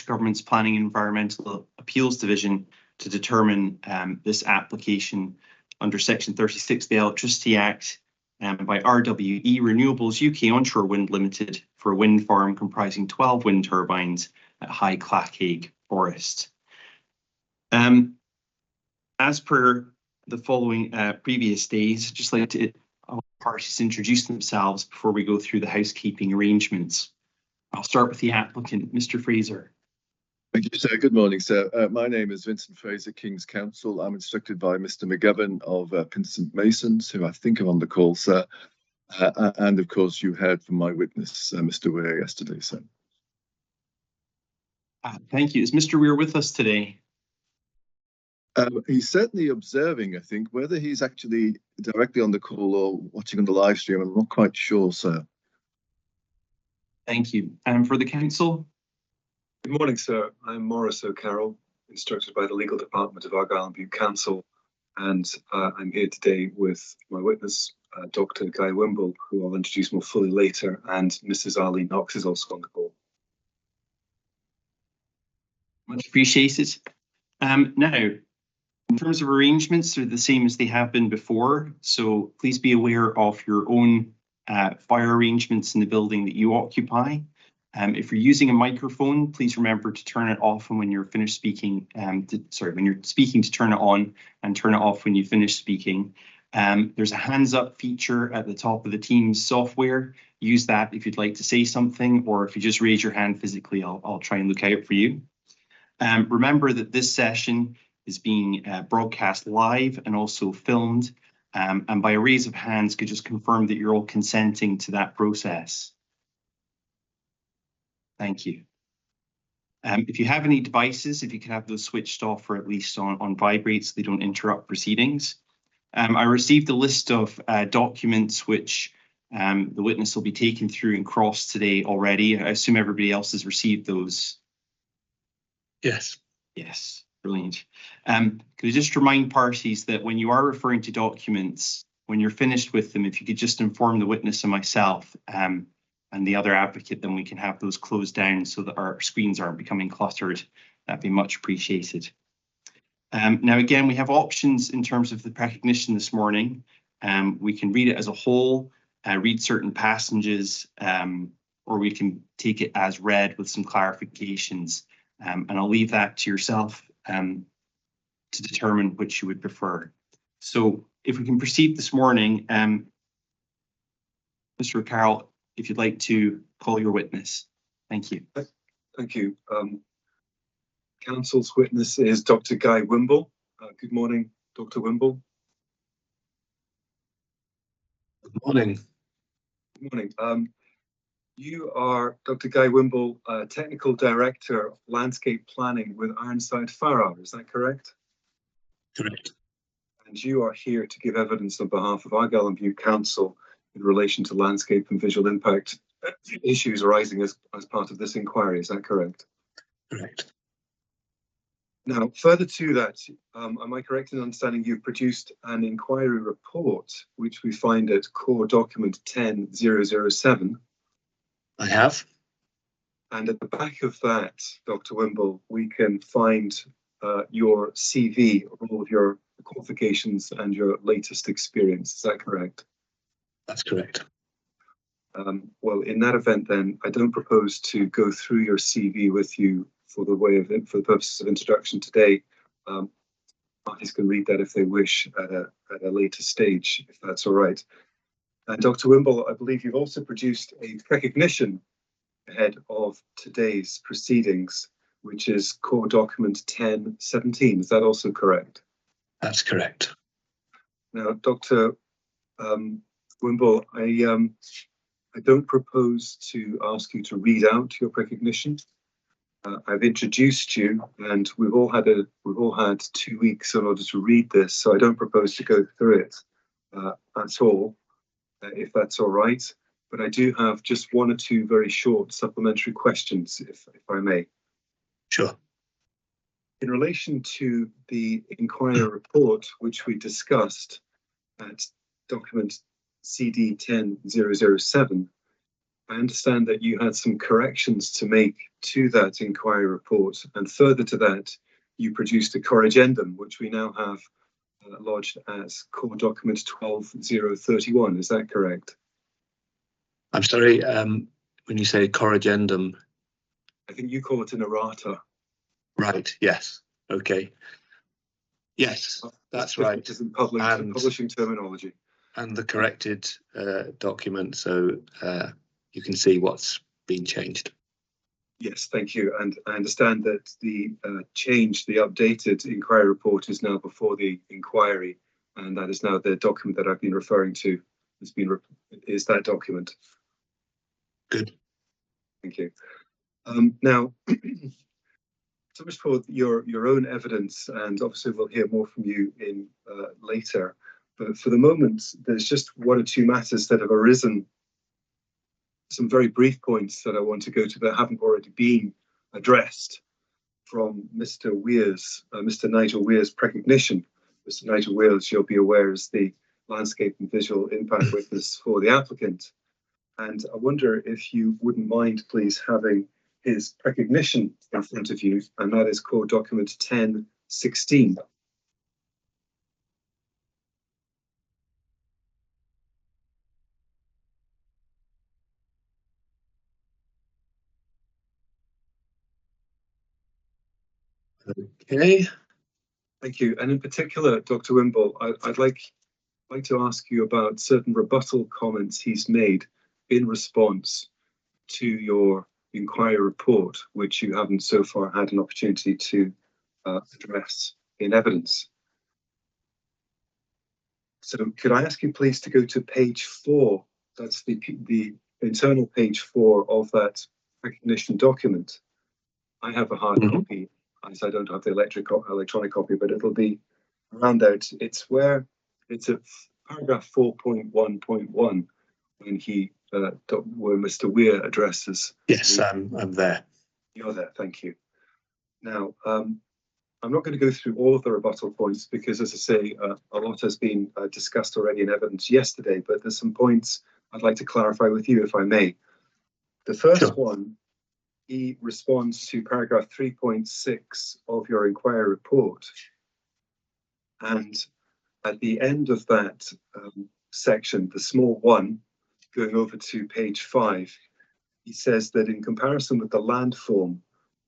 Government's Planning and Environmental Appeals Division to determine this application under Section 36 of the Electricity Act by RWE Renewables UK Onshore Wind Limited for a wind farm comprising 12 wind turbines at High Clachaig Forest. As per the following previous days, I'd just like to all parties introduce themselves before we go through the housekeeping arrangements. I'll start with the applicant, Mr. Fraser. Thank you, sir. Good morning, sir. My name is Vincent Fraser, King's Counsel. I'm instructed by Mr. McGovern of Pinsent Masons, who I think are on the call, sir. And of course, you heard from my witness, Mr. Weir, yesterday, sir. Thank you. Is Mr. Weir with us today? He's certainly observing, I think. Whether he's actually directly on the call or watching on the live stream, I'm not quite sure, sir. Thank you. And for the council? Good morning, sir. I'm Maurice O'Carroll, instructed by the Legal Department of Argyll and Bute Council, and I'm here today with my witness, Dr. Guy Wimble, who I'll introduce more fully later, and Mrs. Arlene Knox is also on the call. Much appreciated. Now, in terms of arrangements, they're the same as they have been before, so please be aware of your own fire arrangements in the building that you occupy. If you're using a microphone, please remember to turn it off when you're finished speaking. When you're speaking, to turn it on, and turn it off when you finish speaking. There's a hands up feature at the top of the Teams software. Use that if you'd like to say something, or if you just raise your hand physically, I'll try and look out for you. Remember that this session is being broadcast live and also filmed. And by a raise of hands, could just confirm that you're all consenting to that process. Thank you. If you have any devices, if you could have those switched off or at least on vibrate so they don't interrupt proceedings. I received a list of documents which the witness will be taken through and crossed today already. I assume everybody else has received those. Yes. Yes, brilliant. Could I just remind parties that when you are referring to documents, when you're finished with them, if you could just inform the witness and myself and the other advocate, then we can have those closed down so that our screens aren't becoming cluttered. That'd be much appreciated. Now, again, we have options in terms of the recognition this morning. We can read it as a whole, read certain passages, or we can take it as read with some clarifications. And I'll leave that to yourself to determine which you would prefer. So if we can proceed this morning, Mr. O'Carroll, if you'd like to call your witness. Thank you. Thank you. Council's witness is Dr. Guy Wimble. Good morning, Dr. Wimble. Good morning. Good morning. You are Dr. Guy Wimble, Technical Director of Landscape Planning with Ironside Farrar, is that correct? Correct. And you are here to give evidence on behalf of Argyll and Bute Council in relation to landscape and visual impact issues arising as part of this inquiry, is that correct? Correct. Now, further to that, am I correct in understanding you've produced an inquiry report, which we find at core document 10007? I have. And at the back of that, Dr. Wimble, we can find your CV, all of your qualifications and your latest experience. Is that correct? That's correct. Well, in that event, then, I don't propose to go through your CV with you for the purposes of introduction today. Parties can read that if they wish at a later stage, if that's all right. And Dr. Wimble, I believe you've also produced a recognition ahead of today's proceedings, which is core document 1017. Is that also correct? That's correct. Now, Dr. Wimble, I don't propose to ask you to read out your recognition. I've introduced you, and we've all had 2 weeks in order to read this, so I don't propose to go through it at all, if that's all right. But I do have just one or two very short supplementary questions, if I may. Sure. In relation to the inquiry report, which we discussed at document CD 10007, I understand that you had some corrections to make to that inquiry report, and further to that, you produced a corrigendum, which we now have lodged as core document 12031. Is that correct? I'm sorry, when you say corrigendum. I think you call it an errata. Right, yes, okay. Yes, that's right. This is publishing terminology. And the corrected document, so you can see what's been changed. Yes, thank you. And I understand that the updated inquiry report is now before the inquiry, and that is now the document that I've been referring to. Is that document? Good. Thank you. Now, so much for your own evidence, and obviously we'll hear more from you in later. But for the moment, there's just one or two matters that have arisen. Some very brief points that I want to go to that haven't already been addressed from Mr. Nigel Weir's precognition. Mr. Nigel Weir, as you'll be aware, is the landscape and visual impact witness for the applicant. And I wonder if you wouldn't mind, please, having his precognition in front of you, and that is core document 1016. Okay. Thank you. And in particular, Dr. Wimble, I'd like to ask you about certain rebuttal comments he's made in response to your inquiry report, which you haven't so far had an opportunity to address in evidence. So could I ask you please to go to page 4? That's the internal page 4 of that recognition document. I have a hard copy, as I don't have the electronic copy, but it'll be around there. It's at paragraph 4.1.1 where Mr. Weir addresses. Yes, I'm there. You're there, thank you. Now, I'm not going to go through all of the rebuttal points because, as I say, a lot has been discussed already in evidence yesterday, but there's some points I'd like to clarify with you, if I may. The first one, he responds to paragraph 3.6 of your inquiry report. And at the end of that section, the small one, going over to page 5, he says that in comparison with the landform,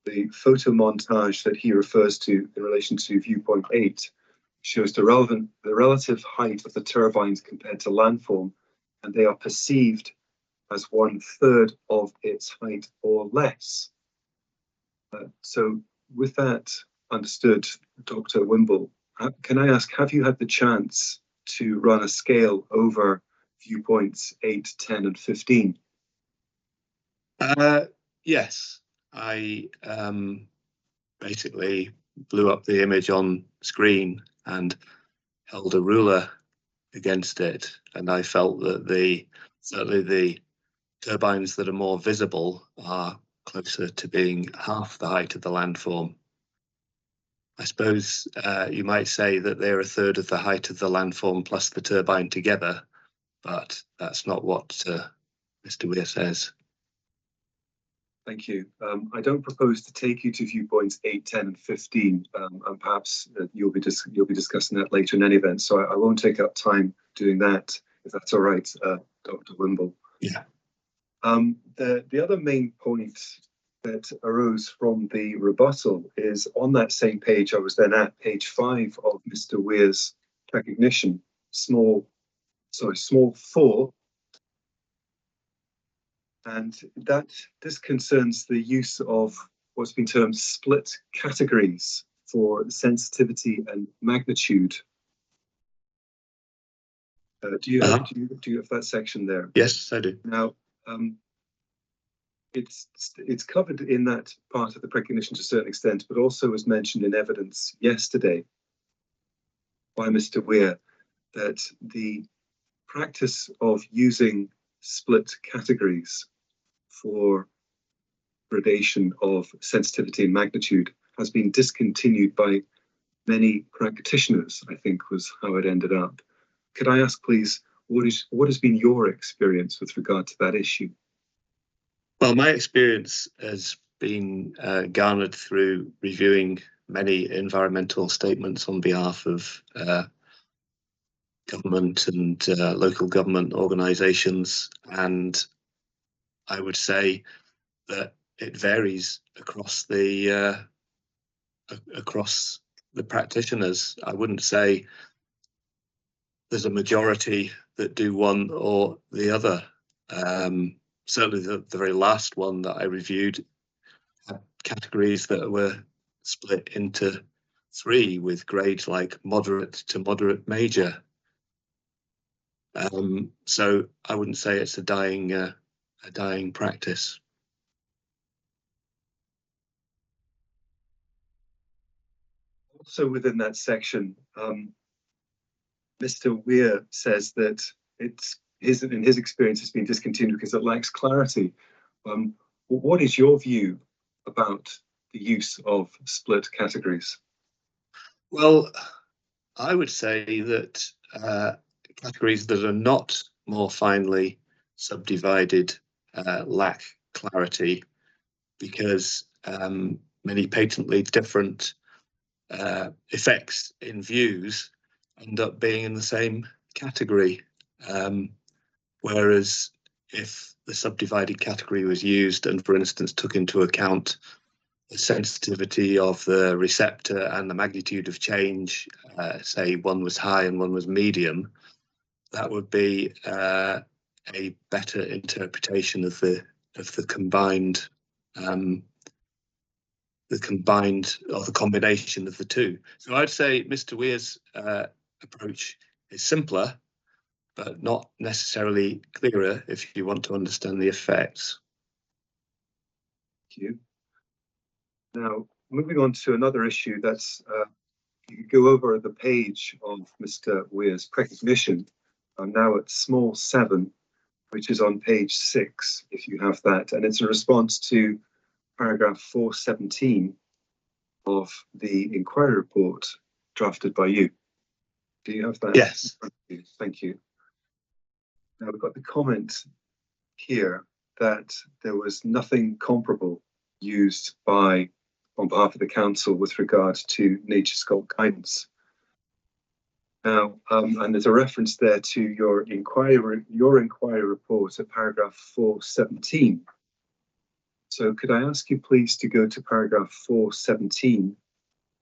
the photo montage that he refers to in relation to viewpoint 8 shows the relative height of the turbines compared to landform, and they are perceived as 1/3 of its height or less. So with that understood, Dr. Wimble, can I ask, have you had the chance to run a scale over viewpoints 8, 10, and 15? Yes, I basically blew up the image on screen and held a ruler against it, and I felt that certainly the turbines that are more visible are closer to being half the height of the landform. I suppose you might say that they're 1/3 of the height of the landform plus the turbine together, but that's not what Mr. Weir says. Thank you. I don't propose to take you to viewpoints 8, 10, and 15, and perhaps you'll be discussing that later in any event. So I won't take up time doing that, if that's all right, Dr. Wimble. Yeah. The other main point that arose from the rebuttal is on that same page. I was then at page 5 of Mr. Weir's recognition, small 4. And this concerns the use of what's been termed split categories for sensitivity and magnitude. Do you have that section there? Yes, I do. Now, it's covered in that part of the precognition to a certain extent, but also was mentioned in evidence yesterday by Mr. Weir that the practice of using split categories for gradation of sensitivity and magnitude has been discontinued by many practitioners, I think was how it ended up. Could I ask, please, what has been your experience with regard to that issue? Well, my experience has been garnered through reviewing many environmental statements on behalf of government and local government organisations, and I would say that it varies across the practitioners. I wouldn't say there's a majority that do one or the other. Certainly the very last one that I reviewed had categories that were split into 3 with grades like moderate to moderate major. So I wouldn't say it's a dying practice. Also within that section, Mr. WIA says that in his experience, it's been discontinued because it lacks clarity. What is your view about the use of split categories? Well, I would say that categories that are not more finely subdivided lack clarity, because many patently different effects in views end up being in the same category. Whereas if the subdivided category was used and, for instance, took into account the sensitivity of the receptor and the magnitude of change, say one was high and one was medium, that would be a better interpretation of the combined or the combination of the two. So I'd say Mr. Weir's approach is simpler, but not necessarily clearer if you want to understand the effects. Thank you. Now, moving on to another issue, that's you could go over the page of Mr. Weir's recognition. I'm now at small 7, which is on page 6, if you have that, and it's a response to paragraph 417 of the inquiry report drafted by you. Do you have that? Yes. Thank you. Now we've got the comment here that there was nothing comparable used on behalf of the council with regard to Nature Sculpt guidance. Now, and there's a reference there to your inquiry report at paragraph 417. So could I ask you please to go to paragraph 417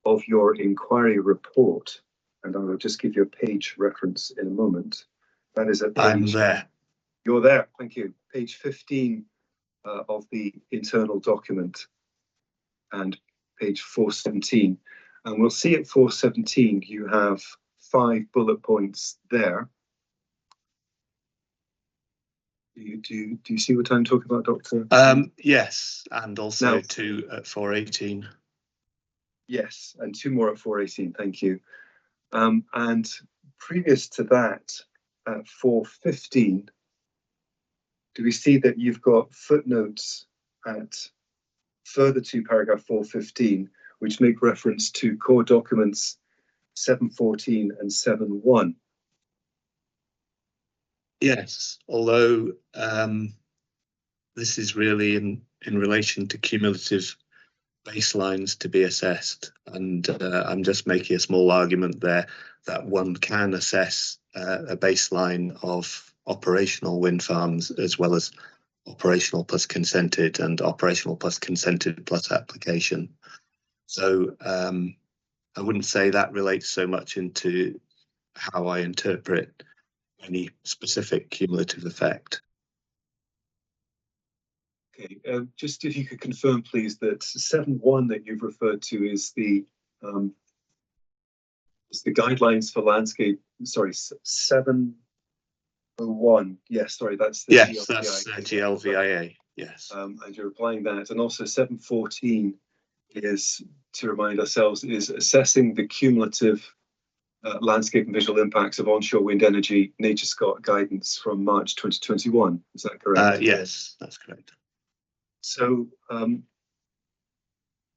of your inquiry report, and I will just give you a page reference in a moment. That is at page... I'm there. You're there, thank you. Page 15 of the internal document, and page 417. And we'll see at 417 you have 5 bullet points there. Do you see what I'm talking about, Doctor? Yes, and also Now, 2 at 418. Yes, and 2 more at 418, thank you. And previous to that, at 415, do we see that you've got footnotes at further to paragraph 415, which make reference to core documents 714 and 71? Yes, although this is really in relation to cumulative baselines to be assessed, and I'm just making a small argument there that one can assess a baseline of operational wind farms as well as operational plus consented and operational plus consented plus application. So I wouldn't say that relates so much into how I interpret any specific cumulative effect. Okay, just if you could confirm, please, that 7.1 that you've referred to is the guidelines for landscape. Sorry, 7.01. Yes, sorry, that's the yes, GLVIA. that's GLVIA. Yes, and you're applying that, and also 7.14 is, to remind ourselves, is assessing the cumulative landscape and visual impacts of onshore wind energy Nature Sculpt guidance from March 2021. Is that correct? Yes, that's correct. So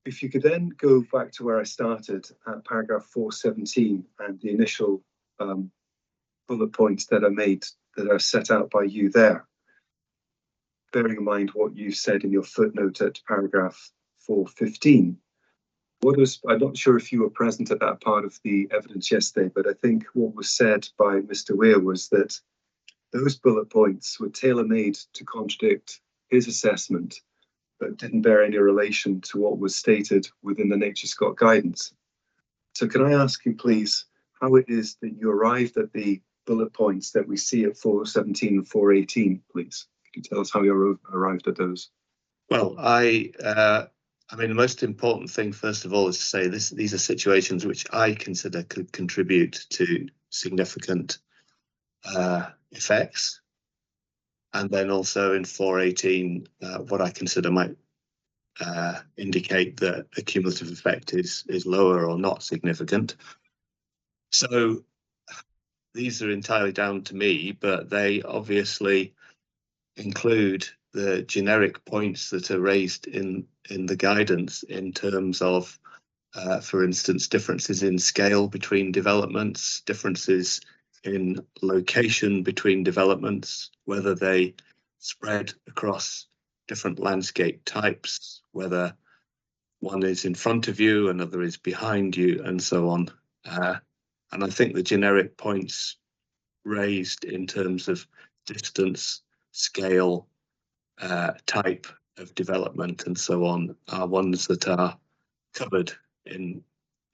if you could then go back to where I started at paragraph 417 and the initial bullet points that are set out by you there. bearing in mind what you said in your footnote at paragraph 415, I'm not sure if you were present at that part of the evidence yesterday, but I think what was said by Mr. Weir was that those bullet points were tailor-made to contradict his assessment, but didn't bear any relation to what was stated within the NatureScot guidance. So can I ask you, please, how it is that you arrived at the bullet points that we see at 417 and 418, please? Could you tell us how you arrived at those? Well, I mean, the most important thing, first of all, is to say these are situations which I consider could contribute to significant effects. And then also in 418, what I consider might indicate that a cumulative effect is lower or not significant. So these are entirely down to me, but they obviously include the generic points that are raised in the guidance in terms of, for instance, differences in scale between developments, differences in location between developments, whether they spread across different landscape types, whether one is in front of you, another is behind you, and so on. And I think the generic points raised in terms of distance, scale, type of development, and so on, are ones that are covered in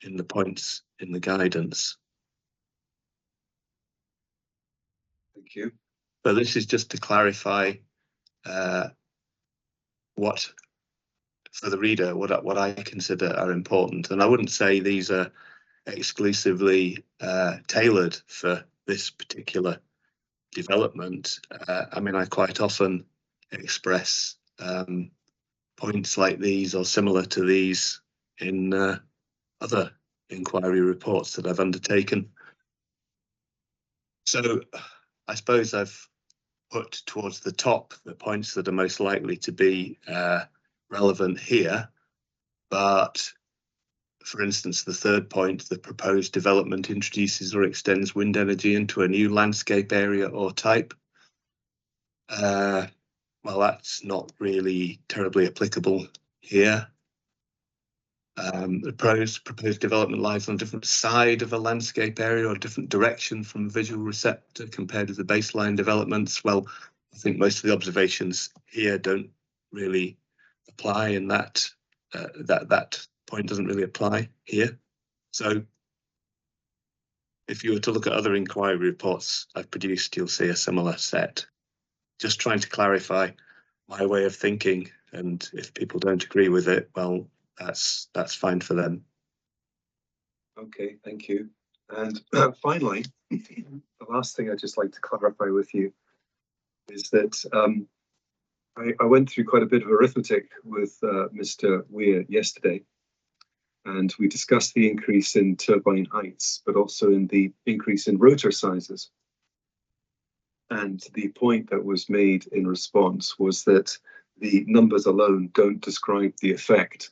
the points in the guidance. Thank you. But this is just to clarify what, for the reader, what I consider are important. And I wouldn't say these are exclusively tailored for this particular development. I mean, I quite often express points like these or similar to these in other inquiry reports that I've undertaken. So I suppose I've put towards the top the points that are most likely to be relevant here. But for instance, the third point, the proposed development introduces or extends wind energy into a new landscape area or type. Well, that's not really terribly applicable here. The proposed development lies on a different side of a landscape area or a different direction from a visual receptor compared to the baseline developments. Well, I think most of the observations here don't really apply, and that point doesn't really apply here. So if you were to look at other inquiry reports I've produced, you'll see a similar set. Just trying to clarify my way of thinking, and if people don't agree with it, well, that's fine for them. Okay, thank you. And finally, the last thing I'd just like to clarify with you is that I went through quite a bit of arithmetic with Mr. Weir yesterday, and we discussed the increase in turbine heights, but also in the increase in rotor sizes. And the point that was made in response was that the numbers alone don't describe the effect,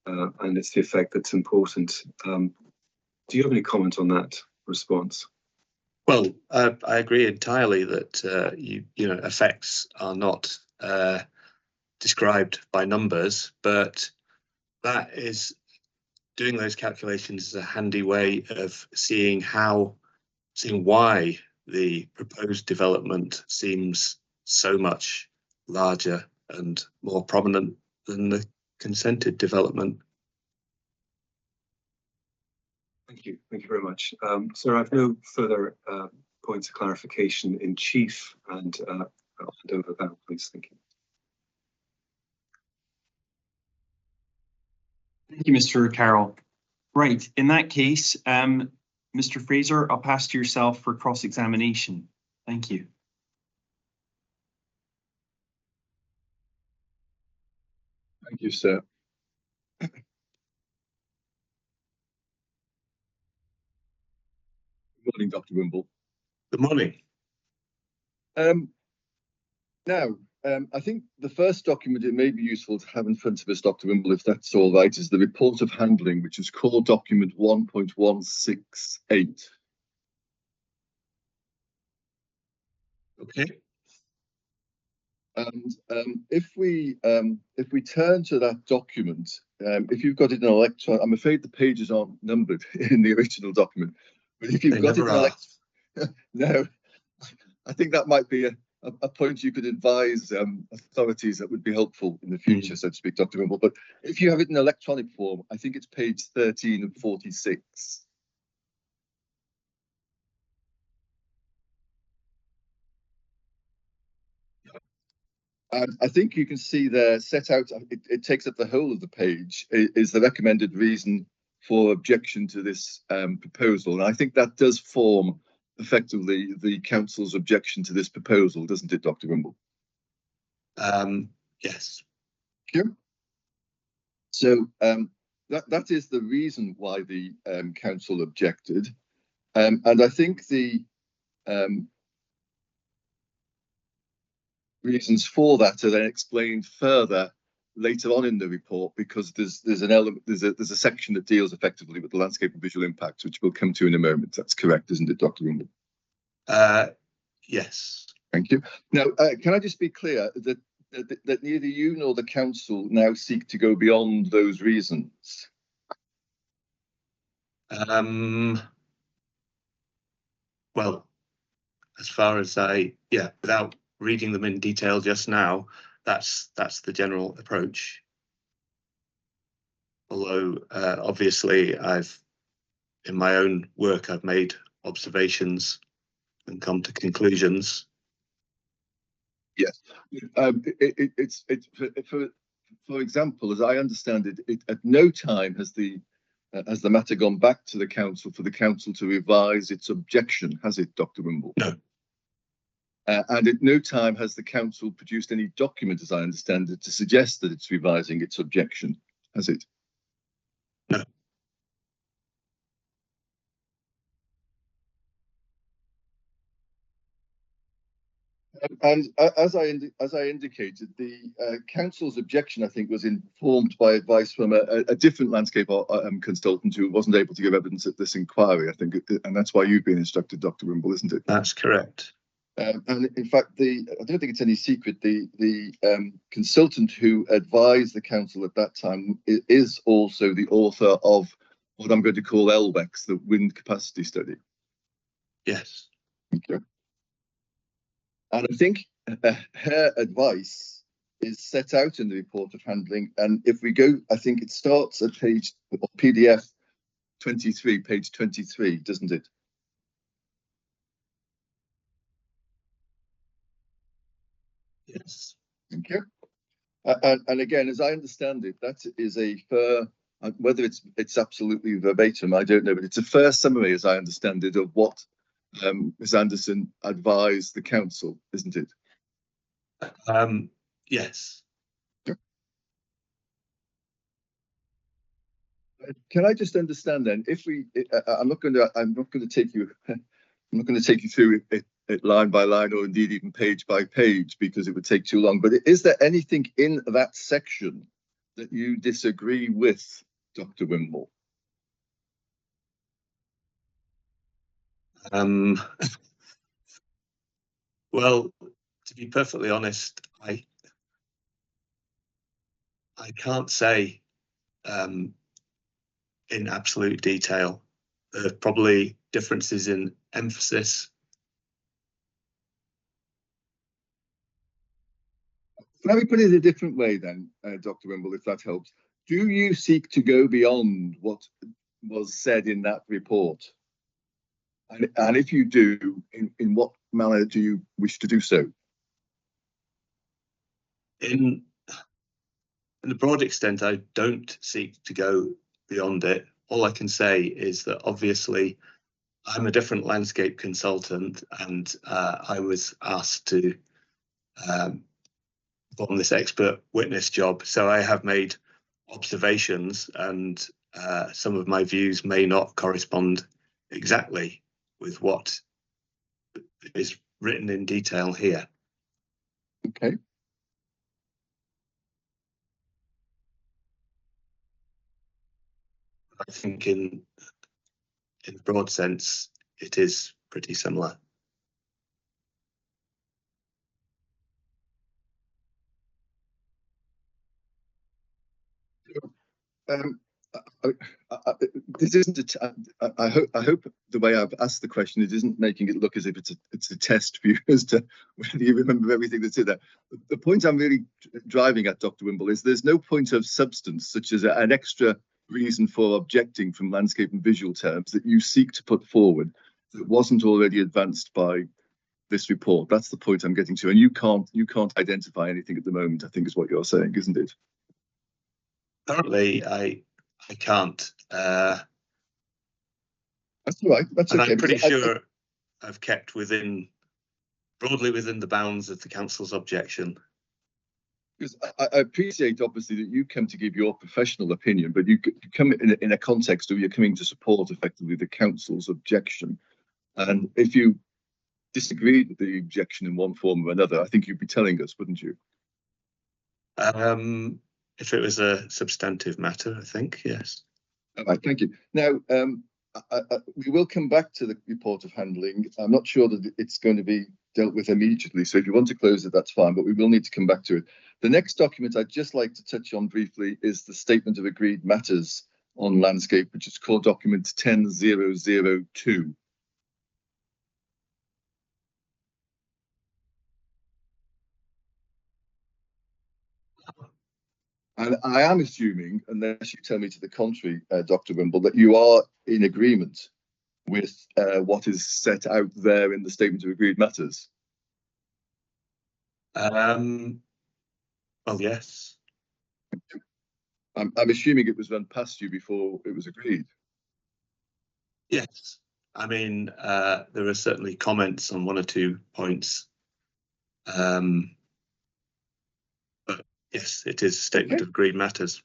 and it's the effect that's important. Do you have any comment on that response? Well, I agree entirely that effects are not described by numbers, but that is, doing those calculations is a handy way of seeing why the proposed development seems so much larger and more prominent than the consented development. Thank you very much. Sir, I have no further points of clarification in chief, and I'll hand over that, please. Thank you. Thank you, Mr. Carroll. Right, in that case, Mr. Fraser, I'll pass to yourself for cross-examination. Thank you. Thank you, sir. Good morning, Dr. Wimble. Good morning. Now, I think the first document it may be useful to have in front of us, Dr. Wimble, if that's all right, is the report of handling, which is called document 1.168. Okay. And if we turn to that document, if you've got it in electron, I'm afraid the pages aren't numbered in the original document. But if you've They got it never in are. no, I think that might be a point you could advise authorities that would be helpful in the future, so to speak, Dr. Wimble. But if you have it in electronic form, I think it's page 13 and 46. And I think you can see there set out, it takes up the whole of the page, is the recommended reason for objection to this proposal. And I think that does form effectively the council's objection to this proposal, doesn't it, Dr. Wimble? Yes. Thank you. So that is the reason why the council objected. And I think the reasons for that are then explained further later on in the report, because there's an element, there's a section that deals effectively with the landscape and visual impacts, which we'll come to in a moment. That's correct, isn't it, Dr. Wimble? Yes. Thank you. Now, can I just be clear that neither you nor the council now seek to go beyond those reasons? Well, as far as without reading them in detail just now, that's the general approach. Although obviously in my own work, I've made observations and come to conclusions. Yes, it's for example, as I understand it, at no time has the matter gone back to the council for the council to revise its objection, has it, Dr. Wimble? No. And at no time has the council produced any document, as I understand it, to suggest that it's revising its objection, has it? No. And as I indicated, the council's objection, I think, was informed by advice from a different landscape consultant who wasn't able to give evidence at this inquiry, I think, and that's why you've been instructed, Dr. Wimble, isn't it? That's correct. And in fact, I don't think it's any secret, the consultant who advised the council at that time is also the author of what I'm going to call LVEX, the wind capacity study. Yes. Okay. And I think her advice is set out in the report of handling. And if we go, I think it starts at page PDF 23, page 23, doesn't it? Yes. Thank you. And again, as I understand it, that is a fair, whether it's absolutely verbatim, I don't know, but it's a fair summary, as I understand it, of what Ms. Anderson advised the council, isn't it? Yes. Can I just understand then, if we, I'm not going to take you through it line by line, or indeed even page by page, because it would take too long. But is there anything in that section that you disagree with, Dr. Wimble? Well, to be perfectly honest, I can't say in absolute detail. There are probably differences in emphasis. Let me put it a different way then, Dr. Wimble, if that helps. Do you seek to go beyond what was said in that report? And if you do, in what manner do you wish to do so? In a broad extent, I don't seek to go beyond it. All I can say is that obviously I'm a different landscape consultant, and I was asked to perform this expert witness job. So I have made observations, and some of my views may not correspond exactly with what is written in detail here. Okay. I think in a broad sense, it is pretty similar. I, this isn't I hope the way I've asked the question, it isn't making it look as if it's a test for you as to whether you remember everything that's in there. The point I'm really driving at, Dr. Wimble, is there's no point of substance, such as an extra reason for objecting from landscape and visual terms, that you seek to put forward that wasn't already advanced by this report. That's the point I'm getting to, and you can't identify anything at the moment, I think is what you're saying, isn't it? Currently, I can't. That's all right. That's okay. I'm pretty sure I've kept broadly within the bounds of the council's objection. Because I appreciate, obviously, that you come to give your professional opinion, but you come in a context where you're coming to support effectively the council's objection. And if you disagreed with the objection in one form or another, I think you'd be telling us, wouldn't you? If it was a substantive matter, I think, yes. All right, thank you. Now, we will come back to the report of handling. I'm not sure that it's going to be dealt with immediately, so if you want to close it, that's fine, but we will need to come back to it. The next document I'd just like to touch on briefly is the Statement of Agreed Matters on Landscape, which is core document 10002. And I am assuming, unless you tell me to the contrary, Dr. Wimble, that you are in agreement with what is set out there in the Statement of Agreed Matters. Well, yes. I'm assuming it was run past you before it was agreed. Yes. I mean, there are certainly comments on one or two points. But yes, it is a Statement of Agreed Matters.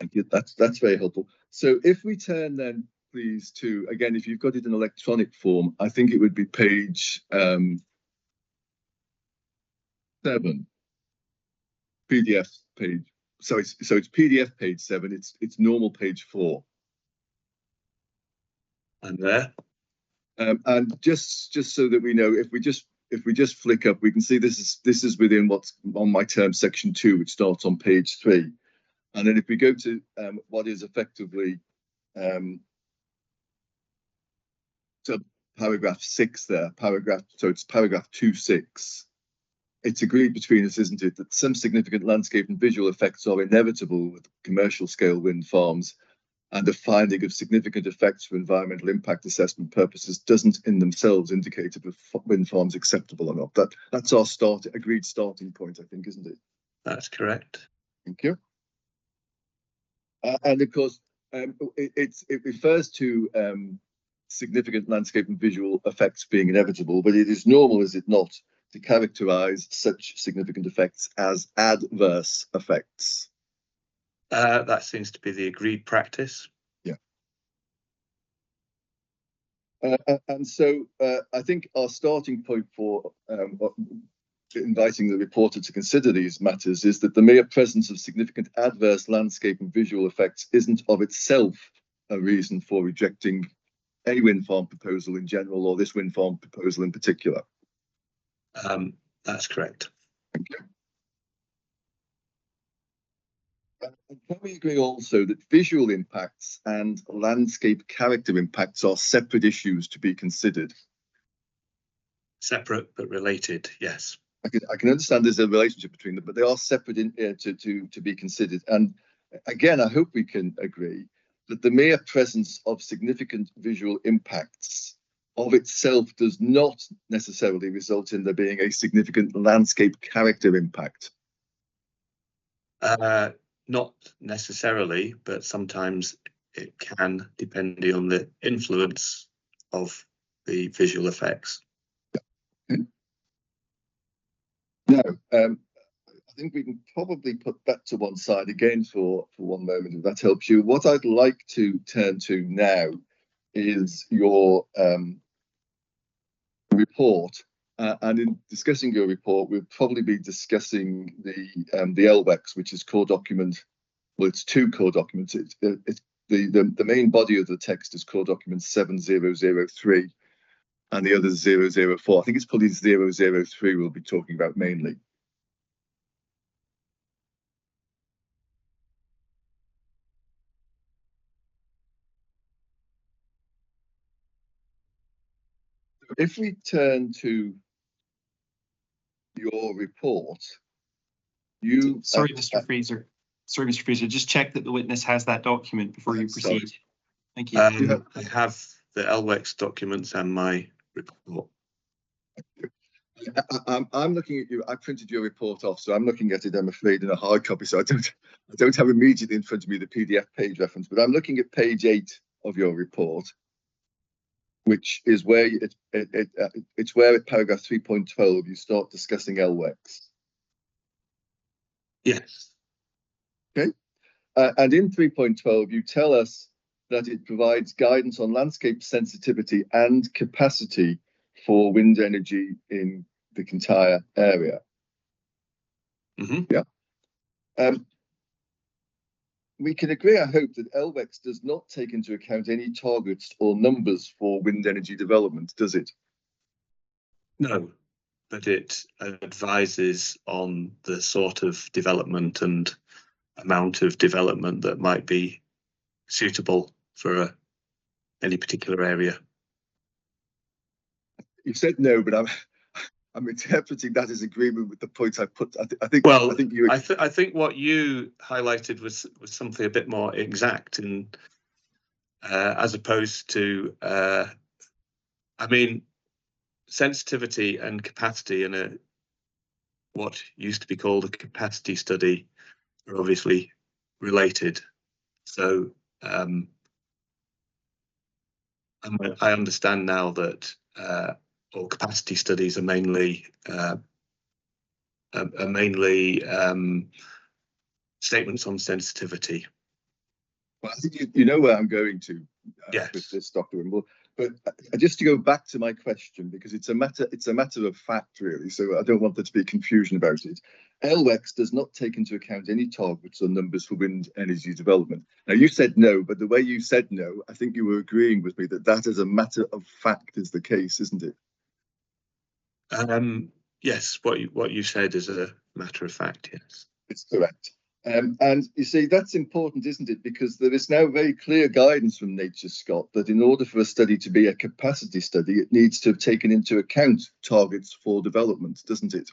Thank you. That's very helpful. So if we turn then, please, to, again, if you've got it in electronic form, I think it would be page 7, PDF page. So it's PDF page 7. It's normal page 4. I'm there. And just so that we know, if we just flick up, we can see this is within what's on my term section 2, which starts on page 3. And then if we go to what is effectively so paragraph 6 there, so it's paragraph 2.6. It's agreed between us, isn't it, that some significant landscape and visual effects are inevitable with commercial scale wind farms, and the finding of significant effects for environmental impact assessment purposes doesn't in themselves indicate if a wind farm's acceptable or not. That's our agreed starting point, I think, isn't it? That's correct. Thank you. And of course, it refers to significant landscape and visual effects being inevitable, but it is normal, is it not, to characterize such significant effects as adverse effects? That seems to be the agreed practice. Yeah. And so I think our starting point for inviting the reporter to consider these matters is that the mere presence of significant adverse landscape and visual effects isn't of itself a reason for rejecting a wind farm proposal in general, or this wind farm proposal in particular. That's correct. Thank you. And can we agree also that visual impacts and landscape character impacts are separate issues to be considered? Separate but related, yes. I can understand there's a relationship between them, but they are separate to be considered. And again, I hope we can agree that the mere presence of significant visual impacts of itself does not necessarily result in there being a significant landscape character impact. Not necessarily, but sometimes it can, depending on the influence of the visual effects. Okay. Now, I think we can probably put that to one side again for one moment, if that helps you. What I'd like to turn to now is your report. And in discussing your report, we'll probably be discussing the LVEX, which is core document. Well, it's 2 core documents. It's the main body of the text is core document 7003, and the other is 004. I think it's probably 003 we'll be talking about mainly. if we turn to your report, you... Sorry, Mr. Fraser. Sorry, Mr. Fraser, just check that the witness has that document before you proceed. Sorry. Thank you. I have the LWEX documents and my report. I'm looking at you. I printed your report off, so I'm looking at it, I'm afraid, in a hard copy. So I don't have immediately in front of me the PDF page reference, but I'm looking at page 8 of your report, which is where it's where at paragraph 3.12 you start discussing LWEX. Yes. Okay. And in 3.12, you tell us that it provides guidance on landscape sensitivity and capacity for wind energy in the entire area. Mm-hmm. Yeah. We can agree, I hope, that LWEX does not take into account any targets or numbers for wind energy development, does it? No, but it advises on the sort of development and amount of development that might be suitable for any particular area. You said no, but I'm interpreting that as agreement with the points I put. I think. Well, I think you. I think what you highlighted was something a bit more exact, in as opposed to. I mean, sensitivity and capacity in what used to be called a capacity study are obviously related. So I understand now that all capacity studies are mainly statements on sensitivity. Well, I think you know where I'm going to Yes. with this, Dr. Wimble. But just to go back to my question, because it's a matter of fact, really. So I don't want there to be confusion about it. LWEX does not take into account any targets or numbers for wind energy development. Now, you said no, but the way you said no, I think you were agreeing with me that as a matter of fact is the case, isn't it? Yes, what you said is a matter of fact, yes. It's correct. And you see, that's important, isn't it? Because there is now very clear guidance from Nature Scott that in order for a study to be a capacity study, it needs to have taken into account targets for development, doesn't it?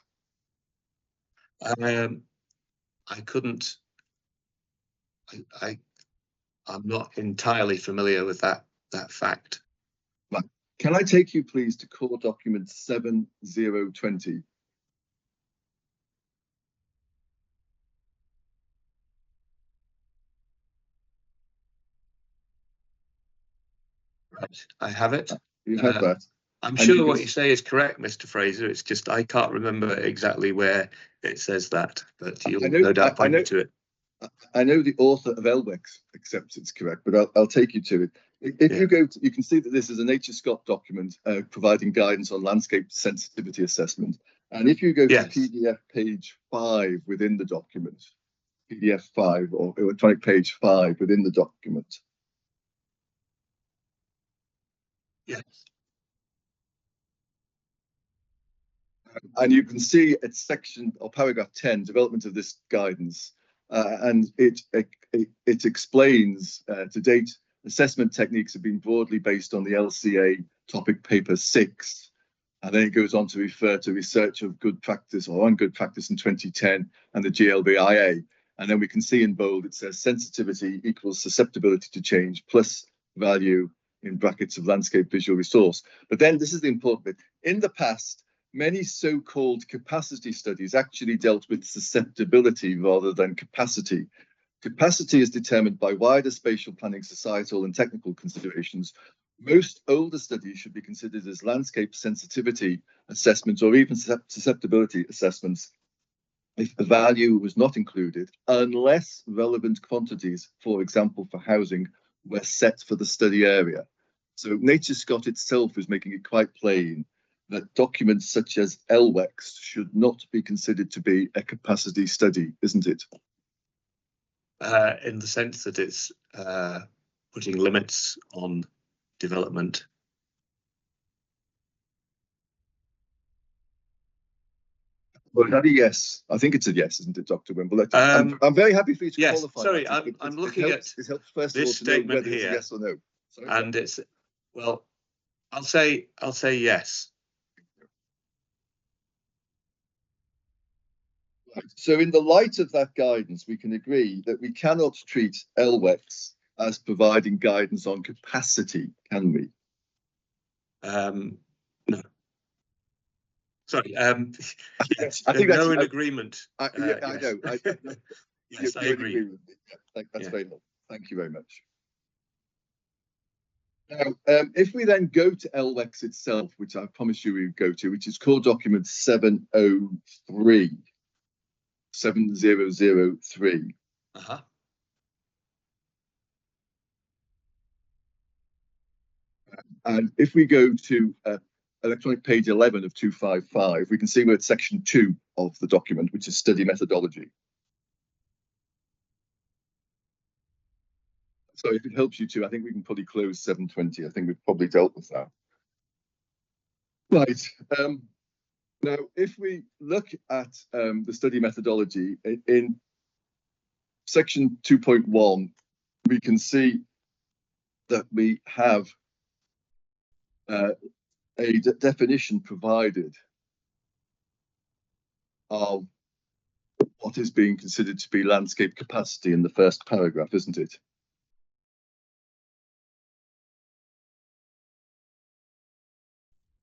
I couldn't. I'm not entirely familiar with that fact. Right. Can I take you, please, to core document 7020? Right, I have it. You have that. I'm sure what you say is correct, Mr. Fraser. It's just I can't remember exactly where it says that, but you'll no doubt point me to it. I know the author of LWEX accepts it's correct, but I'll take you to it. If you go, you can see that this is a Nature Scott document providing guidance on landscape sensitivity assessment. And if you go to PDF page 5 within the document, PDF 5 or electronic page 5 within the document. Yes. And you can see at section or paragraph 10, development of this guidance. And it explains to date, assessment techniques have been broadly based on the LCA topic paper 6. And then it goes on to refer to research of good practice or on good practice in 2010 and the LVIA. And then we can see in bold, it says sensitivity equals susceptibility to change plus value in brackets of landscape visual resource. But then this is the important bit. In the past, many so-called capacity studies actually dealt with susceptibility rather than capacity. Capacity is determined by wider spatial planning, societal and technical considerations. Most older studies should be considered as landscape sensitivity assessments or even susceptibility assessments if the value was not included, unless relevant quantities, for example, for housing, were set for the study area. So Nature Scott itself is making it quite plain that documents such as LWEX should not be considered to be a capacity study, isn't it? In the sense that it's putting limits on development. Well, is that a yes? I think it's a yes, isn't it, Dr. Wimble? I'm very happy for you to qualify. Sorry, I'm looking at it helps first this of all to know statement whether it's a here, yes or no. Sorry, and it's, well, I'll say yes. Right. So in the light of that guidance, we can agree that we cannot treat LWEX as providing guidance on capacity, can we? No. Sorry. Yes, I think that's no in agreement. I Yes. know. Yes, I you're in agree. agreement. Yeah, that's Yeah. very helpful. Thank you very much. Now, if we then go to LWEX itself, which I promised you we would go to, which is core document 703. 7003. Uh-huh. And if we go to electronic page 11 of 255, we can see we're at section 2 of the document, which is study methodology. So if it helps you to, I think we can probably close 720. I think we've probably dealt with that. Right. Now, if we look at the study methodology in section 2.1, we can see that we have a definition provided of what is being considered to be landscape capacity in the first paragraph, isn't it?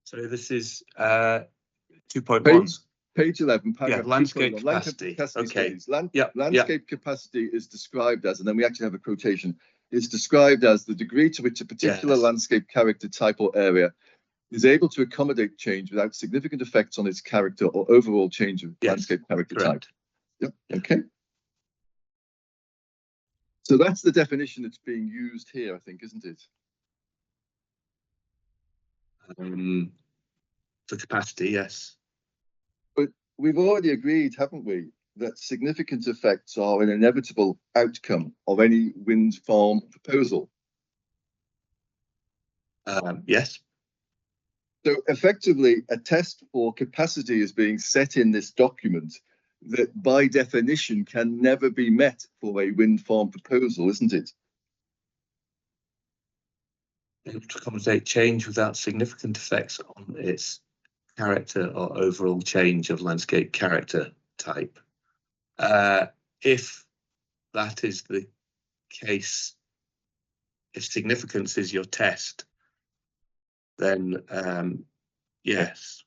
So this is 2.1. Page 11, paragraph landscape 2.1. capacity. Okay. Studies. Landscape capacity is described as, and then we actually have a quotation, is described as the degree to which a particular landscape character, type, or area is able to accommodate change without significant effects on its character or overall change of landscape character type. Yep. Okay. So that's the definition that's being used here, I think, isn't it? For capacity, yes. But we've already agreed, haven't we, that significant effects are an inevitable outcome of any wind farm proposal. Yes. So effectively, a test for capacity is being set in this document that by definition can never be met for a wind farm proposal, isn't it? Able to accommodate change without significant effects on its character or overall change of landscape character type. If that is the case, if significance is your test, then yes.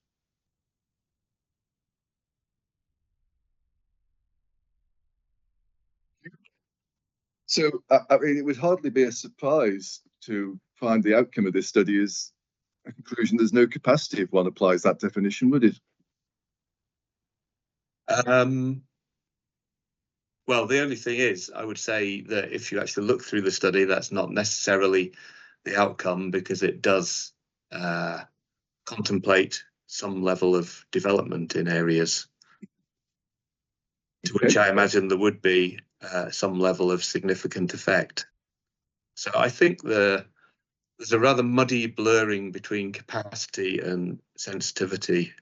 So, I mean, it would hardly be a surprise to find the outcome of this study is a conclusion there's no capacity if one applies that definition, would it? Well, the only thing is, I would say that if you actually look through the study, that's not necessarily the outcome, because it does contemplate some level of development in areas to which I imagine there would be some level of significant effect. So I think there's a rather muddy blurring between capacity and sensitivity.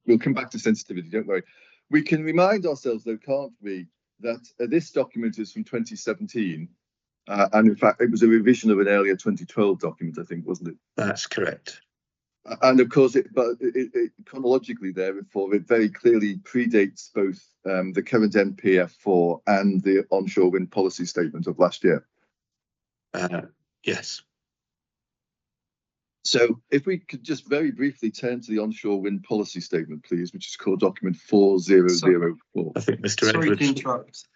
We'll come back to sensitivity, don't worry. We can remind ourselves, though, can't we, that this document is from 2017, and in fact, it was a revision of an earlier 2012 document, I think, wasn't it? That's correct. And of course, it chronologically, therefore, it very clearly predates both the current NPF4 and the onshore wind policy statement of last year. Yes. So if we could just very briefly turn to the onshore wind policy statement, please, which is core document 4004. I think Mr. Edwards.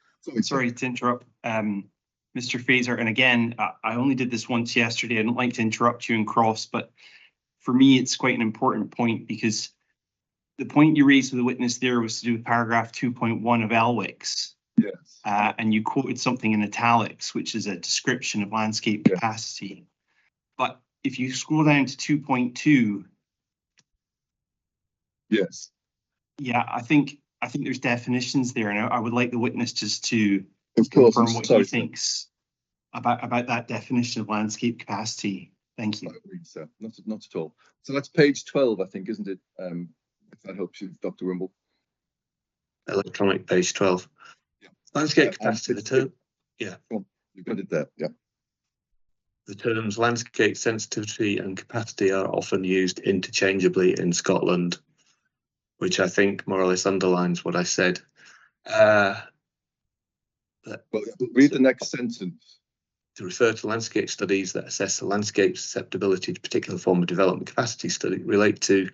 Sorry to interrupt, Mr. Fraser. And again, I only did this once yesterday. I don't like to interrupt you and cross, but for me, it's quite an important point, because the point you raised with the witness there was to do with paragraph 2.1 of LWIX. Yes. And you quoted something in italics, which is a description of landscape capacity. But if you scroll down to 2.2, yes, yeah, I think there's definitions there, and I would like the witness just to confirm what he thinks about that definition of landscape capacity. Thank you. Sir. Not at all. So that's page 12, I think, isn't it? If that helps you, Dr. Wimble. electronic page 12. Yeah. Landscape capacity, the term. Yeah. You've got it there. Yeah. The terms landscape sensitivity and capacity are often used interchangeably in Scotland, which I think more or less underlines what I said. Well, read the next sentence. To refer to landscape studies that assess the landscape susceptibility to particular form of development capacity study relate to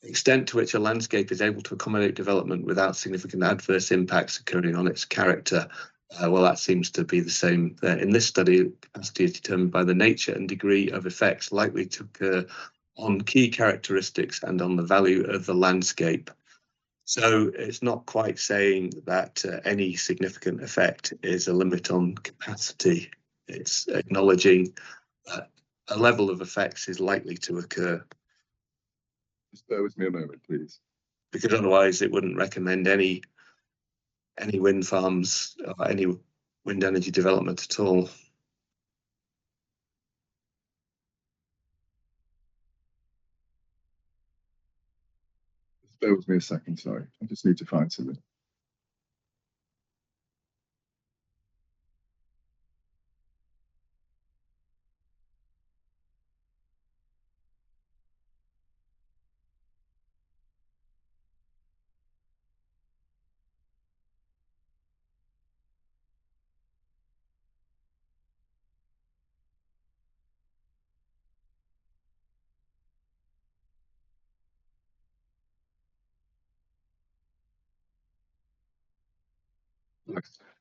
the extent to which a landscape is able to accommodate development without significant adverse impacts occurring on its character. Well, that seems to be the same there. In this study, capacity is determined by the nature and degree of effects likely to occur on key characteristics and on the value of the landscape. So it's not quite saying that any significant effect is a limit on capacity. It's acknowledging that a level of effects is likely to occur. Just bear with me a moment, please. Because otherwise it wouldn't recommend any wind farms or any wind energy development at all. Just bear with me a second, sorry. I just need to find something.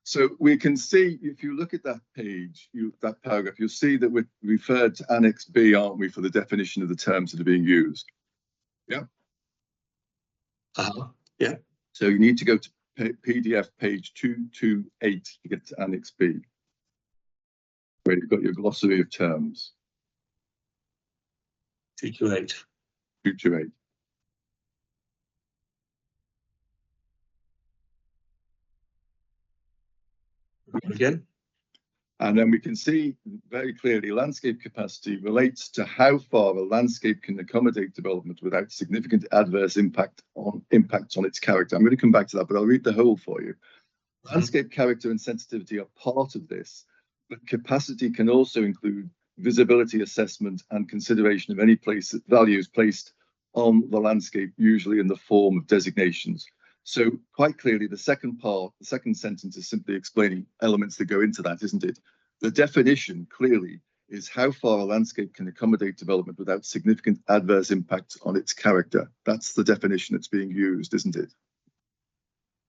So we can see, if you look at that page, that paragraph, you'll see that we're referred to Annex B, aren't we, for the definition of the terms that are being used? Yeah. Yeah. So you need to go to PDF page 228 to get to Annex B, where you've got your glossary of terms. 228. 228. Again. And then we can see very clearly landscape capacity relates to how far a landscape can accommodate development without significant adverse impacts on its character. I'm going to come back to that, but I'll read the whole for you. Landscape character and sensitivity are part of this, but capacity can also include visibility assessment and consideration of any values placed on the landscape, usually in the form of designations. So quite clearly, the second sentence is simply explaining elements that go into that, isn't it? The definition clearly is how far a landscape can accommodate development without significant adverse impact on its character. That's the definition that's being used, isn't it?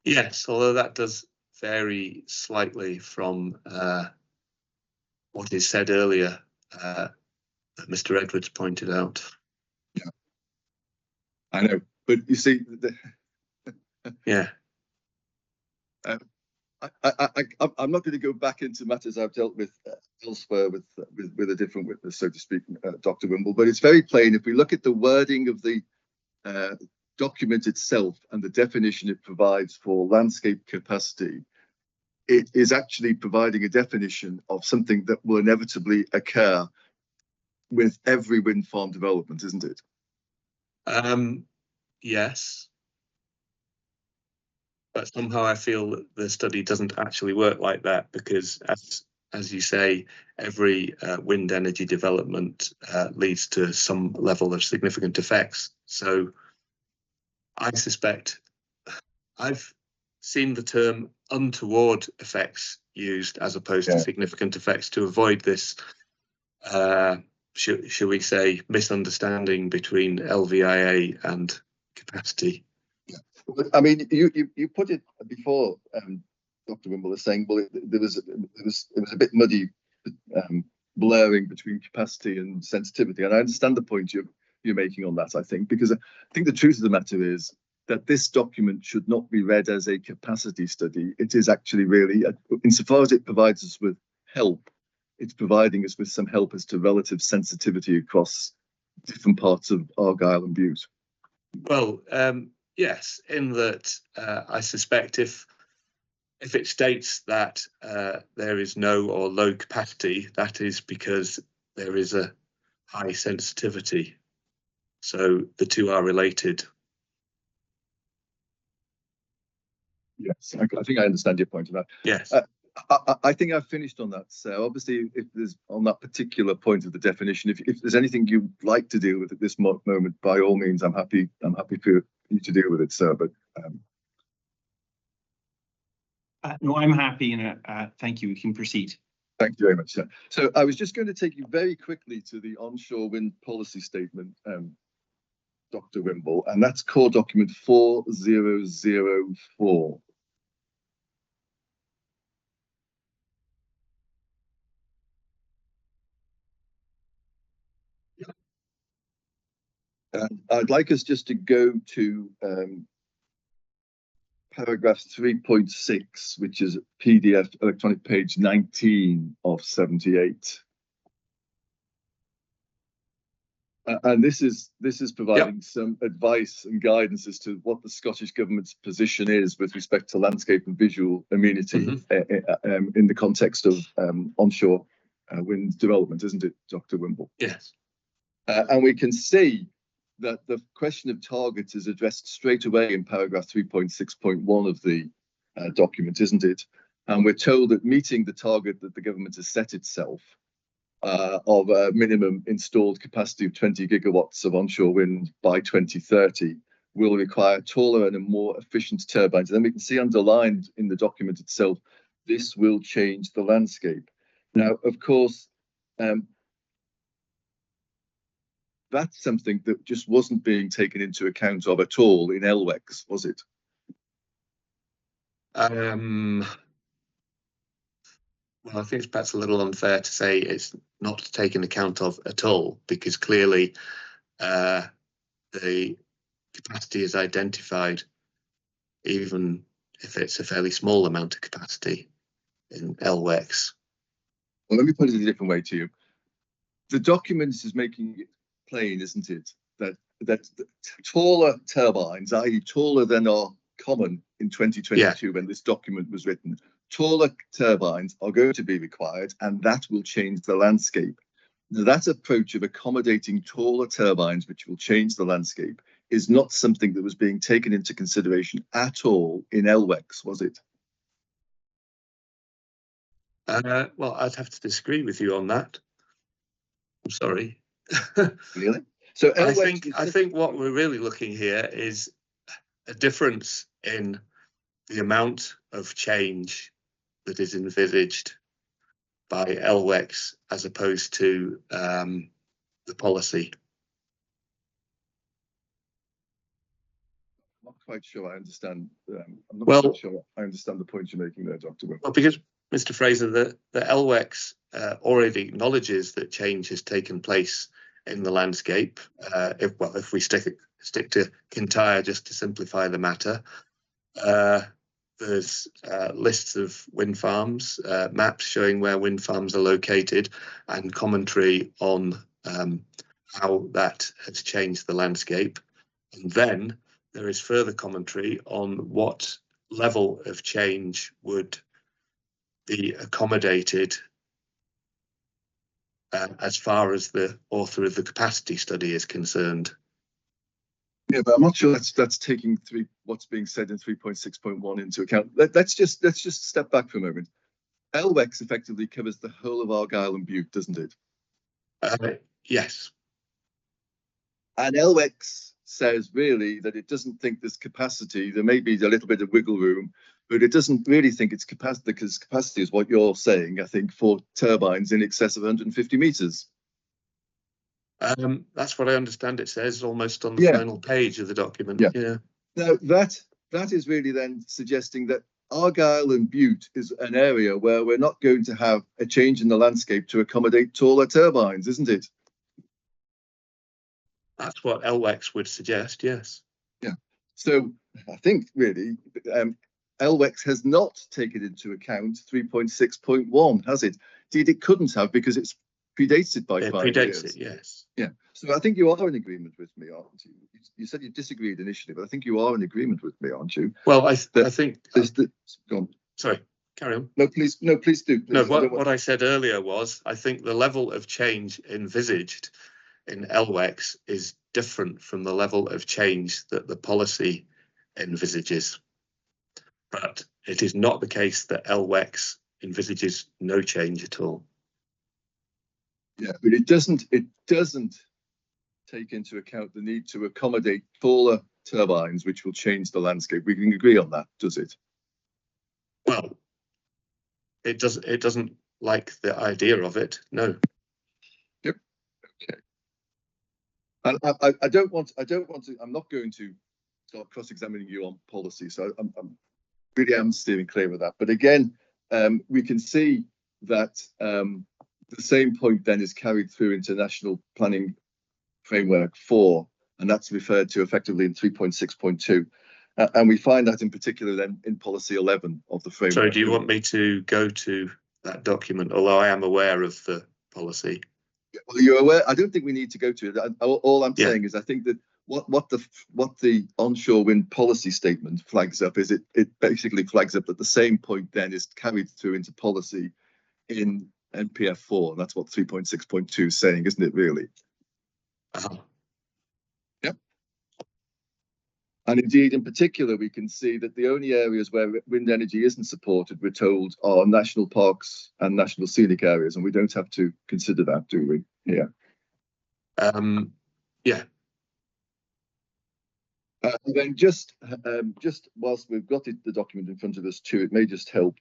Yes, although that does vary slightly from what is said earlier that Mr. Edwards pointed out. Yeah, I know, but you see, yeah. I'm not going to go back into matters I've dealt with elsewhere with a different witness, so to speak, Dr. Wimble. But it's very plain. If we look at the wording of the document itself and the definition it provides for landscape capacity, it is actually providing a definition of something that will inevitably occur with every wind farm development, isn't it? Yes. But somehow I feel that the study doesn't actually work like that because, as you say, every wind energy development leads to some level of significant effects. So I suspect I've seen the term untoward effects used as opposed to significant effects to avoid this, shall we say, misunderstanding between LVIA and capacity. I mean, you put it before, Dr. Wimble is saying, well, it was a bit muddy, blurring between capacity and sensitivity, and I understand the point you're making on that. I think because I think the truth of the matter is that this document should not be read as a capacity study. It is actually really, insofar as it provides us with help, it's providing us with some help as to relative sensitivity across different parts of Argyll and Bute. Well. Yes, in that I suspect if it states that there is no or low capacity, that is because there is a high sensitivity. So the two are related. Yes, I think I understand your point about. Yes. I think I've finished on that. So obviously, if there's on that particular point of the definition, if there's anything you'd like to deal with at this moment, by all means, I'm happy for you to deal with it, sir. But no, I'm happy, and thank you. We can proceed. thank you very much, sir. So I was just going to take you very quickly to the onshore wind policy statement, Dr. Wimble, and that's core document 4004. I'd like us just to go to paragraph 3.6, which is PDF electronic page 19 of 78. And this is providing some advice and guidance as to what the Scottish Government's position is with respect to landscape and visual amenity in the context of onshore wind development, isn't it, Dr. Wimble? Yes. And we can see that the question of targets is addressed straight away in paragraph 3.6.1 of the document, isn't it? And we're told that meeting the target that the government has set itself of a minimum installed capacity of 20 gigawatts of onshore wind by 2030 will require taller and more efficient turbines. And then we can see underlined in the document itself, this will change the landscape. Now, of course, that's something that just wasn't being taken into account of at all in LWEX, was it? Well, I think it's perhaps a little unfair to say it's not taken account of at all, because clearly the capacity is identified, even if it's a fairly small amount of capacity in LWEX. Well, let me put it a different way to you. The document is making it plain, isn't it, that taller turbines, i.e. taller than are common in 2022 when this document was written, taller turbines are going to be required, and that will change the landscape. Now, that approach of accommodating taller turbines, which will change the landscape, is not something that was being taken into consideration at all in LWEX, was it? Well, I'd have to disagree with you on that. I'm sorry. Really? So I think what we're really looking here is a difference in the amount of change that is envisaged by LWEX as opposed to the policy. I'm not quite sure I understand. I'm not quite sure I understand the point you're making there, Dr. Wimble. Well, because Mr. Fraser, the LWEX already acknowledges that change has taken place in the landscape. If we stick to Kintyre, just to simplify the matter, there's lists of wind farms, maps showing where wind farms are located, and commentary on how that has changed the landscape. And then there is further commentary on what level of change would be accommodated as far as the author of the capacity study is concerned. Yeah, but I'm not sure that's taking what's being said in 3.6.1 into account. Let's just step back for a moment. LWEX effectively covers the whole of Argyll and Bute, doesn't it? Yes. And LWEX says really that it doesn't think there's capacity. There may be a little bit of wiggle room, but it doesn't really think it's capacity, because capacity is what you're saying, I think, for turbines in excess of 150 meters. That's what I understand it says, almost on the final page of the document. Yeah. Now that is really then suggesting that Argyll and Bute is an area where we're not going to have a change in the landscape to accommodate taller turbines, isn't it? That's what LWEX would suggest, yes. Yeah. So I think really LWEX has not taken into account 3.6.1, has it? Indeed, it couldn't have, because it's predated by 5 years. It predates it, yes. Yeah. So I think you are in agreement with me, aren't you? You said you disagreed initially, but I think you are in agreement with me, aren't you? Well, I think. Go on. Sorry, carry on. No, please do. Please. No, what I said earlier was, I think the level of change envisaged in LWEX is different from the level of change that the policy envisages. but it is not the case that LWEX envisages no change at all. Yeah, but it doesn't take into account the need to accommodate taller turbines, which will change the landscape. We can agree on that, does it? Well, it doesn't like the idea of it, no. Yep. Okay. And I don't want to. I'm not going to start cross-examining you on policy, so I'm really am steering clear of that. But again, we can see that the same point then is carried through into National Planning Framework 4, and that's referred to effectively in 3.6.2. And we find that in particular then in policy 11 of the framework. So do you want me to go to that document, although I am aware of the policy? Well, you're aware. I don't think we need to go to it. All I'm saying is I think that what the onshore wind policy statement flags up is it basically flags up that the same point then is carried through into policy in NPF 4. And that's what 3.6.2 is saying, isn't it, really? Yep. And indeed, in particular, we can see that the only areas where wind energy isn't supported, we're told, are national parks and national scenic areas, and we don't have to consider that, do we? Yeah. Yeah. And then just whilst we've got the document in front of us too, it may just help.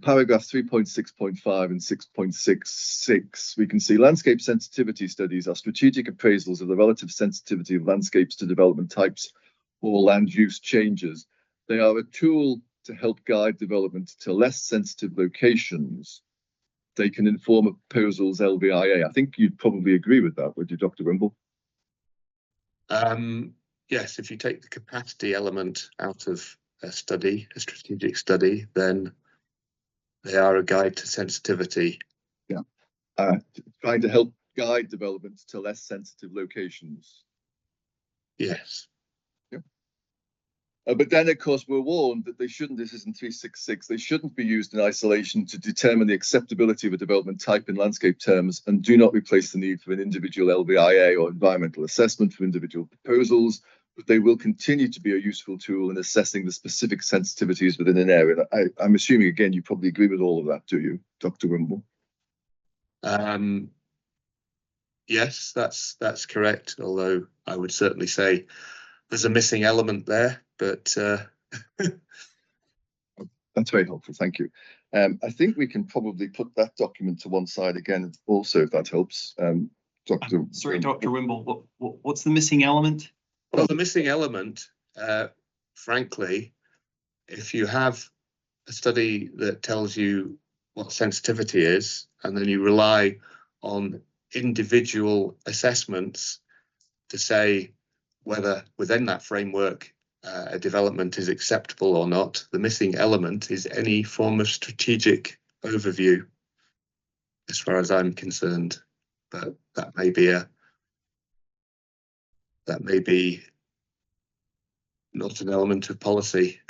Paragraph 3.6.5 and 6.66, we can see landscape sensitivity studies are strategic appraisals of the relative sensitivity of landscapes to development types or land use changes. They are a tool to help guide development to less sensitive locations. They can inform a proposal's LVIA. I think you'd probably agree with that, would you, Dr. Wimble? Yes, if you take the capacity element out of a study, a strategic study, then they are a guide to sensitivity. Yeah, trying to help guide development to less sensitive locations. Yes. Yeah. But then, of course, we're warned that they shouldn't, this is in 366, they shouldn't be used in isolation to determine the acceptability of a development type in landscape terms, and do not replace the need for an individual LVIA or environmental assessment for individual proposals, but they will continue to be a useful tool in assessing the specific sensitivities within an area. I'm assuming, again, you probably agree with all of that, do you, Dr. Wimble? Yes, that's correct, although I would certainly say there's a missing element there, but that's very helpful, thank you. I think we can probably put that document to one side again also, if that helps. Sorry, Dr. Wimble, what's the missing element? Well, the missing element, frankly, if you have a study that tells you what sensitivity is, and then you rely on individual assessments to say whether within that framework a development is acceptable or not, the missing element is any form of strategic overview, as far as I'm concerned. But that may be not an element of policy.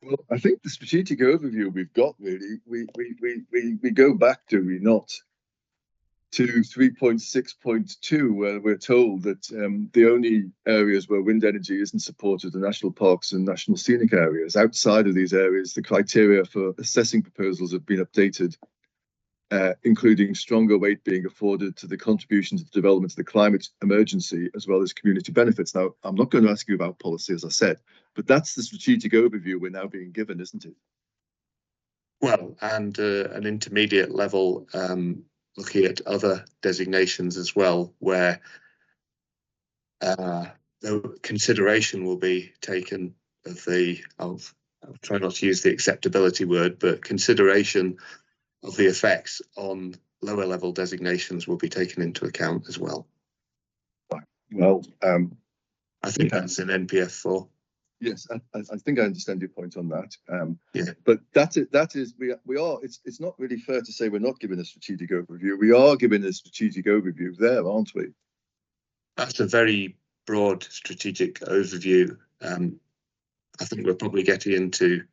Well, I think the strategic overview we've got, really, we go back, do we not, to 3.6.2, where we're told that the only areas where wind energy isn't supported are national parks and national scenic areas. Outside of these areas, the criteria for assessing proposals have been updated, including stronger weight being afforded to the contribution to the development of the climate emergency, as well as community benefits. Now, I'm not going to ask you about policy, as I said, but that's the strategic overview we're now being given, isn't it? Well, and an intermediate level, looking at other designations as well, where the consideration will be taken of I'll try not to use the acceptability word, but consideration of the effects on lower level designations will be taken into account as well. Well, I think that's in NPF 4. Yes, I think I understand your point on that. Yeah. But that is we are. It's not really fair to say we're not giving a strategic overview. We are giving a strategic overview there, aren't we? That's a very broad strategic overview. I think we're probably getting into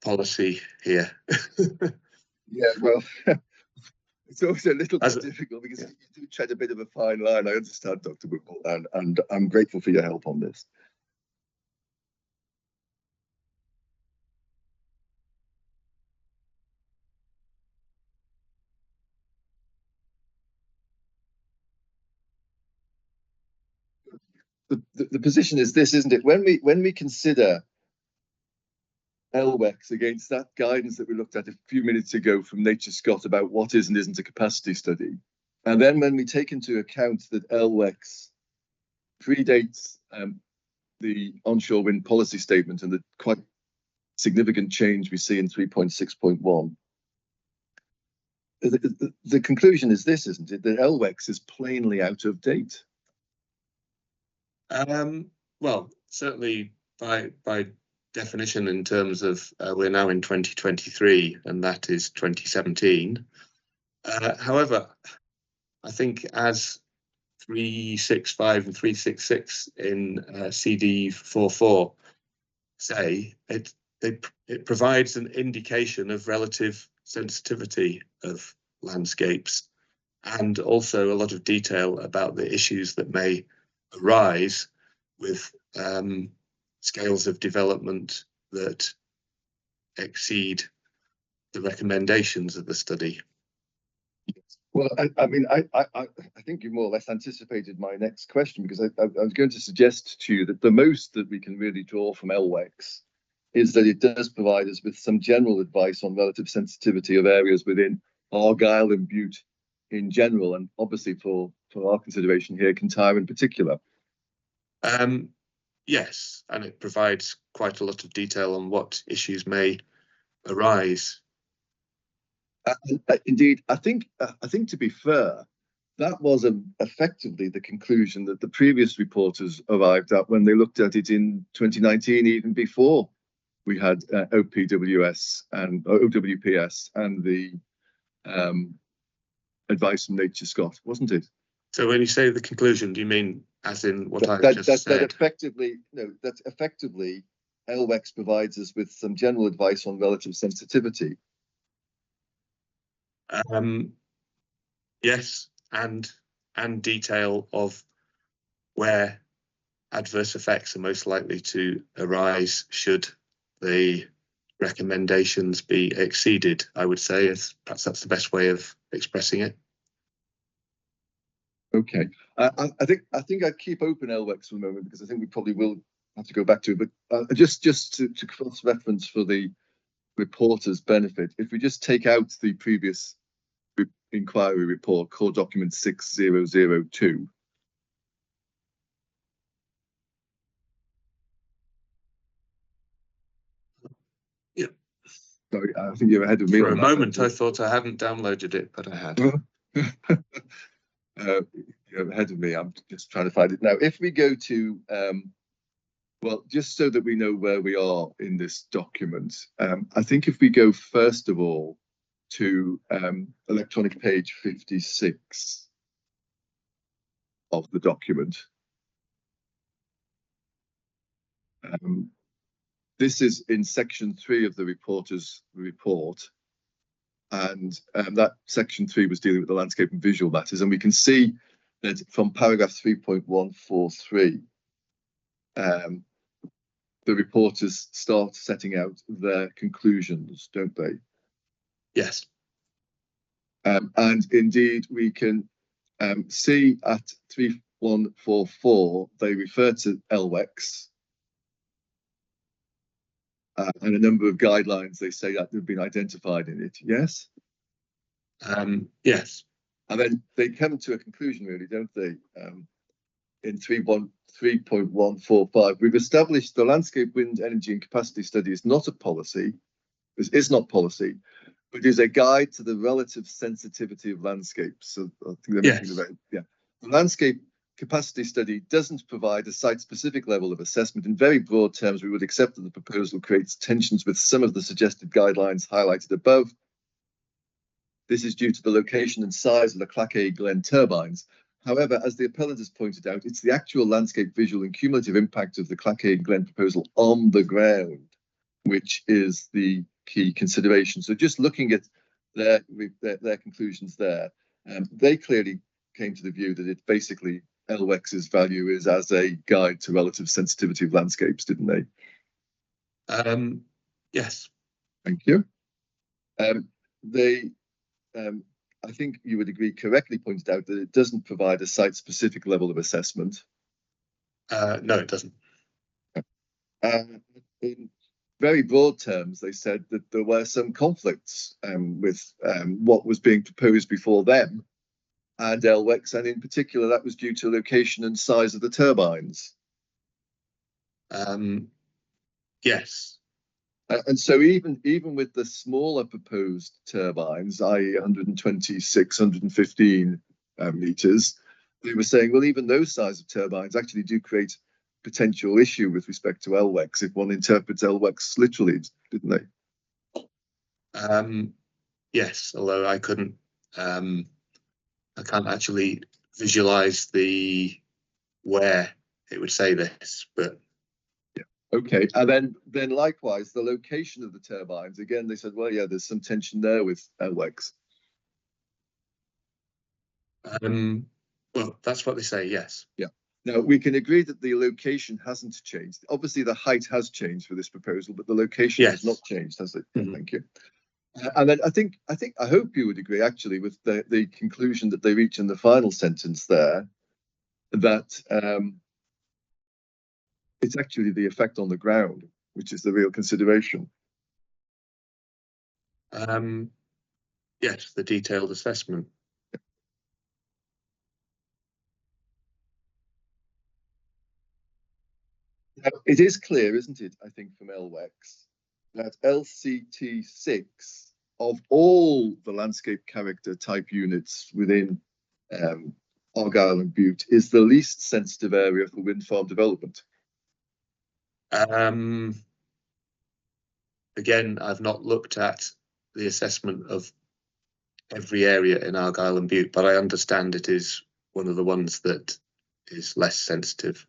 policy here. Yeah, well, It's always a little As bit a- difficult because yeah. you do tread a bit of a fine line. I understand, Dr. Whipple, and I'm grateful for your help on this. The position is this, isn't it? When we consider LWEX against that guidance that we looked at a few minutes ago from Nature Scott about what is and isn't a capacity study, and then when we take into account that LWEX predates the onshore wind policy statement and the quite significant change we see in 3.6.1, the conclusion is this, isn't it? That LWEX is plainly out of date. Well, certainly by definition, in terms of we're now in 2023 and that is 2017. However, I think as 365 and 366 in CD 44 say, it provides an indication of relative sensitivity of landscapes and also a lot of detail about the issues that may arise with scales of development that exceed the recommendations of the study. Well, I mean, I think you more or less anticipated my next question, because I was going to suggest to you that the most that we can really draw from LWEX is that it does provide us with some general advice on relative sensitivity of areas within Argyll and Bute in general, and obviously for our consideration here, Kintyre in particular. Yes, and it provides quite a lot of detail on what issues may arise. Indeed, I think to be fair, that was effectively the conclusion that the previous reporters arrived at when they looked at it in 2019, even before we had OPWS and OWPS and the advice from Nature Scott, wasn't it? So when you say the conclusion, do you mean as in what I've just said? That effectively LWEX provides us with some general advice on relative sensitivity. Yes, and detail of where adverse effects are most likely to arise should the recommendations be exceeded, I would say. Perhaps that's the best way of expressing it. Okay, I think I'd keep open LWEX for the moment, because I think we probably will have to go back to it. But just to cross-reference for the reporter's benefit, if we just take out the previous inquiry report, core document 6002. Yeah. Sorry, I think you're ahead of me. For a moment, I thought I hadn't downloaded it, but I had. You're ahead of me. I'm just trying to find it now. If we go to, well, just so that we know where we are in this document, I think if we go first of all to electronic page 56 of the document. This is in section 3 of the reporter's report, and that section 3 was dealing with the landscape and visual matters, and we can see that from paragraph 3.143, the reporters start setting out their conclusions, don't they? Yes. And indeed, we can see at 3144, they refer to LWEX and a number of guidelines they say that have been identified in it, yes? Yes. And then they come to a conclusion, really, don't they? In 3.145, we've established the landscape wind energy and capacity study is not a policy, is not policy, but is a guide to the relative sensitivity of landscapes. So I think they're making the The landscape capacity study doesn't provide a site-specific level of assessment. In very broad terms, we would accept that the proposal creates tensions with some of the suggested guidelines highlighted above. This is due to the location and size of the Clachaig Glen turbines. However, as the appellant has pointed out, it's the actual landscape visual and cumulative impact of the Clachaig Glen proposal on the ground, which is the key consideration. So just looking at their conclusions there. They clearly came to the view that it basically LWEX's value is as a guide to relative sensitivity of landscapes, didn't they? Yes. Thank you. They, I think you would agree, correctly pointed out that it doesn't provide a site-specific level of assessment. No, it doesn't. In very broad terms, they said that there were some conflicts with what was being proposed before them and LWEX, and in particular, that was due to location and size of the turbines. Yes. And so even with the smaller proposed turbines, i.e. 126, 115 meters, they were saying, well, even those size of turbines actually do create potential issue with respect to LWEX if one interprets LWEX literally, didn't they? Yes, although I couldn't, I can't actually visualize where it would say this, but yeah. Okay, and then likewise the location of the turbines. Again, they said, well, yeah, there's some tension there with LWEX. Well, that's what they say. Yes. Yeah. Now we can agree that the location hasn't changed. Obviously, the height has changed for this proposal, but the location has not changed, has it? Mm-hmm. Thank you. And then I hope you would agree actually with the conclusion that they reach in the final sentence there, that it's actually the effect on the ground which is the real consideration. Yes, the detailed assessment. Now, it is clear, isn't it, I think, from LWEX, that LCT6, of all the landscape character type units within Argyll and Bute, is the least sensitive area for wind farm development. Again, I've not looked at the assessment of every area in Argyll and Bute, but I understand it is one of the ones that is less sensitive.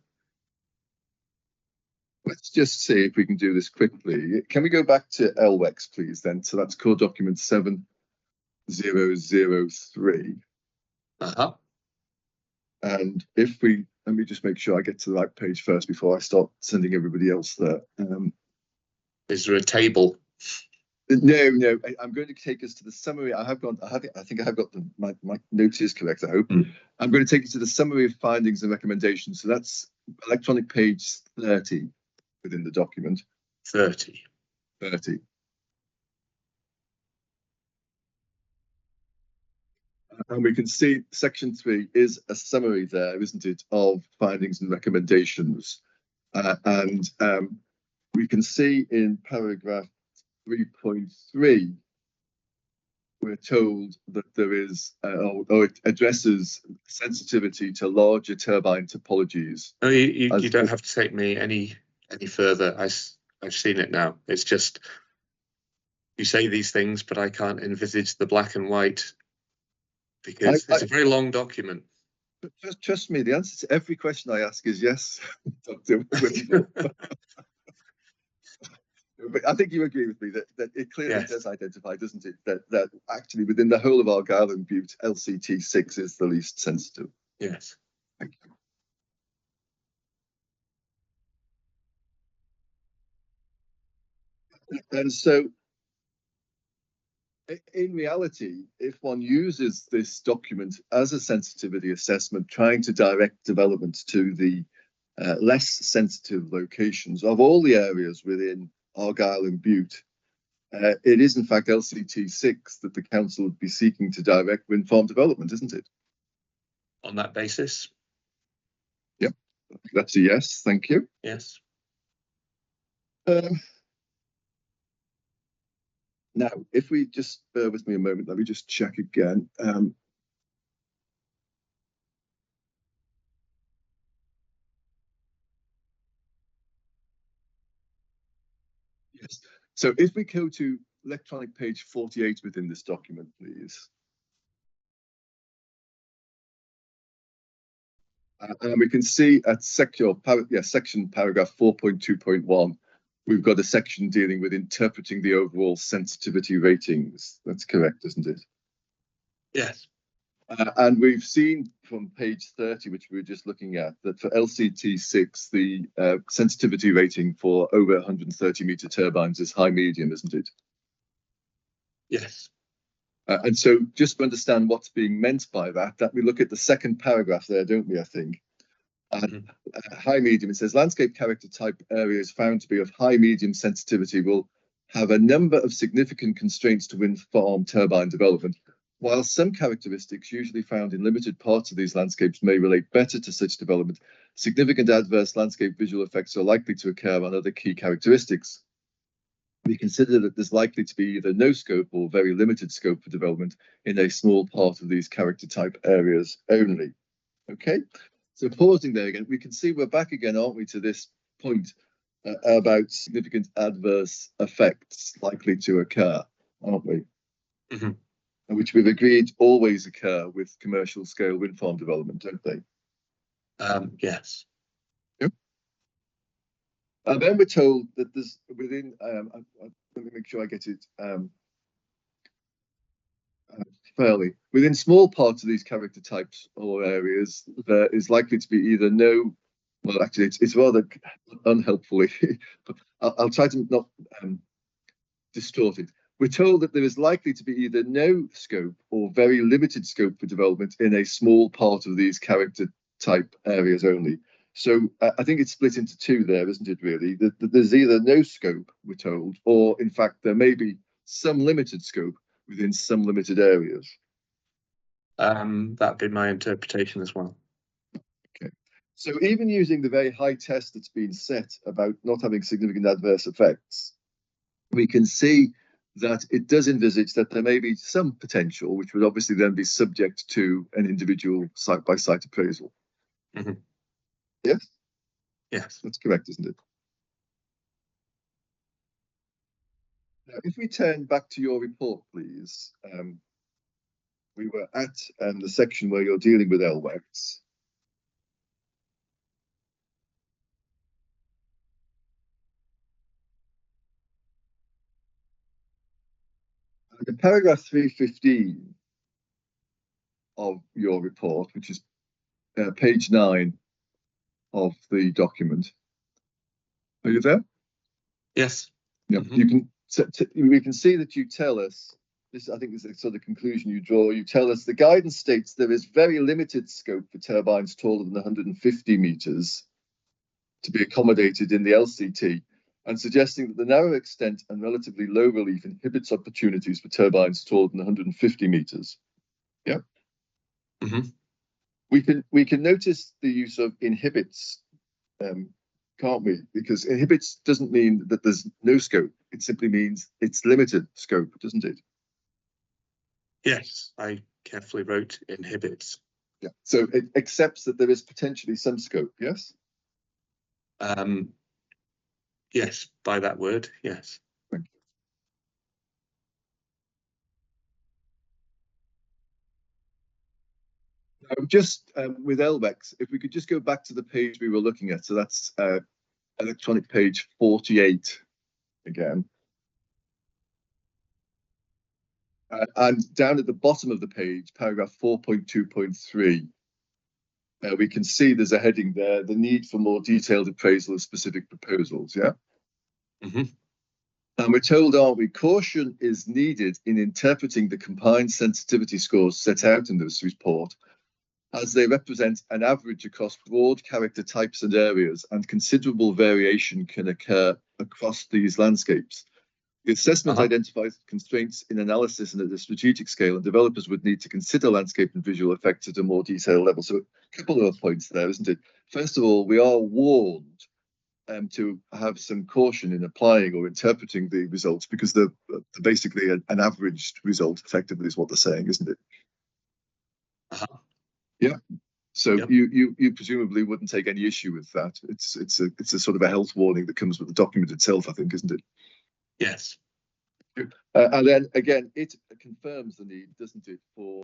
Let's just see if we can do this quickly. Can we go back to LWEX, please, then? So that's core document 7003. And if we, let me just make sure I get to the right page first before I start sending everybody else there. Is there a table? No, I'm going to take us to the summary. I think I have got my notes is correct, I hope. I'm going to take you to the summary of findings and recommendations. So that's electronic page 30 within the document. 30. And we can see section 3 is a summary there, isn't it, of findings and recommendations. And we can see in paragraph 3.3, we're told that there is, or it addresses sensitivity to larger turbine topologies. No, you don't have to take me any further. I've seen it now. It's just, you say these things, but I can't envisage the black and white because it's a very long document. But just trust me, the answer to every question I ask is yes, Dr. But I think you agree with me that it clearly does identify, doesn't it, that actually within the whole of Argyll and Bute, LCT6 is the least sensitive. Yes. Thank you. And so, in reality, if one uses this document as a sensitivity assessment, trying to direct development to the less sensitive locations of all the areas within Argyll and Bute, it is in fact LCT6 that the council would be seeking to direct wind farm development, isn't it? On that basis? Yep, that's a yes, thank you. Yes. Now, if we just bear with me a moment, let me just check again. Yes, so if we go to electronic page 48 within this document, please. And we can see at section paragraph 4.2.1 we've got a section dealing with interpreting the overall sensitivity ratings. That's correct, isn't it? Yes. And we've seen from page 30, which we were just looking at, that for LCT6, the sensitivity rating for over 130 meter turbines is high medium, isn't it? Yes. And so just to understand what's being meant by that we look at the second paragraph there, don't we, I think? And high medium, it says landscape character type areas found to be of high medium sensitivity will have a number of significant constraints to wind farm turbine development. While some characteristics usually found in limited parts of these landscapes may relate better to such development, significant adverse landscape visual effects are likely to occur on other key characteristics. We consider that there's likely to be either no scope or very limited scope for development in a small part of these character type areas only. Okay, so pausing there again, we can see we're back again, aren't we, to this point about significant adverse effects likely to occur, aren't we? Mm-hmm. Which we've agreed always occur with commercial scale wind farm development, don't they? Yes. Yep. And then we're told that there's within, let me make sure I get it fairly, within small parts of these character types or areas, there is likely to be either no, well, actually, it's rather unhelpfully, but I'll try to not distort it. We're told that there is likely to be either no scope or very limited scope for development in a small part of these character type areas only. So I think it's split into two there, isn't it, really? There's either no scope, we're told, or in fact, there may be some limited scope within some limited areas. That'd be my interpretation as well. Okay. So even using the very high test that's been set about not having significant adverse effects, we can see that it does envisage that there may be some potential, which would obviously then be subject to an individual site-by-site appraisal. Mm-hmm. Yes? Yes. That's correct, isn't it? Now, if we turn back to your report, please. We were at the section where you're dealing with LWEX. In paragraph 315 of your report, which is page 9 of the document. Are you there? Yes. Yeah. Mm-hmm. You can. We can see that you tell us. This, I think, is the sort of conclusion you draw. You tell us the guidance states there is very limited scope for turbines taller than 150 meters to be accommodated in the LCT, and suggesting that the narrow extent and relatively low relief inhibits opportunities for turbines taller than 150 meters. Yeah. Mm-hmm. We can notice the use of inhibits, can't we? Because inhibits doesn't mean that there's no scope. It simply means it's limited scope, doesn't it? Yes, I carefully wrote inhibits. Yeah. So it accepts that there is potentially some scope. Yes. Yes, by that word. Yes. Thank you. Just with LVEX, if we could just go back to the page we were looking at. So that's electronic page 48 again. And down at the bottom of the page, paragraph 4.2.3, we can see there's a heading there, the need for more detailed appraisal of specific proposals, yeah? Mm-hmm. And we're told, aren't we, caution is needed in interpreting the combined sensitivity scores set out in this report, as they represent an average across broad character types and areas, and considerable variation can occur across these landscapes. The assessment identifies constraints in analysis and at a strategic scale, and developers would need to consider landscape and visual effects at a more detailed level. So a couple of points there, isn't it? First of all, we are warned to have some caution in applying or interpreting the results, because they're basically an averaged result, effectively, is what they're saying, isn't it? Yeah. So yep. you presumably wouldn't take any issue with that. It's a sort of a health warning that comes with the document itself, I think, isn't it? Yes. And then again, it confirms the need, doesn't it, for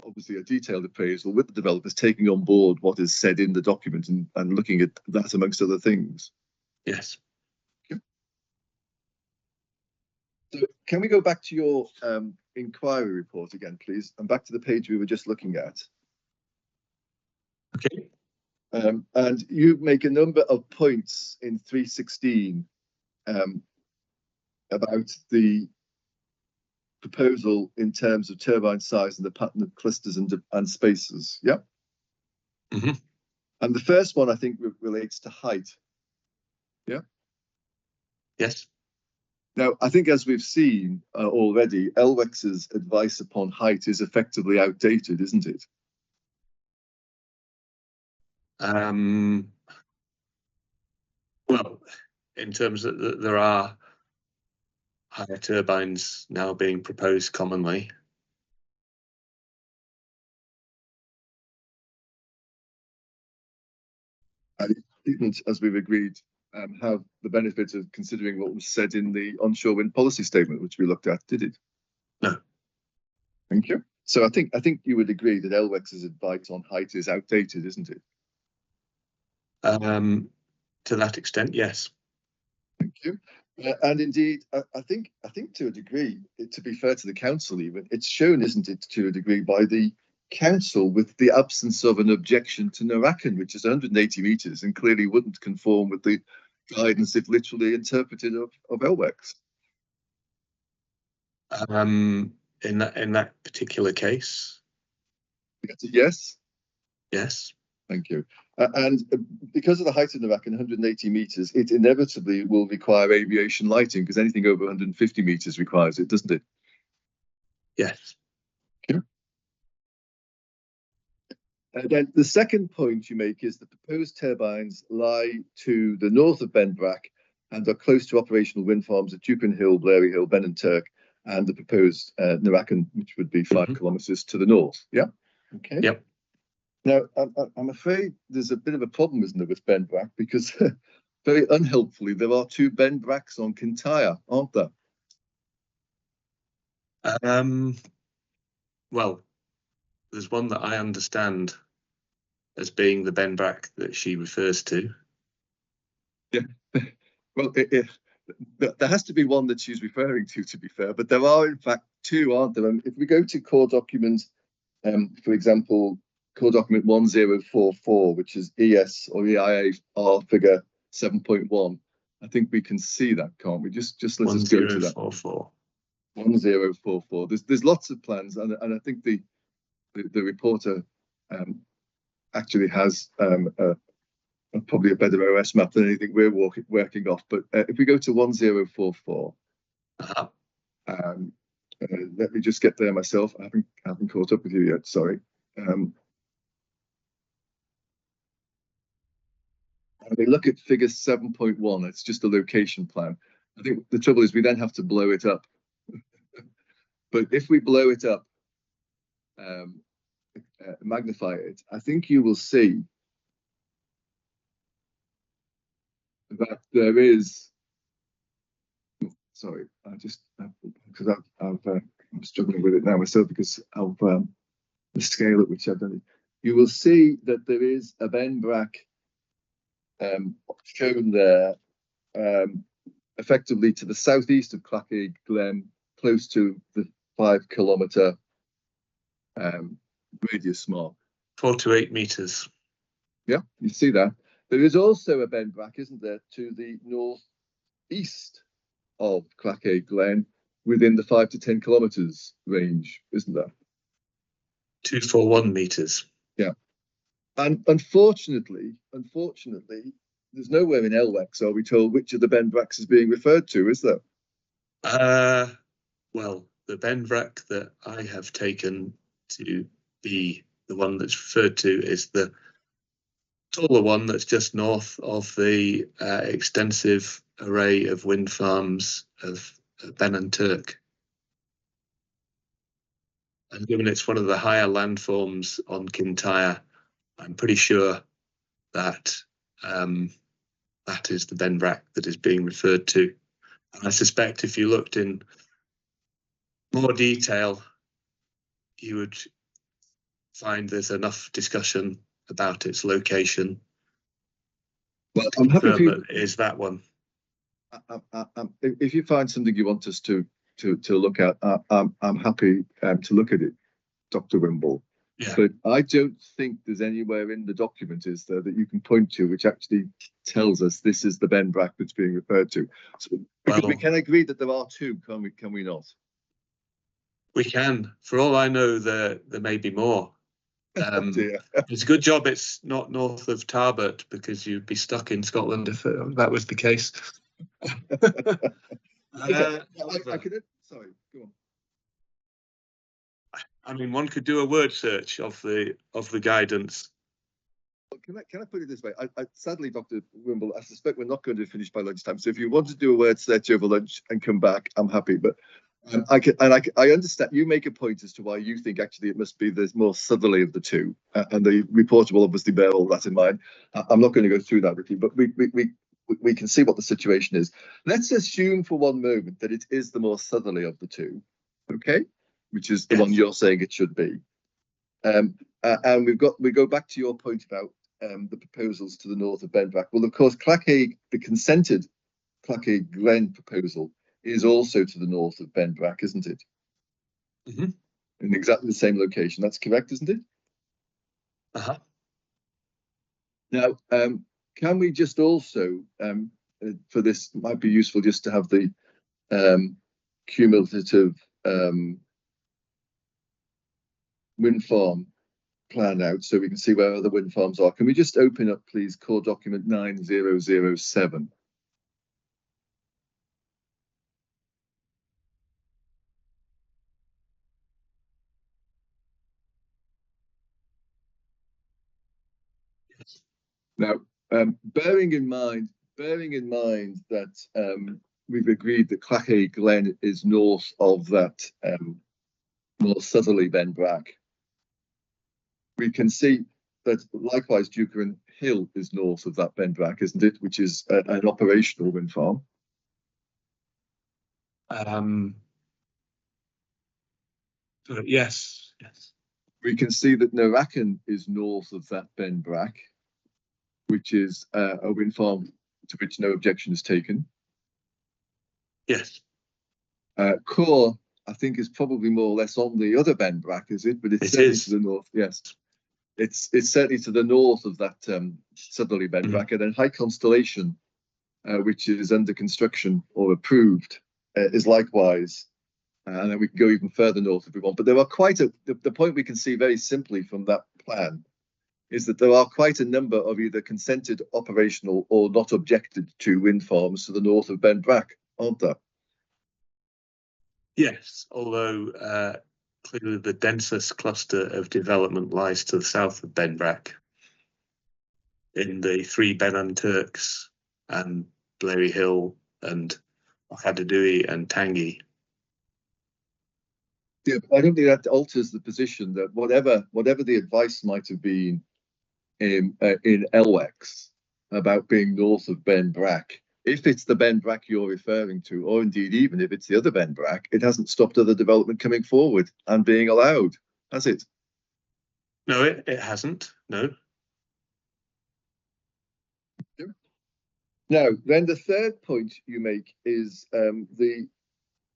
obviously a detailed appraisal with the developers taking on board what is said in the document and looking at that amongst other things. Yes. Okay. So can we go back to your inquiry report again, please, and back to the page we were just looking at? Okay. And you make a number of points in 316 about the proposal in terms of turbine size and the pattern of clusters and spaces. Yeah. Mm-hmm. And the first one, I think, relates to height. Yeah. Yes. Now, I think, as we've seen already, LWEX's advice upon height is effectively outdated, isn't it? Well, in terms of there are higher turbines now being proposed commonly. And it didn't, as we've agreed, have the benefit of considering what was said in the onshore wind policy statement, which we looked at, did it? No. Thank you. So I think you would agree that LWEX's advice on height is outdated, isn't it? To that extent, yes. Thank you. And indeed, I think to a degree, to be fair to the council, even it's shown, isn't it, to a degree by the council with the absence of an objection to Narakan, which is 180 meters and clearly wouldn't conform with the guidance they've literally interpreted of LWEX. In that particular case, yes. Yes. Thank you. And because of the height of Narakan, 180 meters, it inevitably will require aviation lighting, because anything over 150 meters requires it, doesn't it? Yes. Okay. And then the second point you make is the proposed turbines lie to the north of Benbrack and are close to operational wind farms at Dupin Hill, Blairy Hill, Ben and Turk, and the proposed Narakan, which would be 5 kilometers to the north. Yeah. Okay. Yep. Now, I'm afraid there's a bit of a problem, isn't there, with Benbrack, because very unhelpfully, there are 2 Benbracks on Kintyre, aren't there? Well, there's one that I understand as being the Benbrack that she refers to. Yeah. Well, there has to be one that she's referring to be fair, but there are in fact 2, aren't there? And if we go to core documents, for example, core document 1044, which is ES or EIA R figure 7.1, I think we can see that, can't we? Just let's just go to that. 1044. There's lots of plans, and I think the reporter actually has probably a better OS map than anything we're working off. But if we go to 1044, let me just get there myself. I haven't caught up with you yet. Sorry. We look at figure 7.1. It's just a location plan. I think the trouble is we then have to blow it up. But if we blow it up, magnify it, I think you will see that there is. Sorry, I just because I'm struggling with it now myself because of the scale at which I've done it. You will see that there is a Benbrack shown there, effectively to the southeast of Clachaig, Glen, close to the 5 kilometer radius mark. 4 to 8 meters. Yeah, you see that. There is also a Benbrack, isn't there, to the northeast of Clachaig, Glen, within the 5 to 10 kilometers range, isn't there? 241 meters. Yeah. And unfortunately, there's nowhere in LWEX are we told which of the Benbracks is being referred to, is there? Well, the Benbrack that I have taken to be the one that's referred to is the taller one that's just north of the extensive array of wind farms of Ben and Turk. And given it's one of the higher landforms on Kintyre, I'm pretty sure that that is the Benbrack that is being referred to. And I suspect if you looked in more detail, you would find there's enough discussion about its location. Well, I'm happy for you. Is that one? If you find something you want us to to look at, I'm happy to look at it, Dr. Wimble. Yeah. But I don't think there's anywhere in the document, is there, that you can point to which actually tells us this is the BEN-BRAC that's being referred to. So, because we can agree that there are two, can we not? We can. For all I know, there may be more. It's a good job it's not north of Tarbert, because you'd be stuck in Scotland if that was the case. Sorry, go on. I mean, one could do a word search of the guidance. Can I put it this way? I sadly, Dr. Wimble, I suspect we're not going to finish by lunchtime. So if you want to do a word search over lunch and come back, I'm happy. But I understand you make a point as to why you think actually it must be the more southerly of the two, and the reporter will obviously bear all that in mind. I'm not going to go through that with you, but we can see what the situation is. Let's assume for one moment that it is the more southerly of the two, okay? Which is the one you're saying it should be. And we go back to your point about the proposals to the north of BEN-BRAC. Well, of course, Clachaig, the consented Clachaig Glen proposal, is also to the north of BEN-BRAC, isn't it? Mm-hmm. In exactly the same location. That's correct, isn't it? Uh-huh. Now, can we just also, for this, it might be useful just to have the cumulative wind farm plan out so we can see where other wind farms are. Can we just open up, please, core document 9007? Now, bearing in mind that we've agreed that Clachaig Glen is north of that more southerly BEN-BRAC, we can see that likewise Dukeran Hill is north of that BEN-BRAC, isn't it? Which is an operational wind farm. Yes. We can see that Narakan is north of that BEN-BRAC, which is a wind farm to which no objection is taken. Yes. Core, I think, is probably more or less on the other BEN-BRAC, is it? But it's certainly to the north. Yes, it's certainly to the north of that southerly BEN-BRAC. And then High Constellation, which is under construction or approved, is likewise. And then we can go even further north if we want. But there are the point we can see very simply from that plan is that there are quite a number of either consented, operational, or not objected to wind farms to the north of BEN-BRAC, aren't there? Yes, although clearly the densest cluster of development lies to the south of BEN-BRAC, in the three Benan Turks and Blairy Hill and Ochadadui and Tangi. Yeah, but I don't think that alters the position that whatever the advice might have been in LWEX about being north of BEN-BRAC, if it's the BEN-BRAC you're referring to, or indeed even if it's the other BEN-BRAC, it hasn't stopped other development coming forward and being allowed, has it? No, it hasn't. No. Now, then the third point you make is the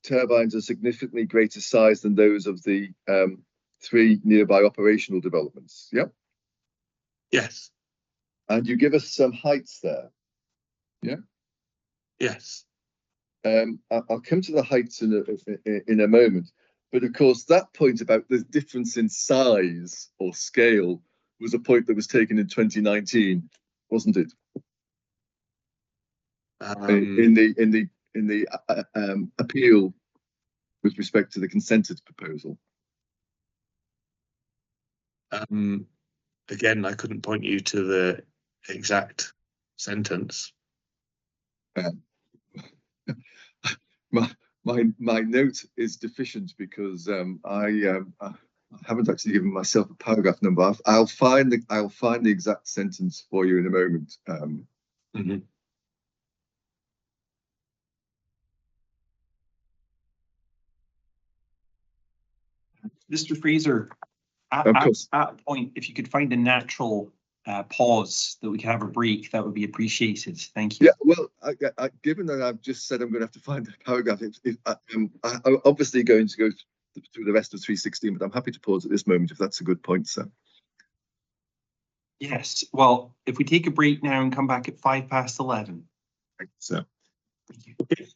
turbines are significantly greater size than those of the three nearby operational developments. Yep. Yes. And you give us some heights there. Yeah. Yes. I'll come to the heights in a moment, but of course that point about the difference in size or scale was a point that was taken in 2019, wasn't it? In the appeal with respect to the consented proposal. Again, I couldn't point you to the exact sentence. My note is deficient because I haven't actually given myself a paragraph number. I'll find the exact sentence for you in a moment. Mm-hmm. Mr. Fraser, at a point, if you could find a natural pause, that we can have a break, that would be appreciated. Thank you. Yeah, well, given that I've just said I'm going to have to find a paragraph, I'm obviously going to go through the rest of 316, but I'm happy to pause at this moment if that's a good point, sir. Yes. Well, if we take a break now and come back at 11:05. Thank you, sir. Thank you. Okay.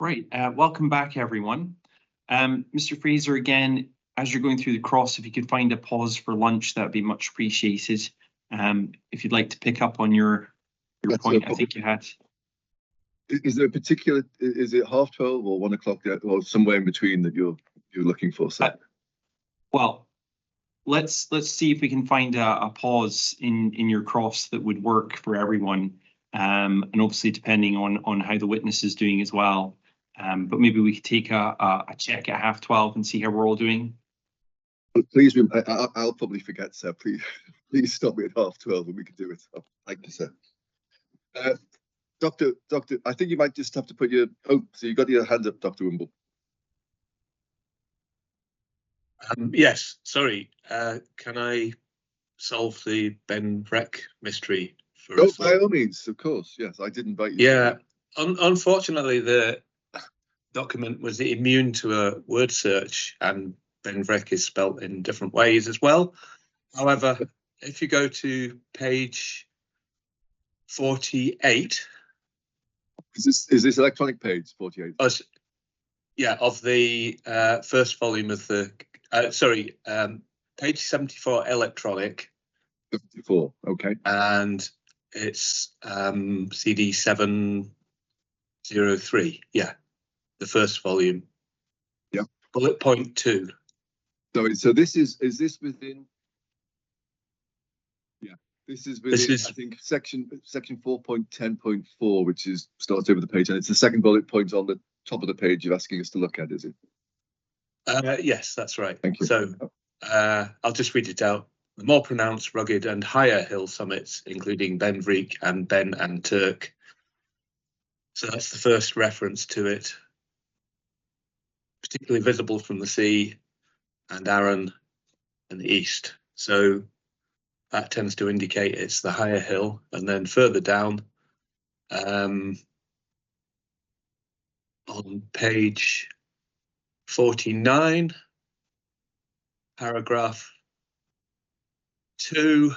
Right, welcome back, everyone. Mr. Fraser, again, as you're going through the cross, if you could find a pause for lunch, that would be much appreciated. If you'd like to pick up on your point, I think you had. Is there a particular, is it 12:30 or 1 o'clock or somewhere in between that you're looking for, sir? Well, let's see if we can find a pause in your cross that would work for everyone, and obviously depending on how the witness is doing as well. But maybe we could take a check at 12:30 and see how we're all doing. Please, I'll probably forget, sir. Please stop me at 12:30 and we can do it. Thank you, sir. Doctor, I think you might just have to put your, so you got your hand up, Dr. Wimble. Yes, sorry. Can I solve the Ben Vreck mystery for us? By all means, of course. Yes, I did invite you. Yeah, unfortunately, the document was immune to a word search, and Ben Vreck is spelt in different ways as well. However, if you go to page 48, is this electronic page 48? Yeah, of the first volume of the page 74 electronic. 54, okay. And it's CD 703. Yeah, the first volume. Yeah. Bullet point 2. So this is this within? Yeah, this is within. I think section 4.10.4, which starts over the page, and it's the second bullet point on the top of the page you're asking us to look at, is it? Yes, that's right. Thank you. So I'll just read it out. The more pronounced, rugged and higher hill summits, including Ben Vreek and Ben and Turk. So that's the first reference to it. Particularly visible from the sea and Arran and the east. So that tends to indicate it's the higher hill. And then further down, on page 49, paragraph 2,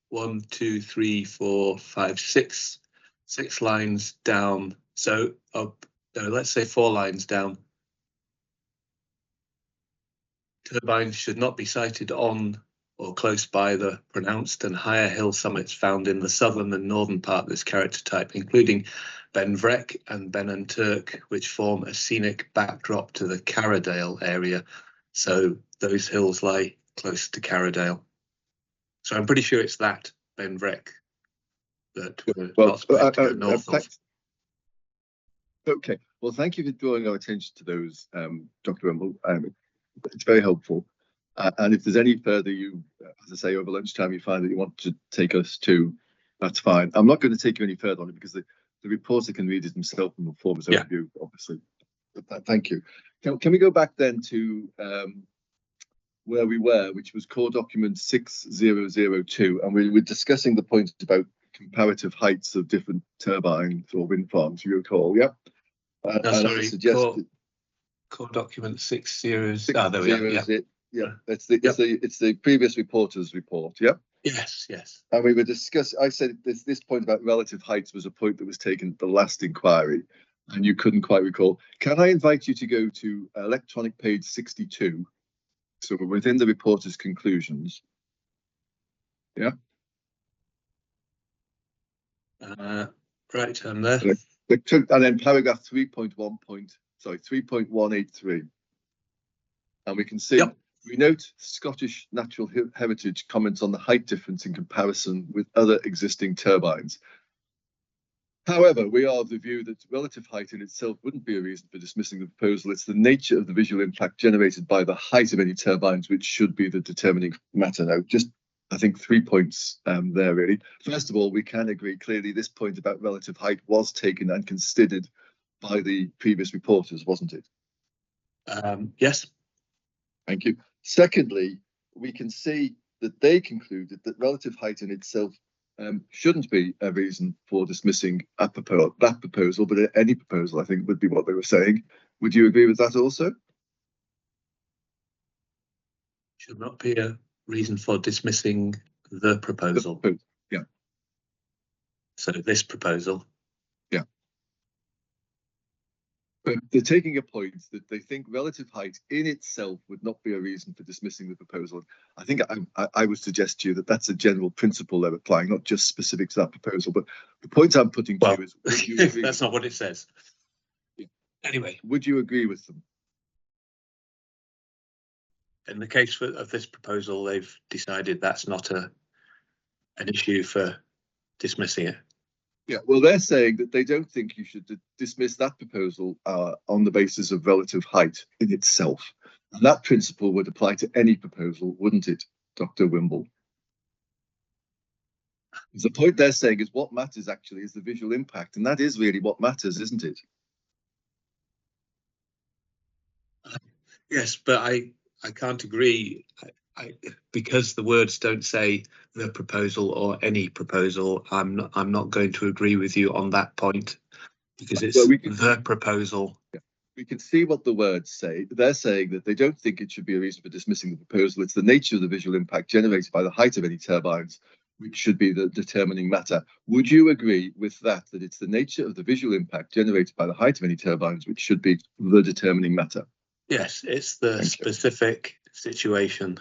1, 2, 3, 4, 5, 6, 6 lines down. So let's say 4 lines down. Turbines should not be sited on or close by the pronounced and higher hill summits found in the southern and northern part of this character type, including Ben Vreck and Ben and Turk, which form a scenic backdrop to the Carradale area. So those hills lie close to Carradale. So I'm pretty sure it's that Ben Vreck that we're not supposed to go north of. Okay, well, thank you for drawing our attention to those, Dr. Wimble. It's very helpful. And if there's any further as I say, over lunchtime, you find that you want to take us to, that's fine. I'm not going to take you any further on it because the reporter can read it himself and form his own view, obviously. But thank you. Can we go back then to where we were, which was core document 6002, and we were discussing the point about comparative heights of different turbines or wind farms, you recall, yeah? Core document 60. There we are. Yeah, it's the previous reporter's report. Yeah. Yes. And we were discussing. I said this point about relative heights was a point that was taken at the last inquiry, and you couldn't quite recall. Can I invite you to go to electronic page 62? So we're within the reporter's conclusions. Yeah. Right, I'm there. And then paragraph 3.183. And we can see, we note Scottish Natural Heritage comments on the height difference in comparison with other existing turbines. However, we are of the view that relative height in itself wouldn't be a reason for dismissing the proposal. It's the nature of the visual impact generated by the height of any turbines which should be the determining matter. Now, just I think 3 points there, really. First of all, we can agree clearly this point about relative height was taken and considered by the previous reporters, wasn't it? Yes. Thank you. Secondly, we can see that they concluded that relative height in itself shouldn't be a reason for dismissing that proposal, but any proposal, I think, would be what they were saying. Would you agree with that also? Should not be a reason for dismissing the proposal. Yeah. So this proposal. Yeah. But they're taking a point that they think relative height in itself would not be a reason for dismissing the proposal. I think I would suggest to you that that's a general principle they're applying, not just specific to that proposal. But the point I'm putting to you is, would you agree that's not what it says. Anyway, would you agree with them? in the case of this proposal, they've decided that's not an issue for dismissing it. Yeah, well, they're saying that they don't think you should dismiss that proposal on the basis of relative height in itself. And that principle would apply to any proposal, wouldn't it, Dr. Wimble? The point they're saying is what matters actually is the visual impact, and that is really what matters, isn't it? Yes, but I can't agree. Because the words don't say the proposal or any proposal, I'm not going to agree with you on that point, because it's the proposal. Yeah. We can see what the words say. They're saying that they don't think it should be a reason for dismissing the proposal. It's the nature of the visual impact generated by the height of any turbines which should be the determining matter. Would you agree with that it's the nature of the visual impact generated by the height of any turbines which should be the determining matter? Yes, it's the specific situation.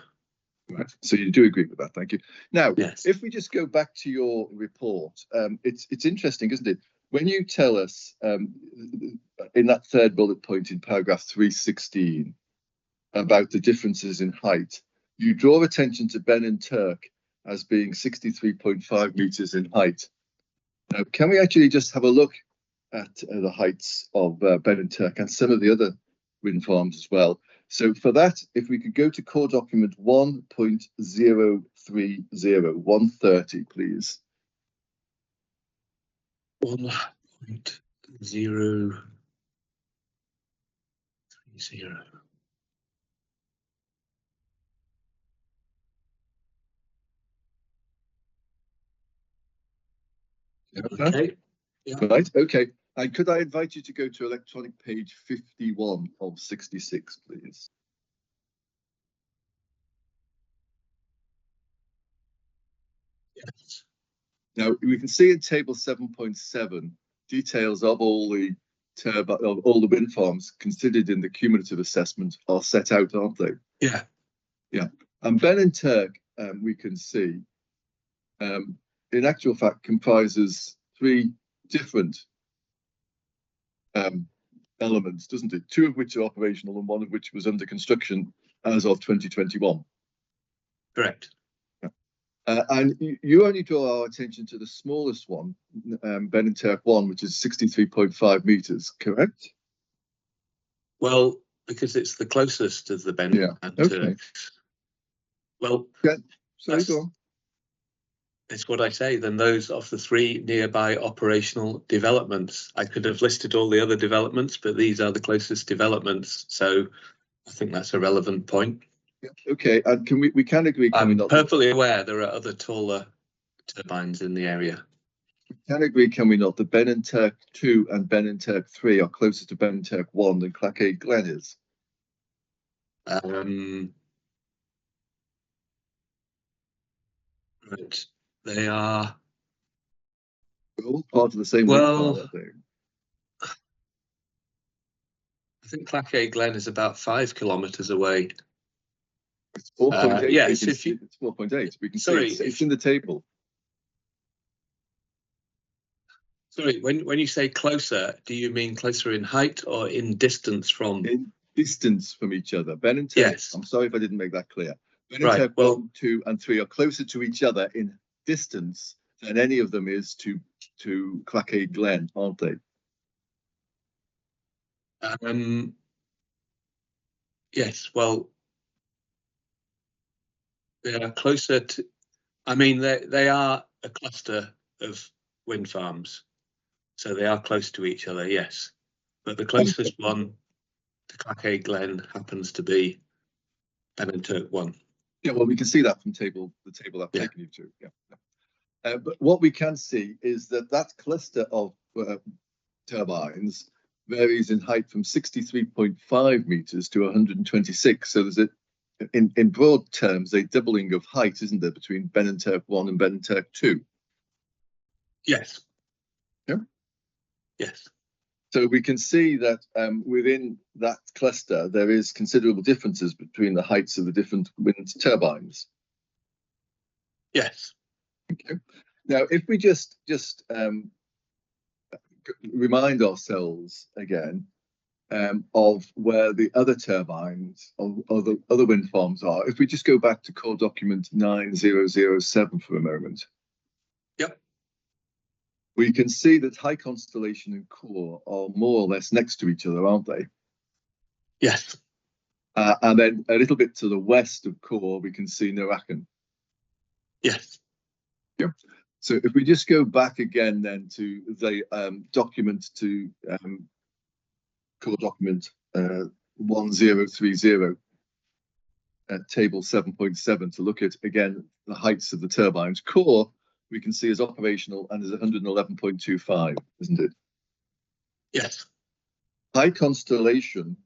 Right. So you do agree with that. Thank you. Now, yes. If we just go back to your report, it's interesting, isn't it? When you tell us in that third bullet point in paragraph 316 about the differences in height, you draw attention to Ben and Turk as being 63.5 meters in height. Now, can we actually just have a look at the heights of Ben and Turk and some of the other wind farms as well? So for that, if we could go to core document 1.030, 130, please. 1.030. Okay. Yeah. Right, okay. And could I invite you to go to electronic page 51 of 66, please? Yes. Now, we can see in table 7.7 details of all the wind farms considered in the cumulative assessment are set out, aren't they? Yeah. Yeah. And Ben and Turk, we can see, in actual fact, comprises three different elements, doesn't it? Two of which are operational and one of which was under construction as of 2021. Correct. And you only draw our attention to the smallest one, Ben and Turk 1, which is 63.5 meters, correct? Well, because it's the closest to the Ben and Turk. Well, sorry, go on. It's what I say, then those of the three nearby operational developments. I could have listed all the other developments, but these are the closest developments. So I think that's a relevant point. Yeah, okay, and we can agree, can we not? I'm perfectly aware there are other taller turbines in the area. We can agree, can we not, that Ben and Turk 2 and Ben and Turk 3 are closer to Ben and Turk 1 than Clachaig Glen is? Right. They are. They're all part of the same wind farm, aren't they? I think Clachaig Glen is about 5 kilometres away. It's 4.8. Yes, it's 4.8. We can see it's in the table. Sorry, when you say closer, do you mean closer in height or in distance from? In distance from each other. Ben and Turk. Yes. I'm sorry if I didn't make that clear. Ben and Turk 1, 2, and 3 are closer to each other in distance than any of them is to Clachaig Glen, aren't they? Yes, well, they are closer to, I mean, they are a cluster of wind farms, so they are close to each other, yes. But the closest one to Clachaig Glen happens to be Ben and Turk 1. Yeah, well, we can see that from the table I've taken you to. Yeah. But what we can see is that cluster of turbines varies in height from 63.5 meters to 126. So there's in broad terms, a doubling of height, isn't there, between Ben and Turk 1 and Ben and Turk 2? Yes. Yeah. Yes. So we can see that within that cluster, there is considerable differences between the heights of the different wind turbines. Yes. Okay. Now, if we just remind ourselves again of where the other turbines or the other wind farms are, if we just go back to core document 9007 for a moment. Yep. We can see that High Constellation and Core are more or less next to each other, aren't they? Yes. And then a little bit to the west of Core, we can see Narakan. Yes. Yep. So if we just go back again then to the document to core document 1030, table 7.7, to look at again the heights of the turbines. Core we can see is operational and is 111.25, isn't it? Yes. High Constellation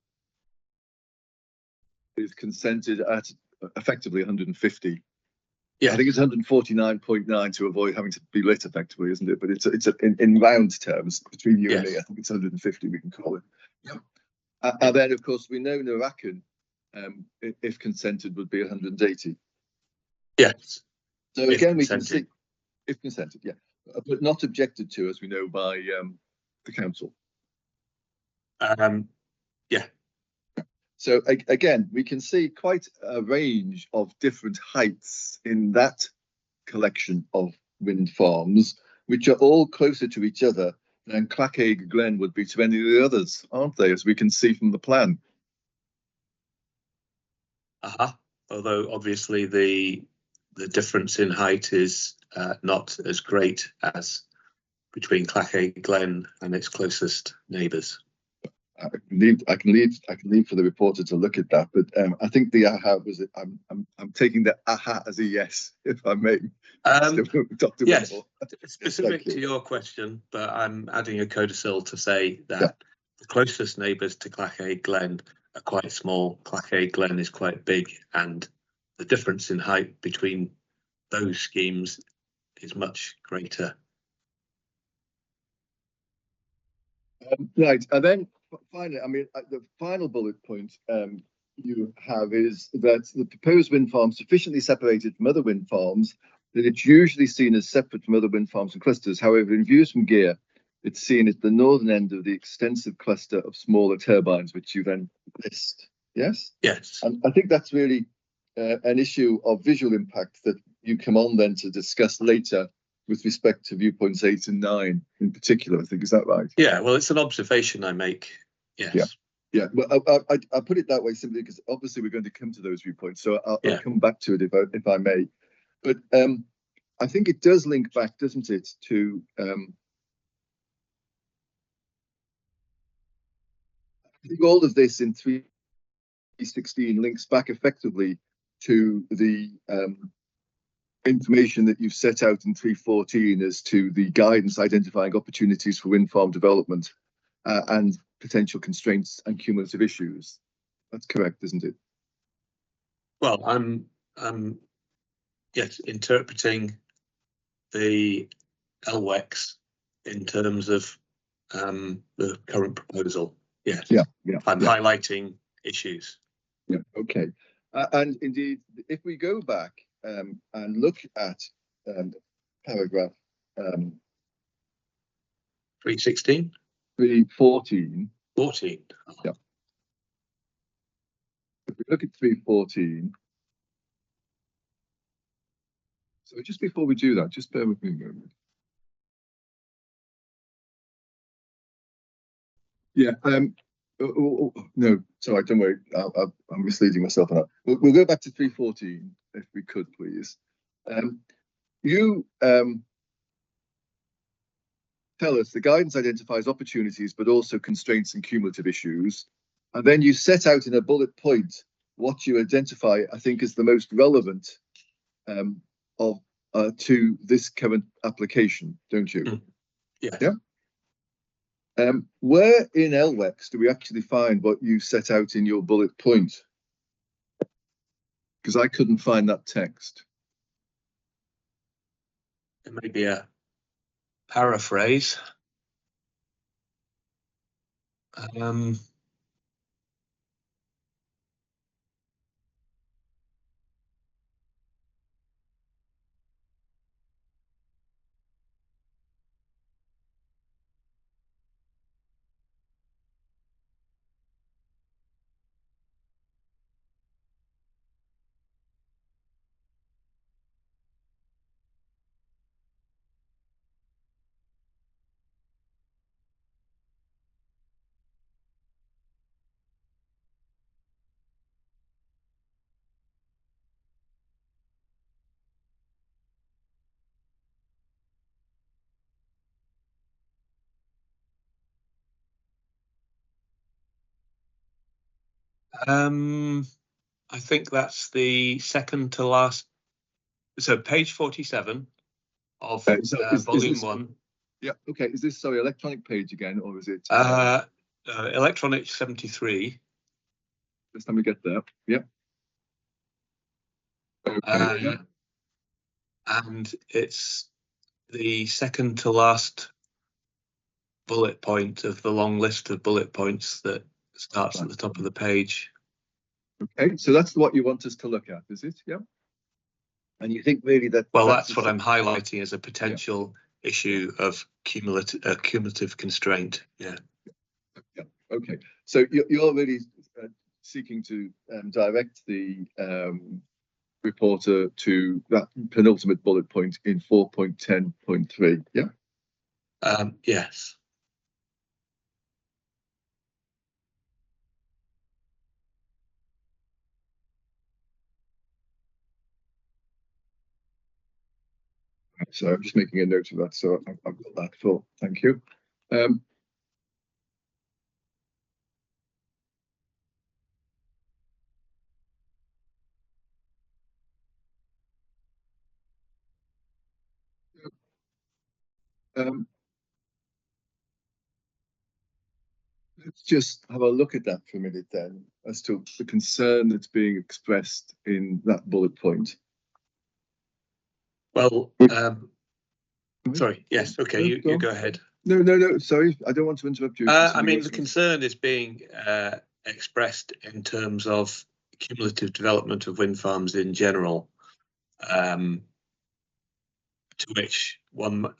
is consented at effectively 150. Yeah. I think it's 149.9 to avoid having to be lit effectively, isn't it? But it's in round terms between you and me, I think it's 150 we can call it. Yeah. And then of course we know Narakan, if consented, would be 180. Yes. So If again, we can consented. see if consented, yeah, but not objected to, as we know, by the council. Yeah. So again, we can see quite a range of different heights in that collection of wind farms, which are all closer to each other than Clachaig Glen would be to any of the others, aren't they, as we can see from the plan? Although obviously the difference in height is not as great as between Clachaig Glen and its closest neighbours. I can leave for the reporter to look at that, but I think the aha was it. I'm taking the aha as a yes, if I may. Dr. Yes, Whitmore. specific to your question, but I'm adding a codicil to say that the closest neighbours to Clachaig Glen are quite small. Clachaig Glen is quite big, and the difference in height between those schemes is much greater. Right, and then finally, I mean, the final bullet point you have is that the proposed wind farm sufficiently separated from other wind farms that it's usually seen as separate from other wind farms and clusters. However, in views from GEAR, it's seen at the northern end of the extensive cluster of smaller turbines, which you then list. Yes? Yes. And I think that's really an issue of visual impact that you come on then to discuss later with respect to viewpoints 8 and 9 in particular, I think. Is that right? Yeah, well, it's an observation I make. Yes. Yeah, well, I put it that way simply because obviously we're going to come to those viewpoints, so I'll come back to it if I may. But I think it does link back, doesn't it, to I think all of this in 316 links back effectively to the information that you've set out in 314 as to the guidance identifying opportunities for wind farm development and potential constraints and cumulative issues. That's correct, isn't it? Well, I'm yes, interpreting the LWEX in terms of the current proposal. Yes. Yeah. I'm highlighting issues. Yeah. Okay. And indeed, if we go back and look at paragraph 316? 314. 14. Yeah. If we look at 314. So just before we do that, just bear with me a moment. Yeah. No, sorry, don't worry. I'm misleading myself on that. We'll go back to 314 if we could, please. You tell us the guidance identifies opportunities, but also constraints and cumulative issues. And then you set out in a bullet point what you identify, I think, as the most relevant to this current application, don't you? Yeah. Where in LWEX do we actually find what you set out in your bullet point? Because I couldn't find that text. It may be a paraphrase. I think that's the second to last. So page 47 of Is volume this, 1. Yeah. Okay. Is this, sorry, electronic page again, or is it? Electronic 73. Just let me get there. Yep. Okay. Yep. And it's the second to last bullet point of the long list of bullet points that starts at the top of the page. Okay, so that's what you want us to look at, is it? Yeah. And you think really that? Well, that's what I'm highlighting as a potential issue of cumulative constraint. Yeah. Yeah. Okay. So you're really seeking to direct the reporter to that penultimate bullet point in 4.10.3. Yeah. Yes. So I'm just making a note of that. So I've got that full. Thank you. Let's just have a look at that for a minute then, as to the concern that's being expressed in that bullet point. Well, sorry. Yes. Okay. You go ahead. No. Sorry, I don't want to interrupt you. I mean, the concern is being expressed in terms of cumulative development of wind farms in general, to which one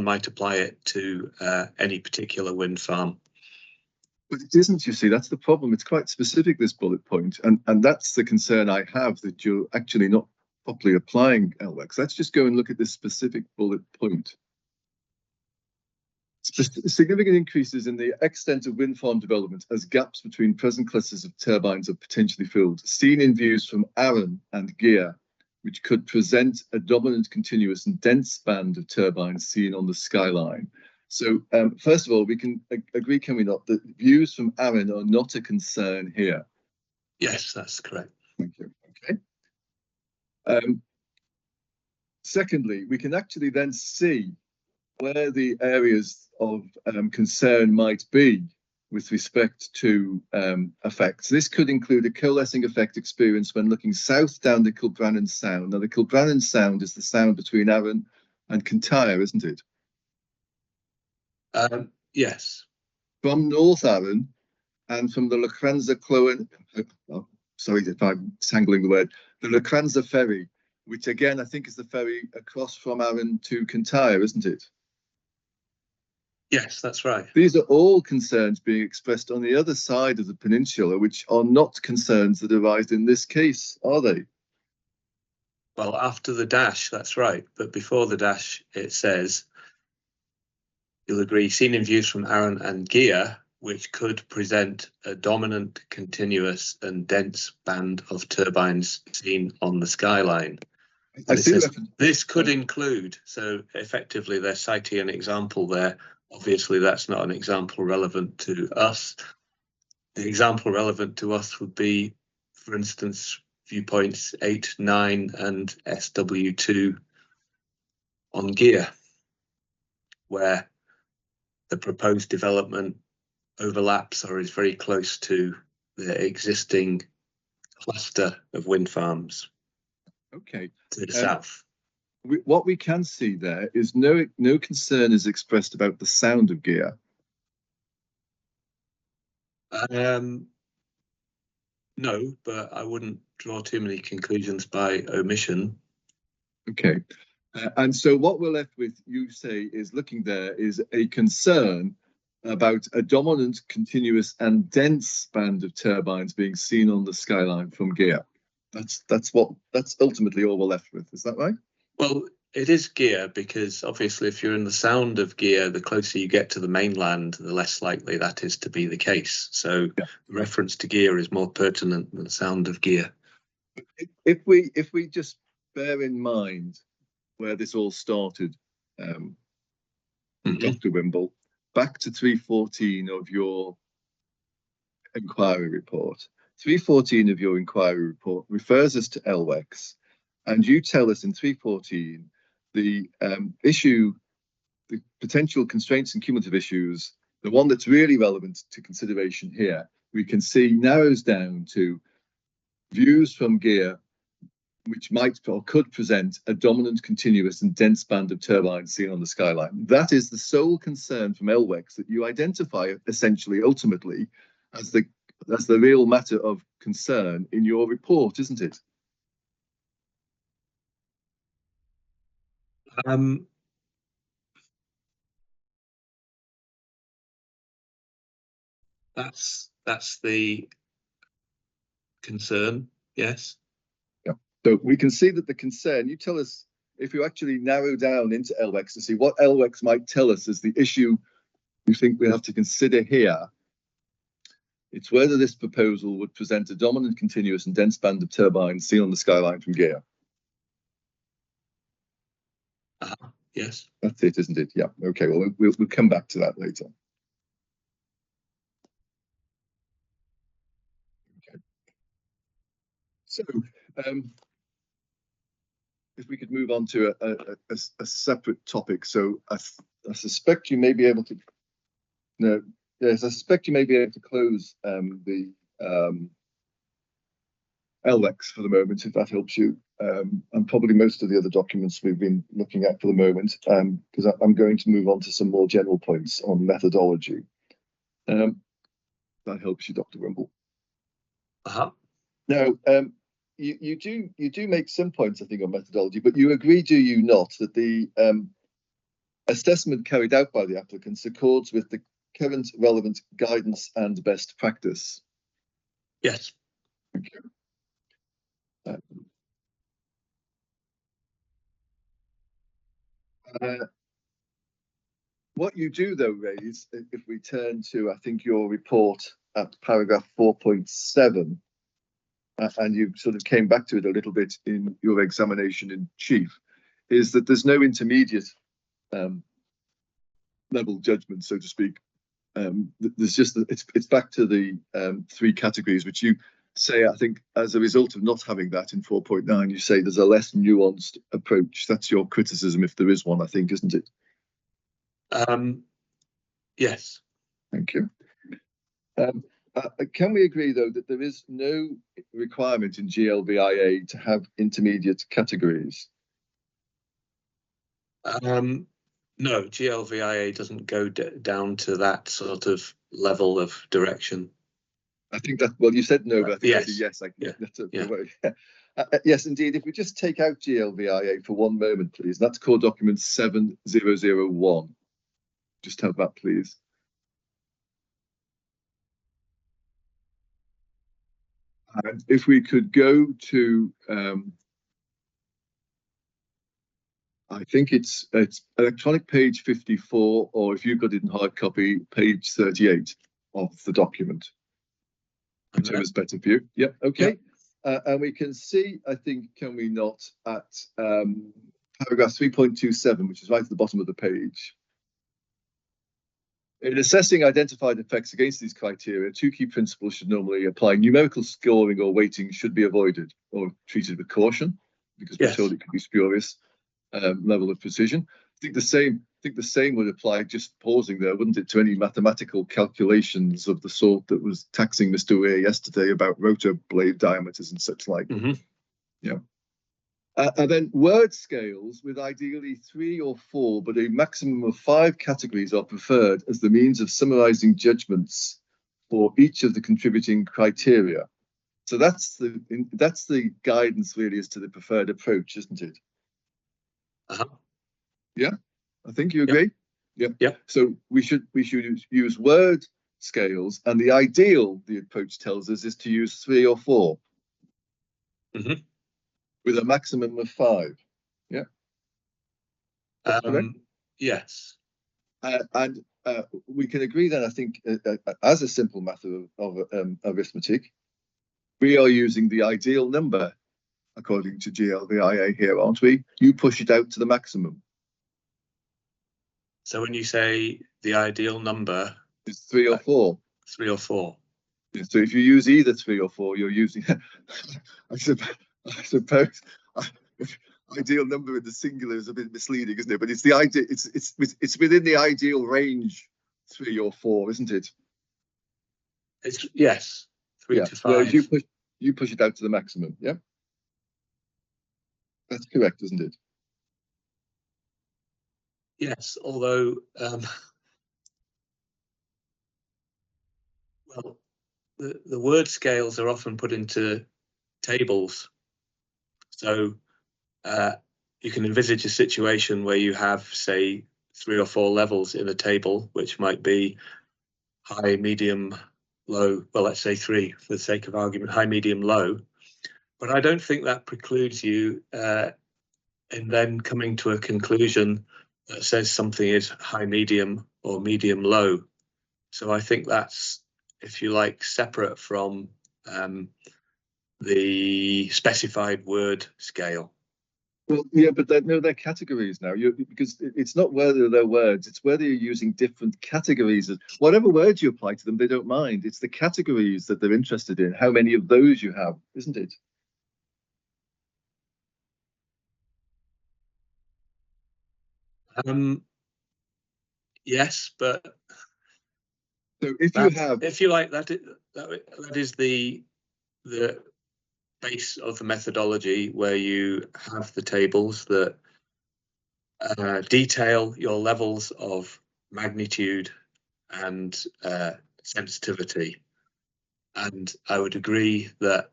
might apply it to any particular wind farm. But it isn't, you see, that's the problem. It's quite specific, this bullet point, and that's the concern I have, that you're actually not properly applying LWEX. Let's just go and look at this specific bullet point. Significant increases in the extent of wind farm development as gaps between present clusters of turbines are potentially filled, seen in views from Arran and GIA, which could present a dominant, continuous and dense band of turbines seen on the skyline. So first of all, we can agree, can we not, that views from Arran are not a concern here? Yes, that's correct. Thank you. Okay. Secondly, we can actually then see where the areas of concern might be with respect to effects. This could include a coalescing effect experienced when looking south down the Kilbrannan Sound. Now, the Kilbrannan Sound is the sound between Arran and Kintyre, isn't it? Yes. From North Arran and from the Lacranza Cloan, sorry if I'm tangling the word, the Lacranza Ferry, which again I think is the ferry across from Arran to Kintyre, isn't it? Yes, that's right. These are all concerns being expressed on the other side of the peninsula, which are not concerns that arise in this case, are they? Well, after the dash, that's right. But before the dash, it says, you'll agree, seen in views from Arran and GIA, which could present a dominant, continuous and dense band of turbines seen on the skyline. And it says, this could include, so effectively they're citing an example there. Obviously, that's not an example relevant to us. The example relevant to us would be, for instance, viewpoints 8, 9 and SW2 on GIA, where the proposed development overlaps or is very close to the existing cluster of wind farms. Okay. To the south. What we can see there is no concern is expressed about the sound of GIA. No, but I wouldn't draw too many conclusions by omission. Okay. And so what we're left with, you say, is looking there is a concern about a dominant, continuous and dense band of turbines being seen on the skyline from GEA. That's ultimately all we're left with. Is that right? Well, it is GEA because obviously if you're in the sound of GEA, the closer you get to the mainland, the less likely that is to be the case. So the reference to GEA is more pertinent than the sound of GEA. If we just bear in mind where this all started, Dr. Wimble, back to 314 of your inquiry report. 314 of your inquiry report refers us to LWEX, and you tell us in 314 the issue, the potential constraints and cumulative issues, the one that's really relevant to consideration here, we can see narrows down to views from GEA which might or could present a dominant, continuous and dense band of turbines seen on the skyline. That is the sole concern from LWEX that you identify essentially, ultimately, as the real matter of concern in your report, isn't it? That's the concern, yes. Yeah. So we can see that the concern, you tell us, if you actually narrow down into LWEX to see what LWEX might tell us is the issue you think we have to consider here, it's whether this proposal would present a dominant, continuous and dense band of turbines seen on the skyline from GEA. Yes. That's it, isn't it? Yeah. Okay. Well, we'll come back to that later. Okay. So, if we could move on to a separate topic. So, I suspect you may be able to. No. Yes, I suspect you may be able to close the LWEX for the moment, if that helps you, and probably most of the other documents we've been looking at for the moment, because I'm going to move on to some more general points on methodology. That helps you, Dr. Wimble. Now, you do make some points, I think, on methodology, but you agree, do you not, that the assessment carried out by the applicants accords with the current relevant guidance and best practice? Yes. Thank you. What you do, though, raise, if we turn to, I think, your report at paragraph 4.7, and you sort of came back to it a little bit in your examination in chief, is that there's no intermediate level judgment, so to speak. There's just, it's back to the 3 categories, which you say, I think, as a result of not having that in 4.9, you say there's a less nuanced approach. That's your criticism, if there is one, I think, isn't it? Yes. Thank you. Can we agree, though, that there is no requirement in GLVIA to have intermediate categories? No, GLVIA doesn't go down to that sort of level of direction. I think that, well, you said no, but I think yes. Yes, yeah. That's yes, indeed. If we just take out GLVIA for one moment, please. That's core document 7001. Just have that, please. And if we could go to, I think it's electronic page 54, or if you've got it in hard copy, page 38 of the document. Whichever is better for you. Yep. Okay. Yep. And we can see, I think, can we not, at paragraph 3.27, which is right at the bottom of the page. In assessing identified effects against these criteria, 2 key principles should normally apply. Numerical scoring or weighting should be avoided or treated with caution, because we're told it could be spurious level of precision. I think the same would apply, just pausing there, wouldn't it, to any mathematical calculations of the sort that was taxing Mr. Weir yesterday about rotor blade diameters and such like. Yeah. And then word scales with ideally 3 or 4, but a maximum of 5 categories are preferred as the means of summarizing judgments for each of the contributing criteria. So that's the guidance really as to the preferred approach, isn't it? Yeah, I think you agree. Yeah. So we should use word scales, and the ideal, the approach tells us, is to use 3 or 4 with a maximum of 5. Yeah. Yes. And we can agree then, I think, as a simple method of arithmetic, we are using the ideal number according to GLVIA here, aren't we? You push it out to the maximum. So when you say the ideal number, it's 3 or 4. 3 or 4. Yeah, so if you use either 3 or 4, you're using. I suppose ideal number in the singular is a bit misleading, isn't it? But it's the idea. It's within the ideal range, 3 or 4, isn't it? It's yes, 3 to 5. Whereas you push it out to the maximum. Yeah, that's correct, isn't it? Yes, although well, the word scales are often put into tables, so you can envisage a situation where you have, say, 3 or 4 levels in a table, which might be high, medium, low. Well, let's say 3 for the sake of argument: high, medium, low. But I don't think that precludes you in then coming to a conclusion that says something is high, medium, or medium, low. So I think that's, if you like, separate from the specified word scale. Well, yeah, but they're categories now. Because it's not whether they're words; it's whether you're using different categories. Whatever words you apply to them, they don't mind. It's the categories that they're interested in. How many of those you have, isn't it? Yes, but so if you like, that is the base of the methodology, where you have the tables that detail your levels of magnitude and sensitivity. And I would agree that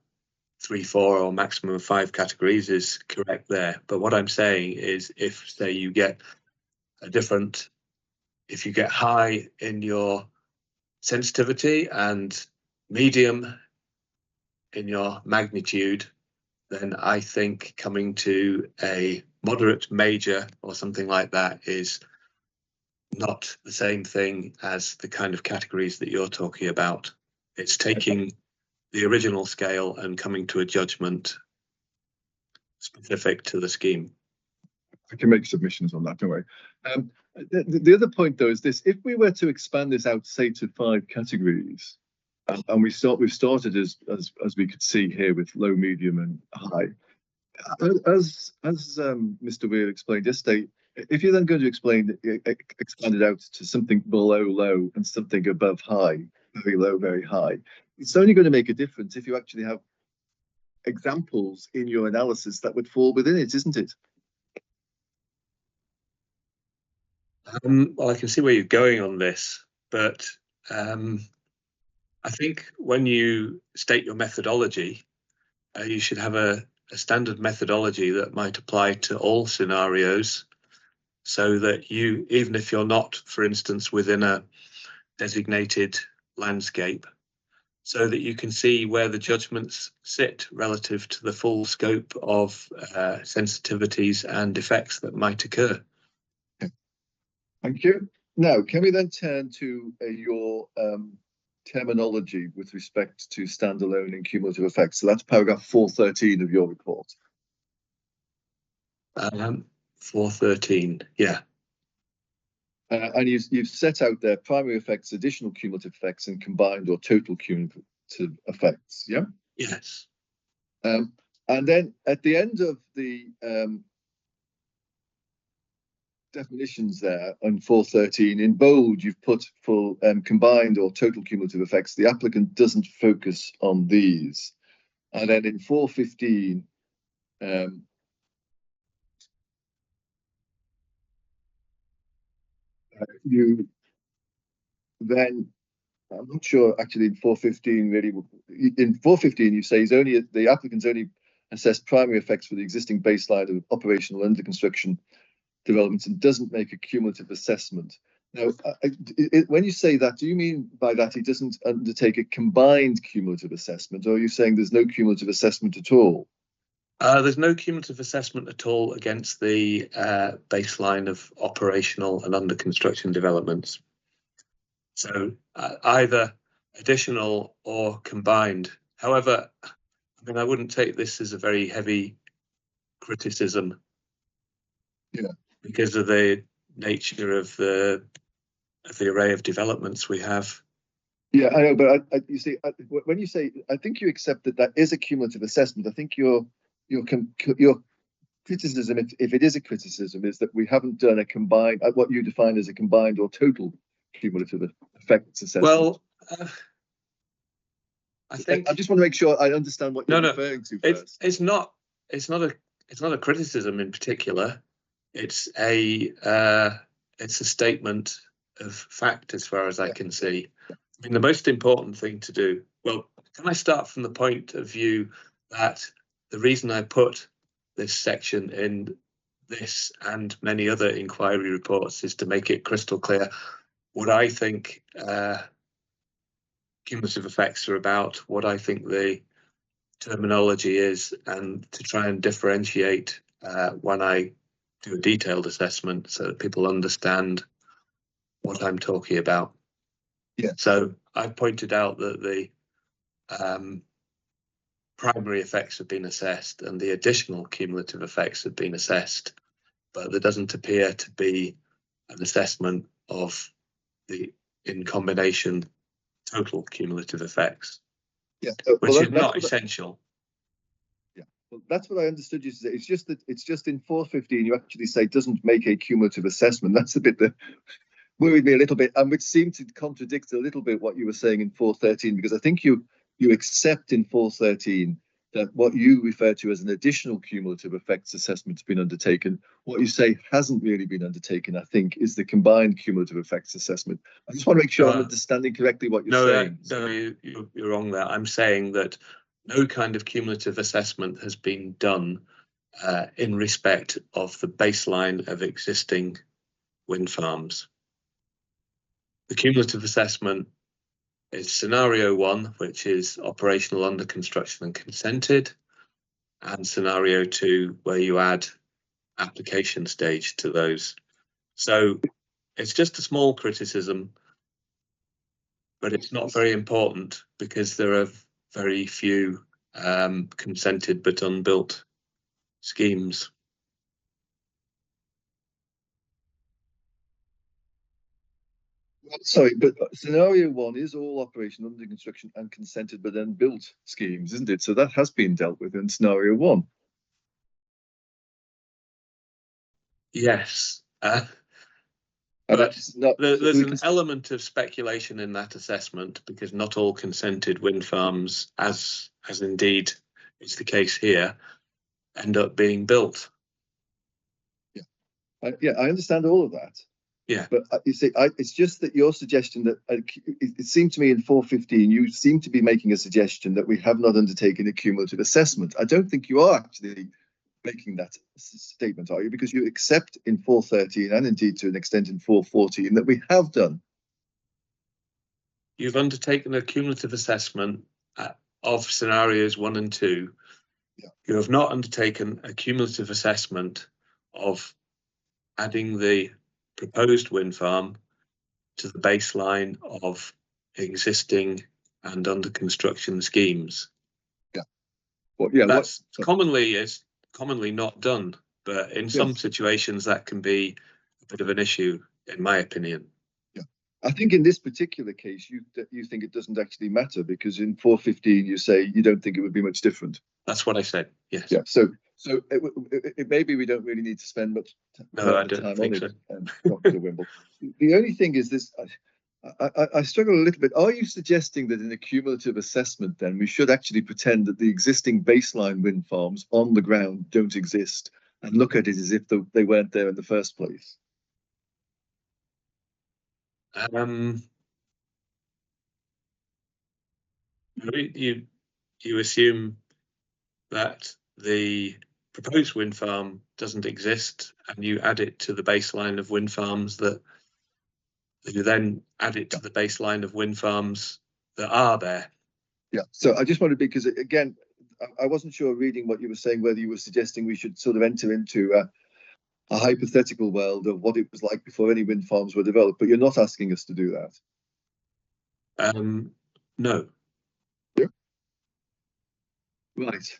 3, 4, or maximum of 5 categories is correct there. But what I'm saying is, if, say, you get if you get high in your sensitivity and medium in your magnitude, then I think coming to a moderate major or something like that is not the same thing as the kind of categories that you're talking about. It's taking the original scale and coming to a judgment specific to the scheme. I can make submissions on that, don't worry. The other point, though, is this: if we were to expand this out, say, to 5 categories, and we've started as we could see here with low, medium, and high. As Mr. Weir explained yesterday, if you're then going to expand it out to something below low and something above high, very low, very high, it's only going to make a difference if you actually have examples in your analysis that would fall within it, isn't it? Well, I can see where you're going on this, but I think when you state your methodology, you should have a standard methodology that might apply to all scenarios, so that you, even if you're not, for instance, within a designated landscape, so that you can see where the judgments sit relative to the full scope of sensitivities and effects that might occur. Thank you. Now, can we then turn to your terminology with respect to standalone and cumulative effects? So that's paragraph 413 of your report. 413, yeah. And you've set out there primary effects, additional cumulative effects, and combined or total cumulative effects, yeah? Yes. And then at the end of the definitions there on 413, in bold, you've put for combined or total cumulative effects. The applicant doesn't focus on these. And then in 415, you then I'm not sure actually in 415 really. In 415 you say the applicants only assess primary effects for the existing baseline of operational under construction developments and doesn't make a cumulative assessment. Now, when you say that, do you mean by that he doesn't undertake a combined cumulative assessment, or are you saying there's no cumulative assessment at all? There's no cumulative assessment at all against the baseline of operational and under construction developments. So either additional or combined. However, I mean, I wouldn't take this as a very heavy criticism. Yeah. Because of the nature of the array of developments we have. Yeah, I know, but you see, when you say, I think you accept that is a cumulative assessment. I think your criticism, if it is a criticism, is that we haven't done a combined, what you define as a combined or total cumulative effects assessment. Well, I think I just want to make sure I understand what you're referring to first. It's not a criticism in particular. It's a statement of fact as far as I can see. I mean, the most important thing to do. Well, can I start from the point of view that the reason I put this section in this and many other inquiry reports is to make it crystal clear what I think cumulative effects are about, what I think the terminology is, and to try and differentiate when I do a detailed assessment so that people understand what I'm talking about. Yeah. So I pointed out that the primary effects have been assessed and the additional cumulative effects have been assessed, but there doesn't appear to be an assessment of the, in combination, total cumulative effects. Yeah, which is not essential. Well, that's what I understood you to say. It's just in 415 you actually say doesn't make a cumulative assessment. That's the bit that worried me a little bit, and which seemed to contradict a little bit what you were saying in 413, because I think you accept in 413 that what you refer to as an additional cumulative effects assessment has been undertaken. What you say hasn't really been undertaken, I think, is the combined cumulative effects assessment. I just want to make sure I'm understanding correctly what you're saying. No, you're wrong there. I'm saying that no kind of cumulative assessment has been done in respect of the baseline of existing wind farms. The cumulative assessment is scenario 1, which is operational, under construction and consented, and scenario 2, where you add application stage to those. So it's just a small criticism, but it's not very important because there are very few consented but unbuilt schemes. Sorry, but scenario 1 is all operational, under construction and consented but unbuilt schemes, isn't it? So that has been dealt with in scenario 1. Yes. But there's an element of speculation in that assessment because not all consented wind farms, as indeed is the case here, end up being built. Yeah, I understand all of that. Yeah, but you see, it's just that your suggestion that it seemed to me in 415 you seem to be making a suggestion that we have not undertaken a cumulative assessment. I don't think you are actually making that statement, are you? Because you accept in 413 and indeed to an extent in 414 that we have done. You've undertaken a cumulative assessment of scenarios 1 and 2. Yeah. You have not undertaken a cumulative assessment of adding the proposed wind farm to the baseline of existing and under construction schemes. Yeah. Well, yeah, that's commonly not done, but in some situations that can be a bit of an issue, in my opinion. Yeah, I think in this particular case, you think it doesn't actually matter because in 415 you say you don't think it would be much different. That's what I said. Yes. Yeah. So maybe we don't really need to spend much time on it. Dr. Wimble. The only thing is this. I struggle a little bit. Are you suggesting that in a cumulative assessment, then we should actually pretend that the existing baseline wind farms on the ground don't exist and look at it as if they weren't there in the first place? You assume that the proposed wind farm doesn't exist, and you add it to the baseline of wind farms that you then add it to the baseline of wind farms that are there. Yeah. So I just wanted, because again, I wasn't sure reading what you were saying, whether you were suggesting we should sort of enter into a hypothetical world of what it was like before any wind farms were developed, but you're not asking us to do that. No. Yeah. Right.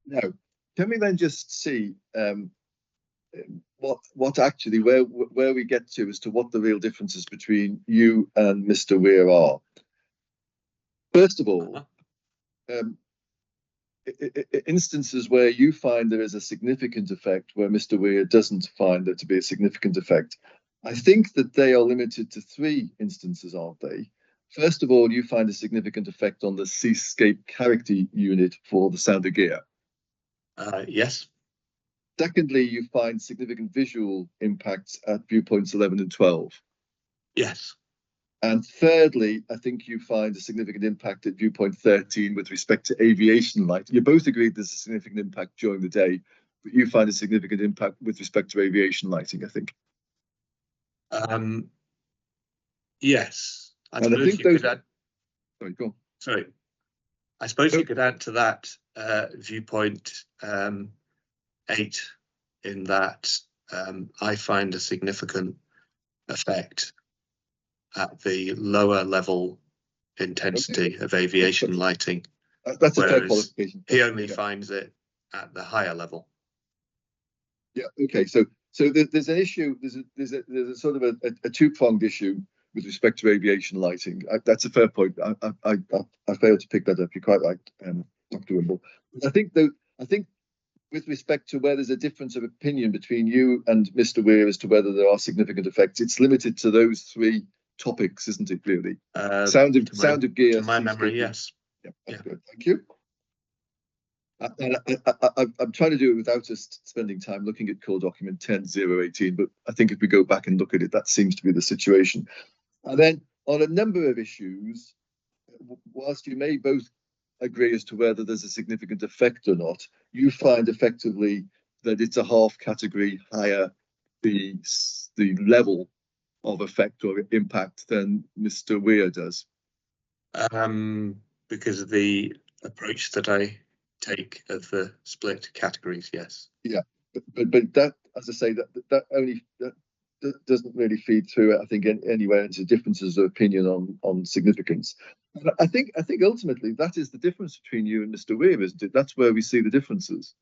Now, can we then just see what actually where we get to as to what the real differences between you and Mr. Weir are? First of all, instances where you find there is a significant effect, where Mr. Weir doesn't find there to be a significant effect, I think that they are limited to 3 instances, aren't they? First of all, you find a significant effect on the seascape character unit for the sounder gear. Yes. Secondly, you find significant visual impacts at viewpoints 11 and 12. Yes. And thirdly, I think you find a significant impact at viewpoint 13 with respect to aviation light. You both agreed there's a significant impact during the day, but you find a significant impact with respect to aviation lighting, I think. Yes. I and I suppose think you those. could add, Sorry, go on. sorry. I suppose you could add to that viewpoint 8, in that I find a significant effect at the lower level intensity of aviation lighting. That's a fair qualification. He only finds it at the higher level. Yeah. Okay. So there's an issue. There's a sort of a 2-pronged issue with respect to aviation lighting. That's a fair point. I failed to pick that up. You're quite right, Dr. Wimble. I think with respect to where there's a difference of opinion between you and Mr. Weir as to whether there are significant effects, it's limited to those 3 topics, isn't it? Really, sound of gear. To my memory, yes. Yeah, that's good. Thank you. And I'm trying to do it without us spending time looking at core document 10.018, but I think if we go back and look at it, that seems to be the situation. And then on a number of issues, whilst you may both agree as to whether there's a significant effect or not, you find effectively that it's a half category higher the level of effect or impact than Mr. Weir does. Because of the approach that I take of the split categories, yes. Yeah, but that, as I say, that doesn't really feed through, I think, anywhere into differences of opinion on significance. And I think ultimately that is the difference between you and Mr. Weir, isn't it? That's where we see the differences.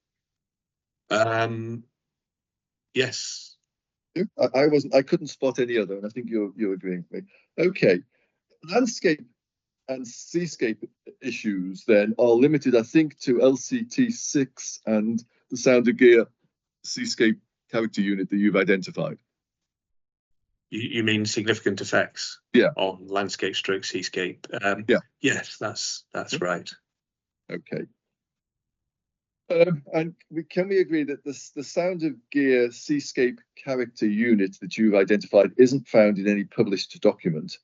Yes. I couldn't spot any other, and I think you're agreeing with me. Okay, landscape and seascape issues then are limited, I think, to LCT 6 and the sounder gear seascape character unit that you've identified. You mean significant effects? Yeah. On landscape stroke seascape. Yeah. Yes, that's right. Okay. And can we agree that the sounder gear seascape character unit that you've identified isn't found in any published document?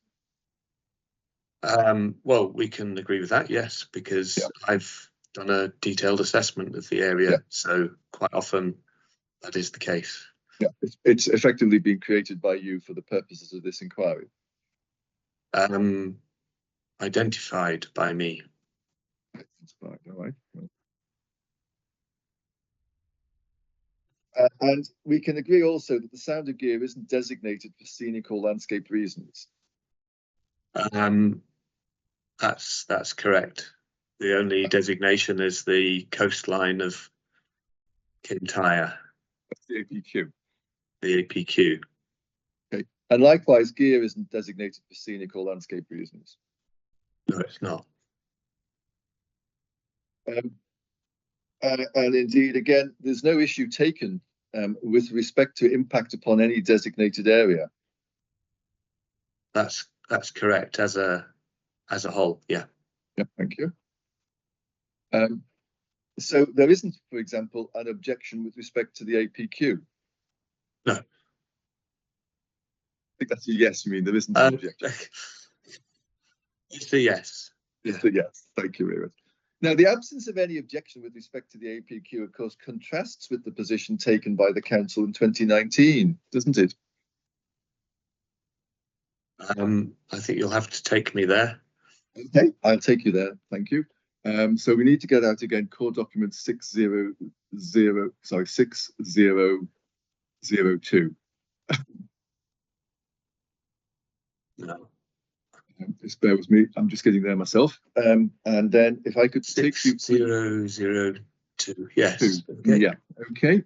Well, we can agree with that, yes, because I've done a detailed assessment of the area, so quite often that is the case. Yeah, it's effectively been created by you for the purposes of this inquiry. Identified by me. Right, all right. And we can agree also that the sounder gear isn't designated for scenic or landscape reasons. That's correct. The only designation is the coastline of Kintyre. That's the APQ. The APQ. Okay. And likewise, gear isn't designated for scenic or landscape reasons. No, it's not. And indeed, again, there's no issue taken with respect to impact upon any designated area. That's correct as a whole. Yeah. Yeah. Thank you. So there isn't, for example, an objection with respect to the APQ. No. think that's a yes. You mean there isn't an objection? It's a yes. It's a yes. Thank you very much. Now, the absence of any objection with respect to the APQ, of course, contrasts with the position taken by the council in 2019, doesn't it? I think you'll have to take me there. Okay, I'll take you there. Thank you. So we need to get out again core document 6002. No. Just bear with me. I'm just getting there myself. And then if I could take you 6002. Yes. Okay. Yeah. Okay.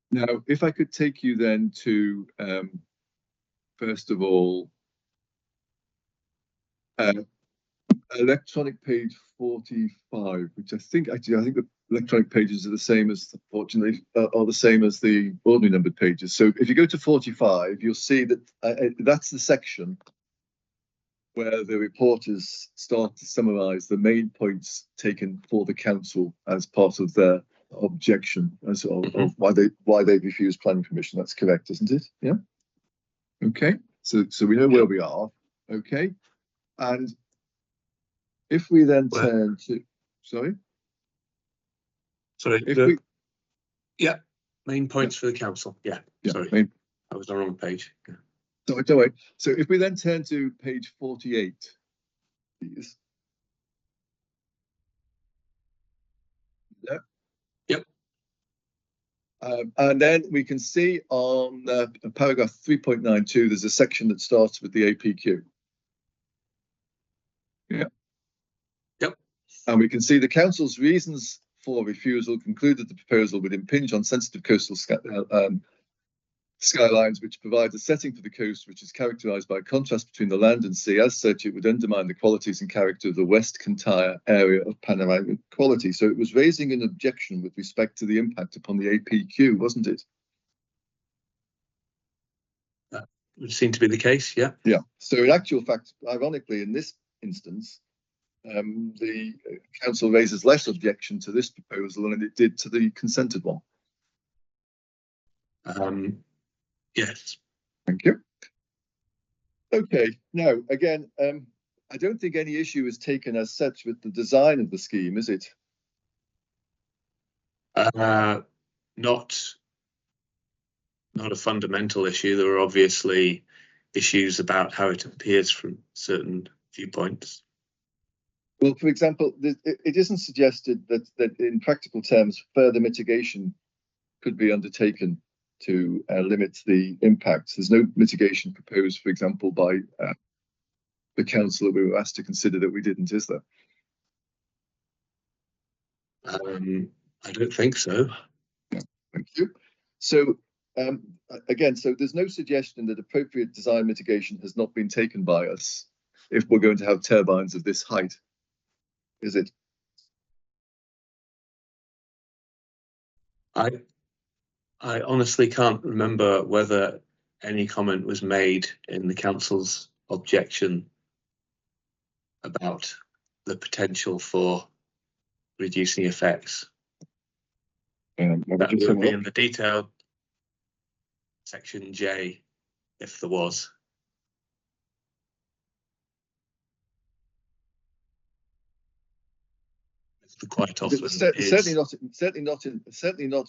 Now, if I could take you then to first of all, electronic page 45, which I think the electronic pages are the same as, fortunately, are the same as the ordinary numbered pages. So if you go to 45, you'll see that that's the section where the reporters start to summarise the main points taken for the council as part of their objection of why they've refused planning permission. That's correct, isn't it? Yeah. Okay. So we know where we are. Okay. And if we then turn to, main points for the council. Yeah. Sorry, I was on the wrong page. Yeah. Don't worry. So if we then turn to page 48, please. Yeah. Yep. And then we can see on paragraph 3.92, there's a section that starts with the APQ. Yeah. Yep. And we can see the council's reasons for refusal concluded the proposal would impinge on sensitive coastal skylines, which provide a setting for the coast which is characterised by a contrast between the land and sea. As such, it would undermine the qualities and character of the West Kintyre area of panoramic quality. So it was raising an objection with respect to the impact upon the APQ, wasn't it? That would seem to be the case, yeah. Yeah. So in actual fact, ironically, in this instance, the council raises less objection to this proposal than it did to the consented one. Yes. Thank you. Okay. Now, again, I don't think any issue is taken as such with the design of the scheme, is it? Not a fundamental issue. There are obviously issues about how it appears from certain viewpoints. Well, for example, it isn't suggested that in practical terms, further mitigation could be undertaken to limit the impacts. There's no mitigation proposed, for example, by the council that we were asked to consider that we didn't, is there? I don't think so. Yeah, thank you. So again, so there's no suggestion that appropriate design mitigation has not been taken by us if we're going to have turbines of this height, is it? I honestly can't remember whether any comment was made in the council's objection about the potential for reducing effects. That would be in the detailed section J, if there was. Quite often, certainly not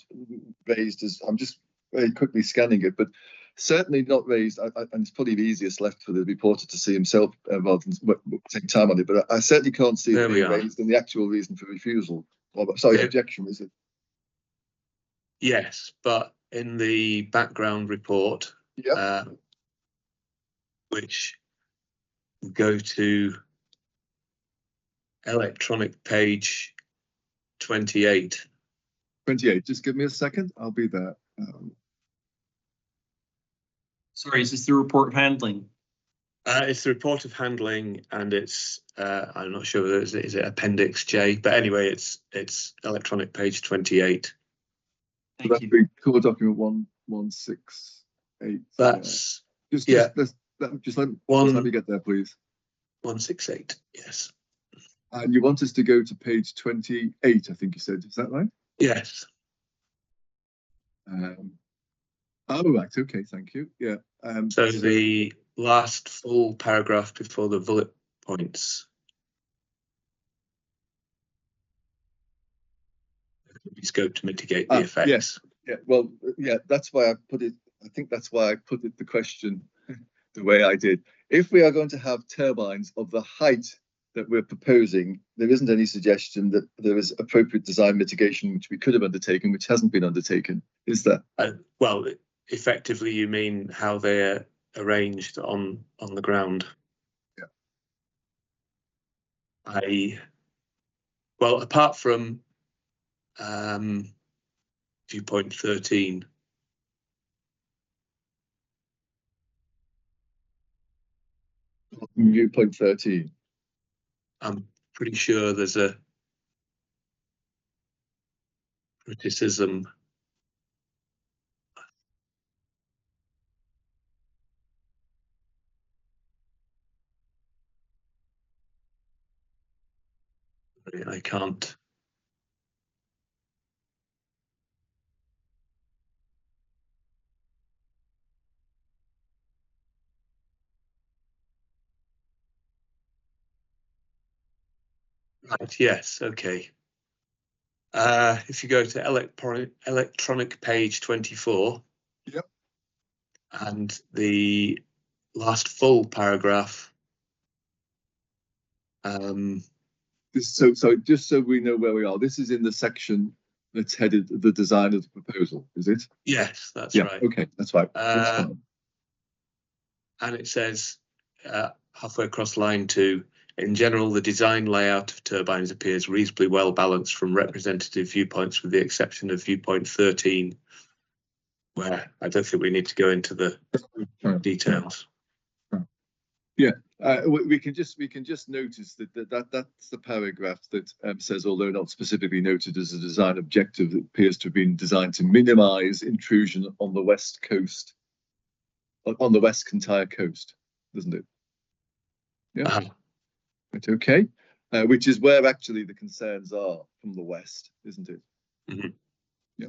raised as I'm just very quickly scanning it, but certainly not raised. And it's probably the easiest left for the reporter to see himself rather than take time on it. But I certainly can't see it being raised in the actual reason for refusal. Or, sorry, objection, is it? Yes, but in the background report, which go to electronic page 28. 28. Just give me a second. I'll be there. Sorry, is this the report of handling? It's the report of handling, and it's I'm not sure whether is it Appendix J, but anyway, it's electronic page 28. Thank you. Core document 168. That's just let me get there, please. 168. Yes. And you want us to go to page 28, I think you said. Is that right? Yes. Oh, right. Okay. Thank you. Yeah. So the last full paragraph before the bullet points. There could be scope to mitigate the effects. Yes. Yeah. Well, yeah. That's why I put it. I think that's why I put it the question the way I did. If we are going to have turbines of the height that we're proposing, there isn't any suggestion that there is appropriate design mitigation which we could have undertaken, which hasn't been undertaken, is there? Well, effectively, you mean how they're arranged on the ground. Yeah. Well, apart from viewpoint 13. Viewpoint 13. I'm pretty sure there's a criticism. I can't. Right, yes, okay. If you go to electronic page 24. Yep. And the last full paragraph. So just so we know where we are, this is in the section that's headed the design of the proposal, is it? Yes, that's Yeah, right. okay, that's right. That's fine. And it says halfway across line 2, in general, the design layout of turbines appears reasonably well balanced from representative viewpoints, with the exception of viewpoint 13, where I don't think we need to go into the details. Yeah, we can just notice that's the paragraph that says, although not specifically noted as a design objective, that appears to have been designed to minimise intrusion on the west coast, on the West Kintyre coast, doesn't it? Yeah. Right, okay. Which is where actually the concerns are from the west, isn't it? Mm-hmm. Yeah.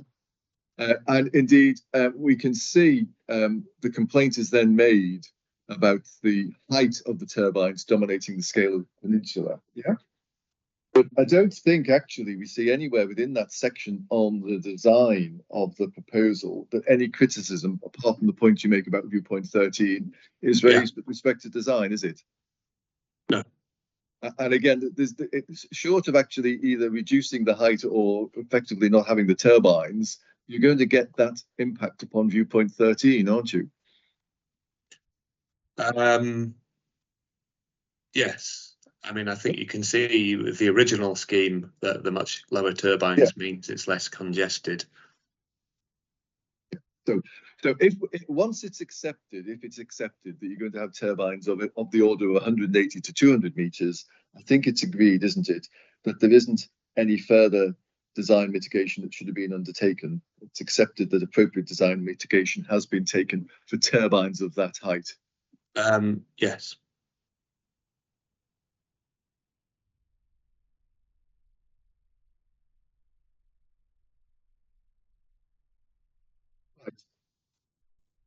And indeed, we can see the complaint is then made about the height of the turbines dominating the scale of the peninsula. Yeah. But I don't think actually we see anywhere within that section on the design of the proposal that any criticism, apart from the point you make about viewpoint 13, is raised with respect to design, is it? No. And again, it's short of actually either reducing the height or effectively not having the turbines, you're going to get that impact upon viewpoint 13, aren't you? Yes. I mean, I think you can see with the original scheme that the much lower turbines means it's less congested. So if once it's accepted, if it's accepted that you're going to have turbines of the order of 180 to 200 meters, I think it's agreed, isn't it, that there isn't any further design mitigation that should have been undertaken. It's accepted that appropriate design mitigation has been taken for turbines of that height. Yes. Right.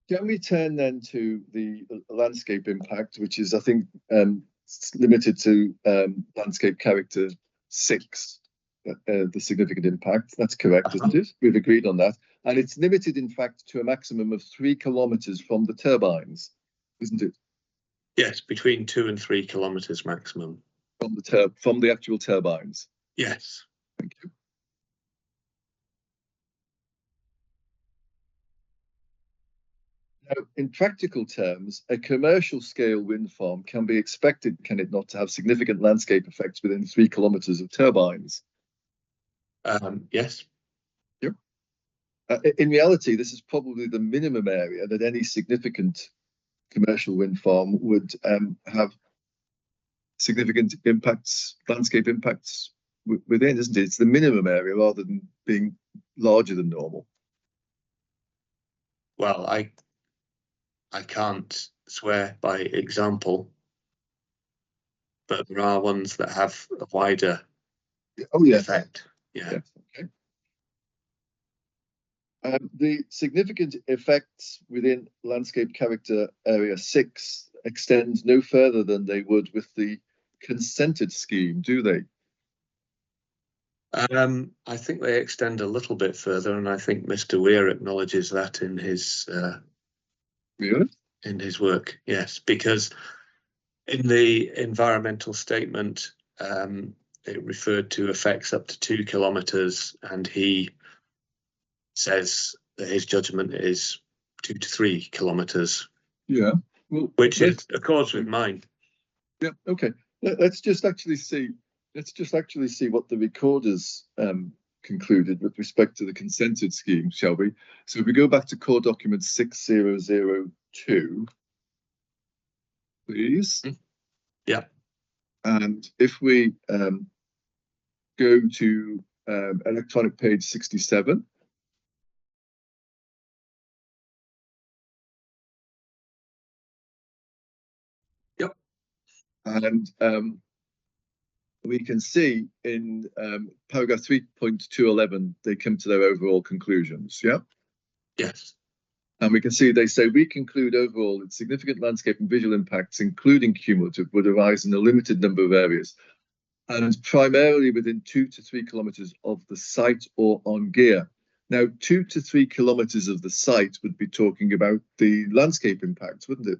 Can we turn then to the landscape impact, which is, I think, limited to landscape character 6, the significant impact. That's correct, isn't it? We've agreed on that. And it's limited, in fact, to a maximum of 3 kilometers from the turbines, isn't it? Yes, between 2 and 3 kilometers maximum. From the actual turbines. Yes. Thank you. Now, in practical terms, a commercial scale wind farm can be expected, can it not, to have significant landscape effects within 3 kilometers of turbines? Yes. Yep. In reality, this is probably the minimum area that any significant commercial wind farm would have significant impacts, landscape impacts within, isn't it? It's the minimum area rather than being larger than normal. Well, I can't swear by example, but there are ones that have a wider effect. Yeah. Yes. Okay. The significant effects within landscape character area 6 extend no further than they would with the consented scheme, do they? I think they extend a little bit further, and I think Mr. Weir acknowledges that in his Really? in his work. Yes, because in the environmental statement, it referred to effects up to 2 kilometres, and he says that his judgment is 2 to 3 kilometres. Yeah. Well, which accords with mine. Yeah. Okay. Let's just actually see. Let's just actually see what the recorders concluded with respect to the consented scheme, shall we? So if we go back to core document 6002, please. Yeah. And if we go to electronic page 67. Yep. And we can see in paragraph 3.211, they come to their overall conclusions. Yeah. Yes. And we can see they say, we conclude overall that significant landscape and visual impacts, including cumulative, would arise in a limited number of areas and primarily within 2 to 3 kilometres of the site or on gear. Now, 2 to 3 kilometres of the site would be talking about the landscape impacts, wouldn't it?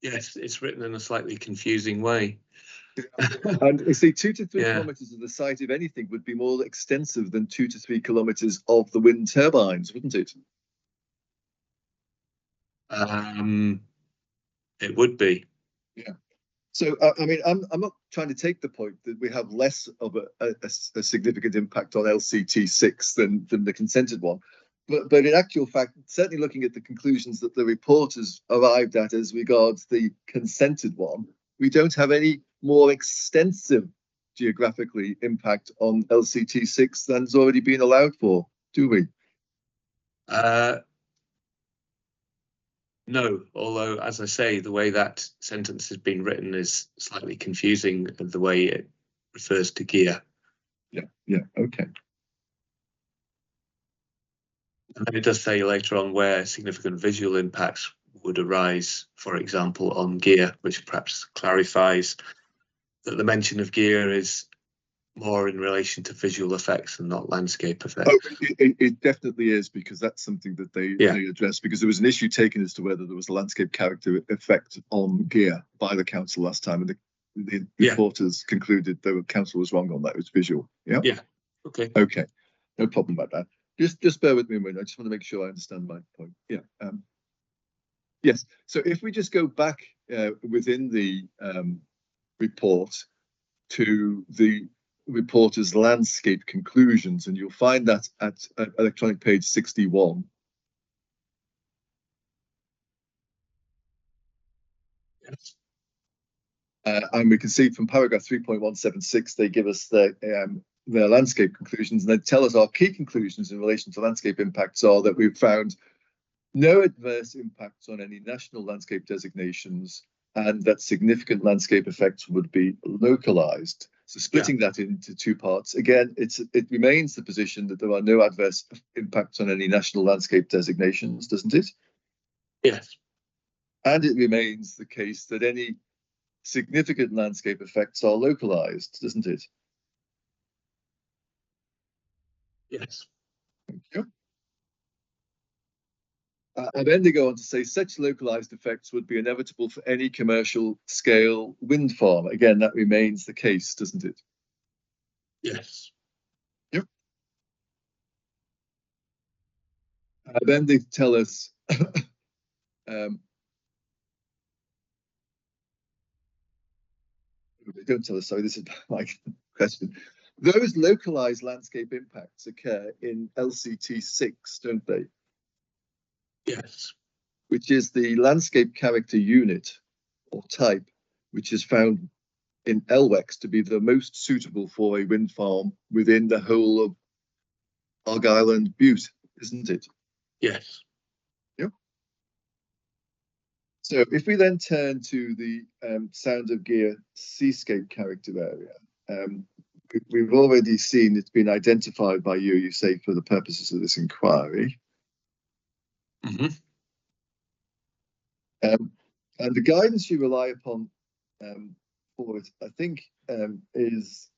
Yes, it's written in a slightly confusing way. And you see, 2 to 3 Yeah. kilometres of the site, if anything, would be more extensive than 2 to 3 kilometres of the wind turbines, wouldn't it? It would be. Yeah. So, I mean, I'm not trying to take the point that we have less of a significant impact on LCT6 than the consented one. But in actual fact, certainly looking at the conclusions that the reporters arrived at as regards the consented one, we don't have any more extensive geographically impact on LCT6 than's already been allowed for, do we? No, although, as I say, the way that sentence has been written is slightly confusing, the way it refers to gear. Yeah, okay. And then it does say later on where significant visual impacts would arise, for example, on gear, which perhaps clarifies that the mention of gear is more in relation to visual effects and not landscape effects. Oh, it definitely is, because that's something that they addressed, because there was an issue taken as to whether there was a landscape character effect on gear by the council last time, and the reporters concluded the council was wrong on that. It was visual. Yeah. Yeah. Okay. Okay. No problem about that. Just bear with me a minute. I just want to make sure I understand my point. Yeah. Yes. So if we just go back within the report to the reporter's landscape conclusions, and you'll find that at electronic page 61. Yes. And we can see from paragraph 3.176, they give us their landscape conclusions, and they tell us our key conclusions in relation to landscape impacts are that we've found no adverse impacts on any national landscape designations, and that significant landscape effects would be localized. So splitting that into two parts, again, it remains the position that there are no adverse impacts on any national landscape designations, doesn't it? Yes. And it remains the case that any significant landscape effects are localized, doesn't it? Yes. Thank you. And then they go on to say such localized effects would be inevitable for any commercial scale wind farm. Again, that remains the case, doesn't it? Yes. Yep. Then they tell us they don't tell us, sorry, this is my question. Those localized landscape impacts occur in LCT 6, don't they? Yes. Which is the landscape character unit or type, which is found in LWEX to be the most suitable for a wind farm within the whole of Argyll and Bute, isn't it? Yes. Yep. So if we then turn to the Sound of Gear seascape character area, we've already seen it's been identified by you say, for the purposes of this inquiry. Mhm. And the guidance you rely upon for it, I think, is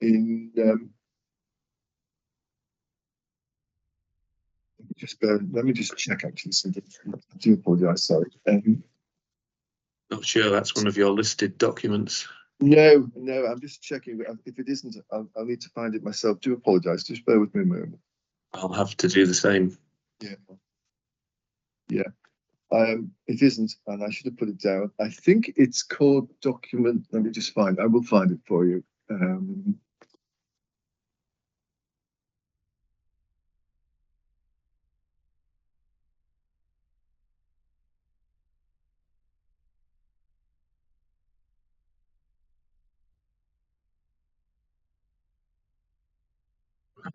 in let me just check actually. I do apologize, sorry. Not sure that's one of your listed documents. No, I'm just checking. If it isn't, I'll need to find it myself. Do apologize. Just bear with me a moment. I'll have to do the same. Yeah. It isn't, and I should have put it down. I think it's called document. Let me just find. I will find it for you.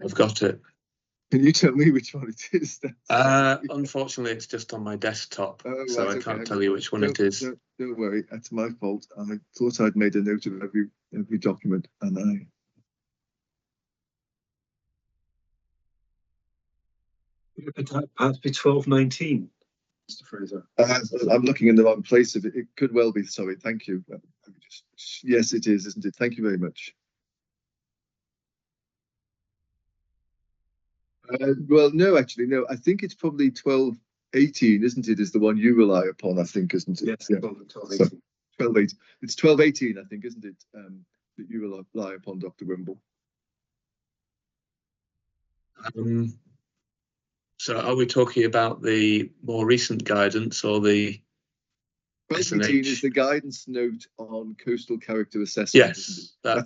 I've got it. Can you tell me which one it is? Unfortunately, it's just on my desktop, Oh, so right, I okay. can't tell you which one it is. Don't worry, that's my fault. I thought I'd made a note of every document, and I. Perhaps be 1219, Mr. Fraser. I'm looking in the wrong place. It could well be. Sorry, thank you. Yes, it is, isn't it? Thank you very much. Well, no, actually, no. I think it's probably 1218, isn't it? Is the one you rely upon? I think, isn't it? Yes, yeah. 1218. So, 1218. It's 1218, I think, isn't it? That you rely upon, Dr. Wimble. So are we talking about the more recent guidance or the 1218 is the guidance note on coastal character assessment. Yes, I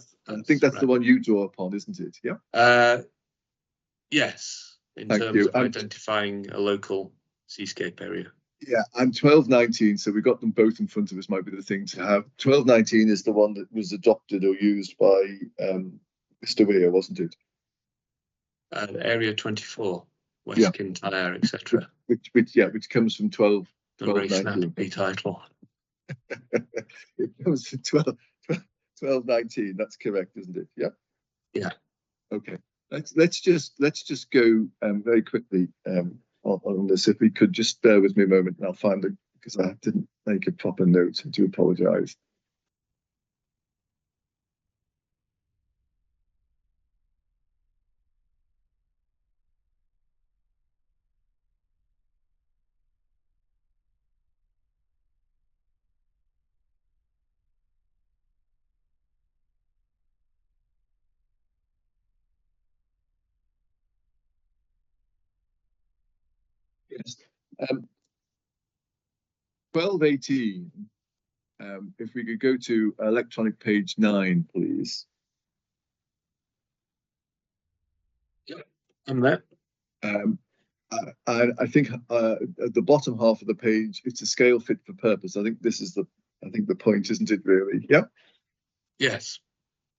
think that's right. The one you draw upon, isn't it? Yeah. Yes, in Thank terms you. of identifying a local seascape area. Yeah, and 1219, so we got them both in front of us, might be the thing to have. 1219 is the one that was adopted or used by Mr. WIA, wasn't it? Area 24, West Kintyre, etc. Which comes from 1219. Very title. It comes from 1219. That's correct, isn't it? Yeah. Yeah. Okay. Let's just go very quickly on this. If we could just bear with me a moment, and I'll find it because I didn't make a proper note. I do apologise. Yes. 1218. If we could go to electronic page 9, please. Yeah, I'm there. I think at the bottom half of the page, it's a scale fit for purpose. I think this is the point, isn't it? Really? Yeah. Yes.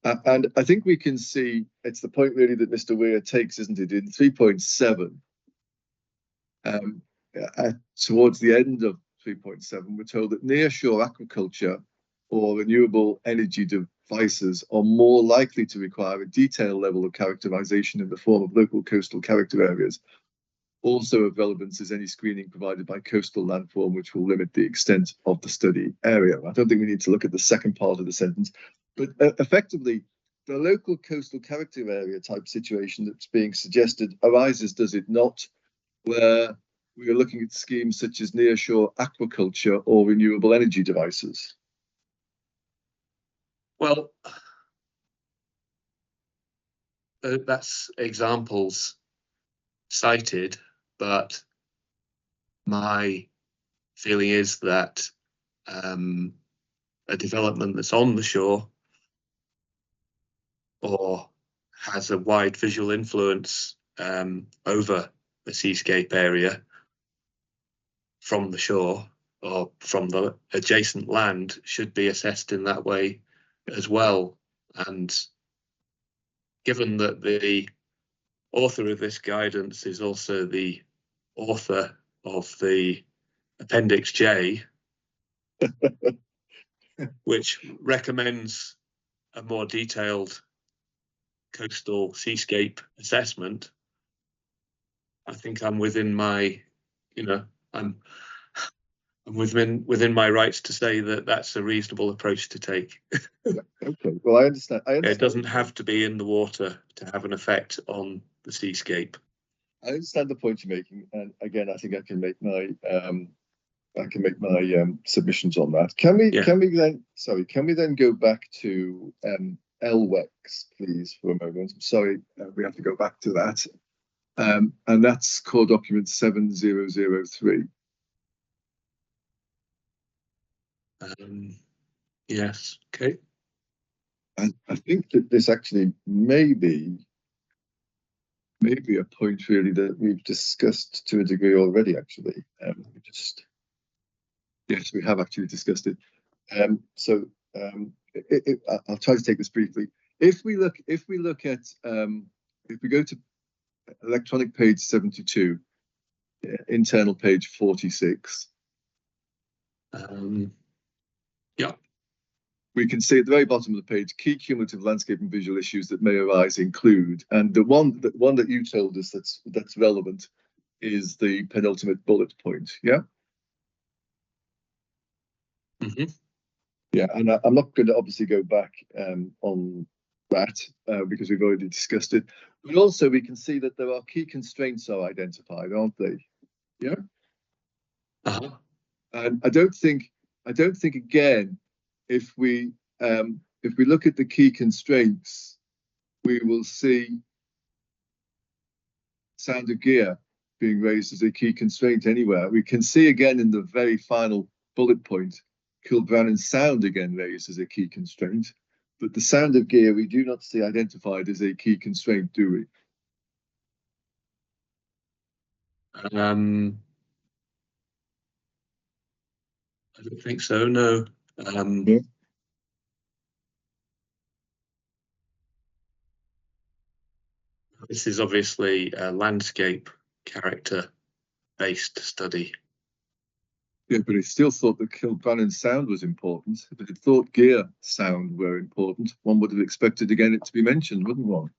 And I think we can see it's the point really that Mr. Weir takes, isn't it? In 3.7, towards the end of 3.7, we're told that nearshore aquaculture or renewable energy devices are more likely to require a detailed level of characterization in the form of local coastal character areas. Also of relevance is any screening provided by coastal landform, which will limit the extent of the study area. I don't think we need to look at the second part of the sentence, but effectively, the local coastal character area type situation that's being suggested arises, does it not, where we are looking at schemes such as nearshore aquaculture or renewable energy devices? Well, that's examples cited, but my feeling is that a development that's on the shore or has a wide visual influence over the seascape area from the shore or from the adjacent land should be assessed in that way as well. And given that the author of this guidance is also the author of the Appendix J, which recommends a more detailed coastal seascape assessment, I think I'm within my, I'm within my rights to say that that's a reasonable approach to take. Okay, well, I understand. It doesn't have to be in the water to have an effect on the seascape. I understand the point you're making, and again, I think I can make my submissions on that. Can we then go back to LWEX, please, for a moment? I'm sorry, we have to go back to that, and that's core document 7003. Yes. Okay. And I think that this actually may be a point really that we've discussed to a degree already. Actually, yes, we have actually discussed it. I'll try to take this briefly. If we go to electronic page 72, internal page 46. Yeah. We can see at the very bottom of the page, key cumulative landscape and visual issues that may arise include, and the one that you told us that's relevant is the penultimate bullet point. Yeah. Mm-hmm. Yeah, and I'm not going to obviously go back on that because we've already discussed it. But also we can see that there are key constraints are identified, aren't they? Yeah. Uh-huh. And I don't think again, if we look at the key constraints, we will see sound of gear being raised as a key constraint anywhere. We can see again in the very final bullet point, Kilbrannan sound again raised as a key constraint, but the sound of gear we do not see identified as a key constraint, do we? I don't think so, no. Yeah. This is obviously a landscape character-based study. Yeah, but it still thought that Kilbrannan sound was important. If it thought gear sound were important, one would have expected again it to be mentioned, wouldn't one?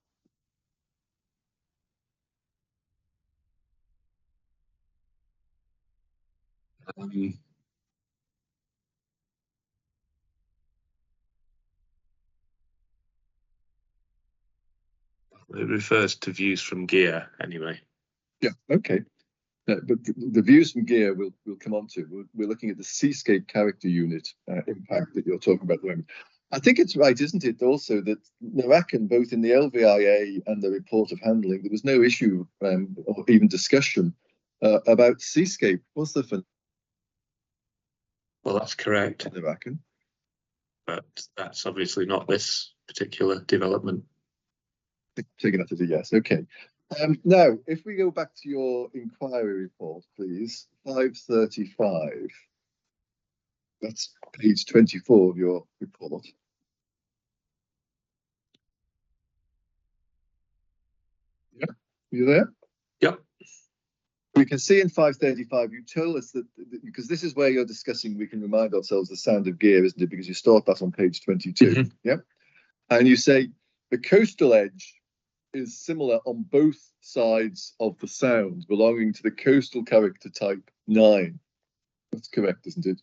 It refers to views from gear, anyway. Yeah, okay. But the views from gear we'll come on to. We're looking at the seascape character unit impact that you're talking about at the moment. I think it's right, isn't it, also that Narracan, both in the LVIA and the report of handling, there was no issue or even discussion about seascape, was there, for Well, that's correct. Narracan? But that's obviously not this particular development. Taking that as a yes, okay. Now, if we go back to your inquiry report, please, 535. That's page 24 of your report. Yeah, you there? Yep. We can see in 535, you told us that, because this is where you're discussing, we can remind ourselves the sound of gear, isn't it? Because you start that on page 22. Mm-hmm. Yeah. And you say the coastal edge is similar on both sides of the sound, belonging to the coastal character type 9. That's correct, isn't it?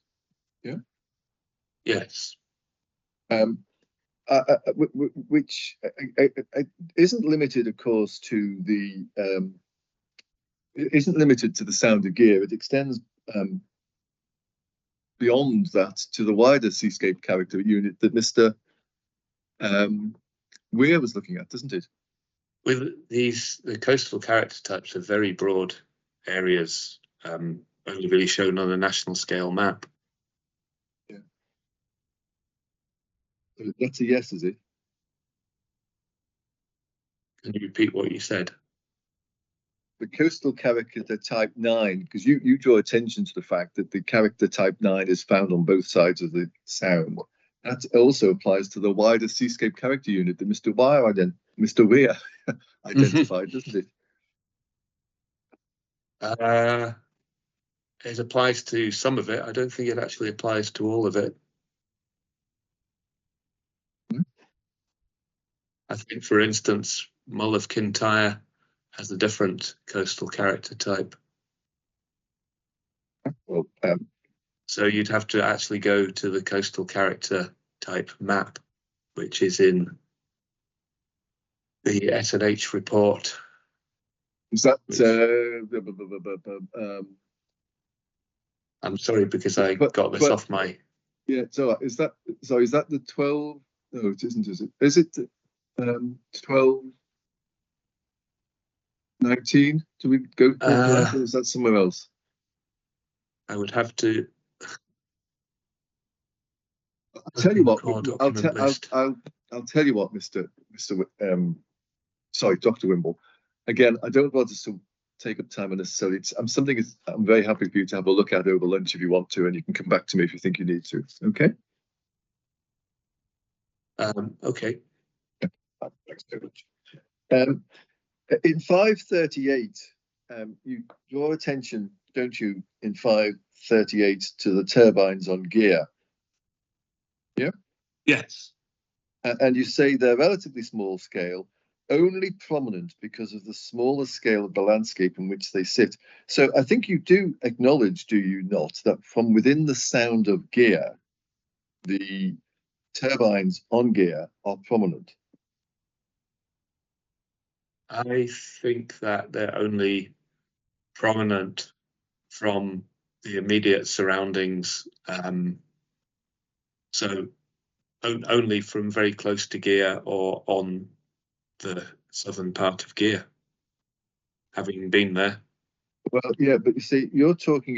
Yeah. Yes. Which isn't limited, of course, to the isn't limited to the sound of gear. It extends beyond that to the wider seascape character unit that Mr. Weir was looking at, doesn't it? With these, the coastal character types are very broad areas, only really shown on a national scale map. Yeah. So that's a yes, is it? Can you repeat what you said? The coastal character type 9, because you draw attention to the fact that the character type 9 is found on both sides of the sound. That also applies to the wider seascape character unit that Mr. Weir identified, doesn't it? it applies to some of it. I don't think it actually applies to all of it. I think, for instance, Mull of Kintyre has a different coastal character type. Well, So you'd have to actually go to the coastal character type map, which is in the S&H report. is that I'm sorry, because I got this off my... yeah, so is that the 12? No, it isn't, is it? Is it 12, 19? Do we go for that, or is that somewhere else? I would have to... I'll tell you what. I'll tell you what, Dr. Wimble. Again, I don't want to take up time unnecessarily. I'm very happy for you to have a look at over lunch if you want to, and you can come back to me if you think you need to. Okay. Okay. Thanks very much. In 538, you draw attention, don't you, in 538 to the turbines on gear? Yeah. Yes. And you say they're relatively small scale, only prominent because of the smaller scale of the landscape in which they sit. So I think you do acknowledge, do you not, that from within the sound of gear, the turbines on gear are prominent? I think that they're only prominent from the immediate surroundings. So only from very close to gear or on the southern part of gear, having been there. Well, yeah, but you see, you're talking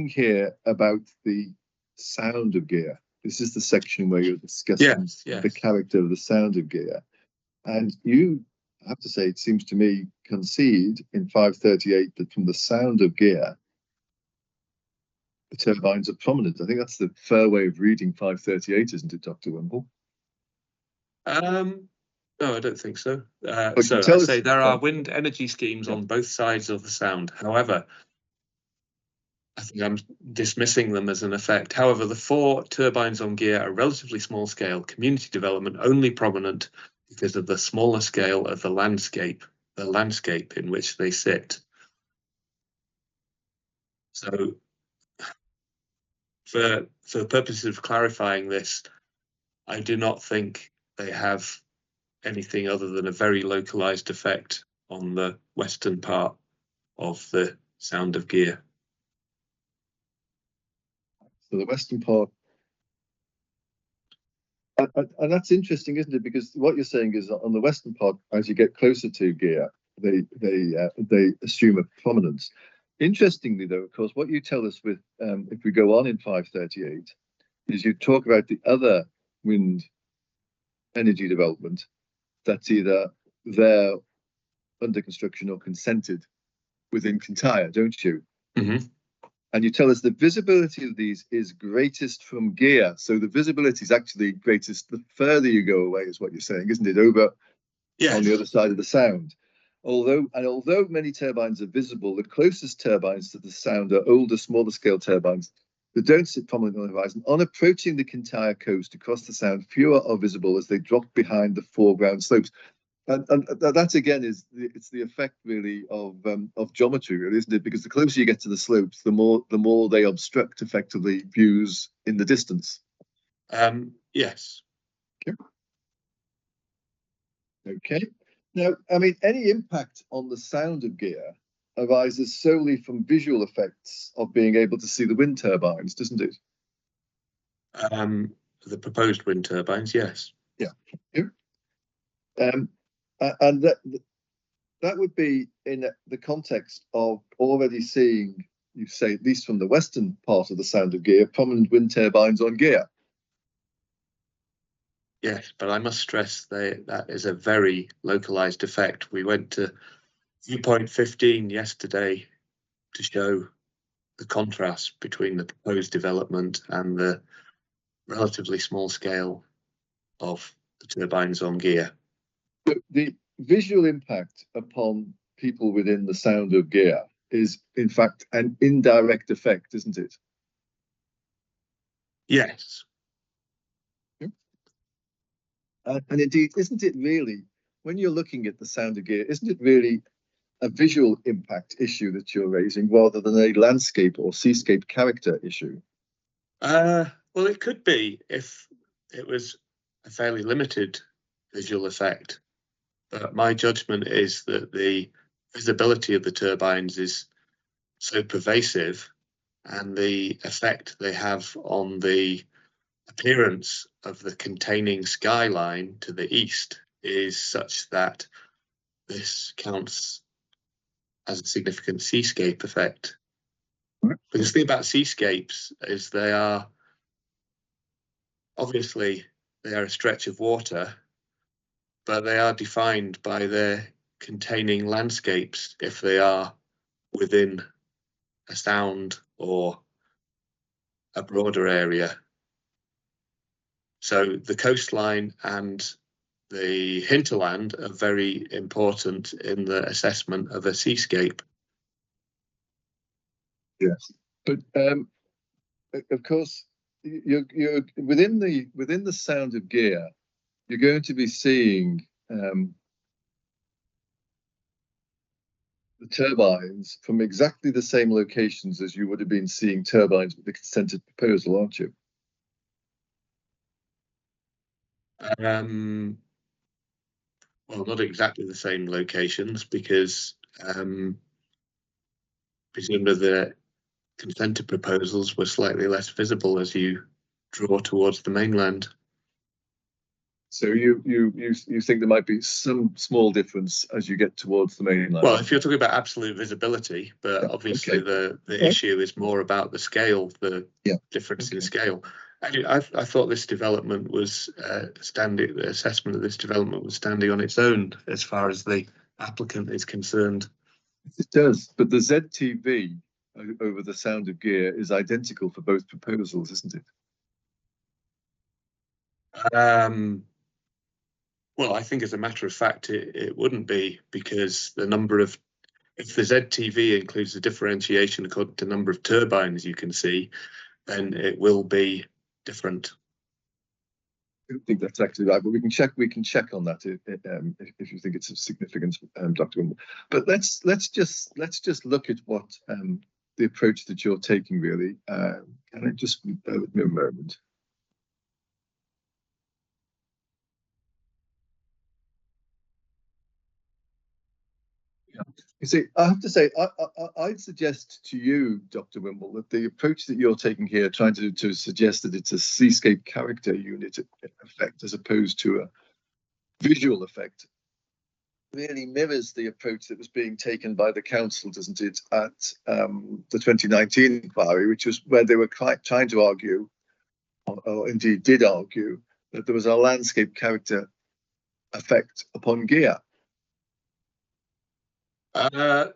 here about the sound of gear. This is the section where you're discussing the character of the sound of gear. And you, I have to say, it seems to me, concede in 538 that from the sound of gear, the turbines are prominent. I think that's the fair way of reading 538, isn't it, Dr. Wimble? No, I don't think so. So I say there are wind energy schemes on both sides of the sound. However, I think I'm dismissing them as an effect. However, the 4 turbines on gear are relatively small scale, community development only prominent because of the smaller scale of the landscape in which they sit. So for purposes of clarifying this, I do not think they have anything other than a very localized effect on the western part of the sound of gear. So the western part, and that's interesting, isn't it? Because what you're saying is that on the western part, as you get closer to gear, they assume a prominence. Interestingly, though, of course, what you tell us with, if we go on in 538, is you talk about the other wind energy development that's either there under construction or consented within Kintyre, don't you? Mm-hmm. And you tell us the visibility of these is greatest from gear. So the visibility is actually greatest the further you go away, is what you're saying, isn't it? Over on the other side of the sound. Although many turbines are visible, the closest turbines to the sound are older, smaller scale turbines that don't sit prominently on the horizon. On approaching the Kintyre coast across the sound, fewer are visible as they drop behind the foreground slopes. And that again it's the effect really of geometry, really, isn't it? Because the closer you get to the slopes, the more they obstruct effectively views in the distance. Yes. Okay. Now, I mean, any impact on the sound of gear arises solely from visual effects of being able to see the wind turbines, doesn't it? The proposed wind turbines, yes. Yeah. And that would be in the context of already seeing, you say, at least from the western part of the sound of gear, prominent wind turbines on gear. Yes, but I must stress that is a very localized effect. We went to viewpoint 15 yesterday to show the contrast between the proposed development and the relatively small scale of the turbines on gear. The visual impact upon people within the sound of gear is in fact an indirect effect, isn't it? Yes. And indeed, isn't it really, when you're looking at the sound of gear, isn't it really a visual impact issue that you're raising rather than a landscape or seascape character issue? Well, it could be if it was a fairly limited visual effect. But my judgment is that the visibility of the turbines is so pervasive, and the effect they have on the appearance of the containing skyline to the east is such that this counts as a significant seascape effect. Because the thing about seascapes is they are obviously a stretch of water, but they are defined by their containing landscapes if they are within a sound or a broader area. So the coastline and the hinterland are very important in the assessment of a seascape. Yes, but of course, you're within the sound of gear, you're going to be seeing the turbines from exactly the same locations as you would have been seeing turbines with the consented proposal, aren't you? Well, not exactly the same locations, because presumably the consented proposals were slightly less visible as you draw towards the mainland. So you think there might be some small difference as you get towards the mainland? Well, if you're talking about absolute visibility, but yeah, obviously okay. the issue is more about the scale, the difference in scale. I thought this development was the assessment of this development was standing on its own as far as the applicant is concerned. It does, but the ZTV over the sound of gear is identical for both proposals, isn't it? Well, I think as a matter of fact, it wouldn't be, because the number of, if the ZTV includes the differentiation according to the number of turbines you can see, then it will be different. I don't think that's actually right, but we can check on that if you think it's of significance, Dr. Wimble. But let's just look at what the approach that you're taking really. Can I just bear with me a moment? You see, I have to say, I'd suggest to you, Dr. Wimble, that the approach that you're taking here, trying to suggest that it's a seascape character unit effect as opposed to a visual effect, really mirrors the approach that was being taken by the council, doesn't it, at the 2019 inquiry, which was where they were trying to argue, or indeed did argue, that there was a landscape character effect upon gear. No,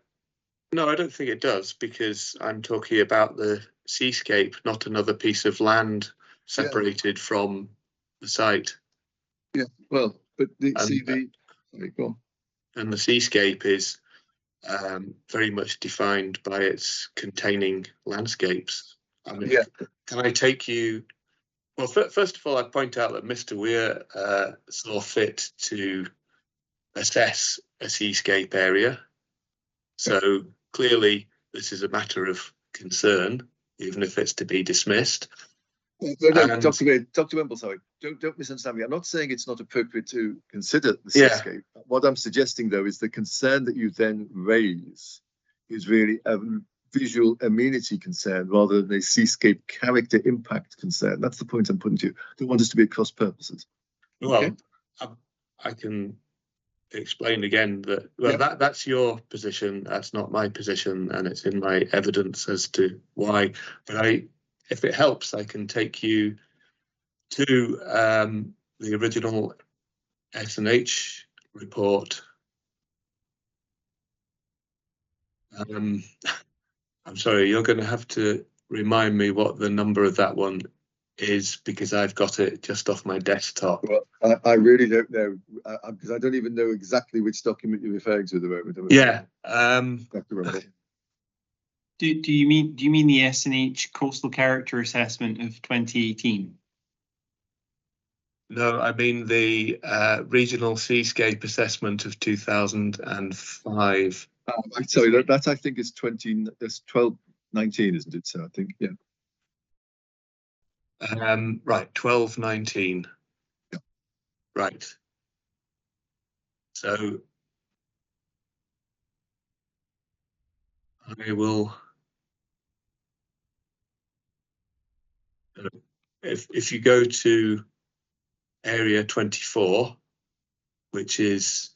I don't think it does, because I'm talking about the seascape, not another piece of land separated from the site. Yeah, well, but the CV, sorry, go on. And the seascape is very much defined by its containing landscapes. I mean, can I take you? Well, first of all, I'd point out that Mr. Weir saw fit to assess a seascape area. So clearly, this is a matter of concern, even if it's to be dismissed. No, Dr. Wimble, sorry, don't misunderstand me. I'm not saying it's not appropriate to consider the seascape. What I'm suggesting, though, is the concern that you then raise is really a visual amenity concern rather than a seascape character impact concern. That's the point I'm putting to you. I don't want us to be at cross purposes. Well, okay? I can explain again that that's your position, that's not my position, and it's in my evidence as to why. But if it helps, I can take you to the original S&H report. I'm sorry, you're going to have to remind me what the number of that one is, because I've got it just off my desktop. Well, I really don't know, because I don't even know exactly which document you're referring to at the moment. Yeah. Dr. Rumble. Do you mean the S&H Coastal Character Assessment of 2018? No, I mean the Regional Seascape Assessment of 2005. Sorry, that I think is 1219, isn't it? So I think, yeah. Right, 1219. Yeah. Right. So I will. If you go to area 24, which is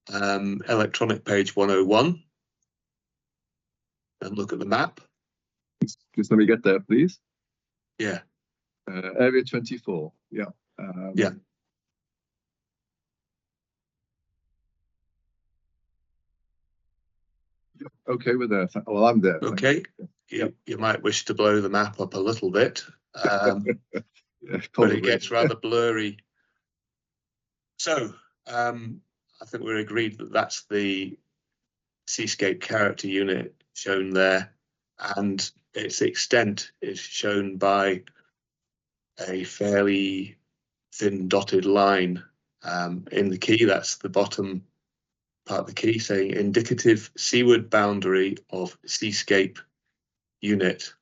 electronic page 101, and look at the map. Just let me get there, please. Yeah. Area 24. Yeah. Yeah. Okay, we're there. Well, I'm there. Okay. You might wish to blow the map up a little bit, Yeah, but it gets rather blurry. So I think we're agreed that that's the Seascape Character Unit shown there, and its extent is shown by a fairly thin dotted line in the key. That's the bottom part of the key saying indicative seaward boundary of Seascape Unit.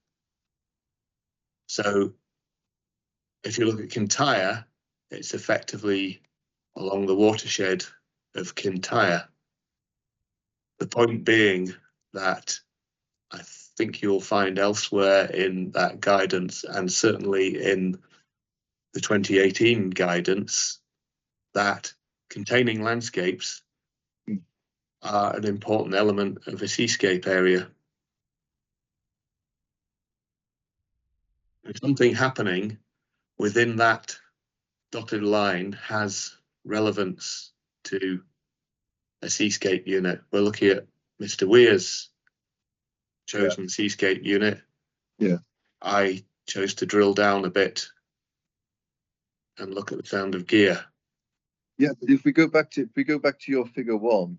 So if you look at Kintyre, it's effectively along the watershed of Kintyre. The point being that I think you'll find elsewhere in that guidance, and certainly in the 2018 guidance, that containing landscapes are an important element of a seascape area. If something happening within that dotted line has relevance to a seascape unit. We're looking at Mr. Weir's chosen seascape unit. Yeah. I chose to drill down a bit and look at the Sound of Gear. Yeah, but if we go back to your figure 1,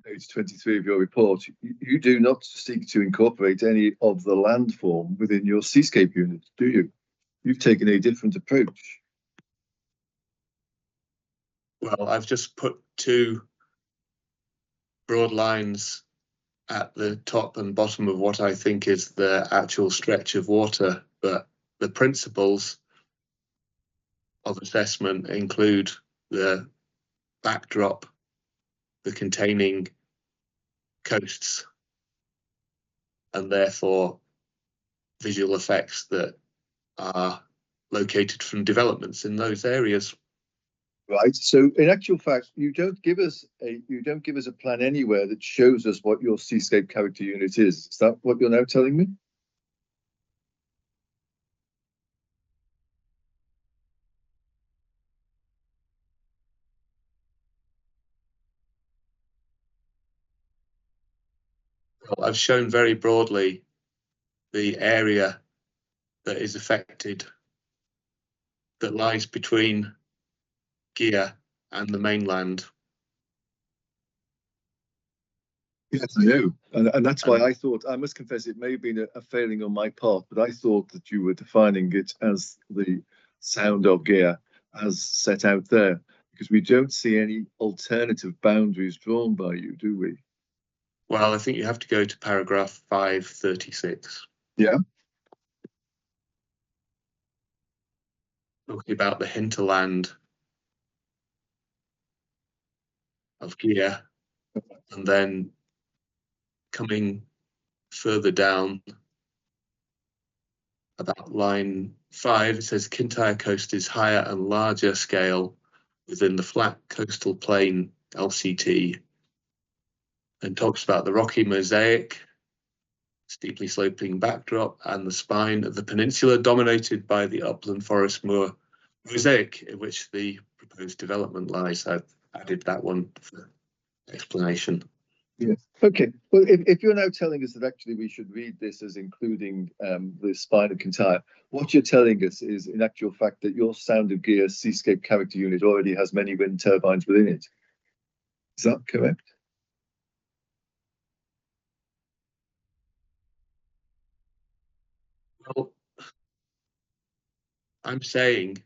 page 23 of your report, you do not seek to incorporate any of the landform within your seascape unit, do you? You've taken a different approach. Well, I've just put 2 broad lines at the top and bottom of what I think is the actual stretch of water, but the principles of assessment include the backdrop, the containing coasts, and therefore visual effects that are located from developments in those areas. Right. So in actual fact, you don't give us a plan anywhere that shows us what your seascape character unit is. Is that what you're now telling me? Well, I've shown very broadly the area that is affected, that lies between Gear and the mainland. Yes, I know. And that's why I thought, I must confess, it may have been a failing on my part, but I thought that you were defining it as the Sound of Gear as set out there, because we don't see any alternative boundaries drawn by you, do we? Well, I think you have to go to paragraph 536. Yeah. Talking about the hinterland of Gear, and then coming further down about line 5, it says Kintyre coast is higher and larger scale within the flat coastal plain LCT, and talks about the rocky mosaic, steeply sloping backdrop, and the spine of the peninsula dominated by the upland forest moor mosaic in which the proposed development lies. I've added that one for explanation. Yes. Okay. Well, if you're now telling us that actually we should read this as including the spine of Kintyre, what you're telling us is, in actual fact, that your Sound of Gear seascape character unit already has many wind turbines within it. Is that correct? Well, I'm saying,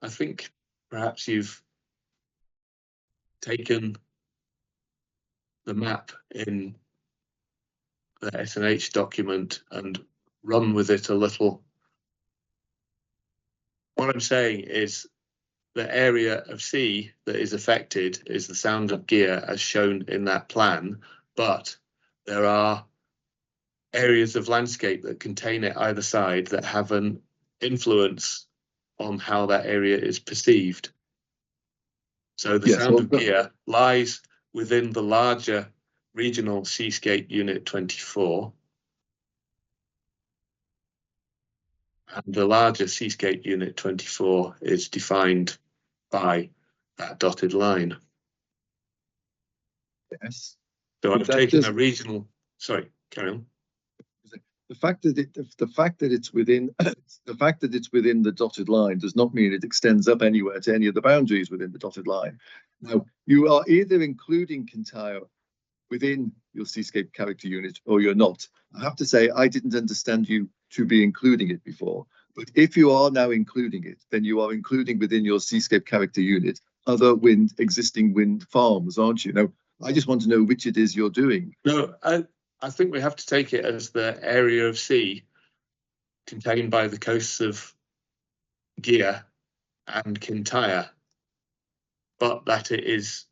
I think perhaps you've taken the map in the S&H document and run with it a little. What I'm saying is the area of sea that is affected is the sound of gear as shown in that plan, but there are areas of landscape that contain it either side that have an influence on how that area is perceived. So the Yes, sound well, of gear lies within the larger regional seascape unit 24. And the larger seascape unit 24 is defined by that dotted line. yes. So But I've that taken a doesn't- regional, sorry, carry on. The fact that it's within the fact that it's within the dotted line does not mean it extends up anywhere to any of the boundaries within the dotted line. Now, you are either including Kintyre within your seascape character unit or you're not. I have to say, I didn't understand you to be including it before. But if you are now including it, then you are including within your seascape character unit other existing wind farms, aren't you? Now, I just want to know which it is you're doing. No, I think we have to take it as the area of sea contained by the coasts of Gea and Kintyre, but that its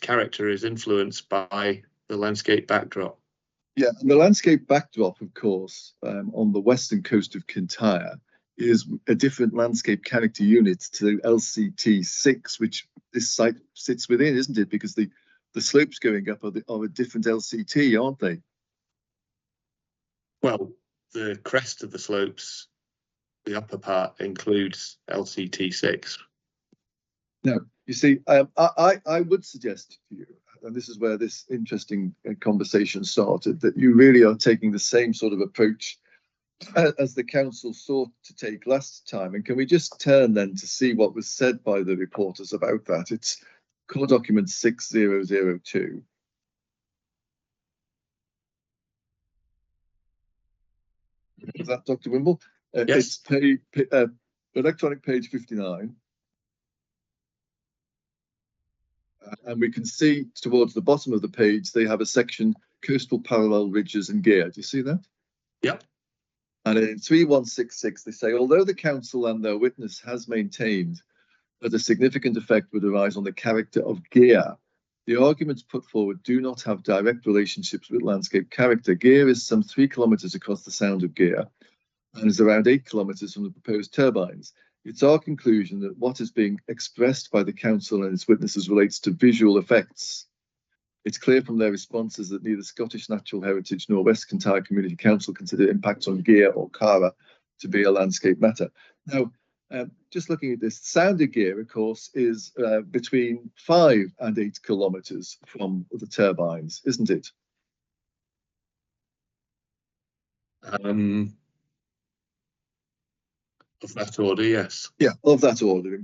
character is influenced by the landscape backdrop. Yeah, and the landscape backdrop, of course, on the western coast of Kintyre is a different landscape character unit to LCT 6, which this site sits within, isn't it? Because the slopes going up are a different LCT, aren't they? Well, the crest of the slopes, the upper part, includes LCT 6. No, you see, I would suggest to you, and this is where this interesting conversation started, that you really are taking the same sort of approach as the council sought to take last time. And can we just turn then to see what was said by the reporters about that? It's core document 6002. Is that Dr. Wimble? Yes. It's electronic page 59. And we can see towards the bottom of the page, they have a section, coastal parallel ridges and gear. Do you see that? Yep. And in 3166, they say, although the council and their witness has maintained that a significant effect would arise on the character of gear, the arguments put forward do not have direct relationships with landscape character. Gear is some 3 kilometers across the sound of Gear and is around 8 kilometers from the proposed turbines. It's our conclusion that what is being expressed by the council and its witnesses relates to visual effects. It's clear from their responses that neither Scottish Natural Heritage nor West Kintyre Community Council consider impacts on Gear or Cara to be a landscape matter. Now, just looking at this, sound of Gear, of course, is between 5 and 8 kilometers from the turbines, isn't it? Of that order, yes. Yeah, of that order in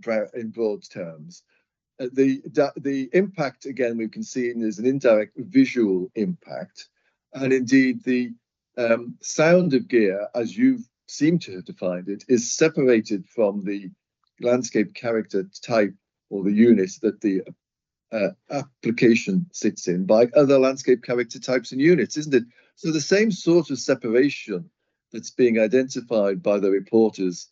broad terms. The impact, again, we can see is an indirect visual impact. And indeed, the sound of Gear, as you seem to have defined it, is separated from the landscape character type or the unit that the application sits in by other landscape character types and units, isn't it? So the same sort of separation that's being identified by the reporters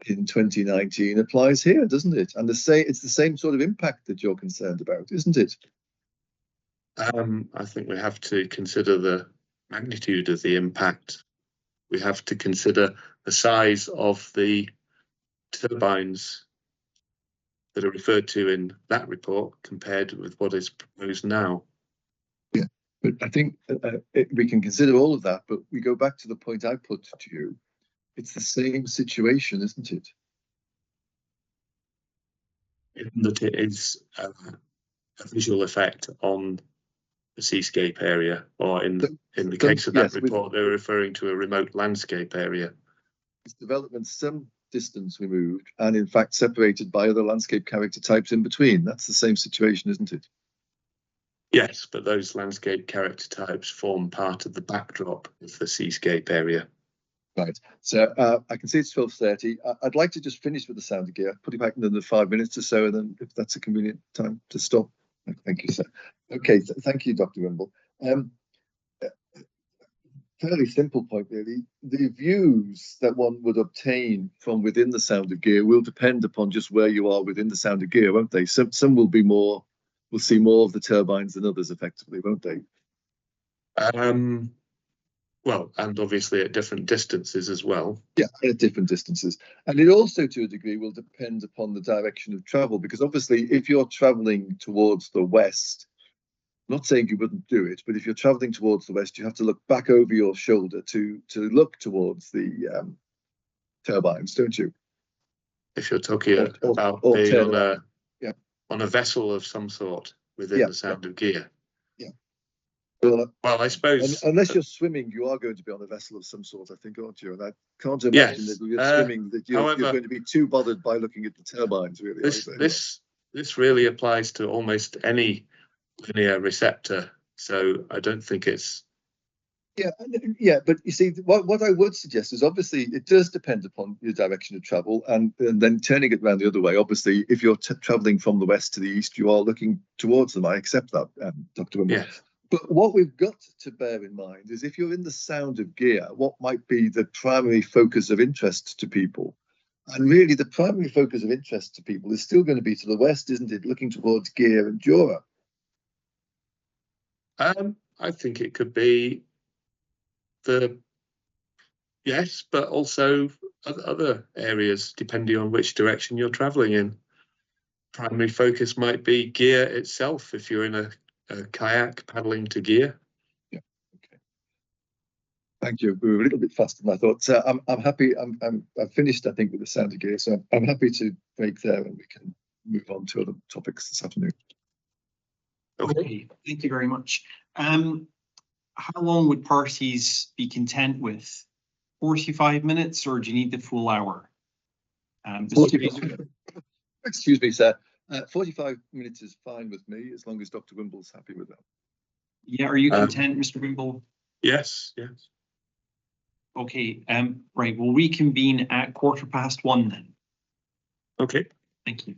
in 2019 applies here, doesn't it? And it's the same sort of impact that you're concerned about, isn't it? I think we have to consider the magnitude of the impact. We have to consider the size of the turbines that are referred to in that report compared with what is proposed now. Yeah, but I think we can consider all of that, but we go back to the point I put to you. It's the same situation, isn't it? In that it is a visual effect on the seascape area, or in the case of that report, they're referring to a remote landscape area. It's development some distance removed and in fact separated by other landscape character types in between. That's the same situation, isn't it? Yes, but those landscape character types form part of the backdrop of the seascape area. Right. So I can see it's 12:30. I'd like to just finish with the sound of gear, put it back in another 5 minutes or so, and then if that's a convenient time to stop. Thank you, sir. Okay, thank you, Dr. Wimble. Fairly simple point, really. The views that one would obtain from within the sound of gear will depend upon just where you are within the sound of gear, won't they? Some will see more of the turbines than others, effectively, won't they? Well, and obviously at different distances as well. Yeah, at different distances. And it also, to a degree, will depend upon the direction of travel, because obviously, if you're traveling towards the west, I'm not saying you wouldn't do it, but if you're traveling towards the west, you have to look back over your shoulder to look towards the turbines, don't you? If you're talking about or being turn on around. Yeah. on a vessel of some sort within the sound of gear. Yeah. Well, I suppose unless you're swimming, you are going to be on a vessel of some sort, I think, aren't you? And I can't imagine that you're swimming, that you're going to be too bothered by looking at the turbines, really. This really applies to almost any linear receptor, so I don't think it's. Yeah, but you see, what I would suggest is, obviously it does depend upon your direction of travel, and then turning it around the other way. Obviously, if you're traveling from the west to the east, you are looking towards them. I accept that, Dr. Wimble. Yes. But what we've got to bear in mind is, if you're in the sound of gear, what might be the primary focus of interest to people? And really, the primary focus of interest to people is still going to be to the west, isn't it? Looking towards Gear and Jura. I think it could be yes, but also other areas, depending on which direction you're traveling in. Primary focus might be Gear itself if you're in a kayak paddling to Gear. Yeah. Okay. Thank you. We were a little bit faster than I thought. So I'm happy. I've finished, I think, with the sound of Gear. So I'm happy to break there, and we can move on to other topics this afternoon. Okay, thank you very much. How long would parties be content with? 45 minutes, or do you need the full hour? Excuse me, sir. 45 minutes is fine with me, as long as Dr. Wimble's happy with that. Yeah, are you content, Mr. Wimble? Yes. Okay, right, we'll reconvene at 1:15 then. Okay. Thank you.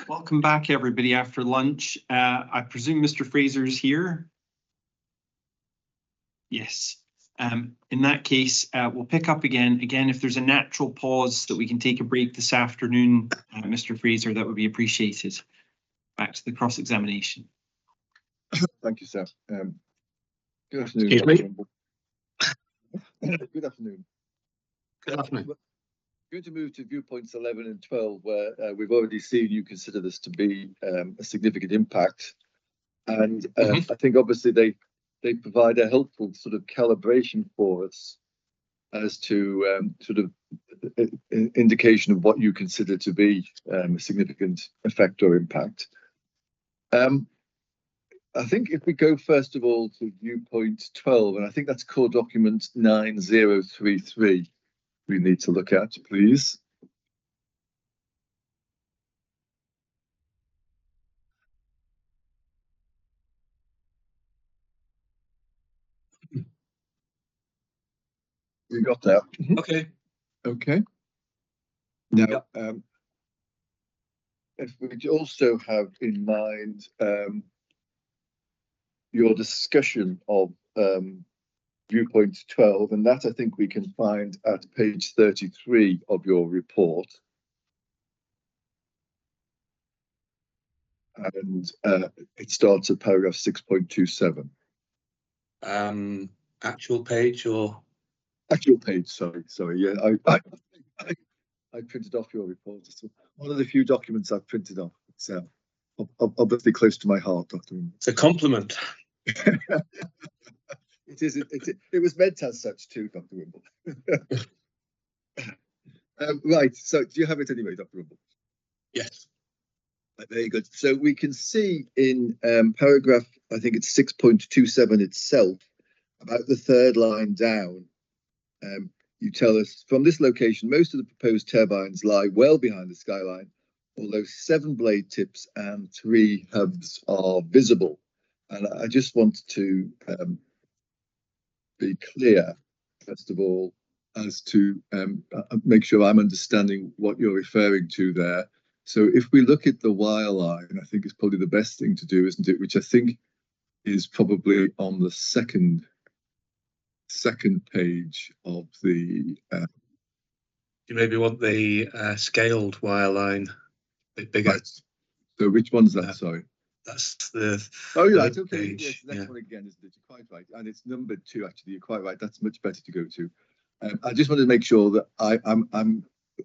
Welcome back, everybody, after lunch. I presume Mr. Fraser's here. Yes. In that case, we'll pick up again. Again, if there's a natural pause that we can take a break this afternoon, Mr. Fraser, that would be appreciated. Back to the cross-examination. Thank you, sir. Good afternoon. Excuse me? Good afternoon. Good afternoon. We're going to move to viewpoints 11 and 12, where we've already seen you consider this to be a significant impact. And I think obviously they provide a helpful sort of calibration for us as to sort of indication of what you consider to be a significant effect or impact. I think if we go first of all to viewpoint 12, and I think that's core document 9033, we need to look at, please. You got that? Okay. Okay. Now, if we also have in mind your discussion of viewpoint 12, and that I think we can find at page 33 of your report. And it starts at paragraph 6.27. Actual page or? Actual page, sorry. Yeah, I printed off your report. It's one of the few documents I've printed off. It's obviously close to my heart, Dr. It's a compliment. It was meant as such too, Dr. Wimble. Right, so do you have it anyway, Dr. Wimble? Yes. Very good. So we can see in paragraph, I think it's 6.27 itself, about the third line down, you tell us, from this location, most of the proposed turbines lie well behind the skyline, although 7 blade tips and 3 hubs are visible. And I just want to be clear, first of all, as to make sure I'm understanding what you're referring to there. So if we look at the wire line, I think it's probably the best thing to do, isn't it? Which I think is probably on the second page of the. You maybe want the scaled wire line a bit bigger. Right. So which one's that? Sorry. That's the. Oh, you're right. Okay. Page. Yes, the next one again, isn't it? You're quite right. And it's numbered 2, actually. You're quite right. That's much better to go to. I just wanted to make sure that I'm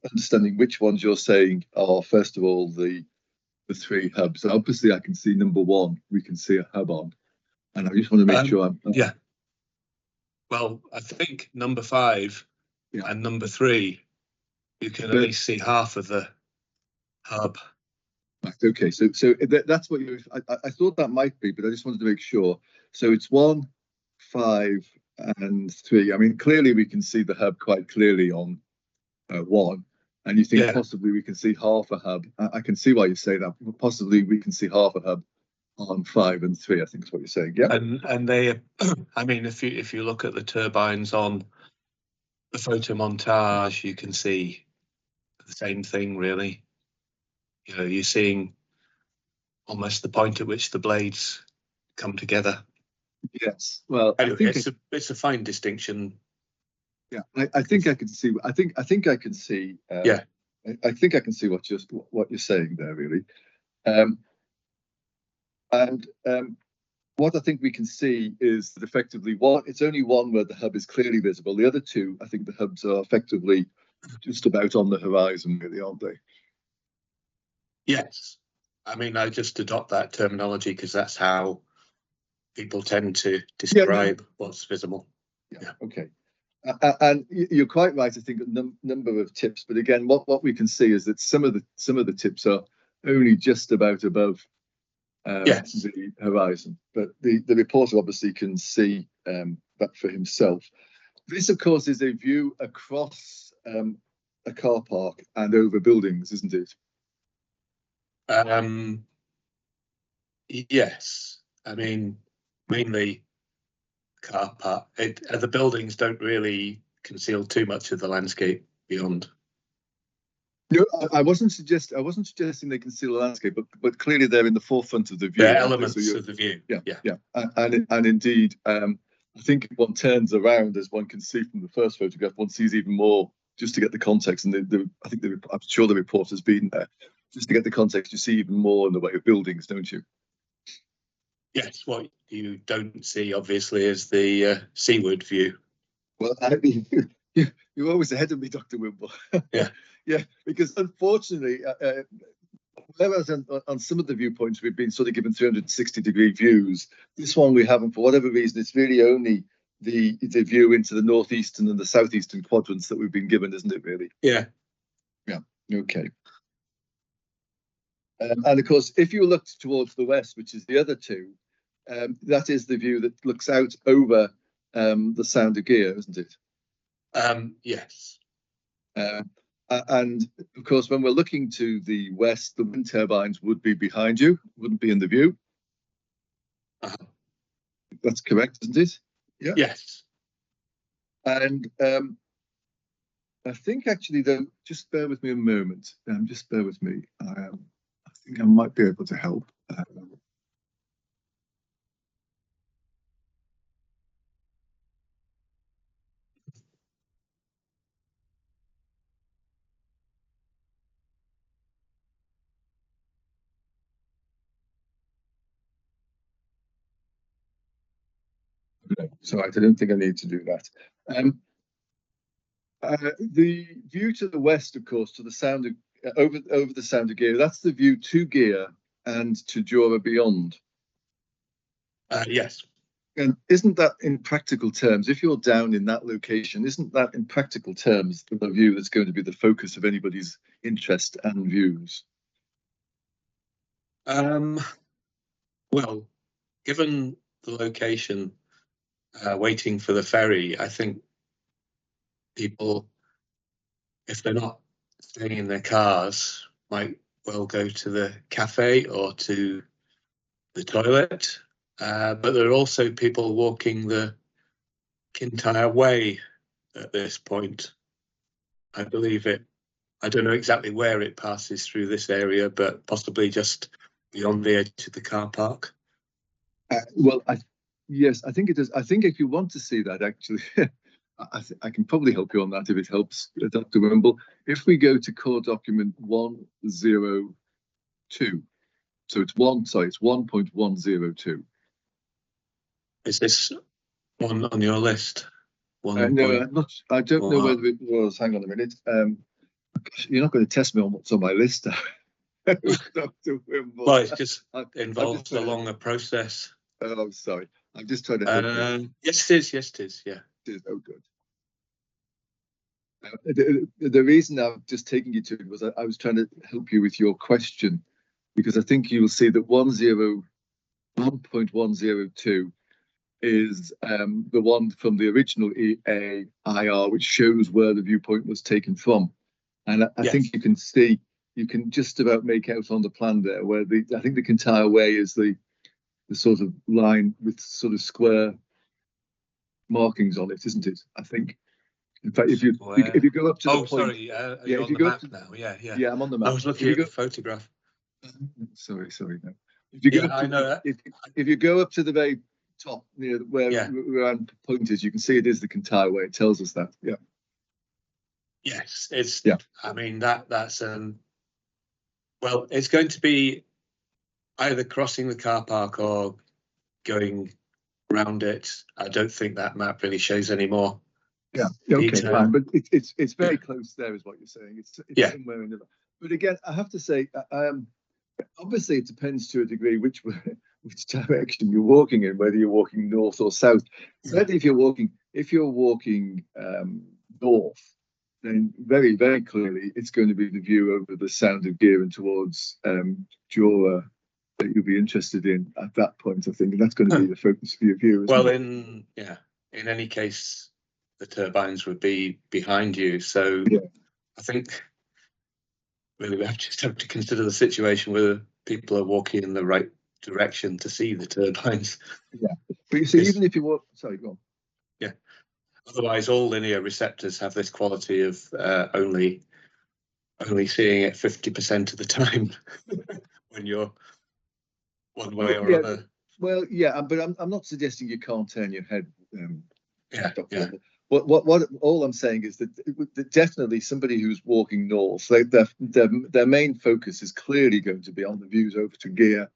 understanding which ones you're saying are, first of all, the 3 hubs. And obviously, I can see number 1. We can see a hub on. And I just want to make sure I'm. Yeah. Well, I think number 5 and number 3, you can at least see half of the hub. Right, okay, so that's what you. I thought that might be, but I just wanted to make sure. So it's 1, 5, and 3. I mean, clearly we can see the hub quite clearly on 1, and you think possibly we can see half a hub. I can see why you say that. Possibly we can see half a hub on 5 and 3. I think is what you're saying. Yeah. And they, I mean, if you look at the turbines on the photo montage, you can see the same thing really. You know, you're seeing almost the point at which the blades come together. Yes. Well, anyway, I think it's a fine distinction. Yeah, I think I can see. I think I can see. Yeah. I think I can see what you're saying there, really. And what I think we can see is that effectively it's only 1 where the hub is clearly visible. The other 2, I think the hubs are effectively just about on the horizon, really, aren't they? Yes. I mean, I just adopt that terminology because that's how people tend to describe what's visible. Yeah. Okay. And you're quite right. I think a number of tips, but again, what we can see is that some of the tips are only just about above the horizon. But the reporter obviously can see that for himself. This, of course, is a view across a car park and over buildings, isn't it? Yes. I mean, mainly car park. The buildings don't really conceal too much of the landscape beyond. No, I wasn't suggesting they conceal the landscape, but clearly they're in the forefront of the view. They're elements of the view. Yeah. And indeed, I think if one turns around, as one can see from the first photograph, one sees even more. Just to get the context, and I'm sure the report has been there. Just to get the context, you see even more in the way of buildings, don't you? Yes. What you don't see, obviously, is the seaward view. Well, you're always ahead of me, Dr. Wimble. Yeah. Yeah, because unfortunately, whereas on some of the viewpoints we've been sort of given 360-degree views, this one we haven't, for whatever reason. It's really only the view into the northeastern and the southeastern quadrants that we've been given, isn't it, really? Yeah. Yeah, okay. And of course, if you looked towards the west, which is the other two, that is the view that looks out over the Sound of Gear, isn't it? Yes. And of course, when we're looking to the west, the wind turbines would be behind you, wouldn't be in the view. That's correct, isn't it? Yeah. Yes. And I think actually, though, just bear with me a moment. Just bear with me. I think I might be able to help. No, so I don't think I need to do that. The view to the west, of course, to the Sound of over the Sound of Gear, that's the view to Gear and to Jura beyond. Yes. And isn't that, in practical terms, if you're down in that location, isn't that in practical terms the view that's going to be the focus of anybody's interest and views? Well, given the location, waiting for the ferry, I think people, if they're not staying in their cars, might well go to the cafe or to the toilet. But there are also people walking the Kintyre Way at this point. I believe it. I don't know exactly where it passes through this area, but possibly just beyond the edge of the car park. Well, yes, I think it is. I think if you want to see that, actually, I can probably help you on that if it helps, Dr. Wimble. If we go to core document 102, so it's 1.102. Is this one on your list? No, I'm not. I don't know whether it was. Hang on a minute. You're not going to test me on what's on my list, Dr. Wimble. Well, it just involves a longer process. Oh, I'm sorry. I'm just trying to help you. Yes, it is. Yes, it is. Yeah. It is. Oh, good. The reason I'm just taking you to it was I was trying to help you with your question, because I think you will see that 1.102 is the one from the original EAIR, which shows where the viewpoint was taken from. And I think you can see, you can just about make out on the plan there where I think the Kintyre Way is the sort of line with sort of square markings on it, isn't it? I think. In fact, if you go up to the point. Sorry. Are you on the map now? Yeah. Yeah, I'm on the map. I was looking at the photograph. Sorry. No. If you go I know that. If you go up to the very top, near where our point is, you can see it is the Kintyre Way. It tells us that. Yeah. Yes, it's. Yeah. I mean that's well, it's going to be either crossing the car park or going around it. I don't think that map really shows any more. Yeah. Okay. Fine. But it's very close there, is what you're saying. It's somewhere in the. But again, I have to say, obviously, it depends to a degree which direction you're walking in, whether you're walking north or south. Certainly, if you're walking north, then very, very clearly it's going to be the view over the Sound of Gear and towards Jura that you'll be interested in at that point. I think, and that's going to be the focus for your view. Well, in any case, the turbines would be behind you. So I think really we just have to consider the situation where people are walking in the right direction to see the turbines. Yeah, but you see, even if you walk, sorry, go on. Yeah. Otherwise, all linear receptors have this quality of only only seeing it 50% of the time when you're one way or Yeah. other. Well, yeah, but I'm not suggesting you can't turn your head. Yeah, Dr. yeah. What all I'm saying is that definitely somebody who's walking north, their main focus is clearly going to be on the views over to Gea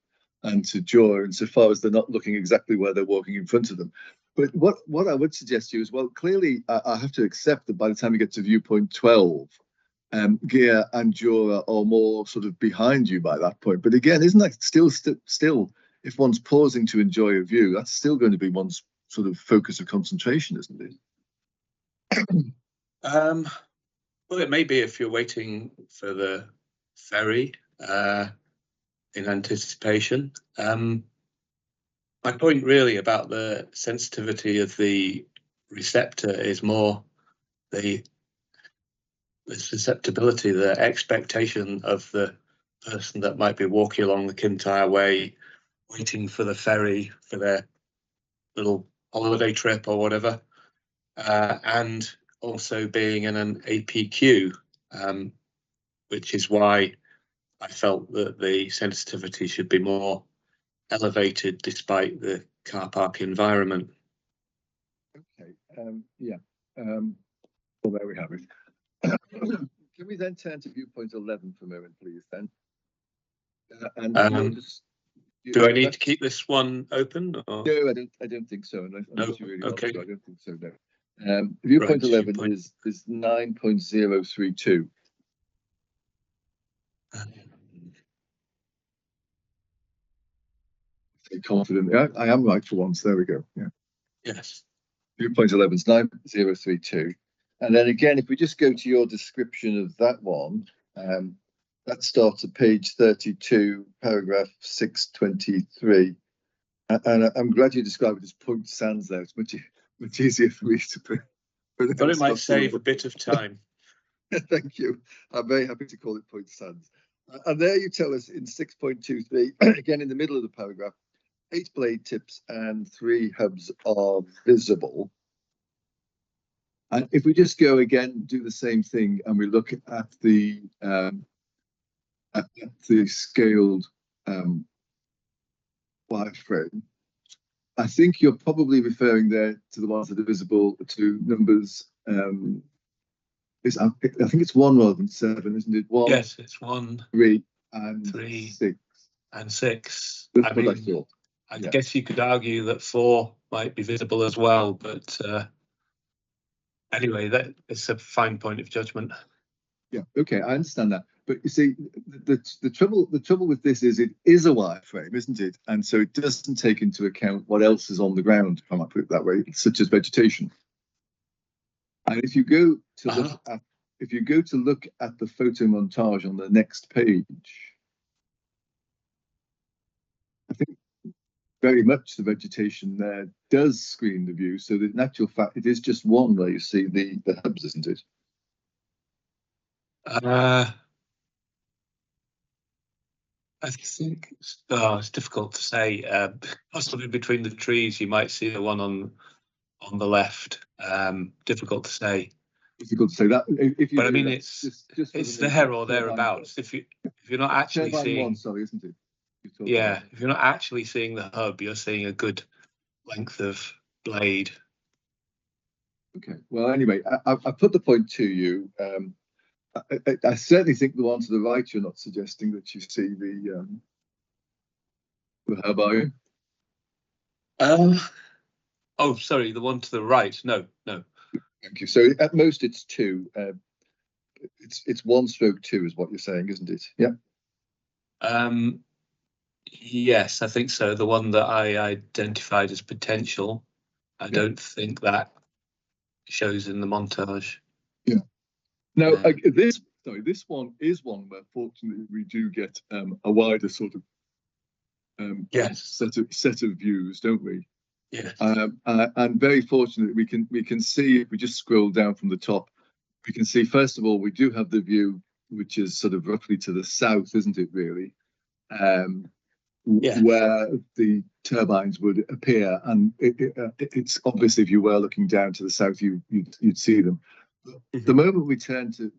and to Jura, insofar as they're not looking exactly where they're walking in front of them. But what I would suggest to you is, well, clearly I have to accept that by the time you get to viewpoint 12, Gea and Jura are more sort of behind you by that point. But again, isn't that still if one's pausing to enjoy a view, that's still going to be one's sort of focus of concentration, isn't it? Well, it may be if you're waiting for the ferry in anticipation. My point really about the sensitivity of the receptor is more the susceptibility, the expectation of the person that might be walking along the Kintyre Way, waiting for the ferry for their little holiday trip or whatever, and also being in an APQ, which is why I felt that the sensitivity should be more elevated despite the car park environment. Okay. Yeah. Well, there we have it. Can we then turn to viewpoint 11 for a moment, please? Then. Do I need to keep this one open? Or? No, I don't think so. Unless no. you really Okay. want to. I don't think so. No. Viewpoint 11 viewpoint. is 9.032. Confident. I am right for once. There we go. Yeah. Yes. Viewpoint 11 is 9032. And then again, if we just go to your description of that one, that starts at page 32, paragraph 623. And I'm glad you described it as point sands there. It's much easier for me to put. But it might save a bit of time. Thank you. I'm very happy to call it point sands. And there you tell us in 6.23, again in the middle of the paragraph, 8 blade tips and 3 hubs are visible. And if we just go again, do the same thing, and we look at the scaled wireframe, I think you're probably referring there to the ones that are visible to numbers. I think it's 1 rather than 7, isn't it? 1. Yes, it's 1, 3, and 3, 6. and 6. That's I what I mean, thought. I Yeah. guess you could argue that 4 might be visible as well, but anyway, that is a fine point of judgment. Yeah, okay, I understand that. But you see, the trouble with this is it is a wireframe, isn't it? And so it doesn't take into account what else is on the ground, if I might put it that way, such as vegetation. And if you go to look at the photo montage on the next page, I think very much the vegetation there does screen the view. So that in actual fact, it is just one where you see the hubs, isn't it? I think it's difficult to say. Possibly between the trees, you might see the one on the left. Difficult to say. Difficult to say that. But I mean, it's there or thereabouts. If you're not actually seeing, one, sorry, isn't it? Yeah, if you're not actually seeing the hub, you're seeing a good length of blade. Okay. Well, anyway, I put the point to you. I certainly think the one to the right, you're not suggesting that you see the hub, are you? Oh, sorry, the one to the right. No. Thank you. So at most it's 2. It's 1/2 is what you're saying, isn't it? Yeah. Yes, I think so. The one that I identified as potential, I don't think that shows in the montage. Yeah. Now, this one is one where fortunately we do get a wider sort of set of views, don't we? Yes. And very fortunately, we can see, if we just scroll down from the top, we can see first of all we do have the view which is sort of roughly to the south, isn't it? Really, where the turbines would appear, and it's obviously if you were looking down to the south, you'd see them. The moment we turn to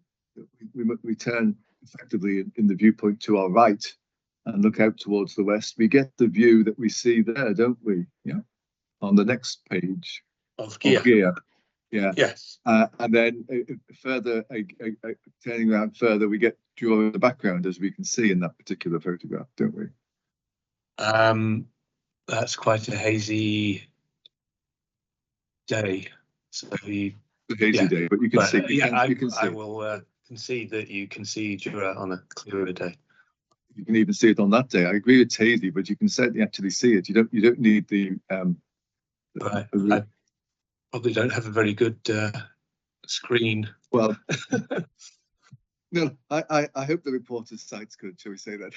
we turn effectively in the viewpoint to our right and look out towards the west, we get the view that we see there, don't we? Yeah. On the next page Of gear. Yeah. Yes. And then further, turning around further, we get Jura in the background, as we can see in that particular photograph, don't we? That's quite a hazy day. So A hazy day, but you can see. You can see. I will concede that you can see Jura on a clearer day. You can even see it on that day. I agree it's hazy, but you can certainly actually see it. You don't need the. But I probably don't have a very good screen. Well, no, I hope the reporter's site's good. Shall we say that?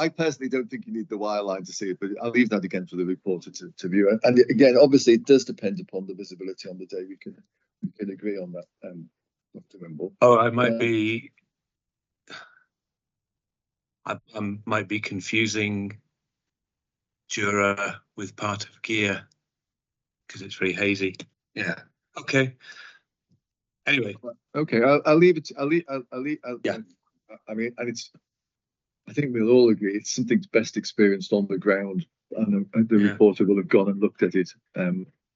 I personally don't think you need the wireline to see it, but I'll leave that again for the reporter to view. And again, obviously, it does depend upon the visibility on the day. We can agree on that, Dr. Wimble. Oh, I might be. I might be confusing Jura with part of gear because it's very hazy. Yeah. Okay. Anyway. Okay, I'll leave it. Yeah. I mean, and I think we'll all agree it's something best experienced on the ground, and the reporter will have gone and looked at it.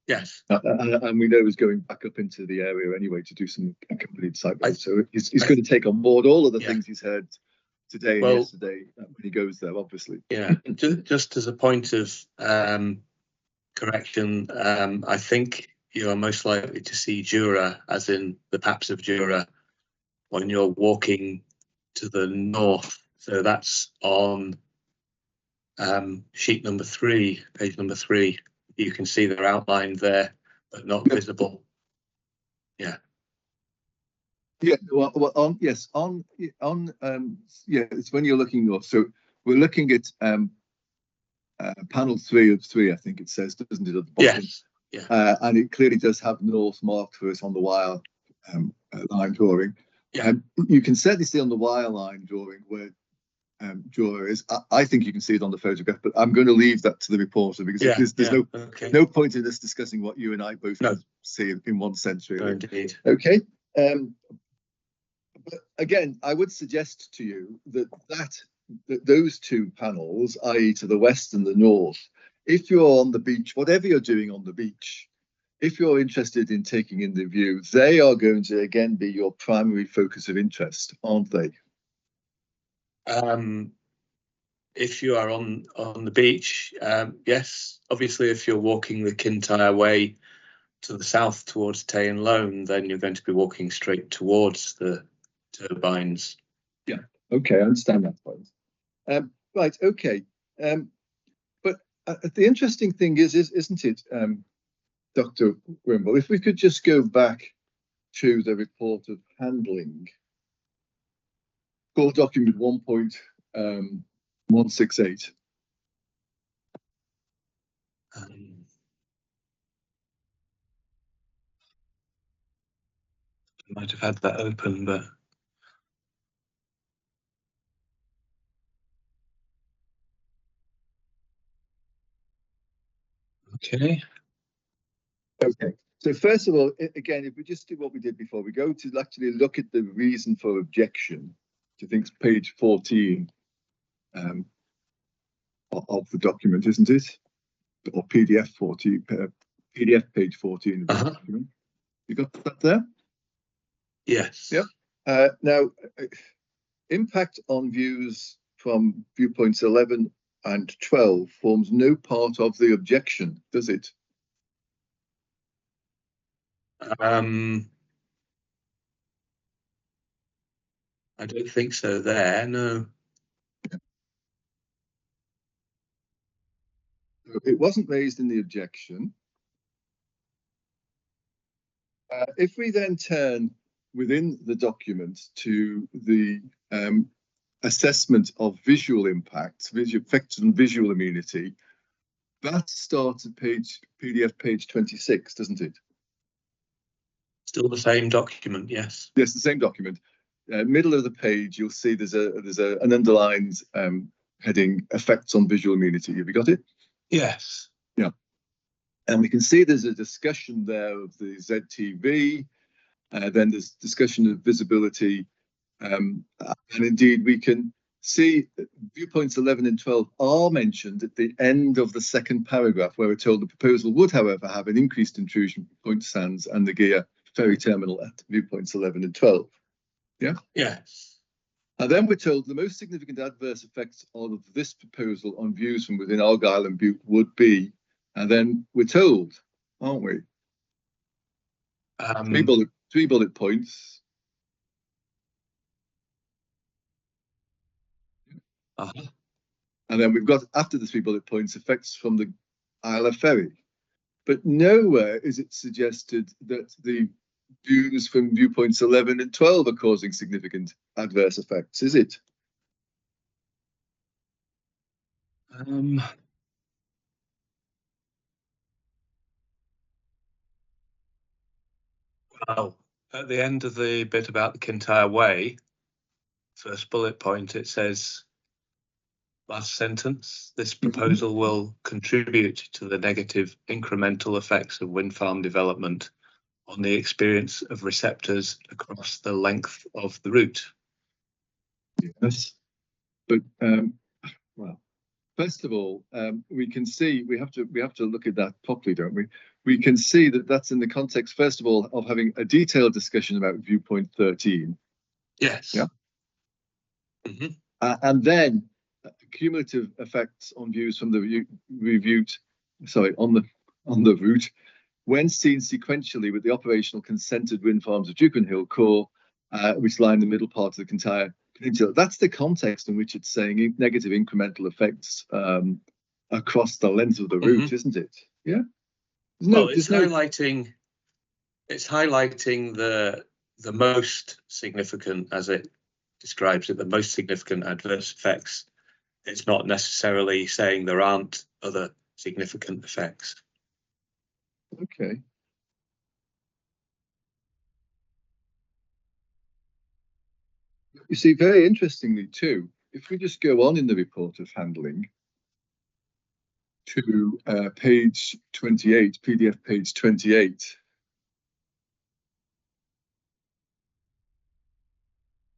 Yes. And we know he's going back up into the area anyway to do some accompanied site work. So he's going to take on board all of the things he's heard today and yesterday when he goes there, obviously. Yeah. Just as a point of correction, I think you are most likely to see Jura, as in the paps of Jura, when you're walking to the north. So that's on sheet number 3, page number 3. You can see they're outlined there, but not visible. Yeah. Yeah. Well, it's when you're looking north. So we're looking at panel 3 of 3, I think it says, doesn't it, at the bottom? Yes. Yeah. And it clearly does have north marked for us on the wire line drawing. Yeah. You can certainly see on the wire line drawing where Jura is. I think you can see it on the photograph, but I'm going to leave that to the reporter because there's no point in us discussing what you and I both see in one sense, really. No, indeed. Okay. But again, I would suggest to you that those two panels, i.e. to the west and the north, if you're on the beach, whatever you're doing on the beach, if you're interested in taking in the view, they are going to again be your primary focus of interest, aren't they? If you are on the beach, yes. Obviously, if you're walking the Kintyre Way to the south towards Tay and Lone, then you're going to be walking straight towards the turbines. Yeah. Okay, I understand that point. Right. Okay. But the interesting thing isn't it, Dr. Wimble, if we could just go back to the report of handling for document 1.168. I might have had that open, but okay. Okay. So first of all, again, if we just do what we did before, we go to actually look at the reason for objection. I think it's page 14 of the document, isn't it? Or PDF 14, PDF page 14 of the document. You got that there? Yes. Yep. Now, impact on views from viewpoints 11 and 12 forms no part of the objection, does it? I don't think so there, no. It wasn't raised in the objection. If we then turn within the document to the assessment of visual impacts, effects on visual immunity, that starts at PDF page 26, doesn't it? Still the same document, yes. Yes, the same document. Middle of the page, you'll see there's an underlined heading, effects on visual immunity. Have you got it? Yes. Yeah. And we can see there's a discussion there of the ZTV, Then there's discussion of visibility. And indeed, we can see that viewpoints 11 and 12 are mentioned at the end of the second paragraph, where we're told the proposal would, however, have an increased intrusion from Point Sands and the GIA ferry terminal at viewpoints 11 and 12. Yeah? Yes. And then we're told the most significant adverse effects of this proposal on views from within Argyll and Bute would be, and then we're told, aren't we? Three bullet points. Uh-huh. And then we've got, after the 3 bullet points, effects from the Isla ferry. But nowhere is it suggested that the views from viewpoints 11 and 12 are causing significant adverse effects, is it? Well, at the end of the bit about the Kintyre Way, first bullet point, it says, last sentence, this proposal will contribute to the negative incremental effects of wind farm development on the experience of receptors across the length of the route. Yes, but well, first of all, we can see we have to look at that properly, don't we? We can see that that's in the context, first of all, of having a detailed discussion about viewpoint 13. Yes. Yeah. And then cumulative effects on views from the on the route, when seen sequentially with the operational consented wind farms of Duke and Hill Core, which lie in the middle part of the Kintyre Peninsula. That's the context in which it's saying negative incremental effects across the length of the route, isn't it? Yeah. It's highlighting the most significant, as it describes it, the most significant adverse effects. It's not necessarily saying there aren't other significant effects. Okay. You see, very interestingly too, if we just go on in the report of handling to page 28, PDF page 28.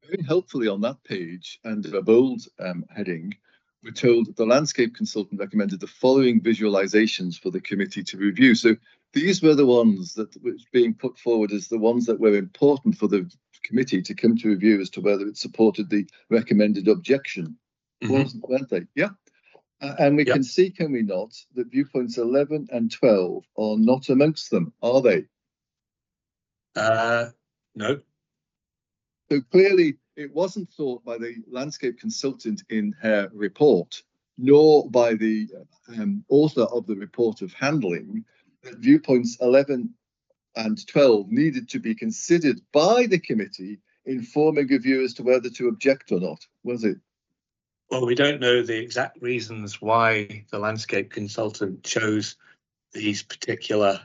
Very helpfully on that page, and a bold heading, we're told that the landscape consultant recommended the following visualizations for the committee to review. So these were the ones that were being put forward as the ones that were important for the committee to come to review as to whether it supported the recommended objection, weren't they? Yeah. And we can see, can we not, that viewpoints 11 and 12 are not amongst them, are they? No. So clearly, it wasn't thought by the landscape consultant in her report, nor by the author of the report of handling, that viewpoints 11 and 12 needed to be considered by the committee in forming a view as to whether to object or not, was it? Well, we don't know the exact reasons why the landscape consultant chose these particular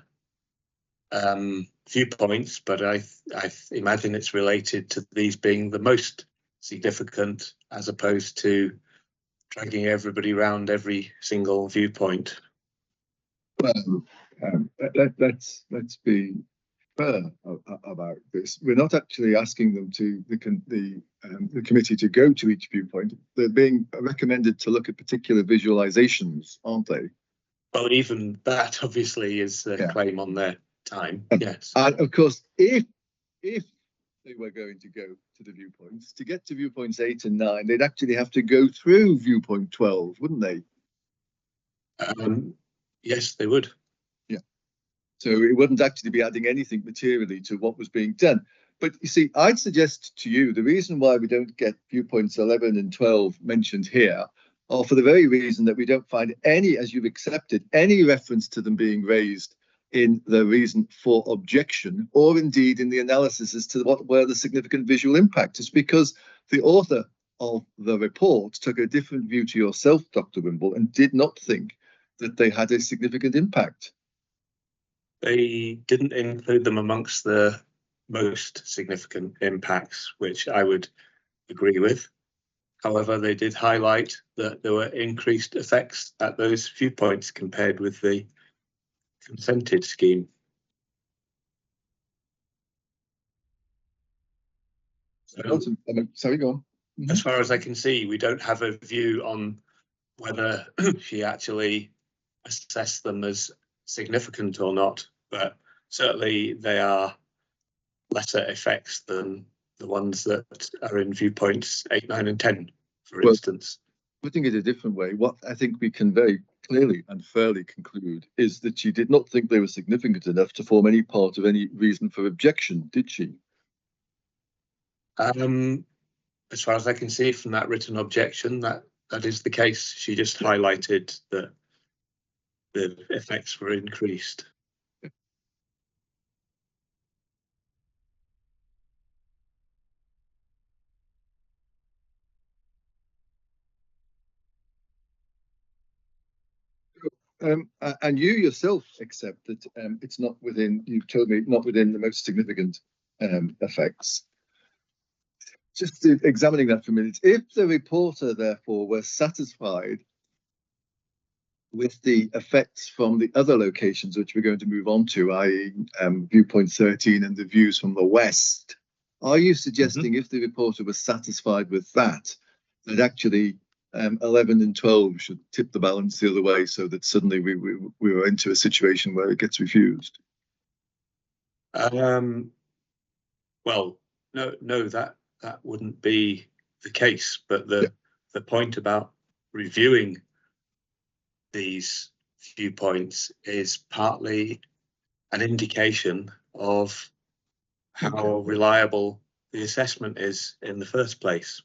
viewpoints, but I imagine it's related to these being the most significant, as opposed to dragging everybody around every single viewpoint. Well, let's be fair about this. We're not actually asking them to the committee to go to each viewpoint. They're being recommended to look at particular visualizations, aren't they? Well, even that obviously is a claim on their time. Yes. And of course, if they were going to go to the viewpoints, to get to viewpoints 8 and 9, they'd actually have to go through viewpoint 12, wouldn't they? Yes, they would. Yeah. So it wouldn't actually be adding anything materially to what was being done. But you see, I'd suggest to you the reason why we don't get viewpoints 11 and 12 mentioned here are for the very reason that we don't find any, as you've accepted, any reference to them being raised in the reason for objection, or indeed in the analysis as to what were the significant visual impact. It's because the author of the report took a different view to yourself, Dr. Wimble, and did not think that they had a significant impact. They didn't include them amongst the most significant impacts, which I would agree with. However, they did highlight that there were increased effects at those viewpoints compared with the consented scheme. Sorry, go on. As far as I can see, we don't have a view on whether she actually assessed them as significant or not, but certainly they are lesser effects than the ones that are in viewpoints 8, 9 and 10, for instance. Putting it a different way, what I think we can very clearly and fairly conclude is that she did not think they were significant enough to form any part of any reason for objection, did she? As far as I can see from that written objection, that is the case. She just highlighted that the effects were increased. And you yourself accept that it's not within, you've told me, not within the most significant effects. Just examining that for a minute, if the reporter, therefore, were satisfied with the effects from the other locations, which we're going to move on to, i.e. viewpoint 13 and the views from the west, are you suggesting if the reporter was satisfied with that, that actually 11 and 12 should tip the balance the other way, so that suddenly we were into a situation where it gets refused? Well, no, that wouldn't be the case. But the point about reviewing these viewpoints is partly an indication of how reliable the assessment is in the first place.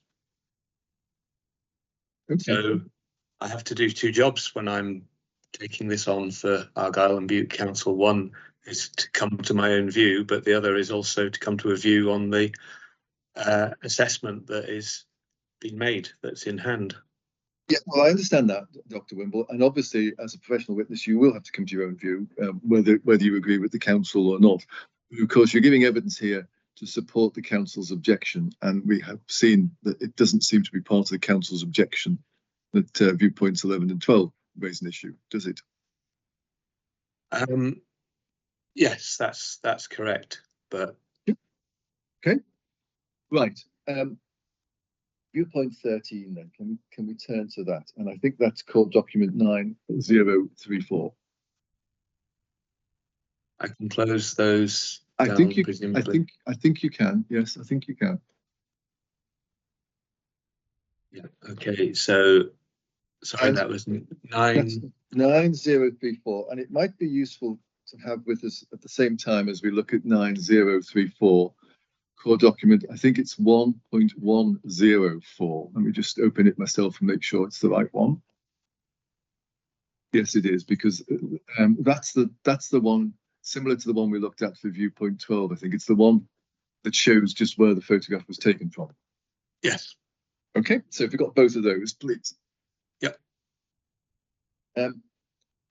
So I have to do two jobs when I'm taking this on for Argyll and Bute Council. One is to come to my own view, but the other is also to come to a view on the assessment that is being made, that's in hand. Yeah, well, I understand that, Dr. Wimble, and obviously, as a professional witness, you will have to come to your own view, whether you agree with the council or not. But of course, you're giving evidence here to support the council's objection, and we have seen that it doesn't seem to be part of the council's objection that viewpoints 11 and 12 raise an issue, does it? Yes, that's correct. But okay, right. Viewpoint 13, then, can we turn to that? And I think that's called document 9034. I can close those I down, think you presumably. I think you can. Yes, I think you can. Yeah. Okay. So sorry, that was 9034, and it might be useful to have with us at the same time as we look at 9034. Core document, I think it's 1.104. Let me just open it myself and make sure it's the right one. Yes, it is, because that's the one similar to the one we looked at for viewpoint 12. I think it's the one that shows just where the photograph was taken from. Yes. Okay, so if you've got both of those, please. Yep.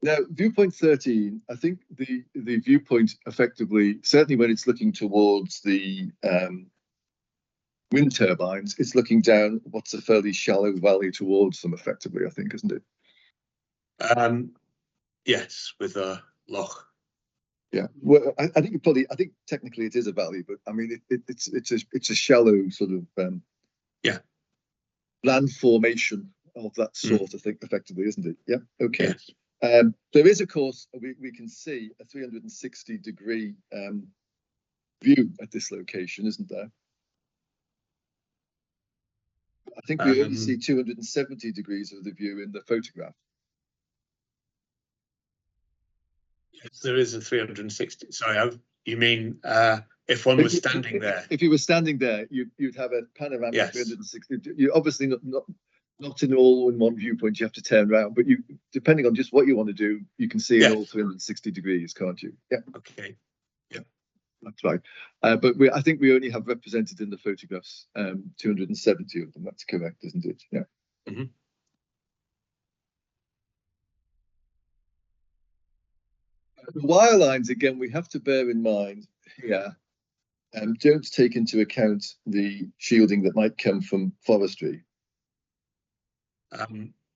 Now, viewpoint 13, I think the viewpoint effectively, certainly when it's looking towards the wind turbines, it's looking down what's a fairly shallow valley towards them, effectively, I think, isn't it? Yes, with a loch. Yeah, well, I think technically it is a valley, but I mean it's a shallow sort of land formation of that sort, I think, effectively, isn't it? Yeah. Okay. Yes. There is, of course, we can see a 360-degree view at this location, isn't there? I think we only see 270 degrees of the view in the photograph. Yes, there is a 360. Sorry, you mean if one was standing there? If you were standing there, you'd have a panoramic 360. You're obviously not in all in one viewpoint. You have to turn around, but you, depending on just what you want to do, you can see in all 360 degrees, can't you? Yeah. Okay. Yeah, that's right. But I think we only have represented in the photographs 270 of them. That's correct, isn't it? Yeah. Mm-hmm. The wire lines, again, we have to bear in mind here, don't take into account the shielding that might come from forestry.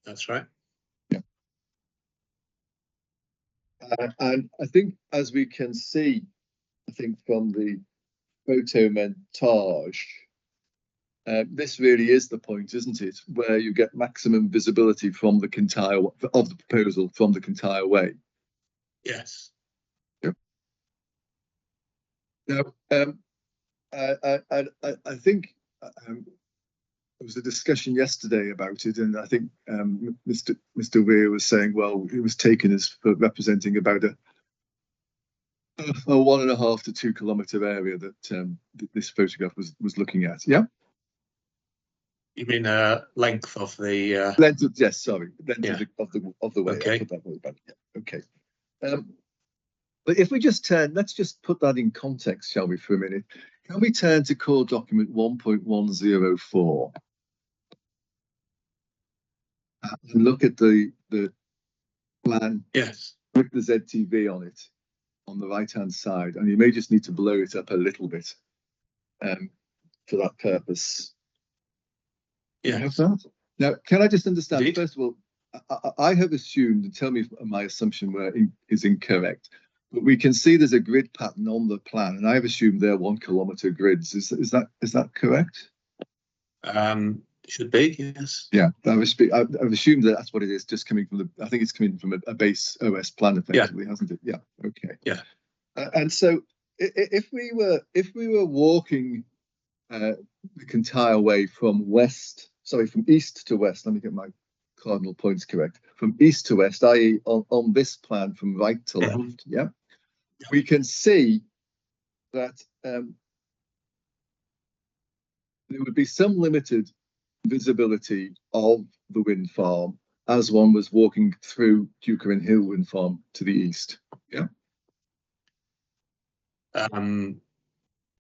That's right. Yeah. And I think, as we can see, I think from the photo montage, this really is the point, isn't it? Where you get maximum visibility from the Kintyre of the proposal from the Kintyre Way. Yes. Yep. Now, I think there was a discussion yesterday about it, and I think Mr. Weir was saying, well, it was taken as for representing about a 1.5 to 2 kilometre area that this photograph was looking at. Yeah. You mean length of the length of, yes, sorry, length yeah. of the way. Okay. I put that way back. Yeah. Okay. But if we just turn, let's just put that in context, shall we, for a minute? Can we turn to core document 1.104 and look at the plan? Yes. With the ZTV on it, on the right-hand side, and you may just need to blow it up a little bit for that purpose. Yes. You have that? Now, can I just understand, Indeed. first of all, I have assumed, and tell me if my assumption is incorrect, but we can see there's a grid pattern on the plan, and I've assumed they're 1 kilometre grids. Is that correct? Should be, yes. Yeah, I've assumed that that's what it is, just coming from the, I think it's coming from a base OS plan effectively, hasn't it? Yeah, okay. Yeah. And so if we were walking the Kintyre Way from east to west, let me get my cardinal points correct, from east to west, i.e. on this plan from right to left, yeah, we can see that there would be some limited visibility of the wind farm as one was walking through Dukerin Hill wind farm to the east. Yeah.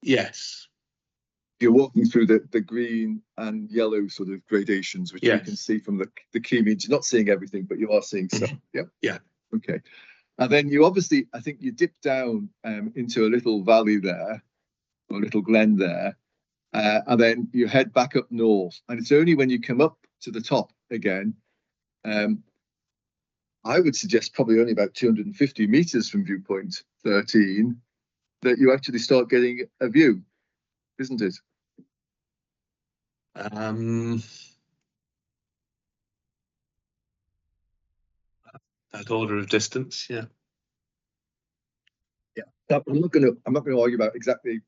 Yes. You're walking through the green and yellow sort of gradations, which you can see from the key means. You're not seeing everything, but you are seeing some. Yeah. Yeah. Okay. And then you obviously, I think you dip down into a little valley there, or a little glen there, and then you head back up north. And it's only when you come up to the top again, I would suggest probably only about 250 meters from viewpoint 13, that you actually start getting a view, isn't it? That order of distance, yeah. Yeah, I'm not going to argue about exactly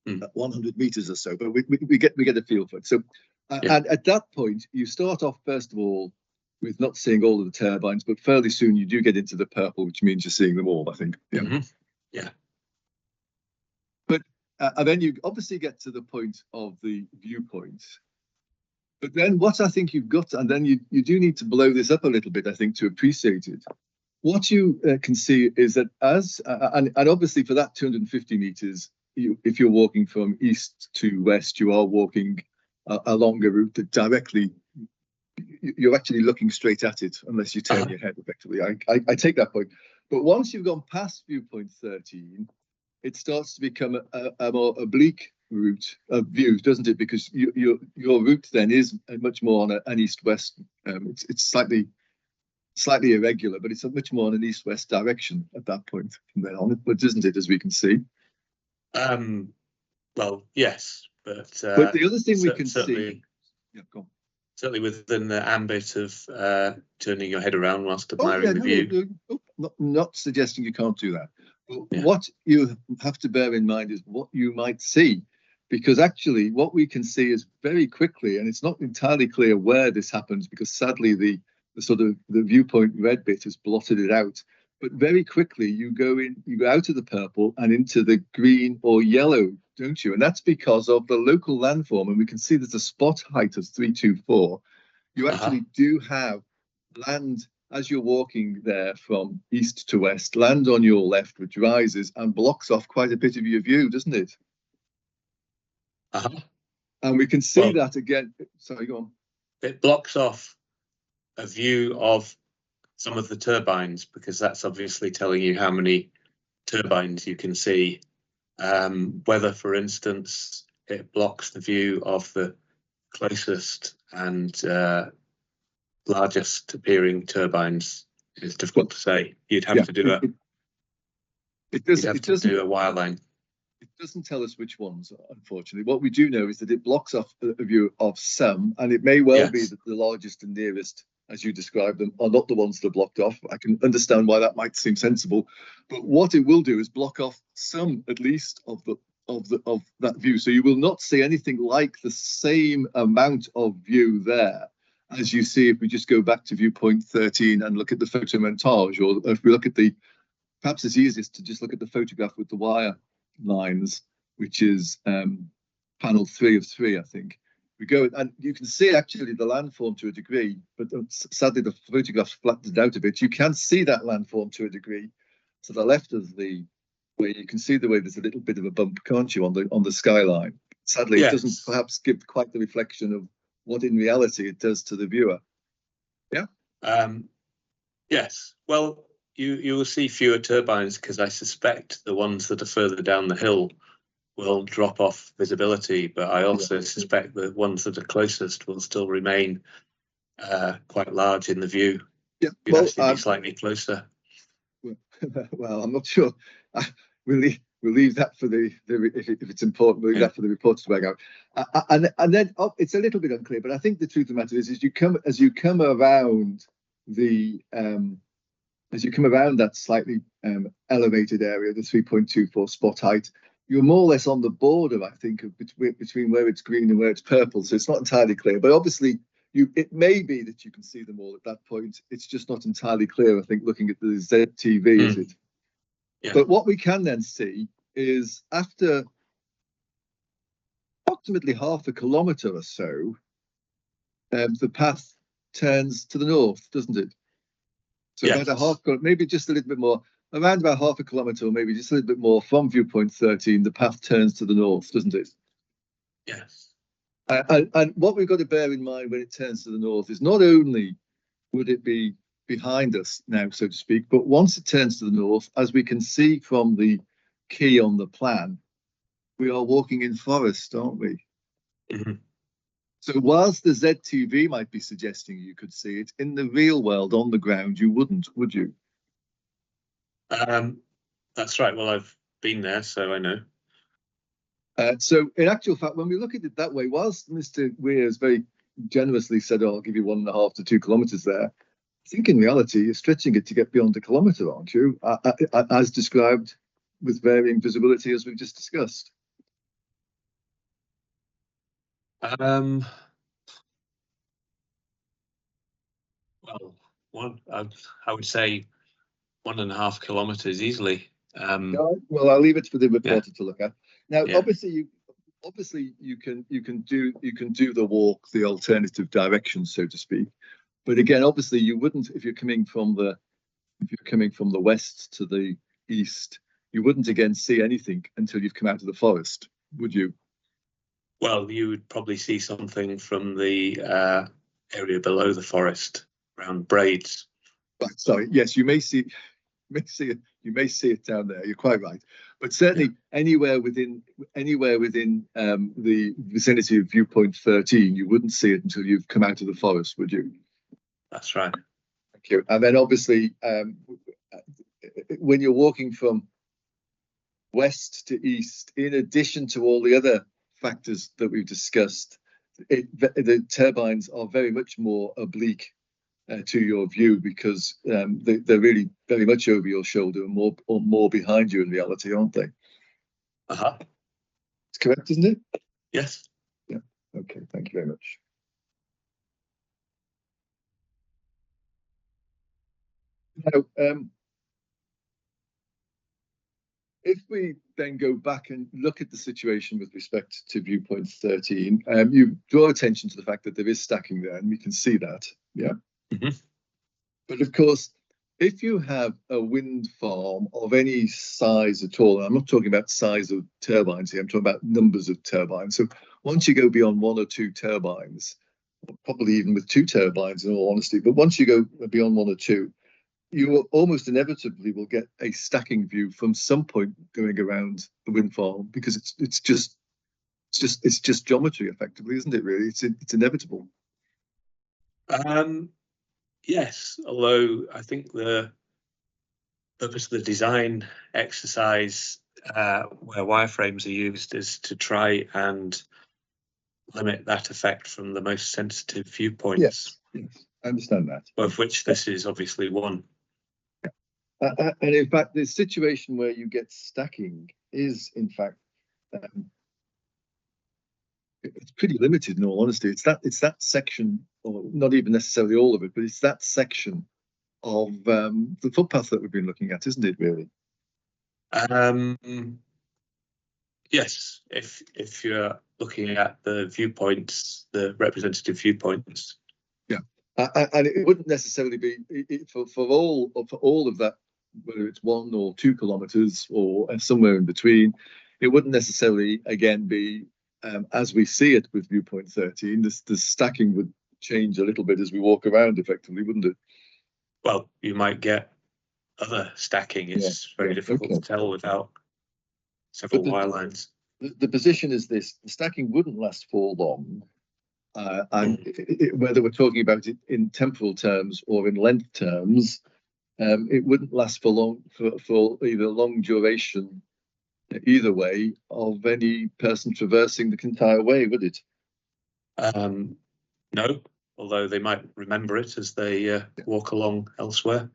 100 meters or so, but we get a feel for it. So, and at that point, you start off first of all with not seeing all of the turbines, but fairly soon you do get into the purple, which means you're seeing them all, I think. Yeah. Yeah. But and then you obviously get to the point of the viewpoint. But then what I think you've got, and then you do need to blow this up a little bit, I think, to appreciate it. What you can see is that and obviously for that 250 meters, if you're walking from east to west, you are walking along a route that directly, you're actually looking straight at it, unless you turn your head effectively. I take that point. But once you've gone past viewpoint 13, it starts to become a more oblique route of views, doesn't it? Because your route then is much more on an east-west. It's slightly irregular, but it's much more on an east-west direction at that point from then on. But isn't it, as we can see? Well, yes, but the other thing we can see, yeah, go on. Certainly within the ambit of turning your head around whilst admiring the view. Not suggesting you can't do that. But what you have to bear in mind is what you might see, because actually what we can see is very quickly, and it's not entirely clear where this happens, because sadly the sort of the viewpoint red bit has blotted it out. But very quickly you go out of the purple and into the green or yellow, don't you? And that's because of the local landform, and we can see there's a spot height of 324. You actually do have land as you're walking there from east to west, land on your left which rises and blocks off quite a bit of your view, doesn't it? And we can see that again. Sorry, go on. It blocks off a view of some of the turbines, because that's obviously telling you how many turbines you can see. Whether, for instance, it blocks the view of the closest and largest appearing turbines is difficult to say. You'd have to do it does do a wireline. It doesn't tell us which ones, unfortunately. What we do know is that it blocks off a view of some, and it may well be Yes. that the largest and nearest, as you described them, are not the ones that are blocked off. I can understand why that might seem sensible, but what it will do is block off some, at least, of that view. So you will not see anything like the same amount of view there as you see if we just go back to viewpoint 13 and look at the photo montage, or if we look at the, perhaps it's easiest to just look at the photograph with the wire lines, which is panel 3 of 3, I think. We go, and you can see actually the landform to a degree, but sadly the photograph's flattened out a bit. You can see that landform to a degree to the left of the, where you can see the way there's a little bit of a bump, can't you, on the skyline. Sadly, Yes. it doesn't perhaps give quite the reflection of what in reality it does to the viewer. Yeah. Yes. Well, you will see fewer turbines because I suspect the ones that are further down the hill will drop off visibility, but I also suspect the ones that are closest will still remain quite large in the view. Yeah. You'd actually be slightly closer. Well, I'm not sure. We'll leave that for the if it's important, we'll leave that for the reporters to work out. And then it's a little bit unclear, but I think the truth of the matter is you come around the as you come around that slightly elevated area, the 3.24 spot height, you're more or less on the border, I think, of between where it's green and where it's purple. So it's not entirely clear, but obviously it may be that you can see them all at that point. It's just not entirely clear, I think, looking at the ZTV, is it? Yeah. But what we can then see is after approximately half a kilometre or so, the path turns to the north, doesn't it? So Yes. about maybe just a little bit more, around about half a kilometre, or maybe just a little bit more from viewpoint 13, the path turns to the north, doesn't it? Yes. And what we've got to bear in mind when it turns to the north is not only would it be behind us now, so to speak, but once it turns to the north, as we can see from the key on the plan, we are walking in forest, aren't we? Mm-hmm. So whilst the ZTV might be suggesting you could see it, in the real world, on the ground, you wouldn't, would you? That's right. Well, I've been there, so I know. So in actual fact, when we look at it that way, whilst Mr. Weir has very generously said, oh, I'll give you 1.5 to 2 kilometres there, I think in reality, you're stretching it to get beyond a kilometre, aren't you? As described with varying visibility, as we've just discussed. Well, I would say 1.5 kilometres easily. Well, I'll leave it for the reporter to look at. Now, obviously, you can do the walk, the alternative direction, so to speak. But again, obviously, you wouldn't if you're coming from the west to the east. You wouldn't again see anything until you've come out of the forest, would you? Well, you would probably see something from the area below the forest, around Braids. Right, sorry. Yes, you may see it down there. You're quite right. But certainly anywhere within the vicinity of viewpoint 13, you wouldn't see it until you've come out of the forest, would you? That's right. Thank you. And then obviously, when you're walking from west to east, in addition to all the other factors that we've discussed, the turbines are very much more oblique to your view, because they're really very much over your shoulder and more behind you in reality, aren't they? It's correct, isn't it? Yes. Yeah. Okay. Thank you very much. Now, if we then go back and look at the situation with respect to viewpoint 13, you draw attention to the fact that there is stacking there, and we can see that. Yeah. Mm-hmm. But of course, if you have a wind farm of any size at all, and I'm not talking about size of turbines here, I'm talking about numbers of turbines. So once you go beyond 1 or 2 turbines, probably even with 2 turbines in all honesty, but once you go beyond 1 or 2, you will almost inevitably will get a stacking view from some point going around the wind farm, because it's just geometry effectively, isn't it? Really, it's inevitable. Yes, although I think the purpose of the design exercise where wireframes are used is to try and limit that effect from the most sensitive viewpoints. Yes, I understand that. Of which this is obviously one. And in fact, the situation where you get stacking is, in fact, it's pretty limited. In all honesty, it's that section, or not even necessarily all of it, but it's that section of the footpath that we've been looking at, isn't it? Really? Yes, if you're looking at the viewpoints, the representative viewpoints. Yeah, and it wouldn't necessarily be for all of that, whether it's 1 or 2 kilometres or somewhere in between. It wouldn't necessarily again be as we see it with viewpoint 13. The stacking would change a little bit as we walk around, effectively, wouldn't it? Well, you might get other stacking. It's very difficult to tell without several wire lines. The position is this: the stacking wouldn't last for long, and whether we're talking about it in temporal terms or in length terms, it wouldn't last for long, for either long duration, either way, of any person traversing the entire way, would it? No, although they might remember it as they walk along elsewhere.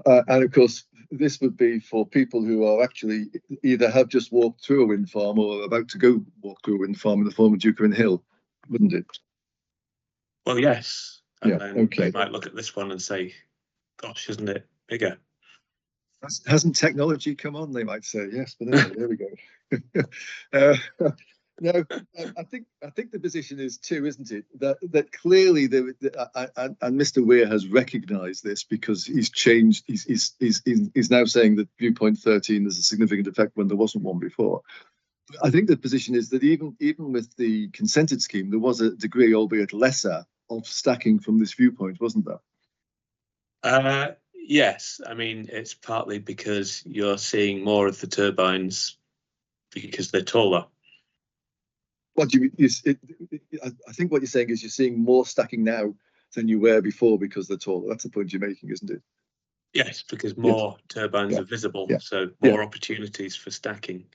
And of course, this would be for people who are actually either have just walked through a wind farm or are about to go walk through a wind farm in the form of Dukerin Hill, wouldn't it? Well, yes. And then okay. they might look at this one and say, gosh, isn't it bigger? Hasn't technology come on? They might say, yes, but anyway, there we go. No, I think the position is too, isn't it? That clearly, and Mr. Weir has recognised this because he's changed. He's now saying that viewpoint 13 has a significant effect when there wasn't one before. I think the position is that even with the consented scheme, there was a degree, albeit lesser, of stacking from this viewpoint, wasn't there? Yes, I mean it's partly because you're seeing more of the turbines because they're taller. What do you mean? I think what you're saying is you're seeing more stacking now than you were before because they're taller. That's the point you're making, isn't it? Yes, because more turbines are visible, so more opportunities for stacking.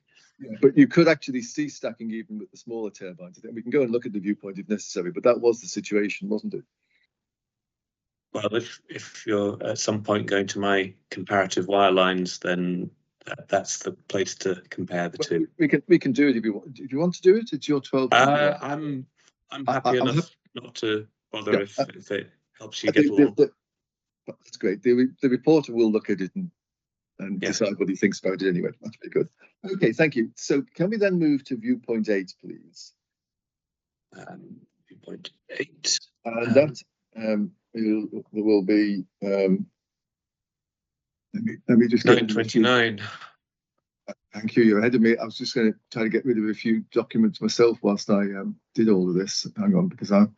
Yeah, but you could actually see stacking even with the smaller turbines. I think we can go and look at the viewpoint if necessary, but that was the situation, wasn't it? Well, if you're at some point going to my comparative wire lines, then that's the place to compare the two. We can do it if you want. If you want to do it, it's your 12. I'm happy enough not to bother if it helps you get along. That's great. The reporter will look at it and decide what he thinks about it anyway. That's very good. Okay, thank you. So can we then move to viewpoint 8, please? Viewpoint 8. And that there will be. Let me just get 929. Thank you. You're ahead of me. I was just going to try to get rid of a few documents myself whilst I did all of this. Hang on, because I've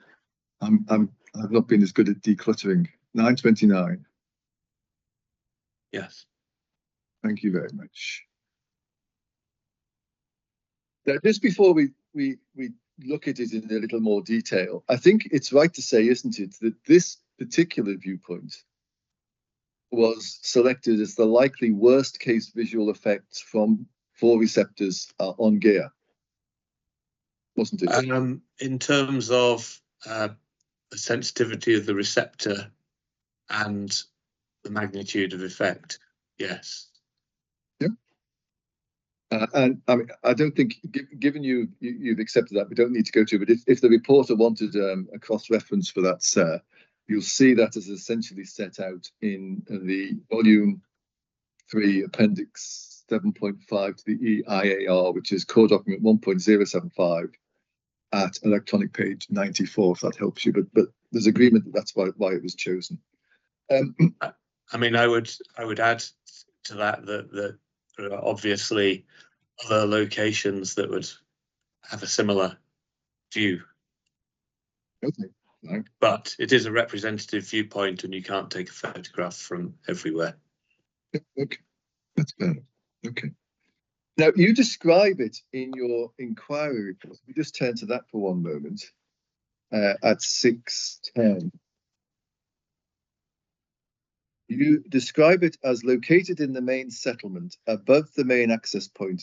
not been as good at decluttering. 929. Yes. Thank you very much. Now, just before we look at it in a little more detail, I think it's right to say, isn't it, that this particular viewpoint was selected as the likely worst case visual effects for receptors on gear, wasn't it? In terms of the sensitivity of the receptor and the magnitude of effect, yes. Yeah. And I mean, I don't think, given you've accepted that, we don't need to go to. But if the reporter wanted a cross-reference for that, sir, you'll see that as essentially set out in the volume 3, appendix 7.5 to the EIAR, which is core document 1.075 at electronic page 94, if that helps you. But there's agreement that that's why it was chosen. I mean, I would add to that there are obviously other locations that would have a similar view. Okay. Right. But it is a representative viewpoint, and you can't take a photograph from everywhere. Okay, that's fair. Okay. Now, you describe it in your inquiry report. We just turn to that for one moment at 6:10. You describe it as located in the main settlement above the main access point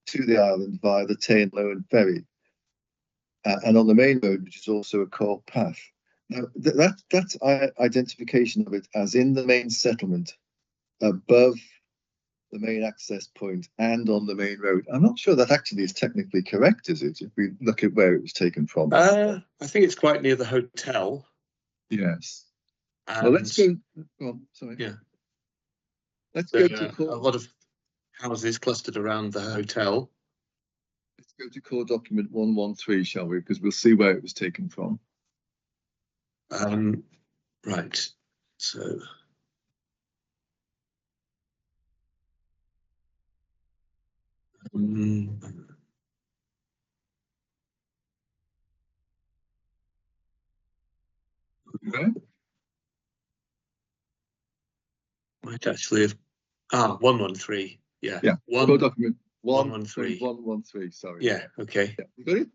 to the island via the Tay and Lowen ferry, and on the main road, which is also a core path. Now, that's identification of it as in the main settlement above the main access point and on the main road. I'm not sure that actually is technically correct, is it? If we look at where it was taken from. I think it's quite near the hotel. Yes. And Well, let's go. Oh, sorry. Yeah. Let's There go to are a core. lot of houses clustered around the hotel. Let's go to core document 113, shall we? Because we'll see where it was taken from. Right. So. Okay. Might actually have 113. Yeah. Yeah. Core document 113. 113. Sorry. Yeah. Okay. Yeah. You got it?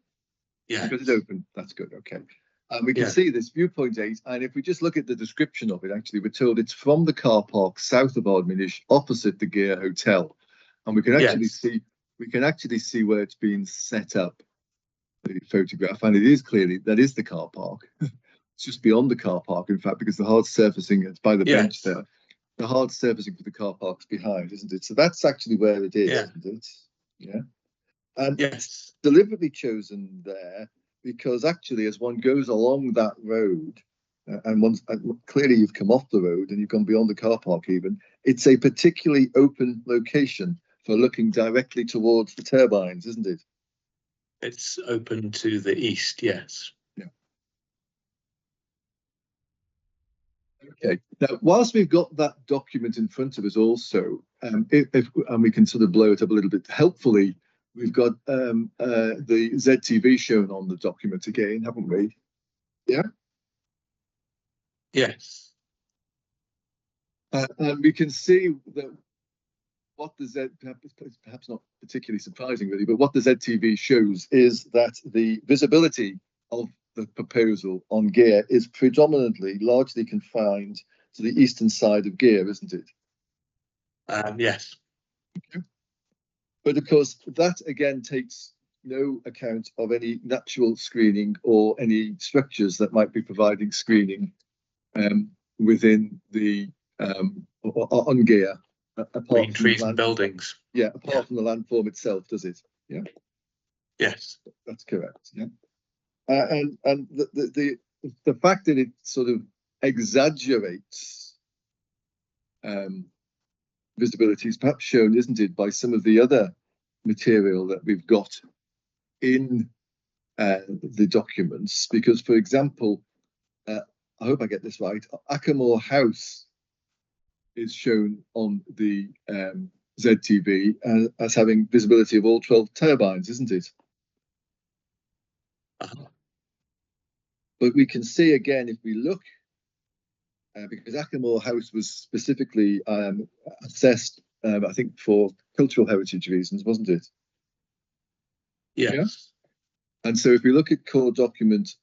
Yeah. You got it open. That's good. Okay. And we can Yeah. see this viewpoint 8. And if we just look at the description of it, actually, we're told it's from the car park south of Ardminish, opposite the Gear Hotel. And we can actually see where it's been set up. The photograph, and it is clearly that is the car park. It's just beyond the car park, in fact, because the hard surfacing, it's by the bench there. The hard surfacing for the car park's behind, isn't it? So that's actually where it is, isn't it? Yeah. And it's deliberately chosen there because actually, as one goes along that road, and clearly you've come off the road and you've gone beyond the car park even, it's a particularly open location for looking directly towards the turbines, isn't it? It's open to the east, yes. Yeah. Okay. Now, whilst we've got that document in front of us also, and we can sort of blow it up a little bit, helpfully, we've got the ZTV shown on the document again, haven't we? Yeah? Yes. And we can see that what the perhaps not particularly surprising really, but what the ZTV shows is that the visibility of the proposal on Gear is predominantly largely confined to the eastern side of Gear, isn't it? Yes. Okay. But of course, that again takes no account of any natural screening or any structures that might be providing screening within the on Gear. Apart from trees and buildings. Yeah, apart from the landform itself, does it? Yeah. Yes, that's correct. Yeah, and the fact that it sort of exaggerates visibility is perhaps shown, isn't it, by some of the other material that we've got in the documents? Because, for example, I hope I get this right, Ackermore House is shown on the ZTV as having visibility of all 12 turbines, isn't it? But we can see again, if we look, because Ackermore House was specifically assessed, I think, for cultural heritage reasons, wasn't it? Yes. Yeah? And so if we look at core document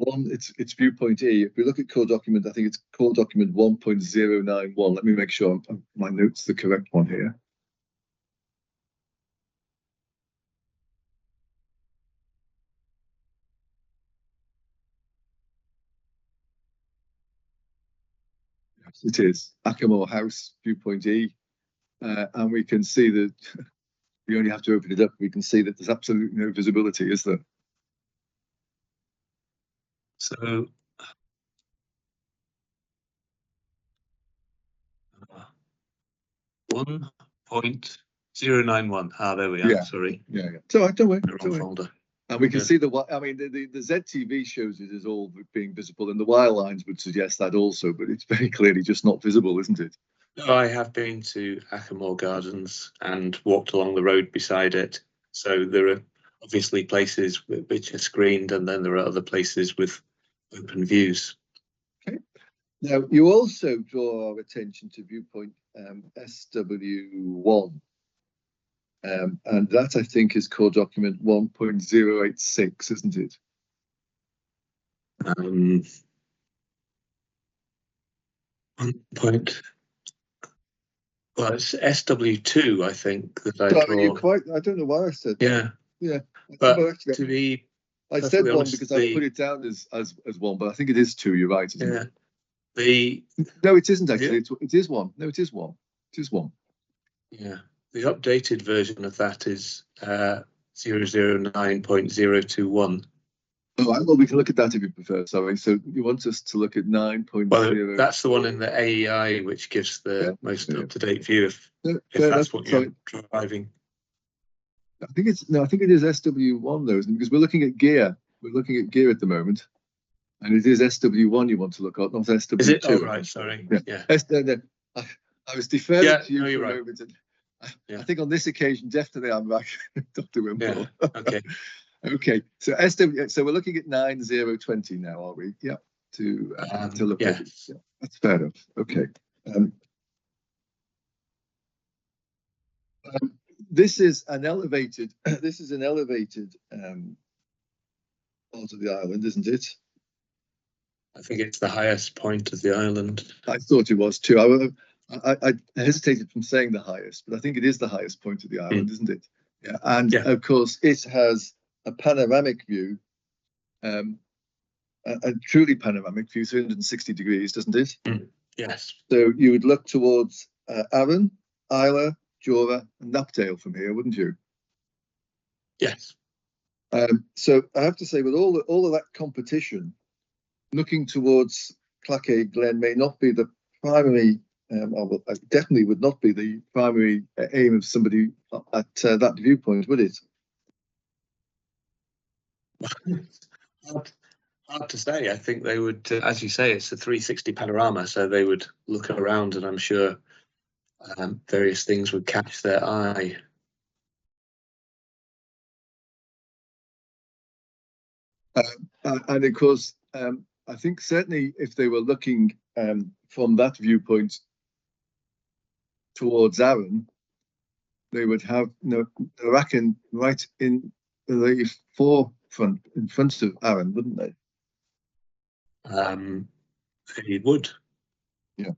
it's viewpoint E. If we look at core document, I think it's core document 1.091. Let me make sure my note's the correct one here. Yes, it is Ackermore House, viewpoint E. And we can see that we only have to open it up. We can see that there's absolutely no visibility, is there? So 1.091. There we are. Yeah. Sorry. Yeah. So don't worry. The wrong folder. And we can see the ZTV shows it as all being visible, and the wire lines would suggest that also, but it's very clearly just not visible, isn't it? No, I have been to Ackermore Gardens and walked along the road beside it. So there are obviously places which are screened, and then there are other places with open views. Okay. Now, you also draw our attention to viewpoint SW1. And that, I think, is core document 1.086, isn't it? 1 point. Well, it's SW2, I think, that I So draw. you quite, I don't know why I said that. Yeah, Yeah. but Actually, to be I said perfectly one honest, because I put it down as one, but I think it is two. You're right, isn't it? No, it isn't actually. It is one. No, it is one. It is one. Yeah, the updated version of that is 009.021. Oh, well, we can look at that if you prefer. Sorry. So you want us to look at 9.0? Well, that's the one in the AEI which gives the most up-to-date view. If that's what you're driving. I think it's I think it is SW1 though, isn't it? Because we're looking at gear. We're looking at gear at the moment, and it is SW1 you want to look at, not SW2. Is it? Oh, right. Sorry. Yeah. I was deferring to you no, for you're a right. moment. I think on this occasion, definitely I'm right, Dr. Wimple. Yeah. Okay. Okay. So So we're looking at 9020 now, are we? Yeah. To look at it. Yeah, that's fair enough. Okay. This is an elevated. This is an elevated part of the island, isn't it? I think it's the highest point of the island. I thought it was too. I hesitated from saying the highest, but I think it is the highest point of the island, isn't it? Yeah. And of course, it has a panoramic view, a truly panoramic view, 360 degrees, doesn't it? Yes. So you would look towards Arran, Islay, Jura, and Knapdale from here, wouldn't you? Yes. So I have to say, with all of that competition, looking towards Clachaig Glen may not be the primary, definitely would not be the primary aim of somebody at that viewpoint, would it? Hard to say. I think they would, as you say, it's a 360 panorama, so they would look around, and I'm sure various things would catch their eye. And of course, I think certainly if they were looking from that viewpoint towards Arran, they would have Racken right in the forefront, in front of Arran, wouldn't they? They would. Yeah.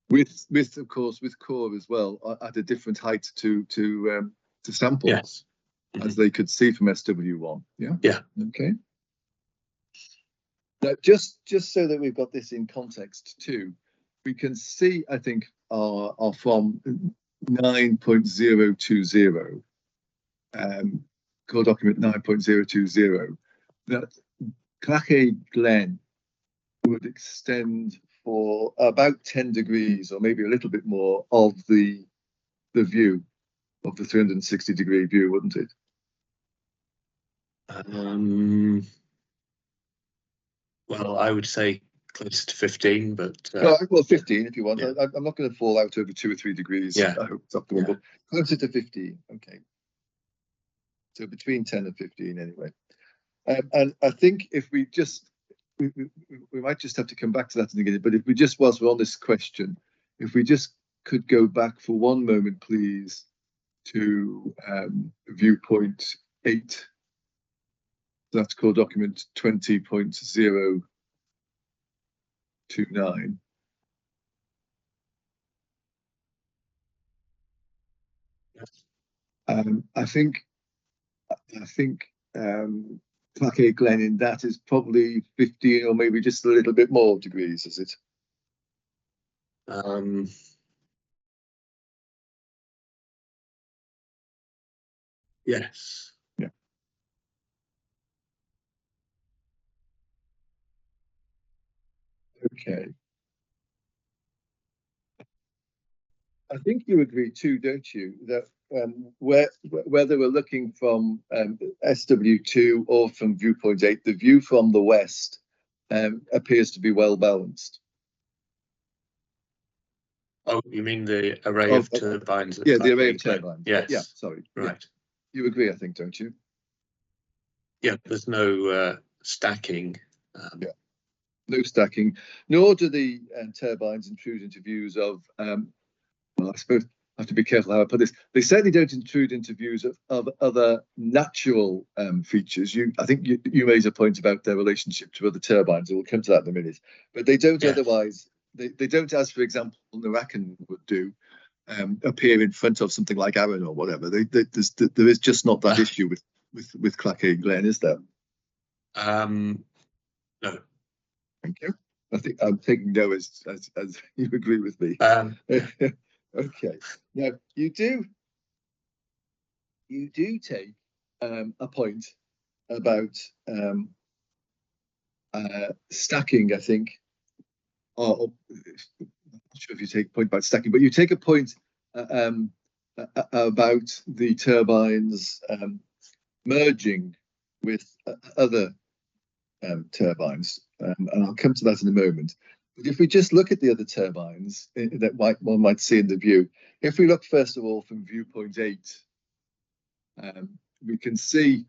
With of course with core as well at a different height to sample. Yes. As they could see from SW1. Yeah. Yeah. Okay. Now, just so that we've got this in context too, we can see, I think, are from 9.020, core document 9.020, that Clachaig Glen would extend for about 10 degrees or maybe a little bit more of the view of the 360 degree view, wouldn't it? Well, I would say close to 15, but well, 15 if you want. Yeah. I'm not going to fall out over 2 or 3 degrees. Yeah. I hope it's up to one, but closer to 15. Okay. So between 10 and 15 anyway. And I think if we just, we might just have to come back to that in a minute, but if we just, whilst we're on this question, if we just could go back for one moment, please, to viewpoint 8. That's core document 20.029. I think Clachaig Glen in that is probably 15 or maybe just a little bit more degrees, is it? Yes. Yeah. Okay. I think you agree too, don't you, that whether we're looking from SW2 or from viewpoint 8, the view from the west appears to be well balanced. Oh, you mean the array of turbines? Yeah, the array of turbines. Yes. Yeah, sorry. Right. Yeah. You agree, I think, don't you? Yeah, there's no stacking. Yeah. No stacking, nor do the turbines intrude into views of, well, I suppose have to be careful how I put this. They certainly don't intrude into views of other natural features. I think you made a point about their relationship to other turbines, and we'll come to that in a minute. But they don't otherwise. They don't, as for example, Narrackan would do, appear in front of something like Arran or whatever. There is just not that issue with Clachaig Glen, is there? No. Thank you. I think I'm taking no as you agree with me. Okay. Now you do take a point about stacking, I think. I'm not sure if you take a point about stacking, but you take a point about the turbines merging with other turbines, and I'll come to that in a moment. But if we just look at the other turbines that one might see in the view, if we look first of all from viewpoint 8, we can see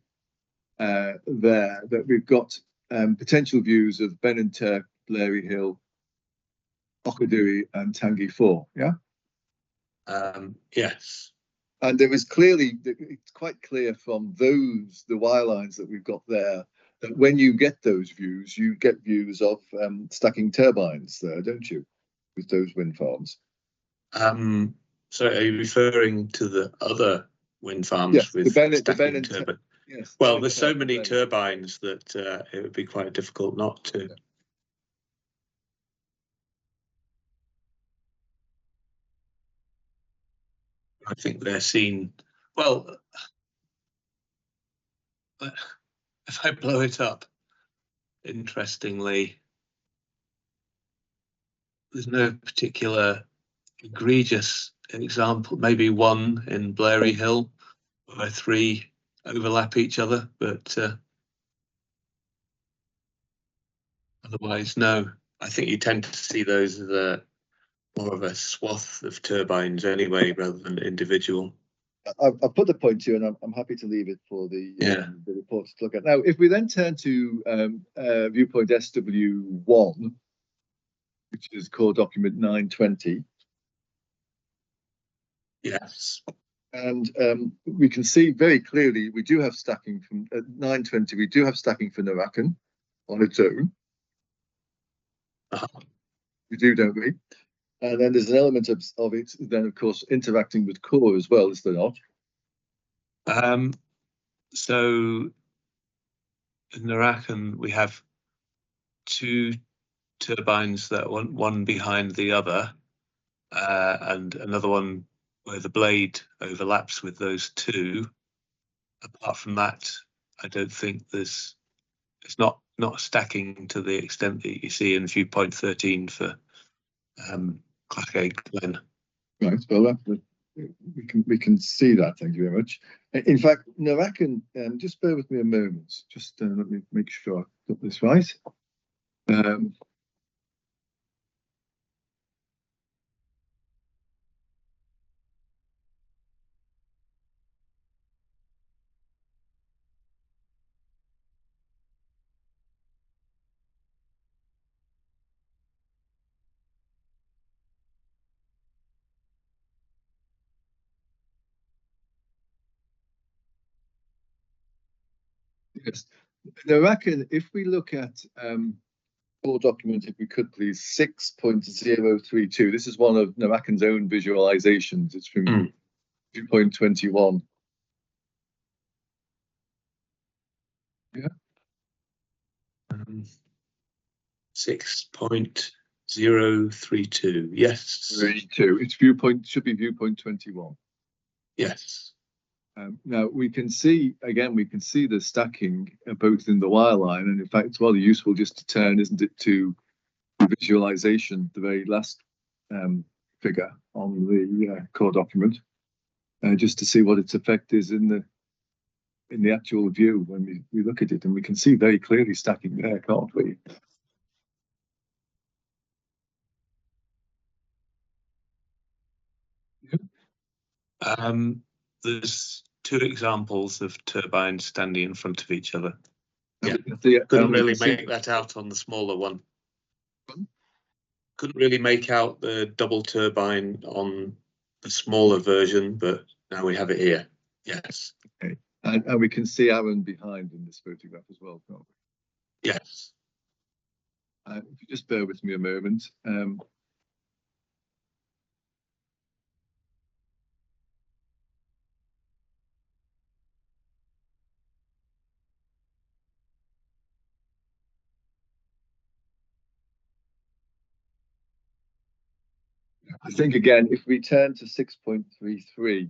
there that we've got potential views of Ben and Turk, Blairy Hill, Ochaduri, and Tangi 4. Yeah. Yes. And there is clearly, it's quite clear from the wire lines that we've got there, that when you get those views, you get views of stacking turbines there, don't you, with those wind farms? So are you referring to the other wind farms? Yes, with the stacking Ben turbines? Yes. Well, there's so many turbines that it would be quite difficult not to. Yeah. I think they're seen. Well, if I blow it up, interestingly, there's no particular egregious example. Maybe one in Blairy Hill where 3 overlap each other, but otherwise, no. I think you tend to see those as more of a swath of turbines anyway, rather than individual. I've put the point to you, and I'm happy to leave it for the report to look at. Now, if we then turn to viewpoint SW1, which is core document 920. Yes. And we can see very clearly we do have stacking from 920. We do have stacking for Narrackan on its own. We do, don't we? And then there's an element of it then, of course, interacting with core as well, is there not? So in Narrackan, we have 2 turbines that one behind the other, and another one where the blade overlaps with those 2. Apart from that, I don't think it's not stacking to the extent that you see in viewpoint 13 for Clachaig Glen. Right. Well, we can see that. Thank you very much. In fact, Narrackan, just bear with me a moment. Just let me make sure I got this right. Yes, Narrackan, if we look at core document, if we could please, 6.032. This is one of Narrackan's own visualizations. It's from viewpoint 21. Yeah. 6.032. Yes. 32. It's viewpoint, should be viewpoint 21. Yes. Now we can see the stacking both in the wireline, and in fact it's rather useful just to turn, isn't it, to the visualization, the very last figure on the core document, just to see what its effect is in the actual view when we look at it, and we can see very clearly stacking there, can't we? There's 2 examples of turbines standing in front of each other. Yeah, couldn't really make that out on the smaller one. Couldn't really make out the double turbine on the smaller version, but now we have it here. Yes. Okay. And we can see Aaron behind in this photograph as well, can't we? Yes. If you just bear with me a moment. I think, again, if we turn to 6.33, which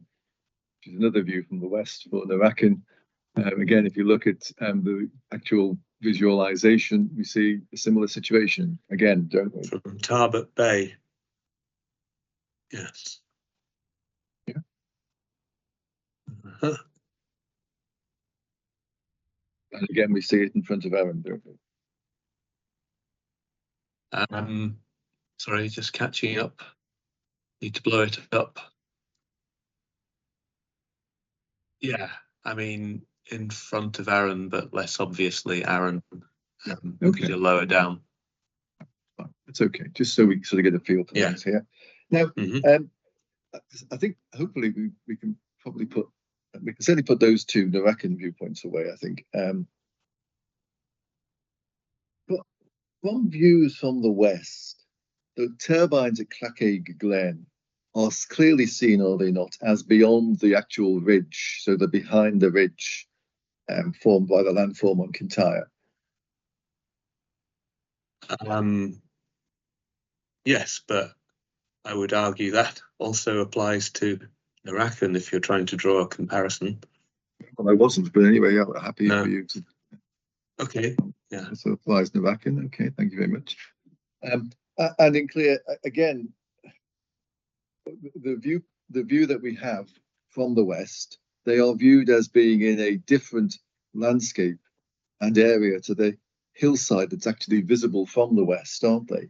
is another view from the west for Narakan, again, if you look at the actual visualization, we see a similar situation again, don't we? From Tarbert Bay. Yes. Yeah. Uh-huh. And again, we see it in front of Aaron, don't we? Sorry, just catching up. Need to blow it up. Yeah, I mean, in front of Aaron, but less obviously Aaron, because you're lower down. It's okay, just so we sort of get a feel for things here. Now, I think hopefully we can probably we can certainly put those two Narakan viewpoints away, I think. But from views from the west, the turbines at Clachaig Glen are clearly seen, are they not, as beyond the actual ridge, so they're behind the ridge formed by the landform on Kintyre. Yes, but I would argue that also applies to Narakan if you're trying to draw a comparison. Well, I wasn't, but anyway, I'm happy for you to. Okay. Yeah. So applies Narakan. Okay, thank you very much. And in clear, again, the view that we have from the west, they are viewed as being in a different landscape and area to the hillside that's actually visible from the west, aren't they?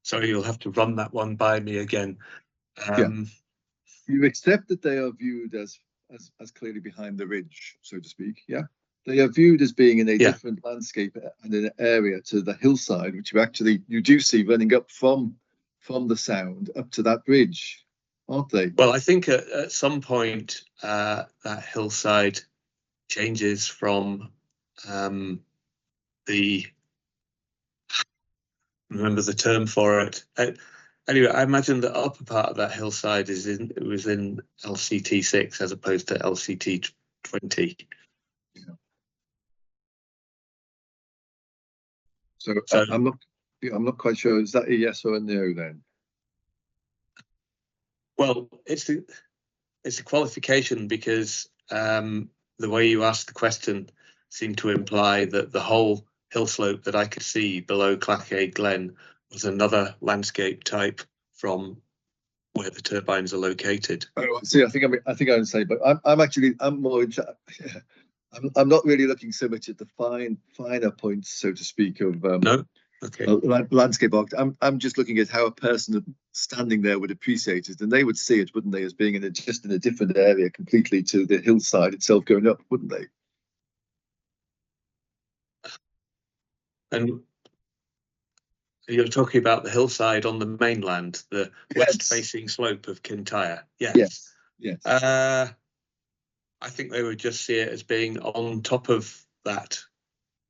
Sorry, you'll have to run that one by me again. You accept that they are viewed as clearly behind the ridge, so to speak, yeah? They are viewed as being in a different landscape and an area to the hillside, which you do see running up from the sound up to that bridge, aren't they? Well, I think at some point that hillside changes from remember the term for it. Anyway, I imagine the upper part of that hillside was in LCT 6 as opposed to LCT 20. Yeah. So I'm not quite sure. Is that a yes or a no then? Well, it's a qualification because the way you asked the question seemed to imply that the whole hill slope that I could see below Clachaig Glen was another landscape type from where the turbines are located. Oh, see, I think I would say, but I'm more. I'm not really looking so much at the finer points, so to speak, of no. Okay. Landscape architect. I'm just looking at how a person standing there would appreciate it, and they would see it, wouldn't they, as being just in a different area completely to the hillside itself going up, wouldn't they? And you're talking about the hillside on the mainland, the west-facing slope of Kintyre. Yes. I think they would just see it as being on top of that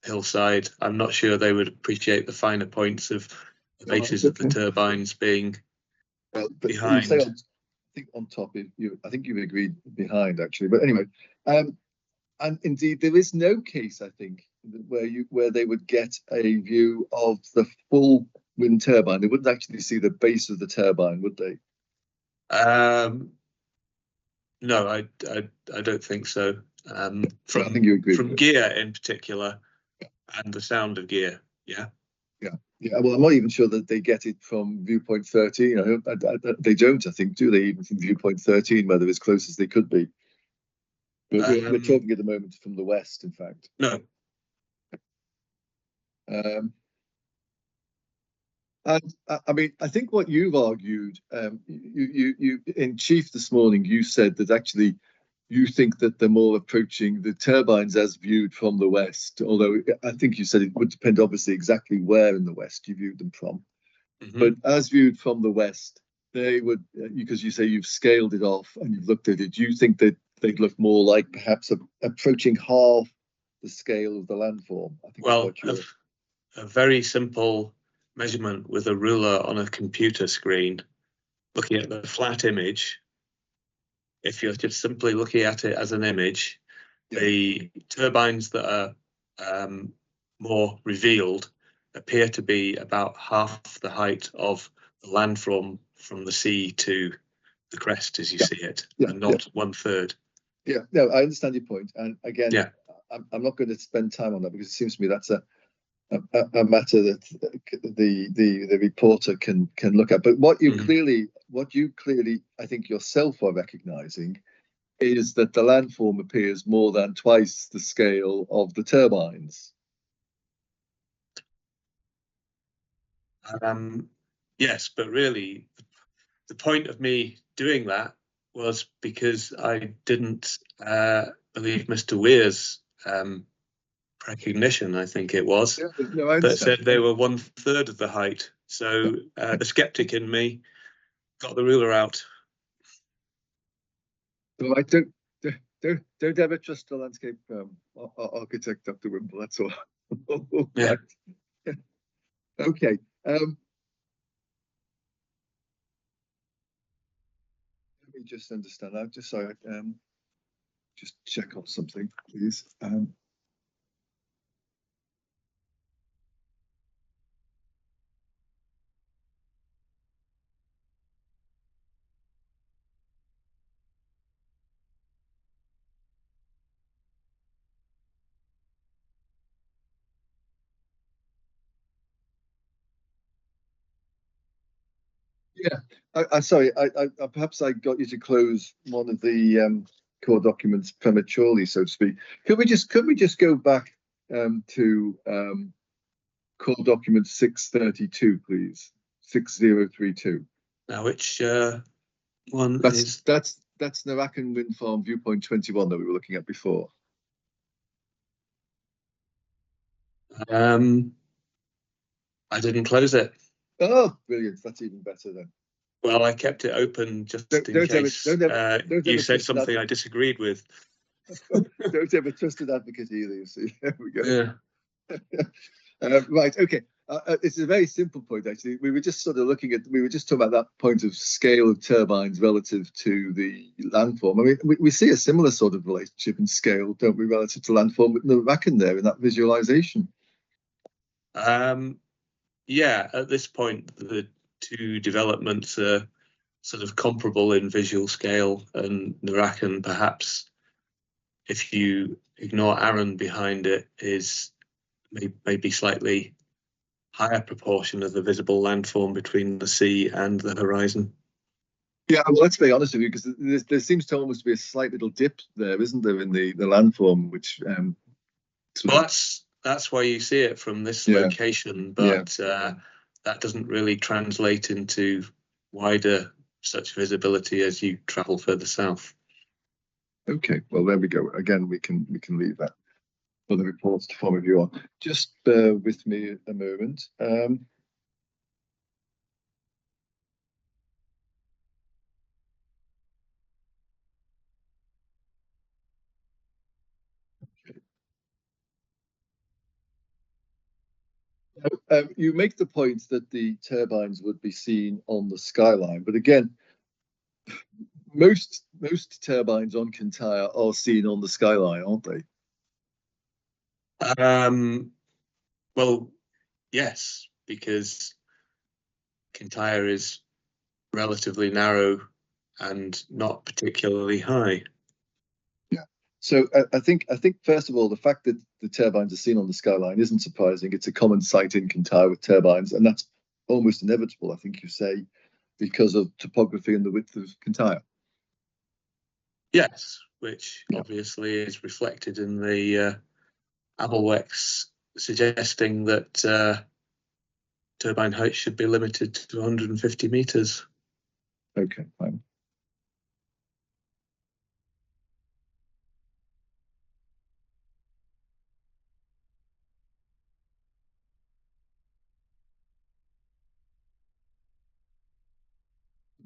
hillside. I'm not sure they would appreciate the finer points of the bases of the turbines being behind. I think on top, I think you've agreed behind, actually. But anyway, and indeed, there is no case, I think, where they would get a view of the full wind turbine. They wouldn't actually see the base of the turbine, would they? No, I don't think so. I think you agree from gear in particular, and the sound of gear. Yeah. Well, I'm not even sure that they get it from viewpoint 13. They don't, I think, do they? Even from viewpoint 13, where they're as close as they could be. But we're talking at the moment from the west, in fact. No. And I mean, I think what you've argued, you in chief this morning, you said that actually you think that they're more approaching the turbines as viewed from the west, although I think you said it would depend obviously exactly where in the west you viewed them from. But as viewed from the west, they would, because you say you've scaled it off and you've looked at it, do you think that they'd look more like perhaps approaching half the scale of the landform? I think Well, a very simple measurement with a ruler on a computer screen, looking at the flat image. If you're just simply looking at it as an image, the turbines that are more revealed appear to be about half the height of the landform from the sea to the crest as you see it, and not 1/3. Yeah, no, I understand your point. And again, I'm not going to spend time on that because it seems to me that's a matter that the reporter can look at. But what you clearly, I think yourself are recognizing is that the landform appears more than twice the scale of the turbines. Yes, but really, the point of me doing that was because I didn't believe Mr. Weir's recognition, I think it was, that said they were 1/3 of the height. So the skeptic in me got the ruler out. So I don't ever trust the landscape architect, Dr. Wimble. That's all. Yeah. Okay. Let me just understand. I've just sorry. Just check on something, please. Yeah, sorry. I perhaps I got you to close one of the core documents prematurely, so to speak. Could we just go back to core document 632, please? 6032. Now, which one is? That's Narakan Wind Farm Viewpoint 21 that we were looking at before. I didn't close it. Oh, brilliant! That's even better then. Well, I kept it open just in case you said something I disagreed with. Don't ever trust an advocate either, you see. There we go. Yeah. Right, okay. It's a very simple point, actually. We were just talking about that point of scale of turbines relative to the landform. I mean, we see a similar sort of relationship in scale, don't we, relative to landform with Narakan there in that visualization. Yeah, at this point, the two developments are sort of comparable in visual scale, and Narakan, perhaps, if you ignore Arran behind it, is maybe slightly higher proportion of the visible landform between the sea and the horizon. Yeah, well, let's be honest with you, because there seems to almost be a slight little dip there, isn't there, in the landform, which well, that's why you see it from this location, but that doesn't really translate into wider such visibility as you travel further south. Okay, well, there we go. Again, we can leave that for the reports to form a view on. Just bear with me a moment. You make the point that the turbines would be seen on the skyline, but again, most turbines on Kintyre are seen on the skyline, aren't they? Well, yes, because Kintyre is relatively narrow and not particularly high. Yeah. So I think first of all, the fact that the turbines are seen on the skyline isn't surprising. It's a common sight in Kintyre with turbines, and that's almost inevitable, I think you say, because of topography and the width of Kintyre. Yes, which obviously is reflected in the Abelwex suggesting that turbine height should be limited to 150 meters. Okay, fine.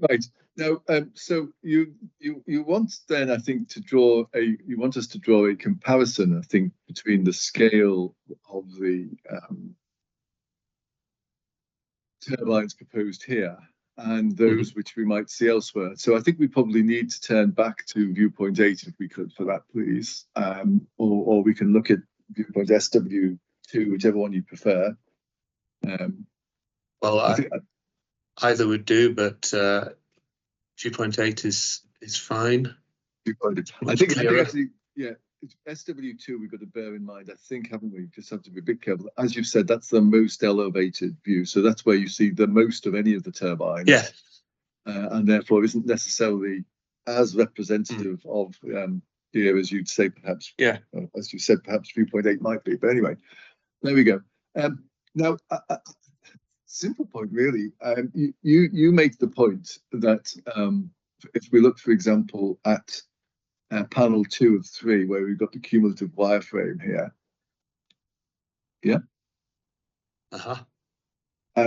Right. Now, so you want then, I think, you want us to draw a comparison, I think, between the scale of the turbines proposed here and those which we might see elsewhere. So I think we probably need to turn back to viewpoint 8 if we could for that, please. Or we can look at viewpoint SW2, whichever one you prefer. Well, I think either would do, but viewpoint 8 is fine. I think actually, yeah, SW2 we've got to bear in mind, I think, haven't we? Just have to be a bit careful. As you've said, that's the most elevated view. So that's where you see the most of any of the turbines. Yeah. And therefore isn't necessarily as representative of here as you'd say, perhaps. Yeah. As you said, perhaps viewpoint 8 might be. But anyway, there we go. Now, simple point, really. You make the point that if we look, for example, at panel 2 of 3, where we've got the cumulative wireframe here. Yeah.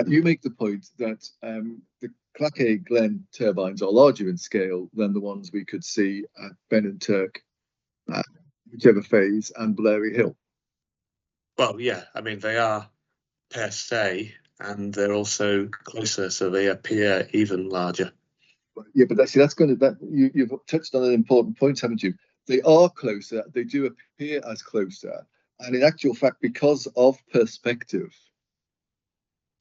You make the point that the Clachaig Glen turbines are larger in scale than the ones we could see at Ben and Turk, whichever phase, and Blairy Hill. Well, yeah, I mean, they are per se, and they're also closer, so they appear even larger. Yeah, but that's going to, you've touched on an important point, haven't you? They are closer, they do appear as closer, and in actual fact, because of perspective,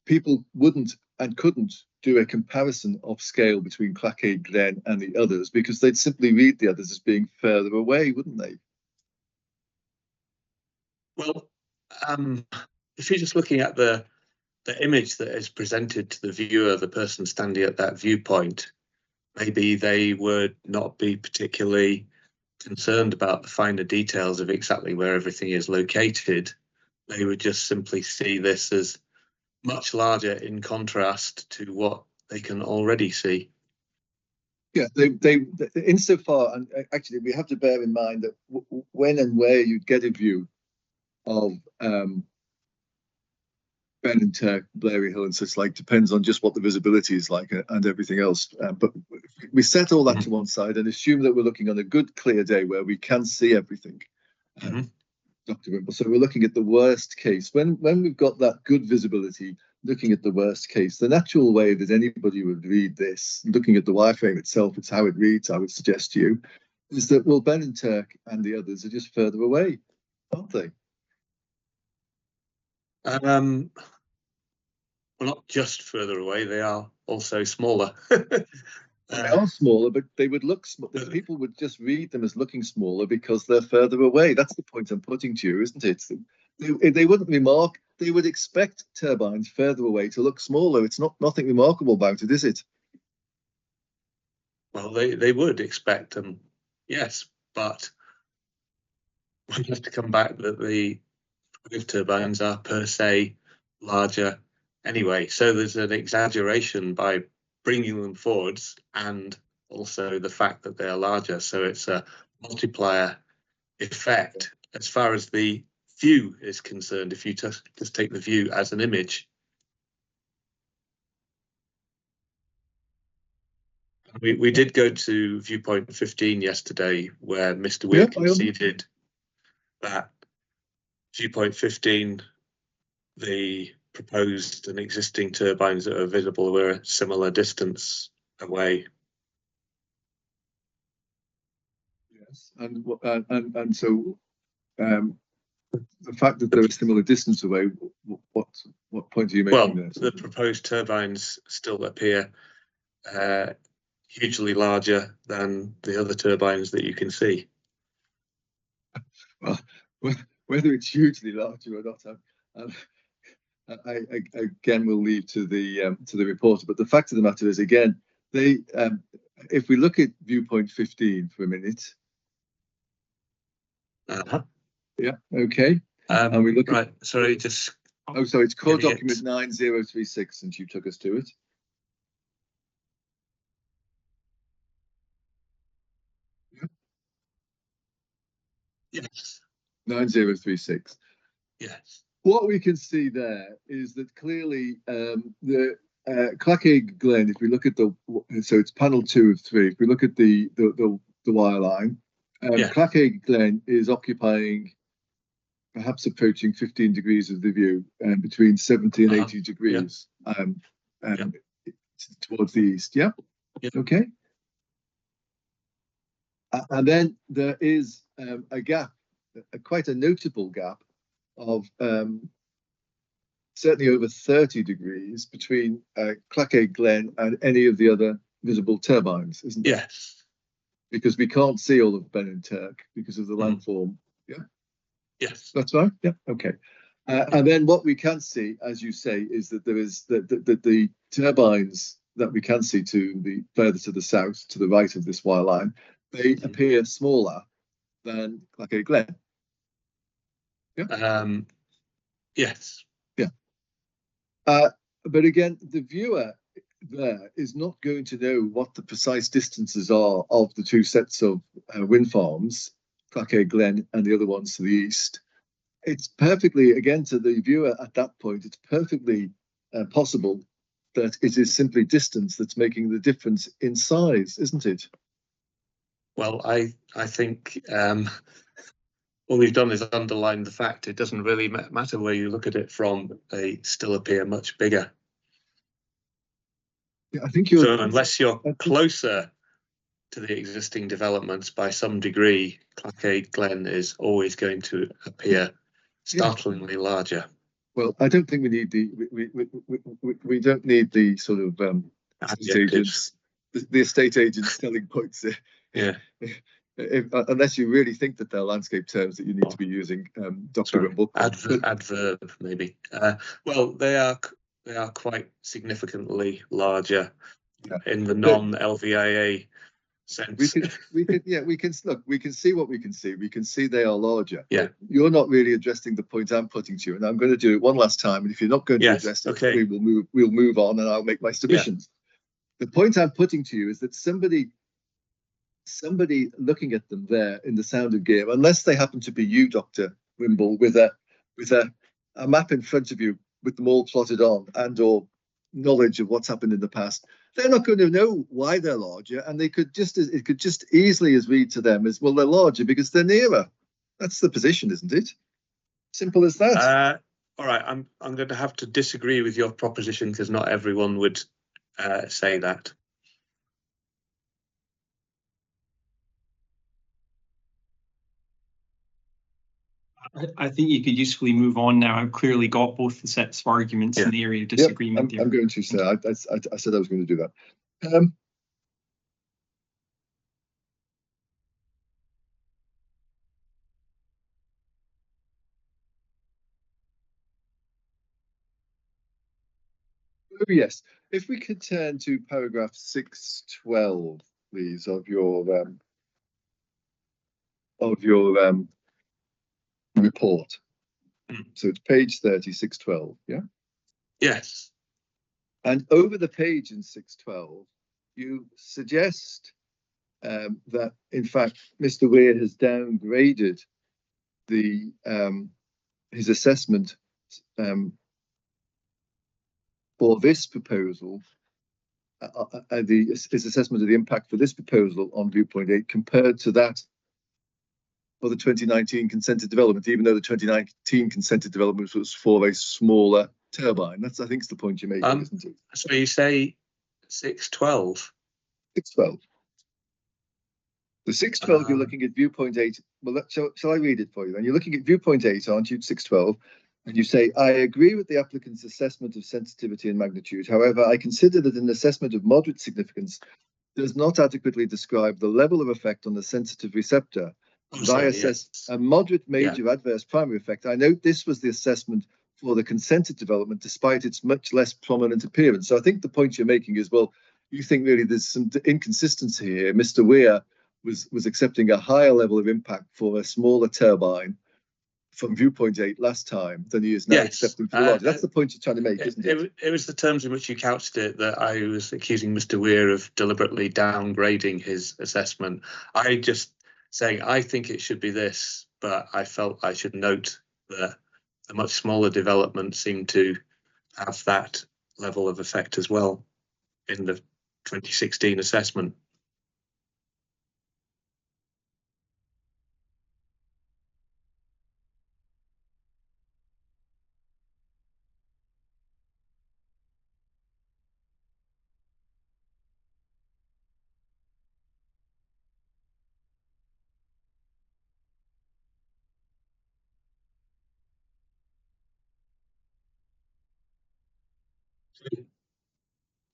people wouldn't and couldn't do a comparison of scale between Clachaig Glen and the others because they'd simply read the others as being further away, wouldn't they? Well, if you're just looking at the image that is presented to the viewer, the person standing at that viewpoint, maybe they would not be particularly concerned about the finer details of exactly where everything is located. They would just simply see this as much larger in contrast to what they can already see. Yeah, they insofar, and actually we have to bear in mind that when and where you'd get a view of Ben and Turk, Blairy Hill and such like depends on just what the visibility is like and everything else. But we set all that to one side and assume that we're looking on a good clear day where we can see everything. Dr. Wimble. So we're looking at the worst case. When we've got that good visibility, looking at the worst case, the natural way that anybody would read this, looking at the wireframe itself, it's how it reads, I would suggest to you, is that, well, Ben and Turk and the others are just further away, aren't they? Well, not just further away, they are also smaller. They are smaller, but they would look. People would just read them as looking smaller because they're further away. That's the point I'm putting to you, isn't it? They wouldn't remark. They would expect turbines further away to look smaller. It's nothing remarkable about it, is it? Well, they would expect them, yes, but we have to come back that the wind turbines are per se larger anyway. So there's an exaggeration by bringing them forwards and also the fact that they are larger. So it's a multiplier effect as far as the view is concerned. If you just take the view as an image. We did go to viewpoint 15 yesterday where Mr. Weir conceded that viewpoint 15, the proposed and existing turbines that are visible were a similar distance away. Yes, and so the fact that they're a similar distance away, what point are you making there? The proposed turbines still appear hugely larger than the other turbines that you can see. Well, whether it's hugely larger or not, I again will leave to the reporter. But the fact of the matter is, again, they if we look at viewpoint 15 for a minute. Yeah. Okay. And we look at. Sorry, just. Oh, sorry. It's core document 9036, since you took us to it. Yes. 9036. Yes. What we can see there is that clearly the Clachaig Glen, if we look at so it's panel 2 of 3. If we look at the wire line, Clachaig Glen is occupying perhaps approaching 15 degrees of the view, between 70 and 80 degrees towards the east. Yeah. Okay. And then there is a gap, quite a notable gap of certainly over 30 degrees between Clachaig Glen and any of the other visible turbines, isn't it? Yes. Because we can't see all of Ben and Turk because of the landform. Yeah. Yes. That's right. Yeah. Okay. And then what we can see, as you say, is that there is the turbines that we can see to the further to the south, to the right of this wire line, they appear smaller than Clachaig Glen. Yeah. Yes. Yeah. But again, the viewer there is not going to know what the precise distances are of the two sets of wind farms, Clachaig Glen and the other ones to the east. It's perfectly, again, to the viewer at that point, it's perfectly possible that it is simply distance that's making the difference in size, isn't it? Well, I think all we've done is underline the fact it doesn't really matter where you look at it from, they still appear much bigger. Yeah, I think you're. So unless you're closer to the existing developments by some degree, Clachaig Glen is always going to appear startlingly larger. Well, I don't think we need we don't need the sort of estate agents, the estate agents telling points. Yeah. Unless you really think that they're landscape terms that you need to be using, Dr. Wimble. Adverb, maybe. Well, they are quite significantly larger in the non-LVIA sense. We can look. We can see what we can see. We can see they are larger. Yeah. You're not really addressing the point I'm putting to you, and I'm going to do it one last time. And if you're not going to address it, we'll move on, and I'll make my submissions. Yeah. The point I'm putting to you is that somebody looking at them there in the sound of game, unless they happen to be you, Dr. Wimble, with a map in front of you with them all plotted on and or knowledge of what's happened in the past, they're not going to know why they're larger, and it could just easily as read to them as, well, they're larger because they're nearer. That's the position, isn't it? Simple as that. All right, I'm going to have to disagree with your proposition because not everyone would say that. I think you could usefully move on now. I've clearly got both the sets of arguments in the area of disagreement. I'm going to, sir. I said I was going to do that. Oh, yes. If we could turn to paragraph 612, please, of your report. So it's page 30, 612, yeah? Yes. And over the page in 612, you suggest that, in fact, Mr. WIA has downgraded his assessment for this proposal, his assessment of the impact for this proposal on viewpoint 8 compared to that for the 2019 consented development, even though the 2019 consented development was for a smaller turbine. That's, I think, is the point you're making, isn't it? So you say 612? 612. The 612, you're looking at viewpoint 8. Well, shall I read it for you? And you're looking at viewpoint 8, aren't you? 612. And you say, I agree with the applicant's assessment of sensitivity and magnitude. However, I consider that an assessment of moderate significance does not adequately describe the level of effect on the sensitive receptor. I assess a moderate major adverse primary effect. I note this was the assessment for the consented development, despite its much less prominent appearance. So I think the point you're making is, well, you think really there's some inconsistency here. Mr. WIA was accepting a higher level of impact for a smaller turbine from viewpoint 8 last time than he is now accepting for the larger. That's the point you're trying to make, isn't it? It was the terms in which you couched it that I was accusing Mr. WIA of deliberately downgrading his assessment. I just saying I think it should be this, but I felt I should note that a much smaller development seemed to have that level of effect as well in the 2016 assessment.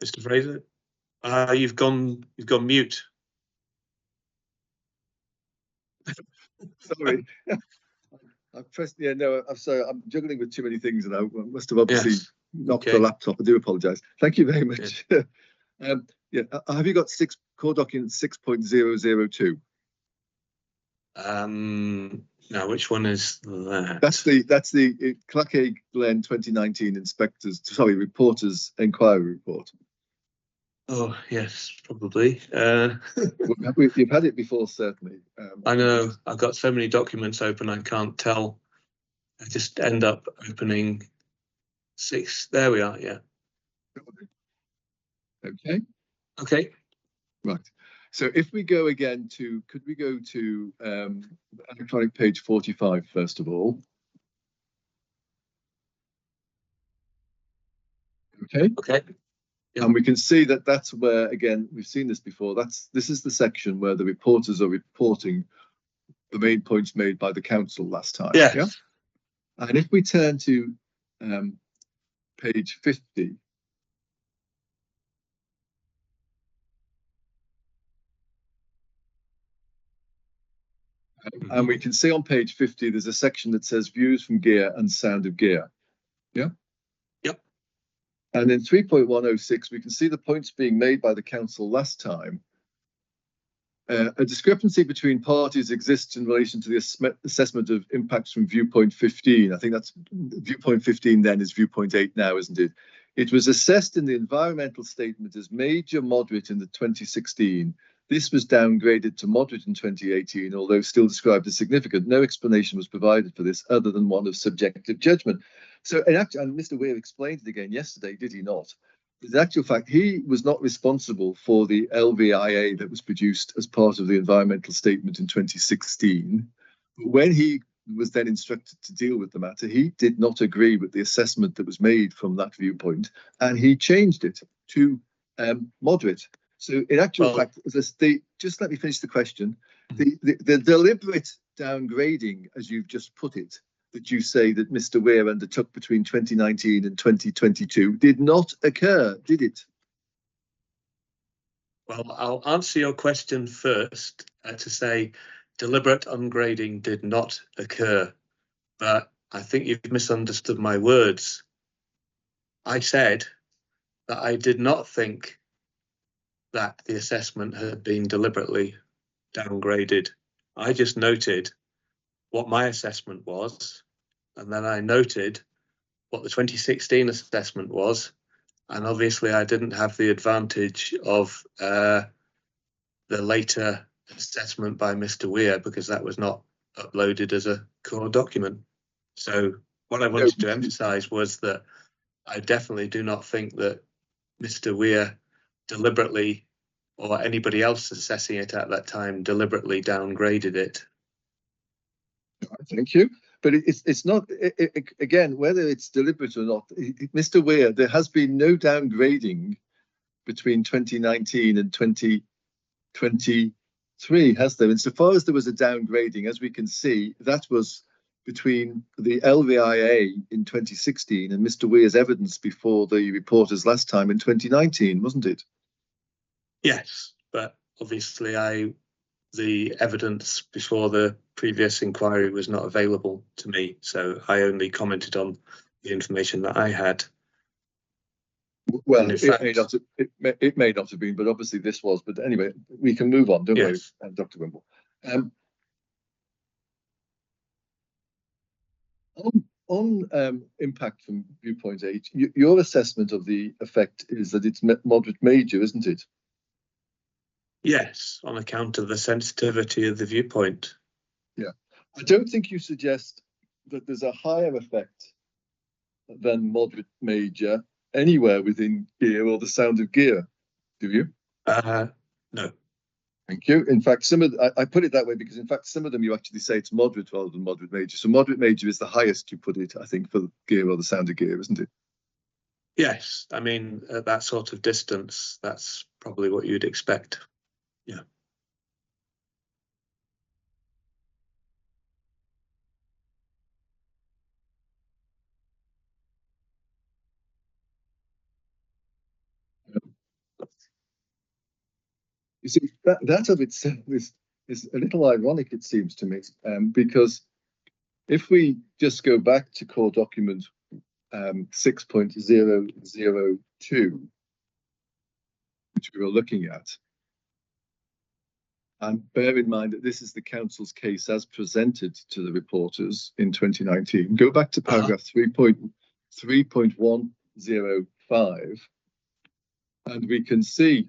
Mr. Fraser, you've gone mute. Sorry. I pressed, yeah, no, I'm sorry, I'm juggling with too many things and I must have obviously knocked the laptop. I do apologise. Thank you very much. Yeah. Have you got core document 6.002? Now, which one is that? That's the Clachaig Glen 2019 reporters inquiry report. Oh yes, probably. You've had it before, certainly. I know. I've got so many documents open, I can't tell. I just end up opening 6. There we are. Yeah. Okay. Okay. Right. So if we go again to, could we go to electronic page 45 first of all? Okay. Okay. Yep. And we can see that that's where, again, we've seen this before. This is the section where the reporters are reporting the main points made by the council last time. Yes. Yeah. And if we turn to page 50. And we can see on page 50, there's a section that says views from gear and sound of gear. Yeah. Yep. And in 3.106, we can see the points being made by the council last time. A discrepancy between parties exists in relation to the assessment of impacts from viewpoint 15. I think that's viewpoint 15 then is viewpoint 8 now, isn't it? It was assessed in the environmental statement as major moderate in the 2016. This was downgraded to moderate in 2018, although still described as significant. No explanation was provided for this other than one of subjective judgment. So, and Mr. Weir explained it again yesterday, did he not? In actual fact, he was not responsible for the LVIA that was produced as part of the environmental statement in 2016. But when he was then instructed to deal with the matter, he did not agree with the assessment that was made from that viewpoint, and he changed it to moderate. So in actual fact, just let me finish the question. The deliberate downgrading, as you've just put it, that you say that Mr. Weir undertook between 2019 and 2022 did not occur, did it? Well, I'll answer your question first to say deliberate ungrading did not occur, but I think you've misunderstood my words. I said that I did not think that the assessment had been deliberately downgraded. I just noted what my assessment was, and then I noted what the 2016 assessment was, and obviously I didn't have the advantage of the later assessment by Mr. Weir because that was not uploaded as a core document. So what I wanted to emphasize was that I definitely do not think that Mr. Weir deliberately, or anybody else assessing it at that time, deliberately downgraded it. Thank you. But it's not, again, whether it's deliberate or not, Mr. Weir, there has been no downgrading between 2019 and 2023, has there? Insofar as there was a downgrading, as we can see, that was between the LVIA in 2016 and Mr. Weir's evidence before the reporters last time in 2019, wasn't it? Yes, but obviously the evidence before the previous inquiry was not available to me, so I only commented on the information that I had. Well, it may not have been, but obviously this was. But anyway, we can move on, don't we, Dr. Wimble? On impact from viewpoint 8, your assessment of the effect is that it's moderate major, isn't it? Yes, on account of the sensitivity of the viewpoint. Yeah. I don't think you suggest that there's a higher effect than moderate major anywhere within gear or the sound of gear. Do you? No. Thank you. In fact, I put it that way because, in fact, some of them you actually say it's moderate rather than moderate major. So moderate major is the highest you put it, I think, for the gear or the sound of gear, isn't it? Yes, I mean, at that sort of distance, that's probably what you'd expect. Yeah. You see, that of itself is a little ironic, it seems to me, because if we just go back to core document 6.002, which we were looking at, and bear in mind that this is the council's case as presented to the reporters in 2019. Go back to paragraph 3.105, and we can see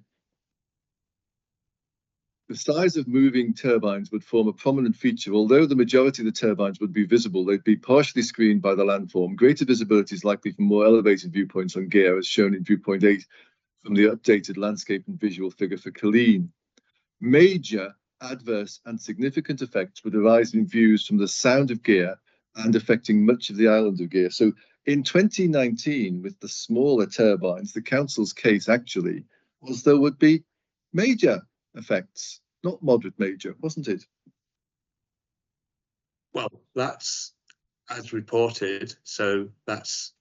the size of moving turbines would form a prominent feature. Although the majority of the turbines would be visible, they'd be partially screened by the landform. Greater visibility is likely from more elevated viewpoints on gear, as shown in viewpoint 8 from the updated landscape and visual figure for Glen. Major adverse and significant effects would arise in views from the sound of gear and affecting much of the island of gear. So in 2019, with the smaller turbines, the council's case actually was there would be major effects, not moderate major, wasn't it? Well, that's as reported, so that's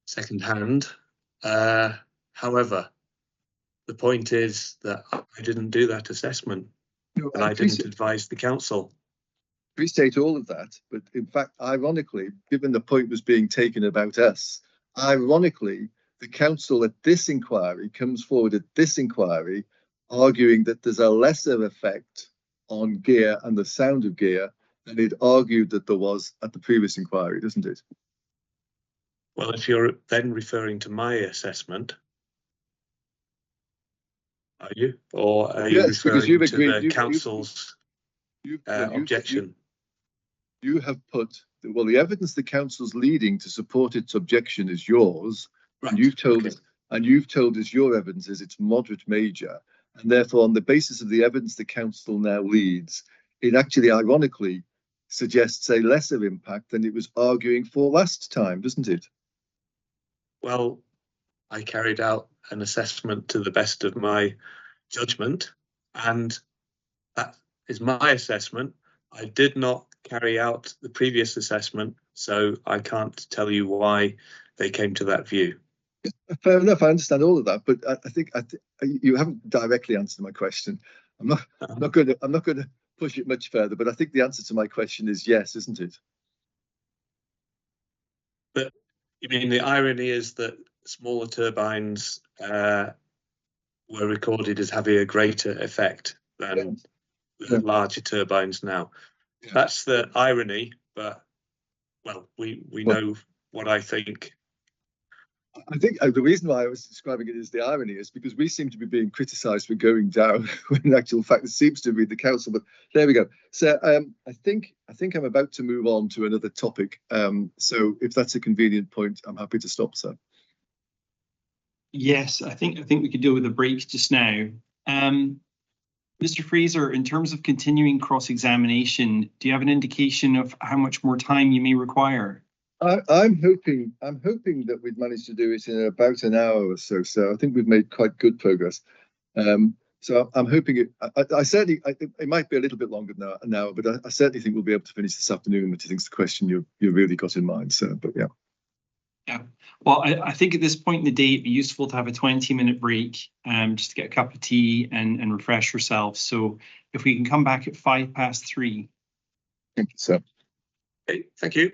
second-hand. However, the point is that I didn't do that assessment, No, and I didn't advise the council. Appreciate all of that, but in fact, ironically, given the point was being taken about us, ironically, the council at this inquiry comes forward at this inquiry arguing that there's a lesser effect on gear and the sound of gear than it argued that there was at the previous inquiry, doesn't it? Well, if you're then referring to my assessment, are you? Or are you Yes, because you've referring to agreed, the council's objection? You have put, well, the evidence the council's leading to support its objection is yours, Right. and you've told Okay. us your evidence is it's moderate major, and therefore on the basis of the evidence the council now leads, it actually ironically suggests a lesser impact than it was arguing for last time, doesn't it? Well, I carried out an assessment to the best of my judgment, and that is my assessment. I did not carry out the previous assessment, so I can't tell you why they came to that view. Fair enough, I understand all of that, but I think you haven't directly answered my question. I'm not going to push it much further, but I think the answer to my question is yes, isn't it? But you mean the irony is that smaller turbines were recorded as having a greater effect than the larger turbines now. Yeah. That's the irony, but well, we know what I think. I think the reason why I was describing it as the irony is because we seem to be being criticised for going down when in actual fact it seems to be the council. But there we go. So I think I'm about to move on to another topic. So if that's a convenient point, I'm happy to stop, sir. Yes, I think we could deal with a break just now. Mr. Fraser, in terms of continuing cross-examination, do you have an indication of how much more time you may require? I'm hoping that we'd managed to do it in about an hour or so. So I think we've made quite good progress. So I'm hoping it. I certainly, it might be a little bit longer than an hour, but I certainly think we'll be able to finish this afternoon, which I think is the question you really got in mind. So, but yeah. Yeah. Well, I think at this point in the day, it'd be useful to have a 20-minute break, just to get a cup of tea and refresh yourself. So if we can come back at 3:05. Thank you, sir. Okay, thank you.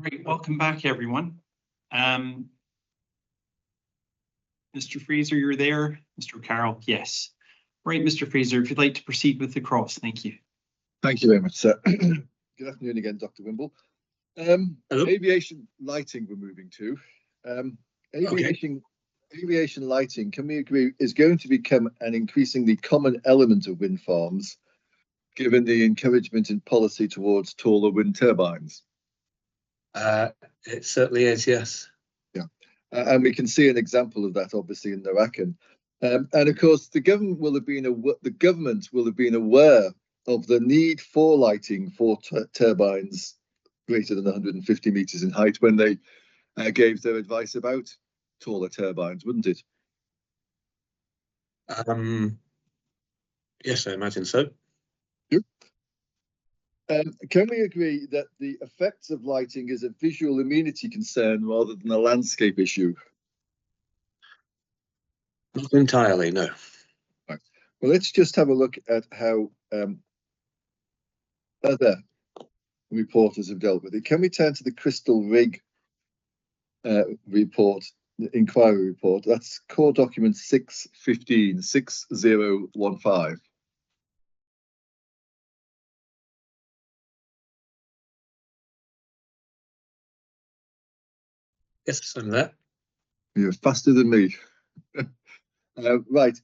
Right, welcome back, everyone. Mr. Fraser, you're there. Mr. Carroll, yes. Right, Mr. Fraser, if you'd like to proceed with the cross, thank you. Thank you very much, sir. Good afternoon again, Dr. Wimble. Aviation lighting we're moving to. Aviation lighting, can we agree, is going to become an increasingly common element of wind farms, given the encouragement in policy towards taller wind turbines? It certainly is, yes. Yeah, and we can see an example of that, obviously, in Narakan. And of course, the government will have been aware of the need for lighting for turbines greater than 150 meters in height when they gave their advice about taller turbines, wouldn't it? Yes, I imagine so. Yep. Can we agree that the effects of lighting is a visual amenity concern rather than a landscape issue? Not entirely, no. Right. Well, let's just have a look at how other reporters have dealt with it. Can we turn to the Crystal Rig report, the inquiry report? That's core document 615, 6015. Yes, I'm there. You're faster than me. Right.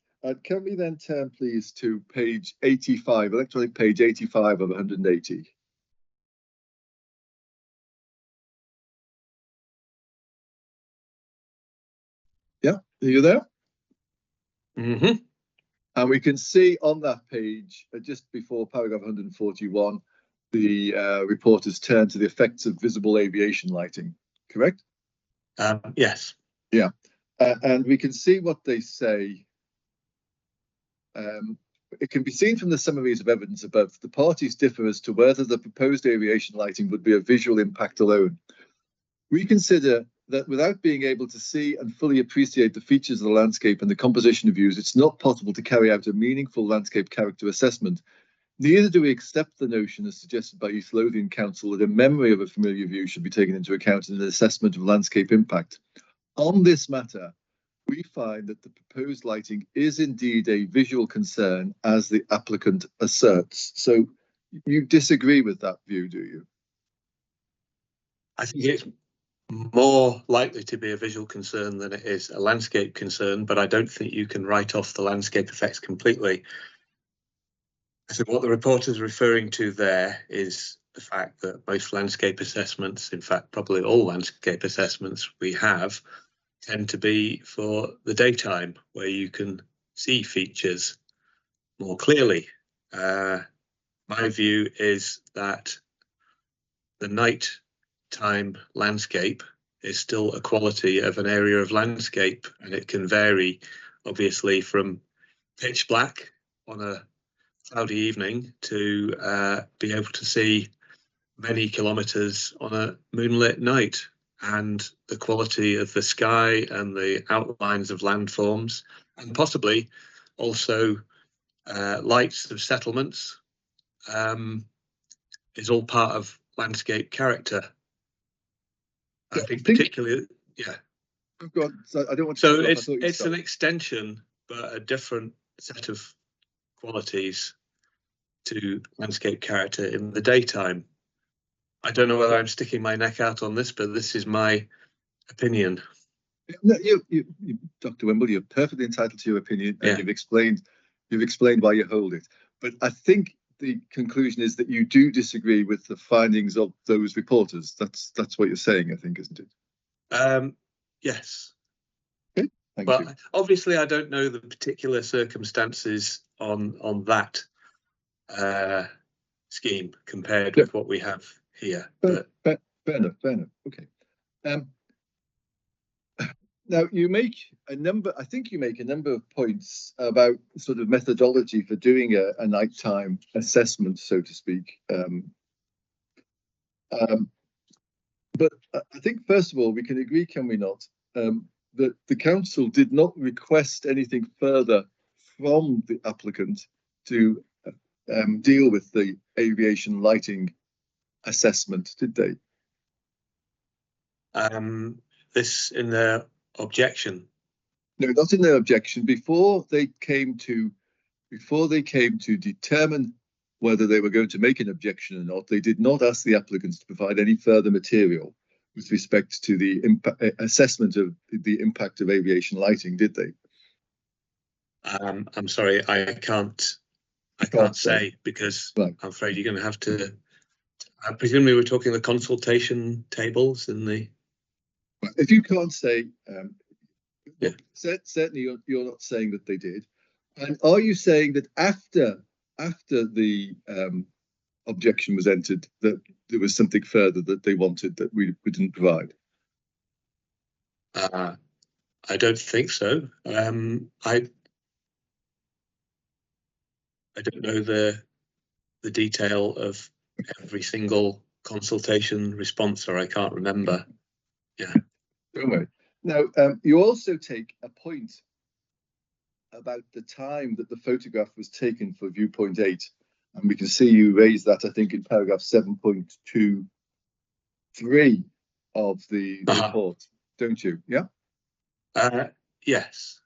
Can we then turn, please, to page 85, electronic page 85 of 180? Yeah, are you there? Mm-hmm. And we can see on that page, just before paragraph 141, the reporters turn to the effects of visible aviation lighting, correct? Yes. Yeah. And we can see what they say. It can be seen from the summaries of evidence above, the parties differ as to whether the proposed aviation lighting would be a visual impact alone. We consider that without being able to see and fully appreciate the features of the landscape and the composition of views, it's not possible to carry out a meaningful landscape character assessment. Neither do we accept the notion, as suggested by East Lothian Council, that a memory of a familiar view should be taken into account in an assessment of landscape impact. On this matter, we find that the proposed lighting is indeed a visual concern, as the applicant asserts. So you disagree with that view, do you? I think it's more likely to be a visual concern than it is a landscape concern, but I don't think you can write off the landscape effects completely. I think what the report is referring to there is the fact that most landscape assessments, in fact, probably all landscape assessments we have, tend to be for the daytime, where you can see features more clearly. My view is that the nighttime landscape is still a quality of an area of landscape, and it can vary, obviously, from pitch black on a cloudy evening to be able to see many kilometres on a moonlit night. And the quality of the sky and the outlines of landforms, and possibly also lights of settlements, is all part of landscape character. I think particularly, yeah. God, I don't want to. So it's an extension, but a different set of qualities to landscape character in the daytime. I don't know whether I'm sticking my neck out on this, but this is my opinion. No, Dr. Wimble, you're perfectly entitled to your opinion, and Yeah. you've explained why you hold it. But I think the conclusion is that you do disagree with the findings of those reporters. That's what you're saying, I think, isn't it? Yes. Okay, thank you. Obviously, I don't know the particular circumstances on that scheme compared with what we have here. Fair enough. Okay. Now you make a number. I think you make a number of points about sort of methodology for doing a nighttime assessment, so to speak. But I think first of all we can agree, can we not, that the council did not request anything further from the applicant to deal with the aviation lighting assessment, did they? This in the objection. No, not in their objection. Before they came to determine whether they were going to make an objection or not, they did not ask the applicants to provide any further material with respect to the assessment of the impact of aviation lighting, did they? I'm sorry, I can't say, because right. I'm afraid you're going to have to. Presumably, we're talking the consultation tables in the. If you can't say, yeah. Certainly you're not saying that they did. And are you saying that after the objection was entered, that there was something further that they wanted that we didn't provide? I don't think so. I don't know the detail of every single consultation response, or I can't remember. Yeah. Don't worry. Now, you also take a point about the time that the photograph was taken for viewpoint 8. And we can see you raise that, I think, in paragraph 7.23 of the report, don't you? Yeah? Yes.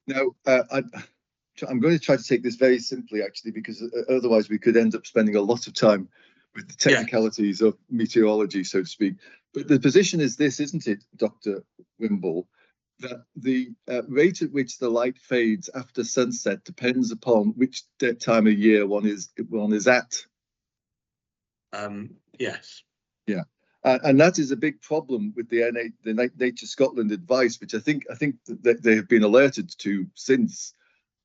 Now, I'm going to try to take this very simply, actually, because otherwise we could end up spending a lot of time with the technicalities of meteorology, so to speak. But the position is this, isn't it, Dr. Wimble, that the rate at which the light fades after sunset depends upon which time of year one is at. Yes. Yeah. And that is a big problem with the Nature Scotland advice, which I think that they have been alerted to since.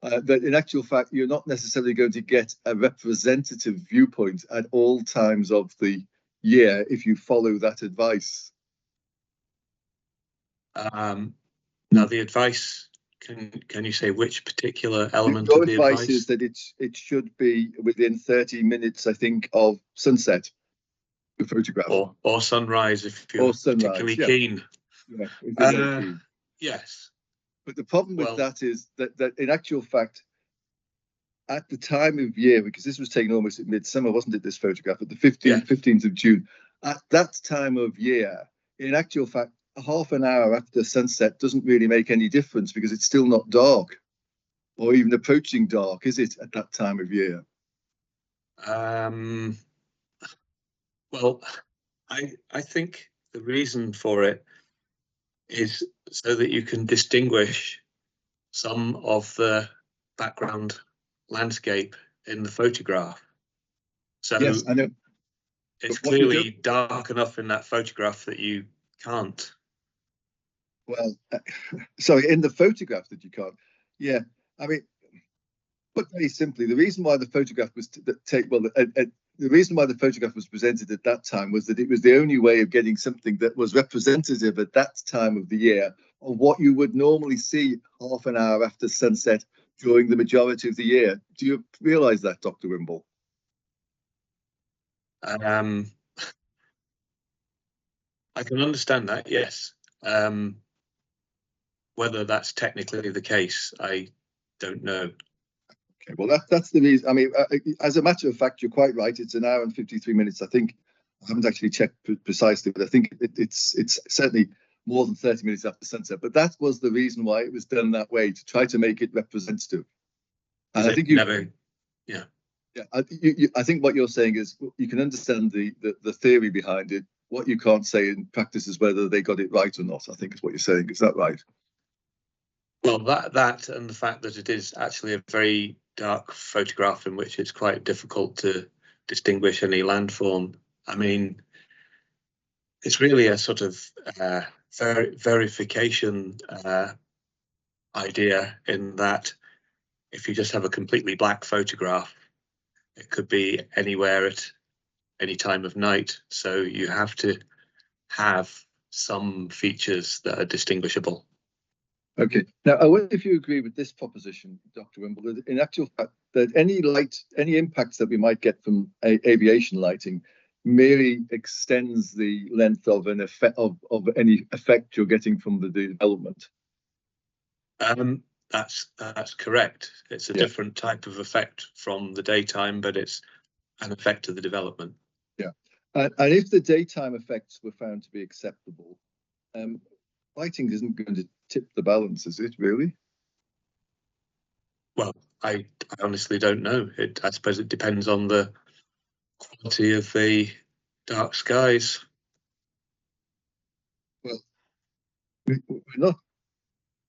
That in actual fact, you're not necessarily going to get a representative viewpoint at all times of the year if you follow that advice. Now, the advice, can you say which particular element Your of the advice is that it should be within 30 minutes, I think, of sunset, the photograph. Or sunrise, if you're particularly keen. Yeah, if you're very keen. Yes. But the problem with that is that in actual fact, at the time of year, because this was taken almost at midsummer, wasn't it, this photograph, at the 15th of June, at that time of year, in actual fact, half an hour after sunset doesn't really make any difference because it's still not dark or even approaching dark, is it, at that time of year? Well, I think the reason for it is so that you can distinguish some of the background landscape in the photograph. So yes, I know. It's clearly dark enough in that photograph that you can't. Well, sorry, in the photograph that you can't. Yeah, I mean, put very simply, the reason why the photograph was the reason why the photograph was presented at that time was that it was the only way of getting something that was representative at that time of the year of what you would normally see half an hour after sunset during the majority of the year. Do you realise that, Dr. Wimble? I can understand that, yes. Whether that's technically the case, I don't know. Okay, well, that's the reason. I mean, as a matter of fact, you're quite right. It's an hour and 53 minutes. I think I haven't actually checked precisely, but I think it's certainly more than 30 minutes after sunset. But that was the reason why it was done that way, to try to make it representative. And I think I think what you're saying is you can understand the theory behind it. What you can't say in practice is whether they got it right or not, I think is what you're saying. Is that right? Well, that and the fact that it is actually a very dark photograph in which it's quite difficult to distinguish any landform. I mean, it's really a sort of verification idea, in that if you just have a completely black photograph, it could be anywhere at any time of night. So you have to have some features that are distinguishable. Okay. Now, I wonder if you agree with this proposition, Dr. Wimble, that in actual fact, that any impacts that we might get from aviation lighting merely extends the length of an effect of any effect you're getting from the development. That's correct. It's a different type of effect from the daytime, but it's an effect of the development. Yeah. And if the daytime effects were found to be acceptable, lighting isn't going to tip the balance, is it really? Well, I honestly don't know. I suppose it depends on the quality of the dark skies. Well, we're not,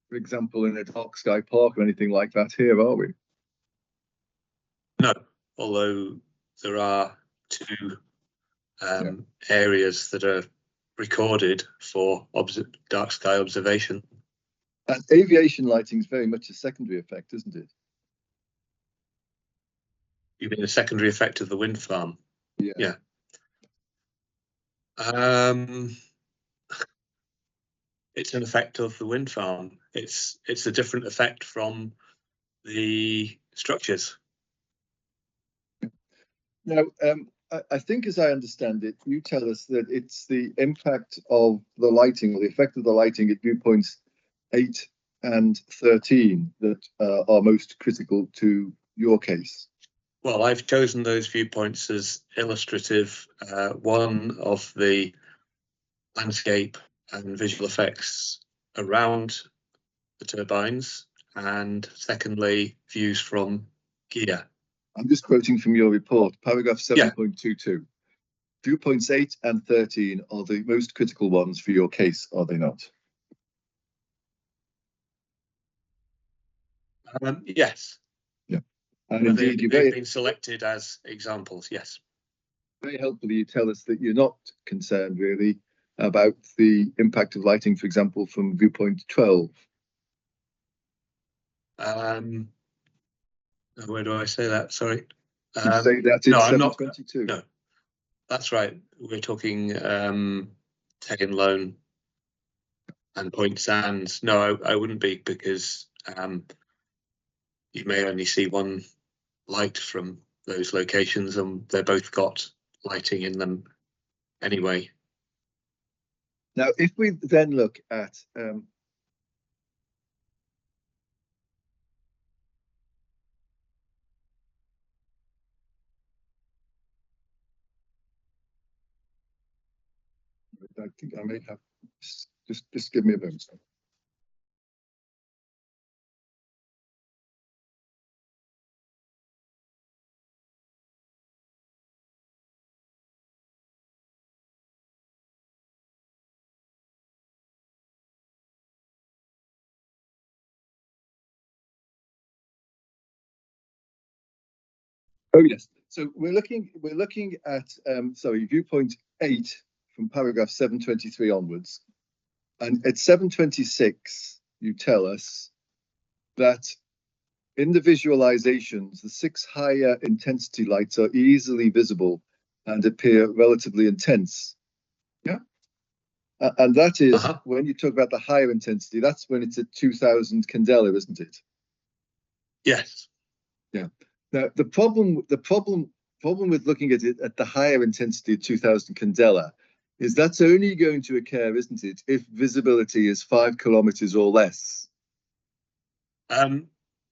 for example, in a dark sky park or anything like that here, are we? No, although there are two areas that are recorded for dark sky observation. And aviation lighting is very much a secondary effect, isn't it? You mean the secondary effect of the wind farm? Yeah. Yeah. It's an effect of the wind farm. It's a different effect from the structures. Now, I think, as I understand it, you tell us that it's the impact of the lighting, or the effect of the lighting at viewpoints 8 and 13 that are most critical to your case. Well, I've chosen those viewpoints as illustrative. One of the landscape and visual effects around the turbines, and secondly, views from gear. I'm just quoting from your report, paragraph 7.22. Viewpoints 8 and 13 are the most critical ones for your case, are they not? Yes. Yeah. And indeed, they've been selected as examples, yes. Very helpfully, you tell us that you're not concerned really about the impact of lighting, for example, from viewpoint 12. Where do I say that? Sorry. You say that in 722. No, that's right. We're talking Tegan Lone and Point Sands. No, I wouldn't be, because you may only see one light from those locations, and they're both got lighting in them anyway. Now, if we then look at I think I may have just give me a moment. Oh yes. So we're looking at viewpoint 8 from paragraph 723 onwards, and at 726 you tell us that in the visualizations the 6 higher intensity lights are easily visible and appear relatively intense. Yeah. And that is when you talk about the higher intensity, that's when it's at 2000 candela, isn't it? Yes. Yeah. Now the problem with looking at it at the higher intensity of 2000 candela is that's only going to occur, isn't it, if visibility is 5 kilometers or less?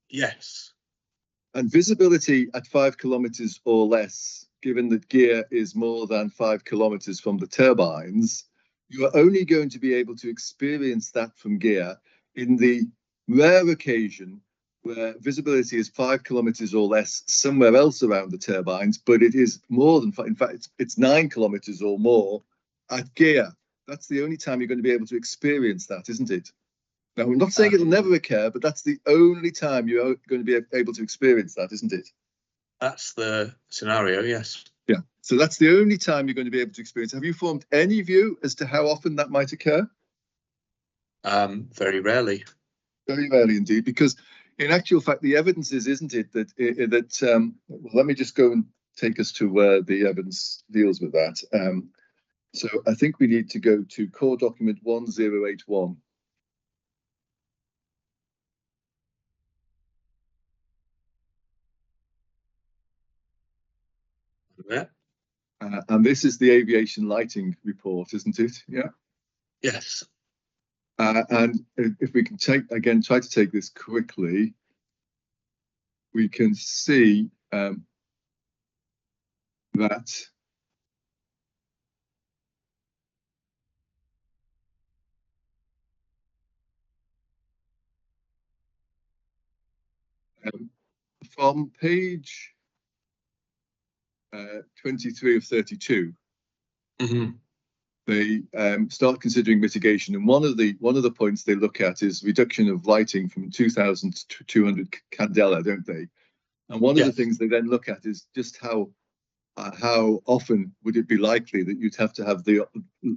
Yes. And visibility at 5 kilometers or less, given that gear is more than 5 kilometers from the turbines, you are only going to be able to experience that from gear in the rare occasion where visibility is 5 kilometers or less somewhere else around the turbines, but it is more than, in fact, it's 9 kilometers or more at gear. That's the only time you're going to be able to experience that, isn't it? Now, I'm not saying it'll never occur, but that's the only time you're going to be able to experience that, isn't it? That's the scenario, yes. Yeah, so that's the only time you're going to be able to experience. Have you formed any view as to how often that might occur? Very rarely. Very rarely indeed, because in actual fact, the evidence is, isn't it, that well, let me just go and take us to where the evidence deals with that. So I think we need to go to core document 1081. Yeah. And this is the aviation lighting report, isn't it? Yeah. Yes. And if we can try to take this quickly, we can see that From page 23 of 32, they start considering mitigation, and one of the points they look at is reduction of lighting from 2,000 to 200 candela, don't they? And one of the things they then look at is just how often would it be likely that you'd have to have the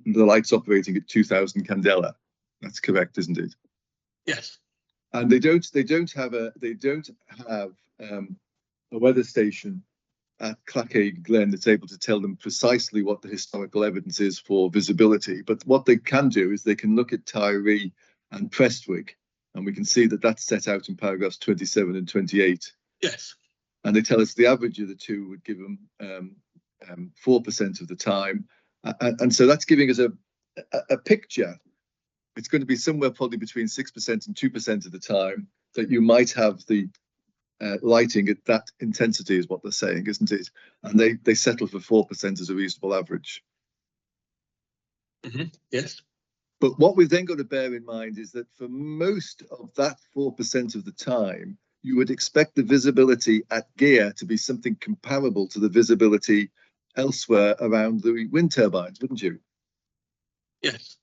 lights operating at 2,000 candela. That's correct, isn't it? Yes. And they don't have a weather station at Clachaig, Glen, that's able to tell them precisely what the historical evidence is for visibility. But what they can do is they can look at Tyree and Prestwick, and we can see that that's set out in paragraphs 27 and 28. Yes. And they tell us the average of the two would give them 4% of the time. And so that's giving us a picture. It's going to be somewhere probably between 6% and 2% of the time that you might have the lighting at that intensity, is what they're saying, isn't it? And they settle for 4% as a reasonable average. Yes. But what we've then got to bear in mind is that for most of that 4% of the time, you would expect the visibility at gear to be something comparable to the visibility elsewhere around the wind turbines, wouldn't you? Yes.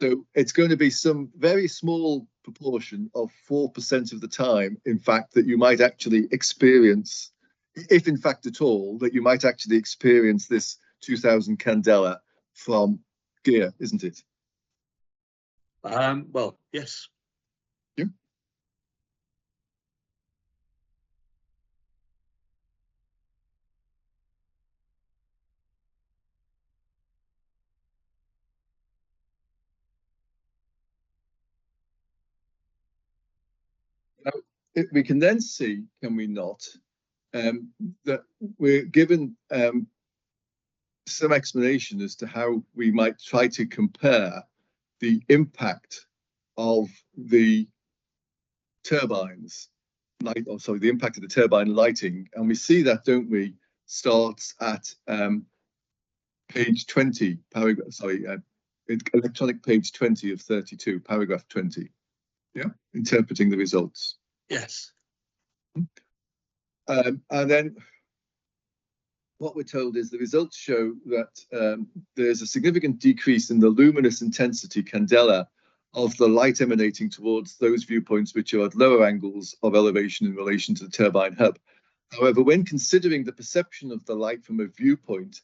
So it's going to be some very small proportion of 4% of the time, in fact, that you might actually experience, if in fact at all, that you might actually experience this 2,000 candela from gear, isn't it? Well, yes. Yeah. Now, we can then see, can we not, that we're given some explanation as to how we might try to compare the impact of the turbines, the impact of the turbine lighting. And we see that, don't we, starts at page 20, electronic page 20 of 32, paragraph 20. Yeah, interpreting the results. Yes. And then what we're told is the results show that there's a significant decrease in the luminous intensity candela of the light emanating towards those viewpoints which are at lower angles of elevation in relation to the turbine hub. However, when considering the perception of the light from a viewpoint,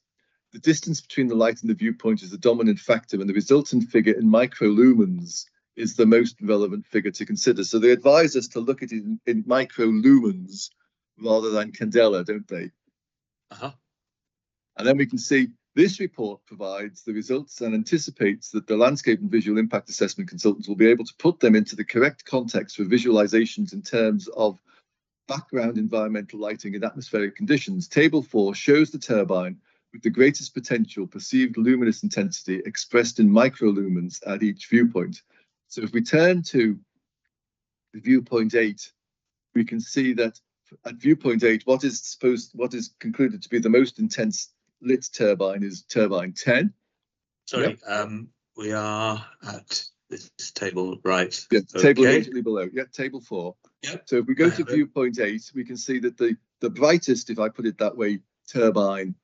the distance between the light and the viewpoint is the dominant factor, and the resultant figure in microlumens is the most relevant figure to consider. So they advise us to look at it in microlumens rather than candela, don't they? And then we can see this report provides the results and anticipates that the landscape and visual impact assessment consultants will be able to put them into the correct context for visualizations in terms of background environmental lighting and atmospheric conditions. Table 4 shows the turbine with the greatest potential perceived luminous intensity expressed in microlumens at each viewpoint. So if we turn to the viewpoint 8, we can see that at viewpoint 8, what is concluded to be the most intense lit turbine is turbine 10. Sorry, we are at this table, right? Yeah, table immediately below. Yeah, table 4. Yep. So if we go to viewpoint 8, we can see that the brightest, if I put it that way, turbine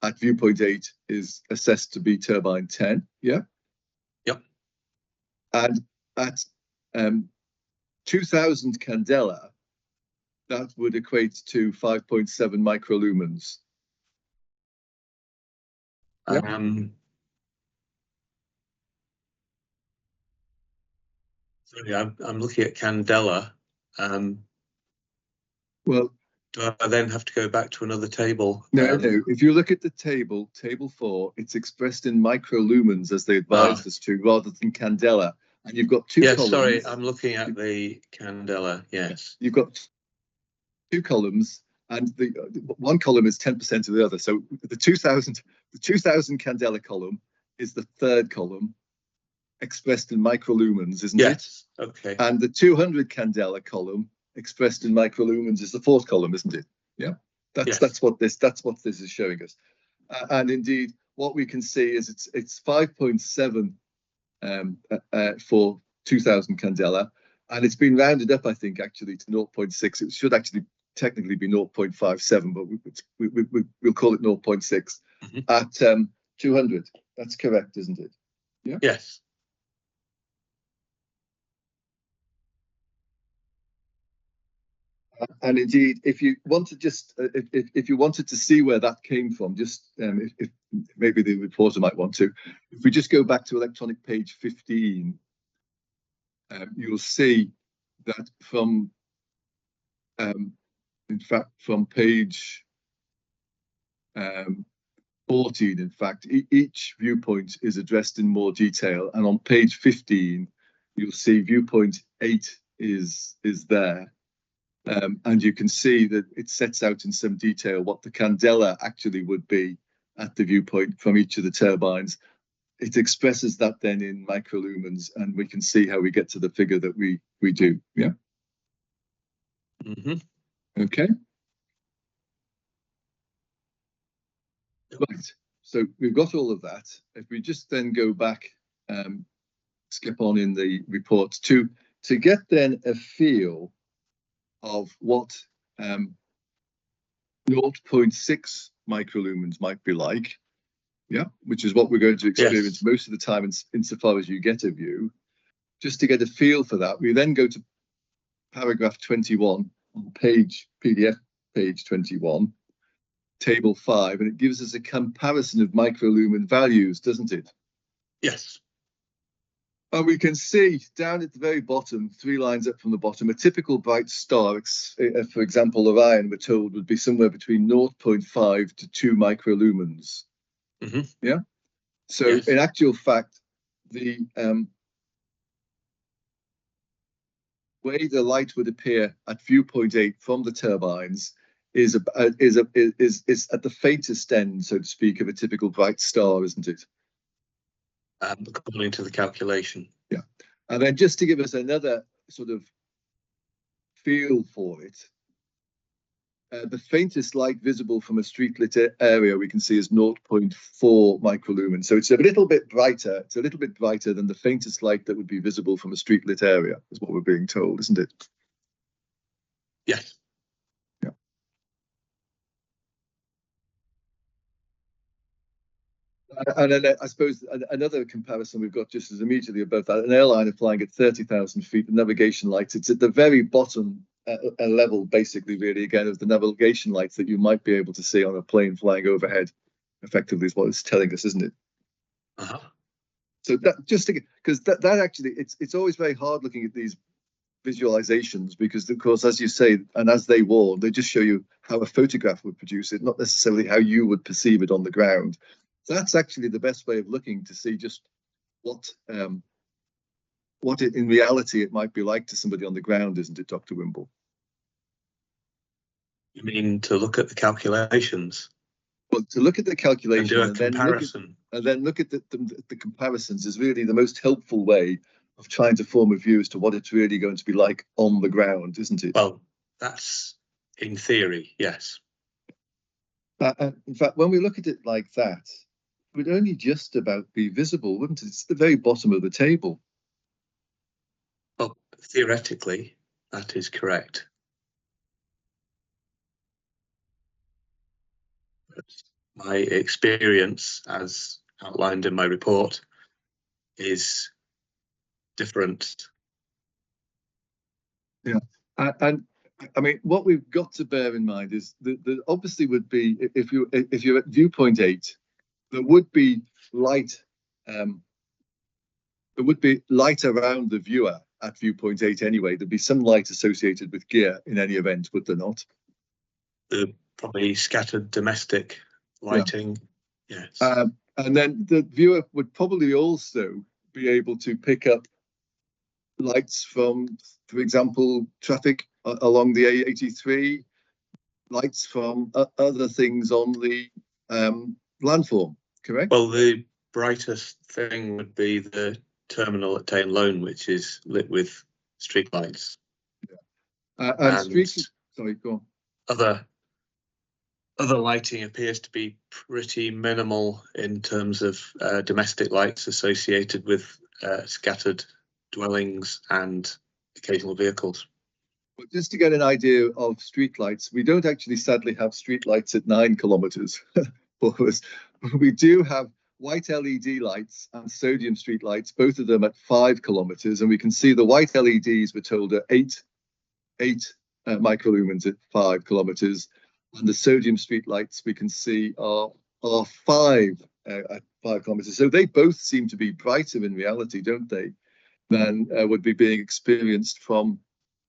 at viewpoint 8 is assessed to be turbine 10. Yeah. Yep. And at 2,000 candela, that would equate to 5.7 microlumens. Yep. Sorry, I'm looking at candela. Well, do I then have to go back to another table? No. If you look at the table 4, it's expressed in microlumens as they advised us to, rather than candela. And you've got two columns. Sorry, I'm looking at the candela. Yes. You've got two columns, and the one column is 10% of the other. So the 2,000 candela column is the third column, expressed in microlumens, isn't it? Yes. Okay. And the 200 candela column, expressed in microlumens, is the fourth column, isn't it? Yeah. That's what this is showing us. And indeed, what we can see is it's 5.7 for 2,000 candela. And it's been rounded up, I think, actually to 0.6. It should actually technically be 0.57, but we'll call it 0.6 at 200. That's correct, isn't it? Yeah. Yes. And indeed, if you want to just, if you wanted to see where that came from, just if maybe the reporter might want to, if we just go back to electronic page 15, you'll see that from, in fact, from page 14, in fact, each viewpoint is addressed in more detail. And on page 15, you'll see viewpoint 8 is there. And you can see that it sets out in some detail what the candela actually would be at the viewpoint from each of the turbines. It expresses that then in microlumens, and we can see how we get to the figure that we do. Yeah. Okay. Right. So we've got all of that. If we just then go back, skip on in the report to get then a feel of what 0.6 microlumens might be like, yeah, which is what we're going to experience most of the time insofar as you get a view. Just to get a feel for that, we then go to paragraph 21 on PDF page 21, table 5, and it gives us a comparison of microlumen values, doesn't it? Yes. And we can see down at the very bottom, 3 lines up from the bottom, a typical bright star, for example, Orion, we're told, would be somewhere between 0.5 to 2 microlumens. Yeah. So in actual fact, the way the light would appear at viewpoint 8 from the turbines is at the faintest end, so to speak, of a typical bright star, isn't it? According to the calculation. Yeah. And then just to give us another sort of feel for it, the faintest light visible from a street lit area we can see is 0.4 microlumen. So it's a little bit brighter. It's a little bit brighter than the faintest light that would be visible from a street lit area, is what we're being told, isn't it? Yes. Yeah. And then I suppose another comparison we've got just as immediately above that, an airliner flying at 30,000 feet, the navigation lights, it's at the very bottom a level, basically, really, again, of the navigation lights that you might be able to see on a plane flying overhead, effectively, is what it's telling us, isn't it? So that just because that actually, it's always very hard looking at these visualizations, because of course, as you say, and as they warn, they just show you how a photograph would produce it, not necessarily how you would perceive it on the ground. So that's actually the best way of looking to see just what in reality it might be like to somebody on the ground, isn't it, Dr. Wimble? You mean to look at the calculations? Well, to look at the calculation and do a comparison, and then look at the comparisons is really the most helpful way of trying to form a view as to what it's really going to be like on the ground, isn't it? Well, that's in theory, yes. In fact, when we look at it like that, it would only just about be visible, wouldn't it? It's the very bottom of the table. Well, theoretically, that is correct. But my experience, as outlined in my report, is different. Yeah, and I mean, what we've got to bear in mind is that obviously would be, if you're at viewpoint 8, there would be light. There would be light around the viewer at viewpoint 8 anyway. There'd be some light associated with gear in any event, would there not? Probably scattered domestic lighting. Yeah. Yes. And then the viewer would probably also be able to pick up lights from, for example, traffic along the A83, lights from other things on the landform, correct? Well, the brightest thing would be the terminal at Tame Lone, which is lit with street lights. Yeah. And sorry, go on. Other lighting appears to be pretty minimal in terms of domestic lights associated with scattered dwellings and occasional vehicles. But just to get an idea of streetlights, we don't actually sadly have streetlights at 9 kilometres for us. We do have white LED lights and sodium streetlights, both of them at 5 kilometres, and we can see the white LEDs we're told are 8 microlumens at 5 kilometres, and the sodium streetlights we can see are 5 at 5 kilometres. So they both seem to be brighter in reality, don't they, than would be being experienced from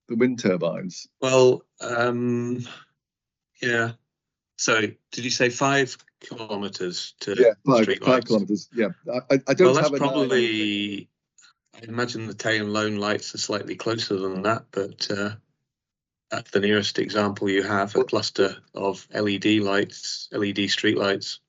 the wind turbines. Well, yeah. So, did you say 5 kilometres to street 5 lights? kilometres. Yeah, I don't Well, that's have a probably. I imagine the Tame Lone lights are slightly closer than that, but that's the nearest example you have, a cluster of LED lights, LED street lights.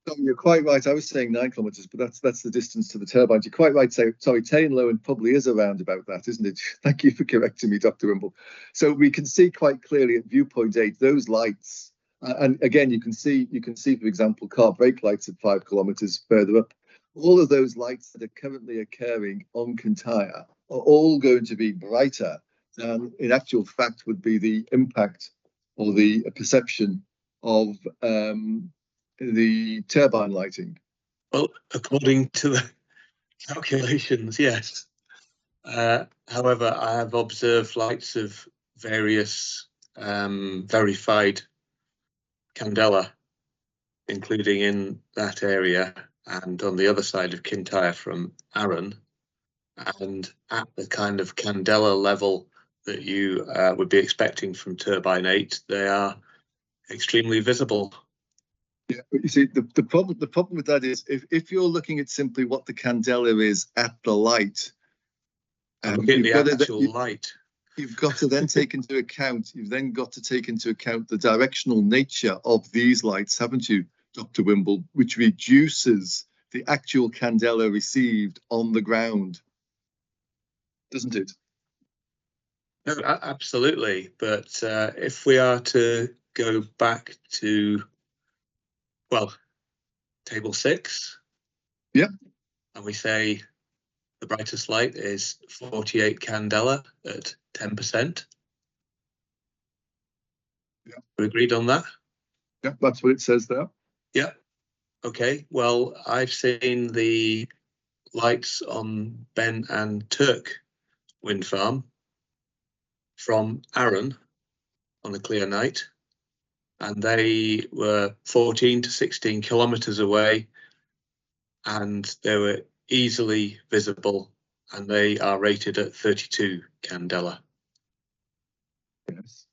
No, you're quite right. I was saying 9 kilometres, but that's the distance to the turbines. You're quite right. So, sorry, Tame Lone probably is around about that, isn't it? Thank you for correcting me, Dr. Wimble. So we can see quite clearly at viewpoint 8 those lights, and again you can see, for example, car brake lights at 5 kilometres further up. All of those lights that are currently occurring on Kintyre are all going to be brighter than, in actual fact, would be the impact or the perception of the turbine lighting. Well, according to the calculations, yes. However, I have observed lights of various verified candela, including in that area and on the other side of Kintyre from Arran, and at the kind of candela level that you would be expecting from turbine 8, they are extremely visible. Yeah, but you see, the problem with that is if you're looking at simply what the candela is at the light, Look at the actual light. You've got to then take into account. You've then got to take into account the directional nature of these lights, haven't you, Dr. Wimble, which reduces the actual candela received on the ground, doesn't it? No, absolutely. But if we are to go back to, well, table 6, yeah, and we say the brightest light is 48 candela at 10%. Yeah, we agreed on that. Yeah, that's what it says there. Yeah. Okay. Well, I've seen the lights on Ben and Turk wind farm from Arran on a clear night, and they were 14 to 16 kilometers away, and they were easily visible, and they are rated at 32 candela. Yes,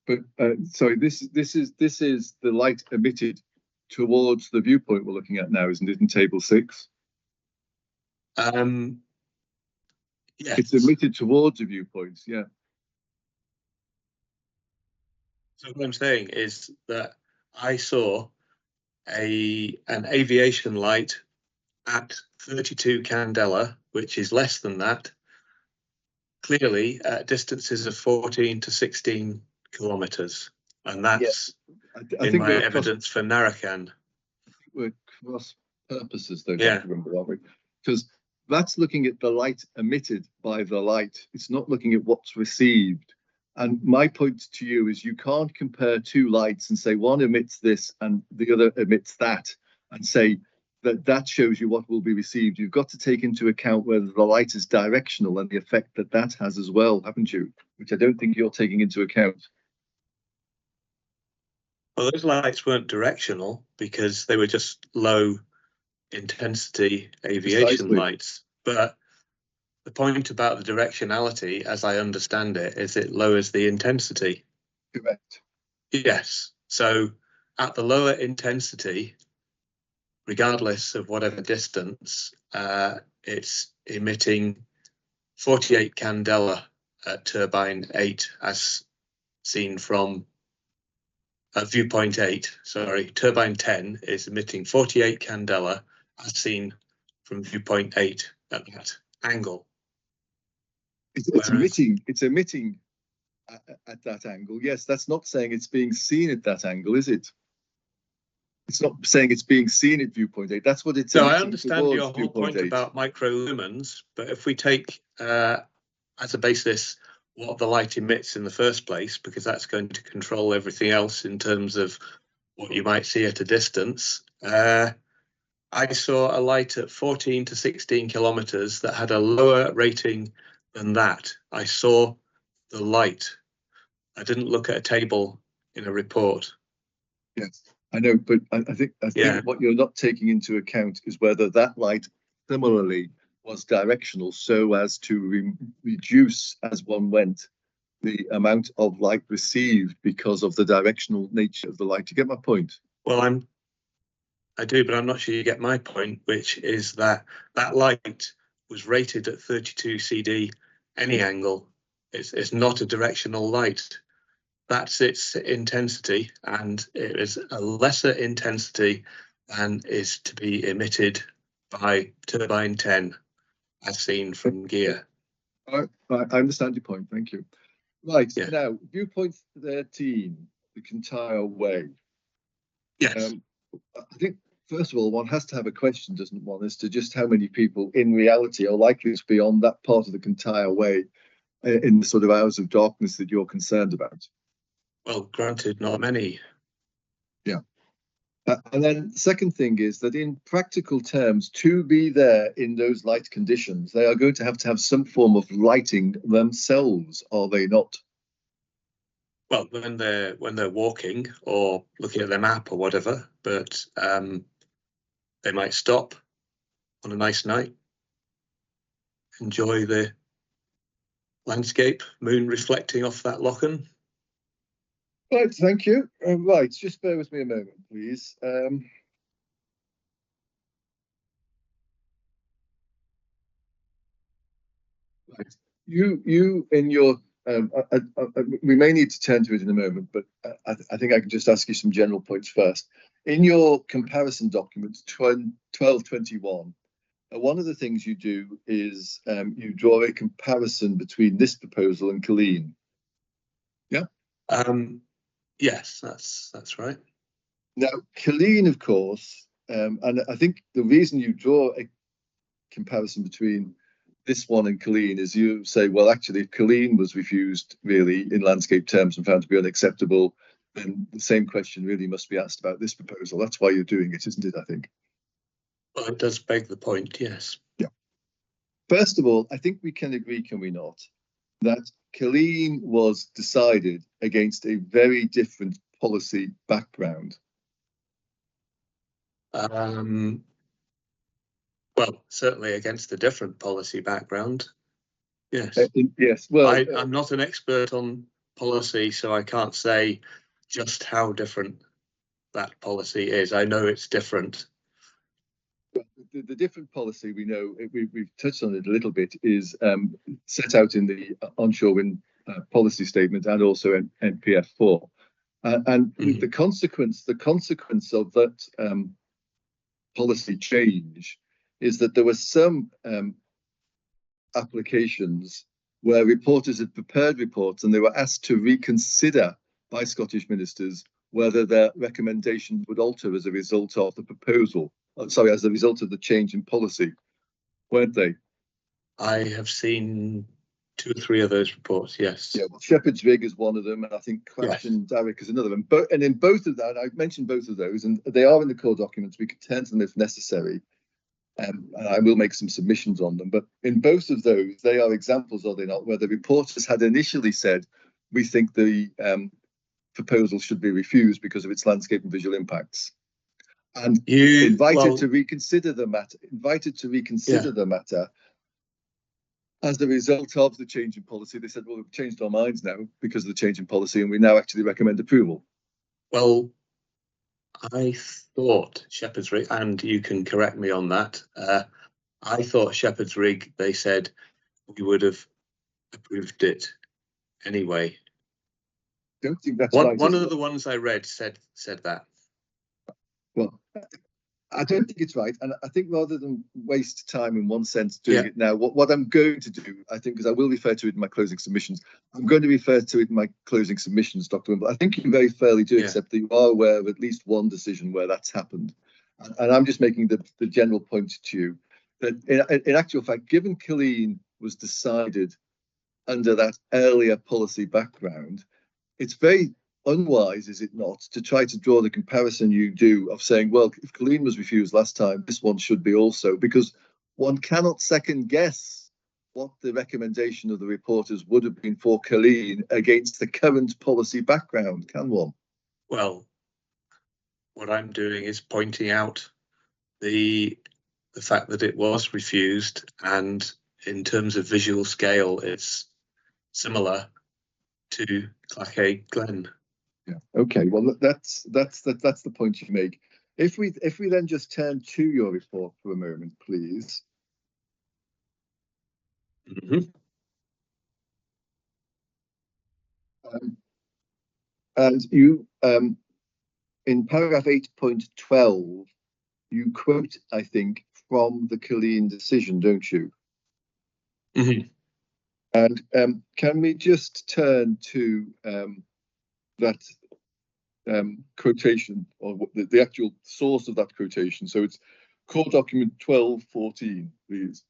but sorry, this is the light emitted towards the viewpoint we're looking at now, isn't it, in table 6? Yes. It's emitted towards the viewpoints, yeah. So what I'm saying is that I saw an aviation light at 32 candela, which is less than that, clearly at distances of 14 to 16 kilometers, and that's I in think my evidence for Narrachan. We're cross purposes, though, Yeah. Dr. Wimble, aren't we? Because that's looking at the light emitted by the light. It's not looking at what's received. And my point to you is you can't compare two lights and say one emits this and the other emits that and say that shows you what will be received. You've got to take into account whether the light is directional and the effect that has as well, haven't you? Which I don't think you're taking into account. Well, those lights weren't directional because they were just low intensity aviation Precisely. lights. But the point about the directionality, as I understand it, is it lowers the intensity. Correct. Yes. So at the lower intensity, regardless of whatever distance, it's emitting 48 candela at turbine 8 as seen from viewpoint 8. Sorry, turbine 10 is emitting 48 candela as seen from viewpoint 8 at that angle. It's emitting at that angle. Yes, that's not saying it's being seen at that angle, is it? It's not saying it's being seen at viewpoint 8. That's what it's. So I understand your whole point about microlumens, but if we take as a basis what the light emits in the first place, because that's going to control everything else in terms of what you might see at a distance. I saw a light at 14 to 16 kilometers that had a lower rating than that. I saw the light. I didn't look at a table in a report. Yes, I know, but I think what you're not taking into account is whether that light similarly was directional, so as to reduce as one went the amount of light received because of the directional nature of the light. You get my point? Well, I do, but I'm not sure you get my point, which is that that light was rated at 32 CD any angle. It's not a directional light. That's its intensity, and it is a lesser intensity than is to be emitted by turbine 10, as seen from gear. I understand your point. Thank you. Right, Yeah. now, viewpoint 13, the Kintyre Way. Yes. I think, first of all, one has to have a question, doesn't one, as to just how many people in reality are likely to be on that part of the Kintyre Way in the sort of hours of darkness that you're concerned about. Well, granted, not many. Yeah. And then the second thing is that in practical terms, to be there in those light conditions, they are going to have some form of lighting themselves, are they not? Well, when they're walking or looking at their map or whatever, but they might stop on a nice night, enjoy the landscape, moon reflecting off that Lochen. Right, thank you. Right, just bear with me a moment, please. Right. You in your we may need to turn to it in a moment, but I think I can just ask you some general points first. In your comparison document 1221, one of the things you do is you draw a comparison between this proposal and Glen. Yeah. Yes, that's right. Now, Glen, of course, and I think the reason you draw a comparison between this one and Glen is you say, well, actually, if Glen was refused really in landscape terms and found to be unacceptable, then the same question really must be asked about this proposal. That's why you're doing it, isn't it, I think? Well, it does beg the point, yes. Yeah. First of all, I think we can agree, can we not, that Glen was decided against a very different policy background. Well, certainly against a different policy background. Yes. Yes. Well, I'm not an expert on policy, so I can't say just how different that policy is. I know it's different. The different policy we know, we've touched on it a little bit, is set out in the onshore wind policy statement and also in NPF 4. And the consequence of that policy change is that there were some applications where reporters had prepared reports and they were asked to reconsider by Scottish ministers whether their recommendation would alter as a result of the proposal. Sorry, as a result of the change in policy, weren't they? I have seen 2 or 3 of those reports, yes. Yeah, well, Shepherd's Rig is one of them, and I think Clachaig and Darrick is another one. And in both of that, I've mentioned both of those, and they are in the core documents. We could turn to them if necessary, and I will make some submissions on them. But in both of those, they are examples, are they not, where the reporters had initially said, we think the proposal should be refused because of its landscape and visual impacts. And invited to reconsider the matter as a result of the change in policy. They said, well, we've changed our minds now because of the change in policy, and we now actually recommend approval. Well, I thought Shepherd's Rig, and you can correct me on that, I thought Shepherd's Rig, they said we would have approved it anyway. Don't think that's right. One of the ones I read said that. Well, I don't think it's right, and I think rather than waste time in one sense doing it now, what I'm going to do, I think, because I will refer to it in my closing submissions, I'm going to refer to it in my closing submissions, Dr. Wimble. I think you very fairly do accept that you are aware of at least one decision where that's happened, and I'm just making the general point to you that in actual fact, given Glen was decided under that earlier policy background, it's very unwise, is it not, to try to draw the comparison you do of saying, well, if Glen was refused last time, this one should be also, because one cannot second guess what the recommendation of the reporters would have been for Glen against the current policy background, can one? Well, what I'm doing is pointing out the fact that it was refused, and in terms of visual scale, it's similar to Clachaig Glen. Yeah. Okay. Well, that's the point you make. If we then just turn to your report for a moment, please. Mm-hmm. And you, in paragraph 8.12, you quote, I think, from the Glen decision, don't you? Mm-hmm. And can we just turn to that quotation, or the actual source of that quotation? So it's core document 1214, please.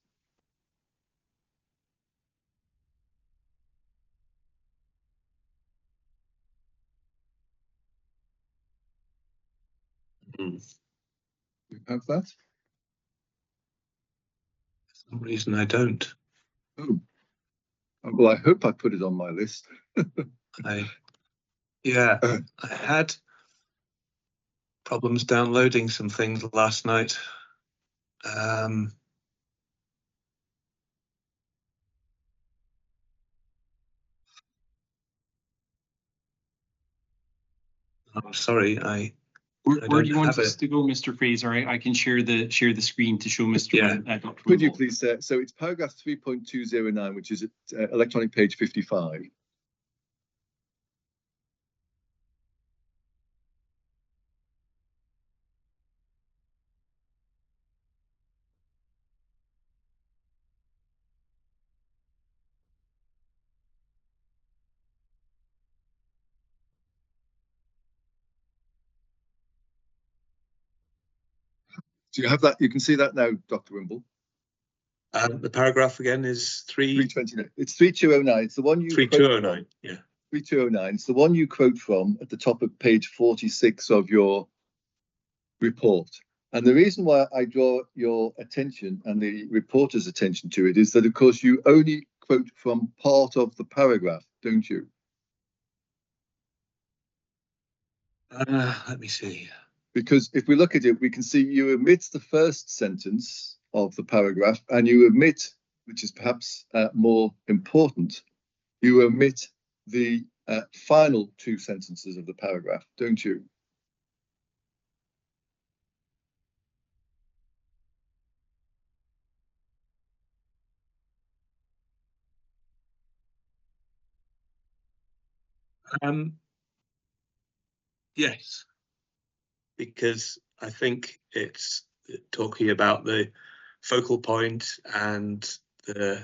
Mm-hmm. You have that? For some reason I don't. Oh. Well, I hope I put it on my list. I had problems downloading some things last night. I'm sorry, Where do you want us to go, Mr. Fraser? I can share the screen to show Mr. Dr. Could you please? So it's paragraph 3.209, which is at electronic page 55. Do you have that? You can see that now, Dr. Wimble. The paragraph again is 329. It's 3209. It's the one you 3209. Yeah. 3209. It's the one you quote from at the top of page 46 of your report. And the reason why I draw your attention and the reporter's attention to it is that, of course, you only quote from part of the paragraph, don't you? Let me see. Because if we look at it, we can see you omit the first sentence of the paragraph, and you omit, which is perhaps more important, you omit the final two sentences of the paragraph, don't you? Yes, because I think it's talking about the focal point and how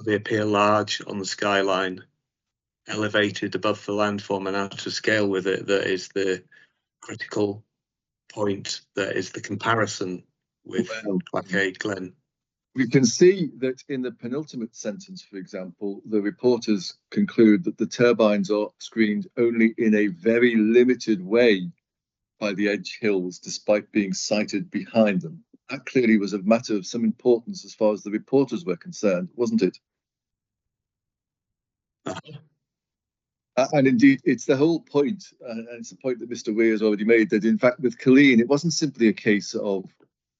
they appear large on the skyline, elevated above the landform and out of scale with it. That is the critical point. That is the comparison with Clachaig Glen. We can see that in the penultimate sentence, for example, the reporters conclude that the turbines are screened only in a very limited way by the edge hills, despite being sited behind them. That clearly was a matter of some importance as far as the reporters were concerned, wasn't it? And indeed, it's the whole point, and it's a point that Mr. Weir has already made, that in fact with Glen, it wasn't simply a case of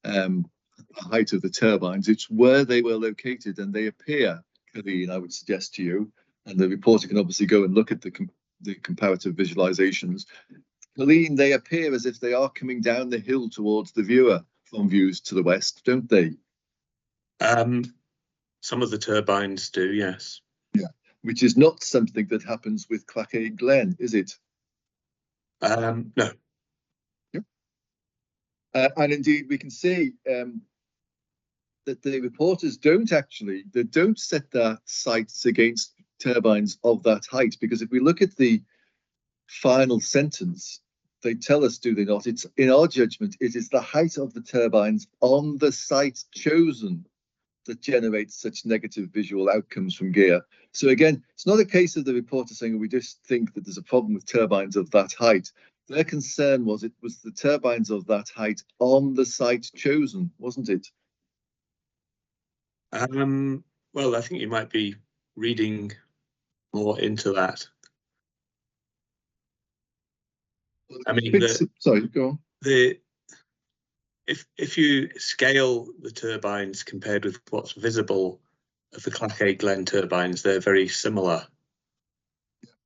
the height of the turbines, it's where they were located, and they appear, Glen, I would suggest to you, and the reporter can obviously go and look at the comparative visualizations. Glen, they appear as if they are coming down the hill towards the viewer from views to the west, don't they? Some of the turbines do, yes. Yeah, which is not something that happens with Clachaig Glen, is it? No. Yep. And indeed, we can see that the reporters don't set their sights against turbines of that height, because if we look at the final sentence, they tell us, do they not? It's, in our judgment, it is the height of the turbines on the site chosen that generates such negative visual outcomes from gear. So again, it's not a case of the reporter saying we just think that there's a problem with turbines of that height. Their concern was it was the turbines of that height on the site chosen, wasn't it? Well, I think you might be reading more into that. I mean, sorry, go on. If you scale the turbines compared with what's visible of the Clachaig Glen turbines, they're very similar.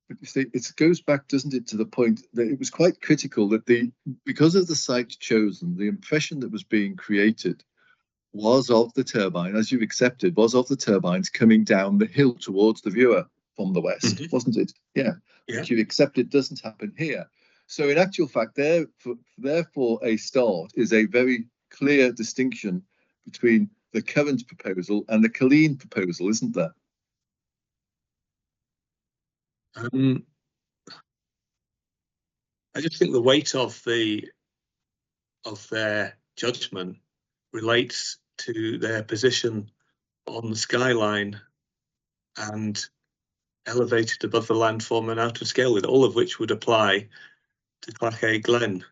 But you see, it goes back, doesn't it, to the point that it was quite critical that because of the site chosen, the impression that was being created was of the turbine, as you accepted, was of the turbines coming down the hill towards the viewer from the west, wasn't it? Yeah. Which you accepted doesn't happen here. So in actual fact, therefore, a start is a very clear distinction between the current proposal and the Glen proposal, isn't there? I just think the weight of their judgment relates to their position on the skyline and elevated above the landform and out of scale, with all of which would apply to Clachaig Glen,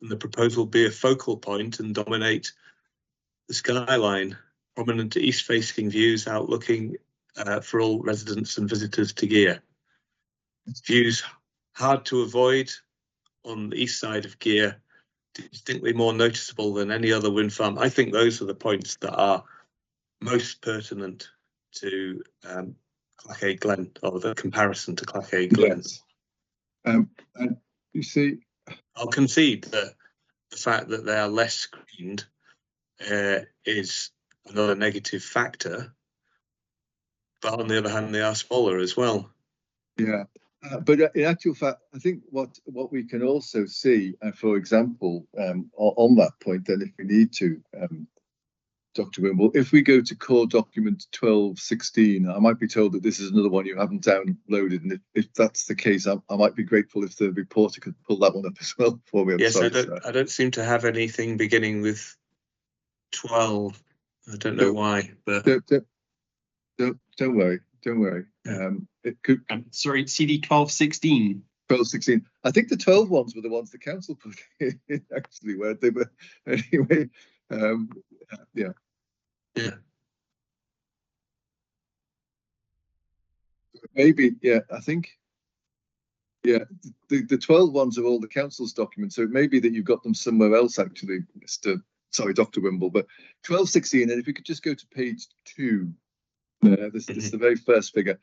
and the proposal be a focal point and dominate the skyline, prominent east-facing views outlooking for all residents and visitors to Gear. Views hard to avoid on the east side of Gear, distinctly more noticeable than any other wind farm. I think those are the points that are most pertinent to Clachaig Glen, or the comparison to Clachaig Glen. Yes. And you see, I'll concede that the fact that they are less screened is another negative factor, but on the other hand, they are smaller as well. Yeah, but in actual fact, I think what we can also see, for example, on that point, then if we need to, Dr. Wimble, if we go to core document 1216, I might be told that this is another one you haven't downloaded, and if that's the case, I might be grateful if the reporter could pull that one up as well for me. Yes, sorry, I don't seem to have anything beginning with 12. I don't know why, but don't worry. It could. Sorry, CD 1216. 1216. I think the 12 ones were the ones the council put in, actually, weren't they? But anyway, yeah. Maybe, yeah, I think, yeah, the 12 ones are all the council's documents, so it may be that you've got them somewhere else, actually, Dr. Wimble, but 1216, and if we could just go to page 2, this is the very first figure.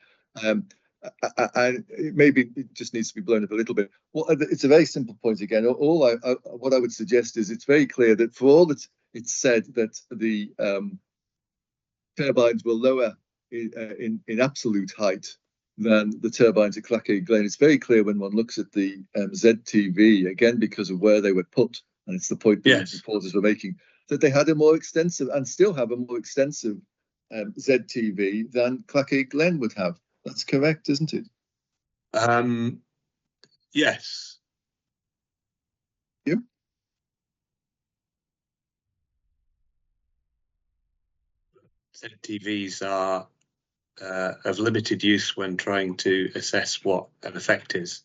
Maybe it just needs to be blown up a little bit. Well, it's a very simple point again. What I would suggest is it's very clear that for all that it's said that the turbines were lower in absolute height than the turbines at Clachaig Glen. It's very clear when one looks at the ZTV, again, because of where they were put, and it's the point that the reporters were making, that they had a more extensive, and still have a more extensive ZTV than Clachaig Glen would have. That's correct, isn't it? Yes. Yeah. ZTVs are of limited use when trying to assess what an effect is.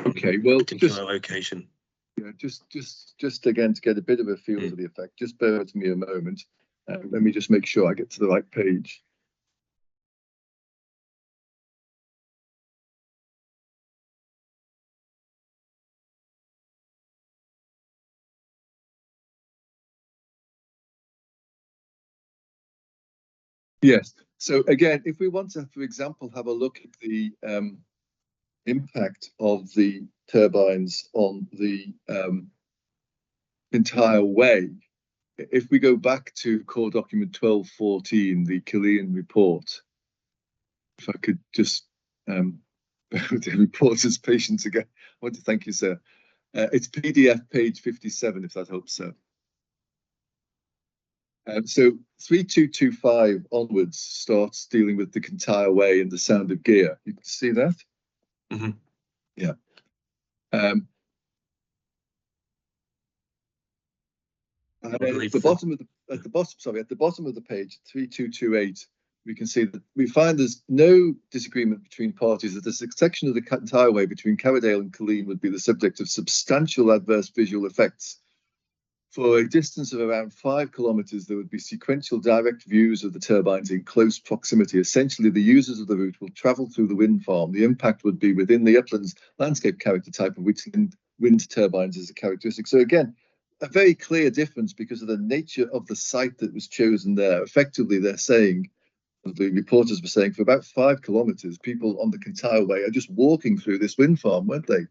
Okay, well, a particular location. Yeah, just again to get a bit of a feel for the effect. Just bear with me a moment. Let me just make sure I get to the right page. Yes. So again, if we want to, for example, have a look at the impact of the turbines on the entire way, if we go back to core document 1214, the Glen report, if I could just the reporter's patience again. I want to thank you, sir. It's PDF page 57, if that helps, sir. So 3225 onwards starts dealing with the entire way and the sound of gear. You can see that? Yeah. I believe the bottom of the at the bottom, sorry, at the bottom of the page, 3228, we can see that we find there's no disagreement between parties that this section of the entireway between Carradale and Colleen would be the subject of substantial adverse visual effects. For a distance of around 5 kilometres, there would be sequential direct views of the turbines in close proximity. Essentially, the users of the route will travel through the wind farm. The impact would be within the uplands landscape character type, of which wind turbines is a characteristic. So again, a very clear difference because of the nature of the site that was chosen there. Effectively, they're saying, the reporters were saying, for about 5 kilometres, people on the Entireway are just walking through this wind farm, weren't they?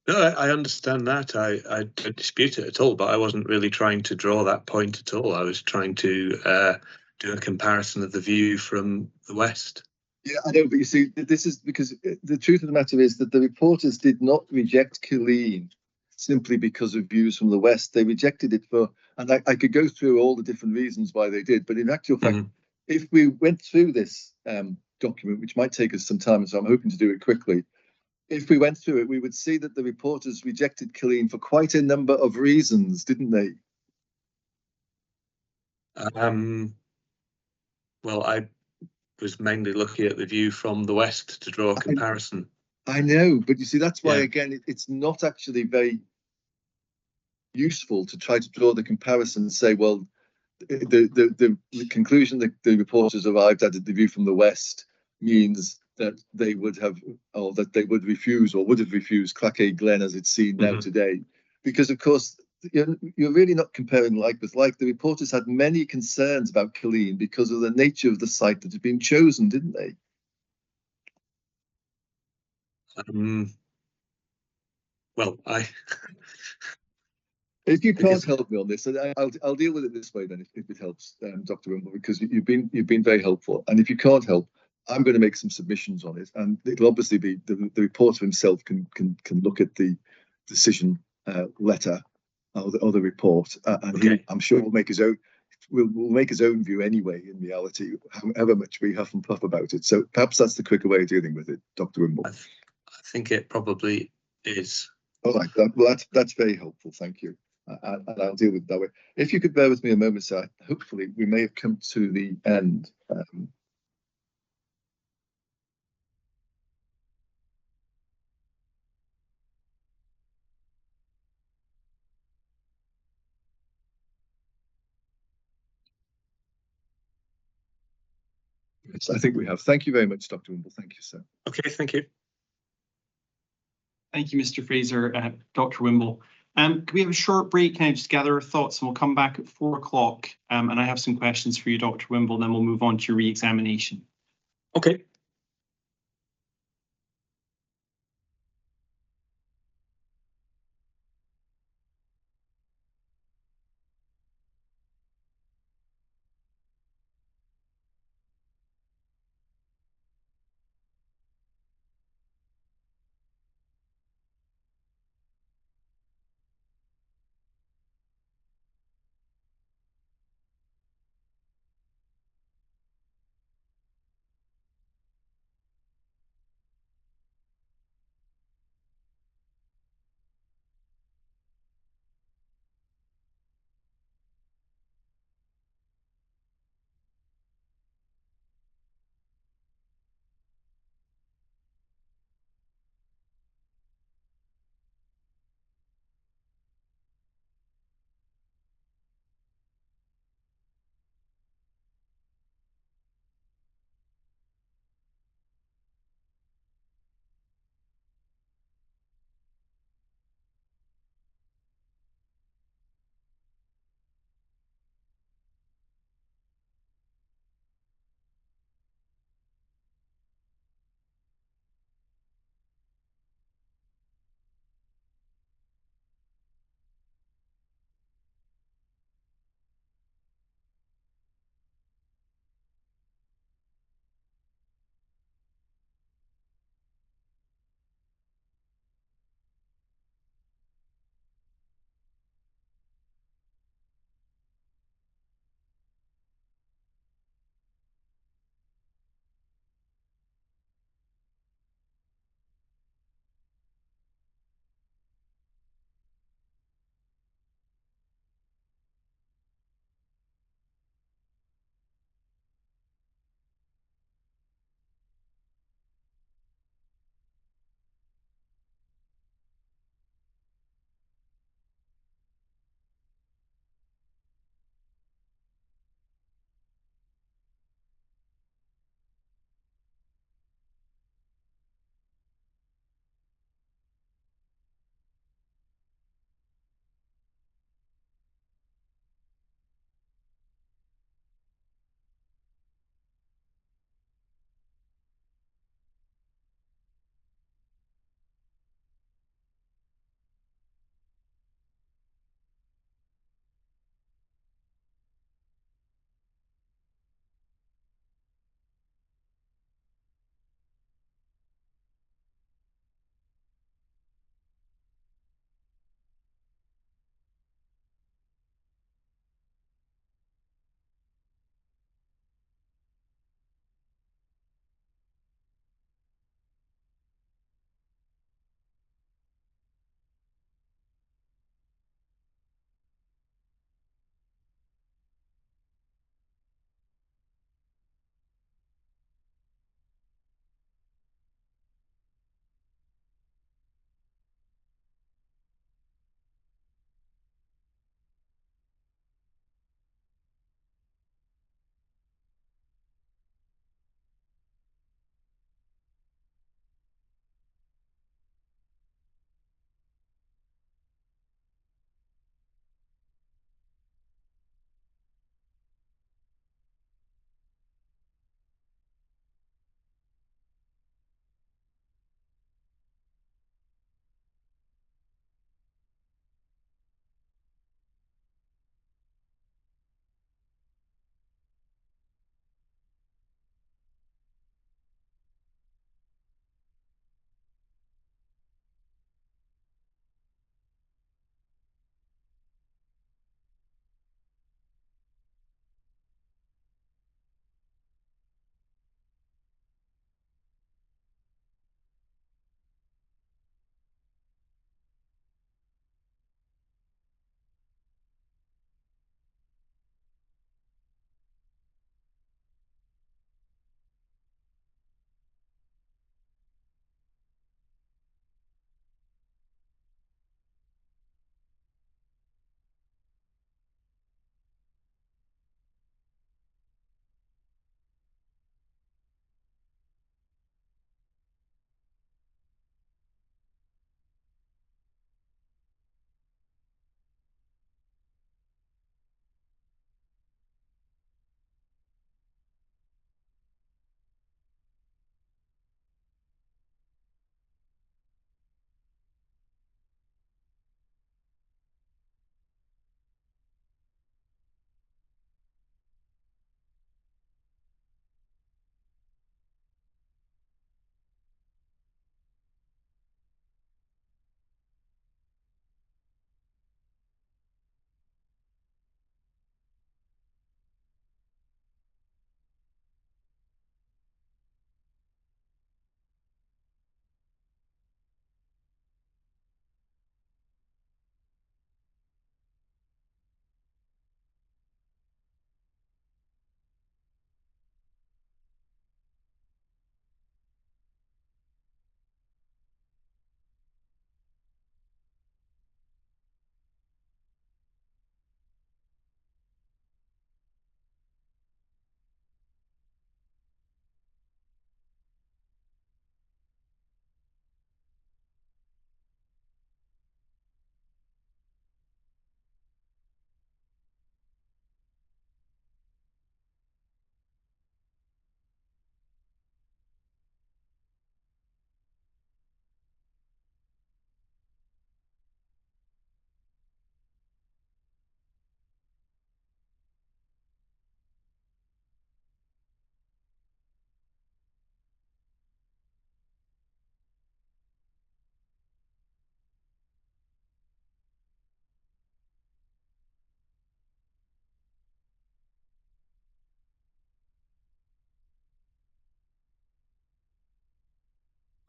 No, I understand that. I don't dispute it at all, but I wasn't really trying to draw that point at all. I was trying to do a comparison of the view from the west. Yeah, I know, but you see, this is because the truth of the matter is that the reporters did not reject Colleen simply because of views from the west. They rejected it for, and I could go through all the different reasons why they did, but in actual fact, if we went through this document, which might take us some time, so I'm hoping to do it quickly, if we went through it, we would see that the reporters rejected Colleen for quite a number of reasons, didn't they? Well, I was mainly looking at the view from the west to draw a comparison. I know, but you see, that's why, again, it's not actually very useful to try to draw the comparison and say, well, the conclusion that the reporters arrived at the view from the west means that they would have, or that they would refuse or would have refused Clachaig Glen as it's seen now today. Because, of course, you're really not comparing like with like. The reporters had many concerns about Colleen because of the nature of the site that had been chosen, didn't they? Well, if you can't help me on this, I'll deal with it this way then, if it helps, Dr. Wimble, because you've been very helpful. And if you can't help, I'm going to make some submissions on it, and it'll obviously be the reporter himself can look at the decision letter or the report, and I'm sure will make his own. Will make his own view anyway. In reality, however much we huff and puff about it. So perhaps that's the quicker way of dealing with it, Dr. Wimble. I think it probably is. All right. Well, that's very helpful. Thank you. And I'll deal with it that way. If you could bear with me a moment, sir, hopefully we may have come to the end. Yes, I think we have. Thank you very much, Dr. Wimble. Thank you, sir. Okay, thank you. Thank you, Mr. Fraser, Dr. Wimble. Can we have a short break now, just gather our thoughts, and we'll come back at 4 o'clock. And I have some questions for you, Dr. Wimble, and then we'll move on to your re-examination. Okay.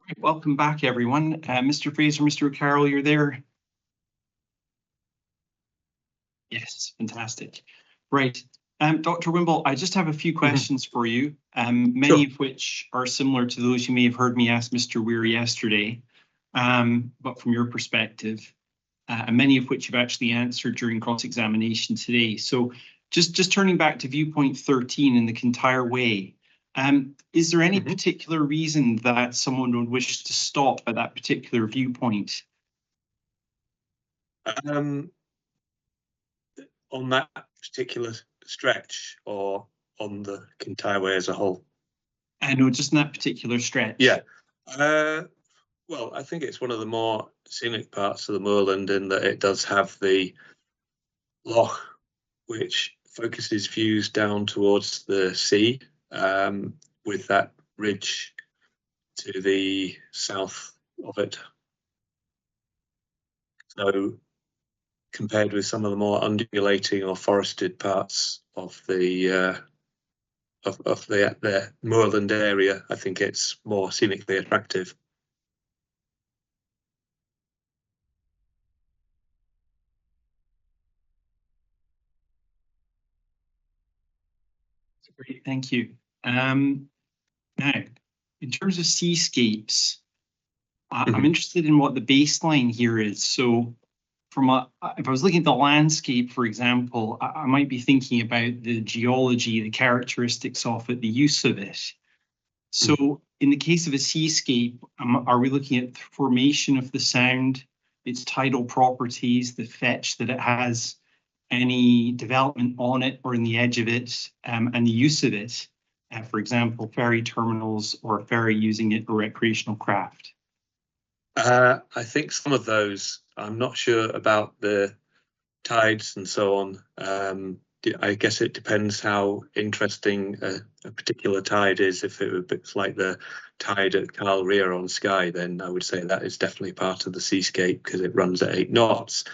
Right, welcome back, everyone. Mr. Fraser, Mr. O'Carroll, you're there? Yes, fantastic. Right. Dr. Wimble, I just have a few questions for you, many of which are similar to those you may have heard me ask Mr. Weir yesterday, but from your perspective, and many of which you've actually answered during cross-examination today. So just turning back to viewpoint 13 in the Kintyre Way, is there any particular reason that someone would wish to stop at that particular viewpoint? On that particular stretch or on the Kintyre Way as a whole? No, just in that particular stretch. Yeah. Well, I think it's one of the more scenic parts of the moorland in that it does have the loch, which focuses views down towards the sea, with that ridge to the south of it. So compared with some of the more undulating or forested parts of the moorland area, I think it's more scenically attractive. Great, thank you. Now, in terms of seascapes, I'm interested in what the baseline here is. So if I was looking at the landscape, for example, I might be thinking about the geology, the characteristics of it, the use of it. So in the case of a seascape, are we looking at the formation of the sound, its tidal properties, the fetch that it has, any development on it or in the edge of it, and the use of it, for example, ferry terminals or ferry using it for recreational craft? I think some of those, I'm not sure about the tides and so on. I guess it depends how interesting a particular tide is. If it's like the tide at Carl Rear on Skye, then I would say that is definitely part of the seascape because it runs at 8 knots.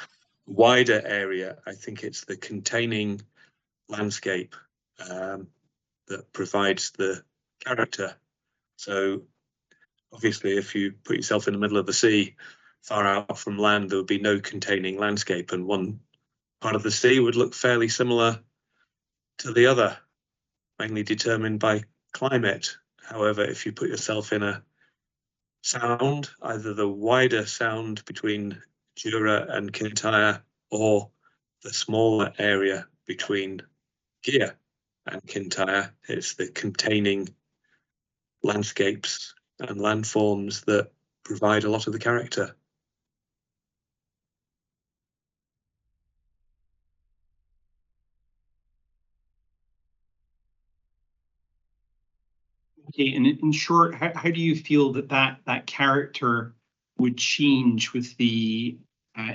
Wider area, I think it's the containing landscape that provides the character. So obviously, if you put yourself in the middle of the sea, far out from land, there would be no containing landscape, and one part of the sea would look fairly similar to the other, mainly determined by climate. However, if you put yourself in a sound, either the wider sound between Jura and Kintyre or the smaller area between Gigha and Kintyre, it's the containing landscapes and landforms that provide a lot of the character. Okay, and in short, how do you feel that character would change with the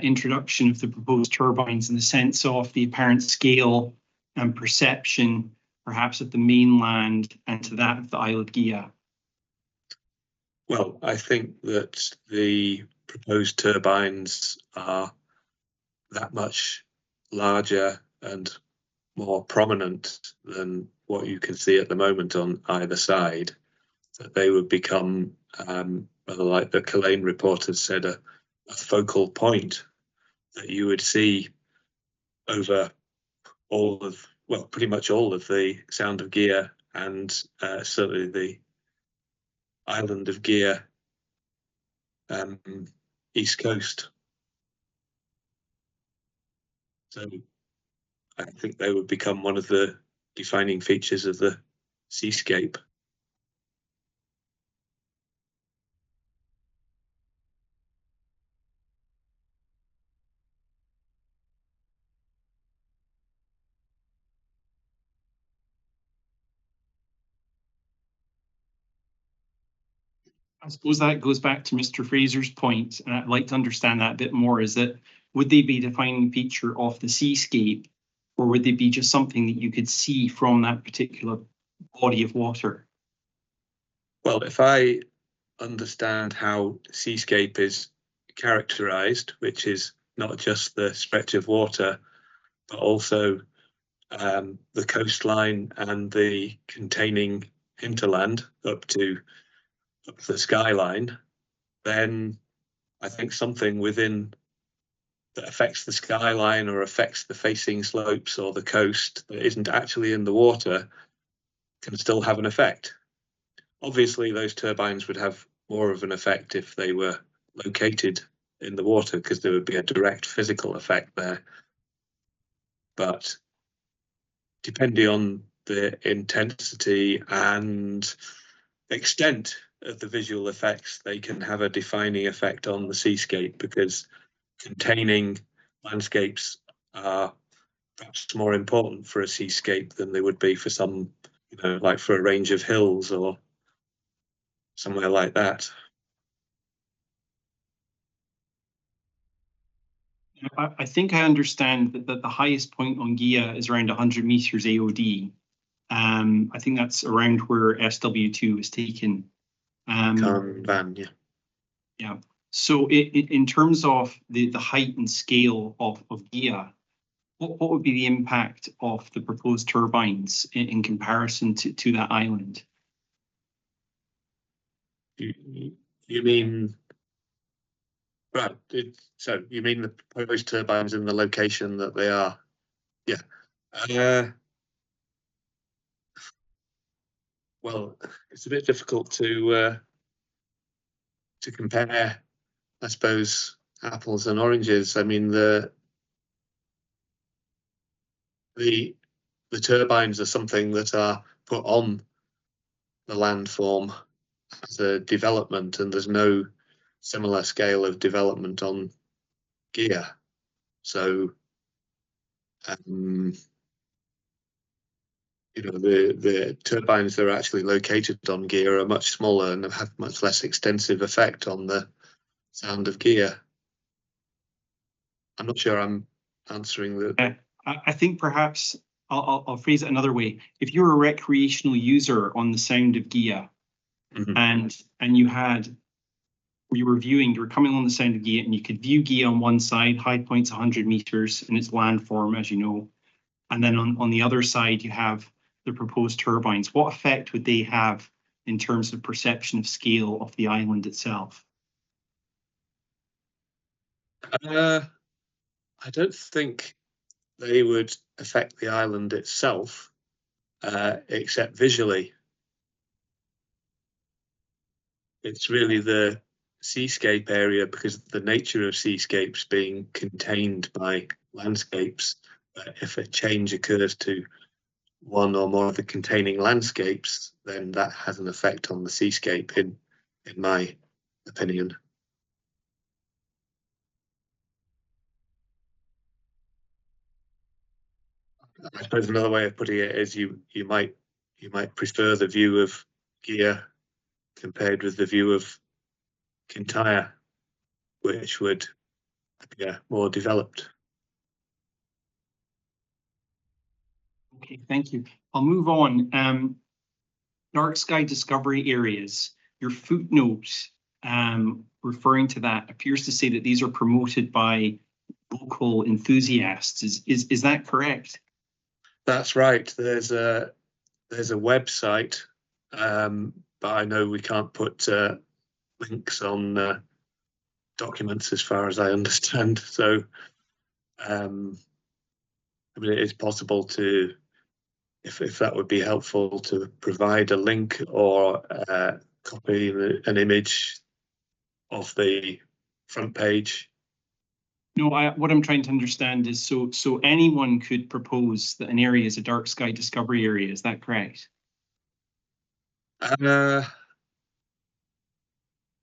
introduction of the proposed turbines, in the sense of the apparent scale and perception, perhaps at the mainland and to that of the Isle of Gigha? Well, I think that the proposed turbines are that much larger and more prominent than what you can see at the moment on either side, that they would become, rather like the Culzean report has said, a focal point that you would see over all of, well, pretty much all of the Sound of Gigha and certainly the island of Gigha east coast. So I think they would become one of the defining features of the seascape. I suppose that goes back to Mr. Fraser's point, and I'd like to understand that a bit more. Is that, would they be a defining feature of the seascape, or would they be just something that you could see from that particular body of water? Well, if I understand how seascape is characterized, which is not just the stretch of water, but also the coastline and the containing hinterland up to the skyline, then I think something within that affects the skyline or affects the facing slopes or the coast that isn't actually in the water can still have an effect. Obviously, those turbines would have more of an effect if they were located in the water, because there would be a direct physical effect there. But depending on the intensity and extent of the visual effects, they can have a defining effect on the seascape, because containing landscapes are perhaps more important for a seascape than they would be for some, like for a range of hills or somewhere like that. I think I understand that the highest point on GIA is around 100 meters AOD. I think that's around where SW2 was taken. Van, yeah. Yeah. So in terms of the height and scale of GIA, what would be the impact of the proposed turbines in comparison to that island? You mean, right, so you mean the proposed turbines in the location that they are? Yeah. Well, it's a bit difficult to compare, I suppose, apples and oranges. I mean, the turbines are something that are put on the landform as a development, and there's no similar scale of development on GIA. So, the turbines that are actually located on GIA are much smaller and have much less extensive effect on the sound of GIA. I'm not sure I'm answering the. I think perhaps I'll phrase it another way. If you're a recreational user on the sound of GIA, and you were coming on the sound of GIA, and you could view GIA on one side, high point's 100 meters in its landform, as you know, and then on the other side you have the proposed turbines. What effect would they have in terms of perception of scale of the island itself? I don't think they would affect the island itself, except visually. It's really the seascape area, because of the nature of seascapes being contained by landscapes. If a change occurs to one or more of the containing landscapes, then that has an effect on the seascape, in my opinion. I suppose another way of putting it is you might prefer the view of GIA compared with the view of Kintyre, which would be more developed. Okay, thank you. I'll move on. Dark sky discovery areas. Your footnote referring to that appears to say that these are promoted by local enthusiasts. Is that correct? That's right. There's a website, but I know we can't put links on documents, as far as I understand. So, I mean, it is possible to, if that would be helpful, to provide a link or copy an image of the front page. No, what I'm trying to understand is so anyone could propose that an area is a dark sky discovery area. Is that correct?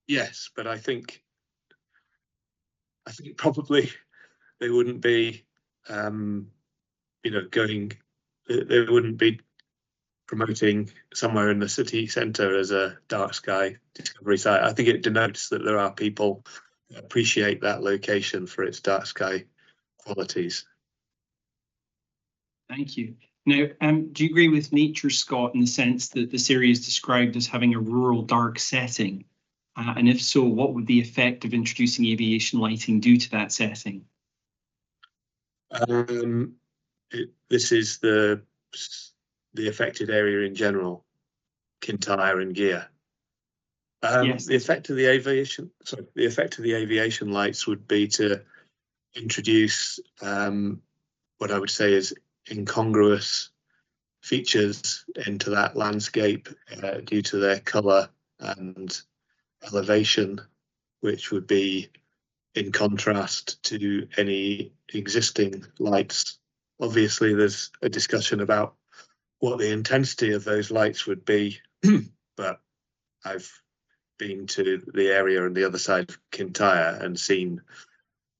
Yes, but I think probably they wouldn't be, going. They wouldn't be promoting somewhere in the city centre as a dark sky discovery site. I think it denotes that there are people who appreciate that location for its dark sky qualities. Thank you. Now, do you agree with nature, Scott, in the sense that this area is described as having a rural dark setting? And if so, what would the effect of introducing aviation lighting do to that setting? This is the affected area in general, Kintyre and GIA. Yes. The effect of the aviation lights would be to introduce what I would say is incongruous features into that landscape due to their colour and elevation, which would be in contrast to any existing lights. Obviously, there's a discussion about what the intensity of those lights would be, but I've been to the area on the other side of Kintyre and seen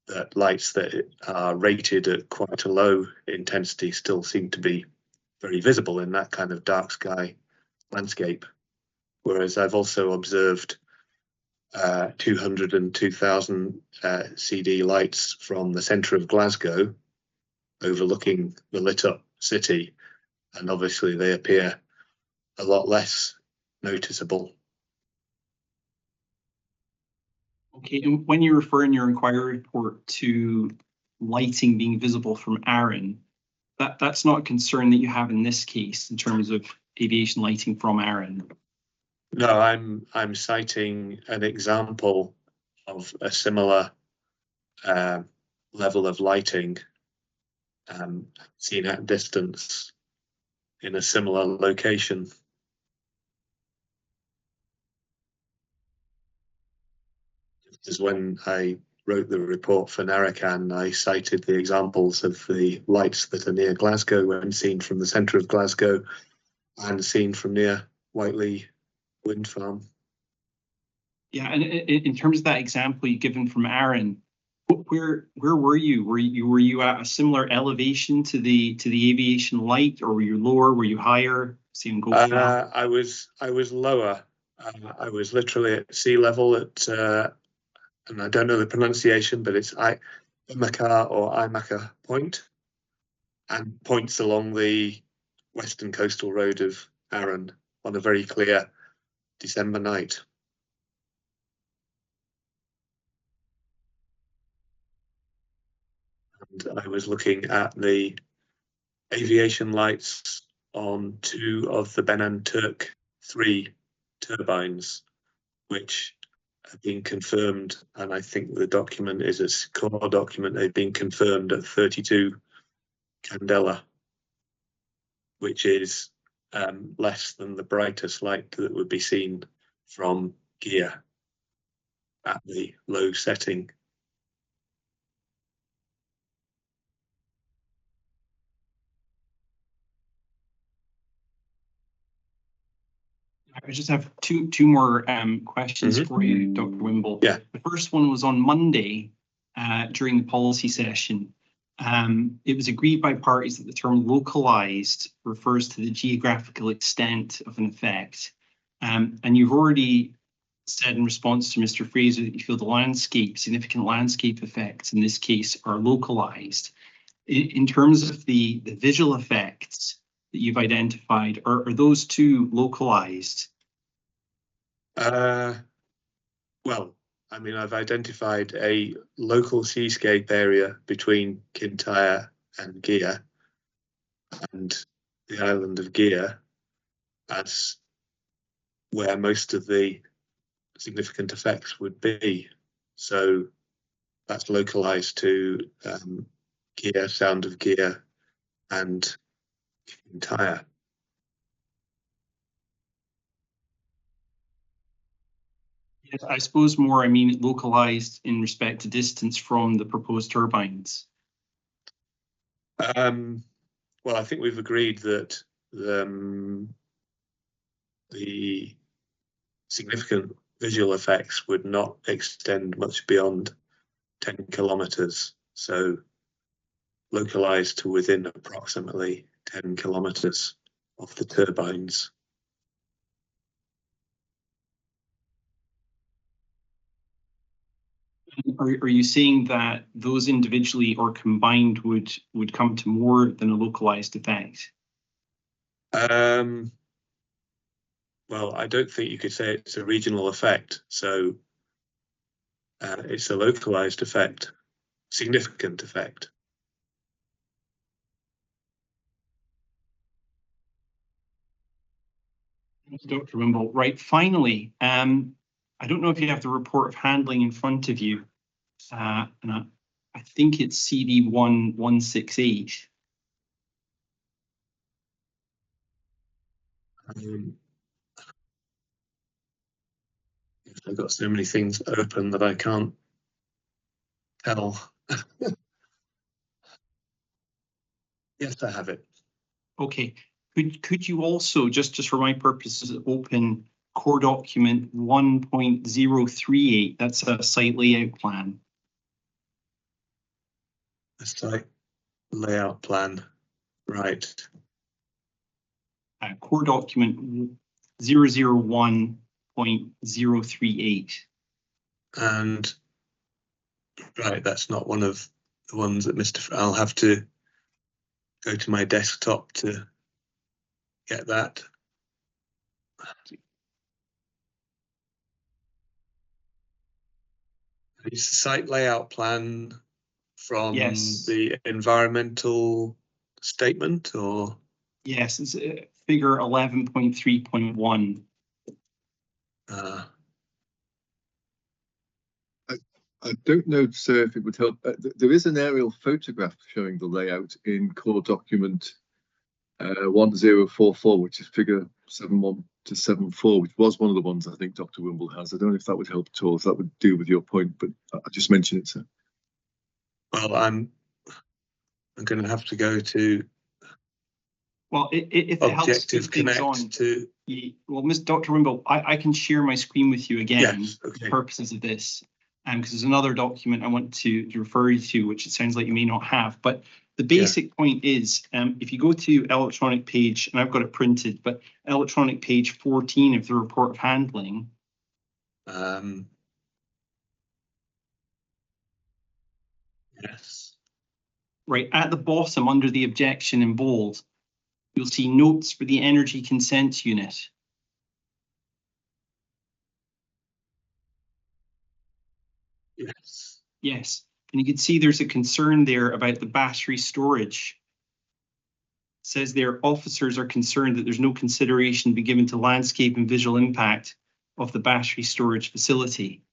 that lights that are rated at quite a low intensity still seem to be very visible in that kind of dark sky landscape. Whereas I've also observed 200 and 2000 CD lights from the centre of Glasgow overlooking the lit up city, and obviously they appear a lot less noticeable. Okay, and when you refer in your inquiry report to lighting being visible from Arran, that's not a concern that you have in this case in terms of aviation lighting from Arran. No, I'm citing an example of a similar level of lighting seen at distance in a similar location. As when I wrote the report for Narrachan, I cited the examples of the lights that are near Glasgow when seen from the centre of Glasgow and seen from near Whiteley wind farm. Yeah, and in terms of that example you given from Arran, where were you? Were you at a similar elevation to the aviation light, or were you lower? Were you higher? Same go. I was lower. I was literally at sea level at, and I don't know the pronunciation, but it's Imaka or Imaka Point, and points along the western coastal road of Arran on a very clear December night. And I was looking at the aviation lights on two of the Benan Turk 3 turbines, which have been confirmed, and I think the document is a core document. They've been confirmed at 32 candela, which is less than the brightest light that would be seen from gear at the low setting. I just have two more questions for you, Dr. Wimble. Yeah. The first one was on Monday during the policy session. It was agreed by parties that the term localised refers to the geographical extent of an effect. And you've already said in response to Mr. Fraser that you feel the significant landscape effects in this case are localised. In terms of the visual effects that you've identified, are those two localised? Well, I mean, I've identified a local seascape area between Kintyre and Gir and the island of Gir as where most of the significant effects would be. So that's localised to Gir, Sound of Gir, and Kintyre. Yes, I suppose more, I mean, localised in respect to distance from the proposed turbines. Well, I think we've agreed that the significant visual effects would not extend much beyond 10 kilometres. So localised to within approximately 10 kilometres of the turbines. Are you saying that those individually or combined would come to more than a localised effect? Well, I don't think you could say it's a regional effect. So it's a localised effect, significant effect. Dr. Wimble, right, finally, I don't know if you have the report of handling in front of you. And I think it's CD 1168. I've got so many things open that I can't tell. Yes, I have it. Okay. Could you also, just for my purposes, open core document 1.038? That's a site layout plan. A site layout plan, right. Core document 001.038. And right, that's not one of the ones that I'll have to go to my desktop to get that. It's the site layout plan from Yes. the environmental statement, or? Yes, it's figure 11.3.1. I don't know, sir, if it would help. There is an aerial photograph showing the layout in core document 1044, which is figure 71 to 74, which was one of the ones I think Dr. Wimble has. I don't know if that would help at all, if that would do with your point, but I just mentioned it, sir. Well, I'm going to have to go to. Well, if it helps keep things on. Well, Dr. Wimble, I can share my screen with you again for the purposes of this, because there's another document I want to refer you to, which it sounds like you may not have. But the basic point is, if you go to electronic page, and I've got it printed, but electronic page 14 of the report of handling. Yes. Right at the bottom, under the objection in bold, you'll see notes for the energy consent unit. Yes. Yes, and you can see there's a concern there about the battery storage. It says there, officers are concerned that there's no consideration be given to landscape and visual impact of the battery storage facility.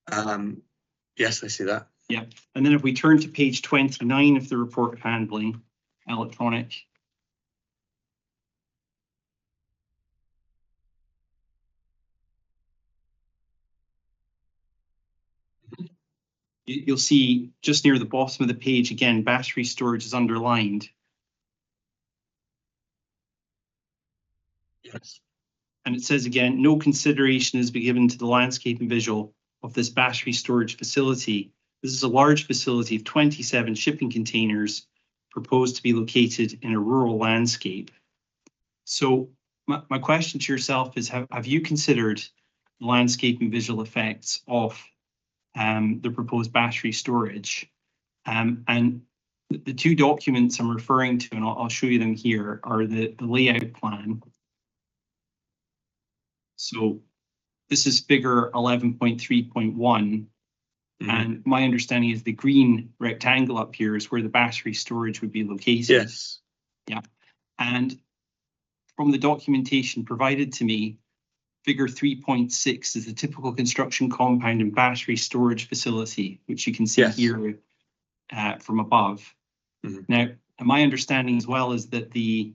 Yes, I see that. Yeah, and then if we turn to page 29 of the report of handling, electronic. You'll see just near the bottom of the page, again, battery storage is underlined. Yes. And it says again, no consideration is be given to the landscape and visual of this battery storage facility. This is a large facility of 27 shipping containers proposed to be located in a rural landscape. So my question to yourself is, have you considered the landscape and visual effects of the proposed battery storage? And the two documents I'm referring to, and I'll show you them here, are the layout plan. So this is figure 11.3.1. And my understanding is the green rectangle up here is where the battery storage would be located. Yes. Yeah. And from the documentation provided to me, figure 3.6 is the typical construction compound and battery storage facility, which you can see here from above. Now, my understanding as well is that the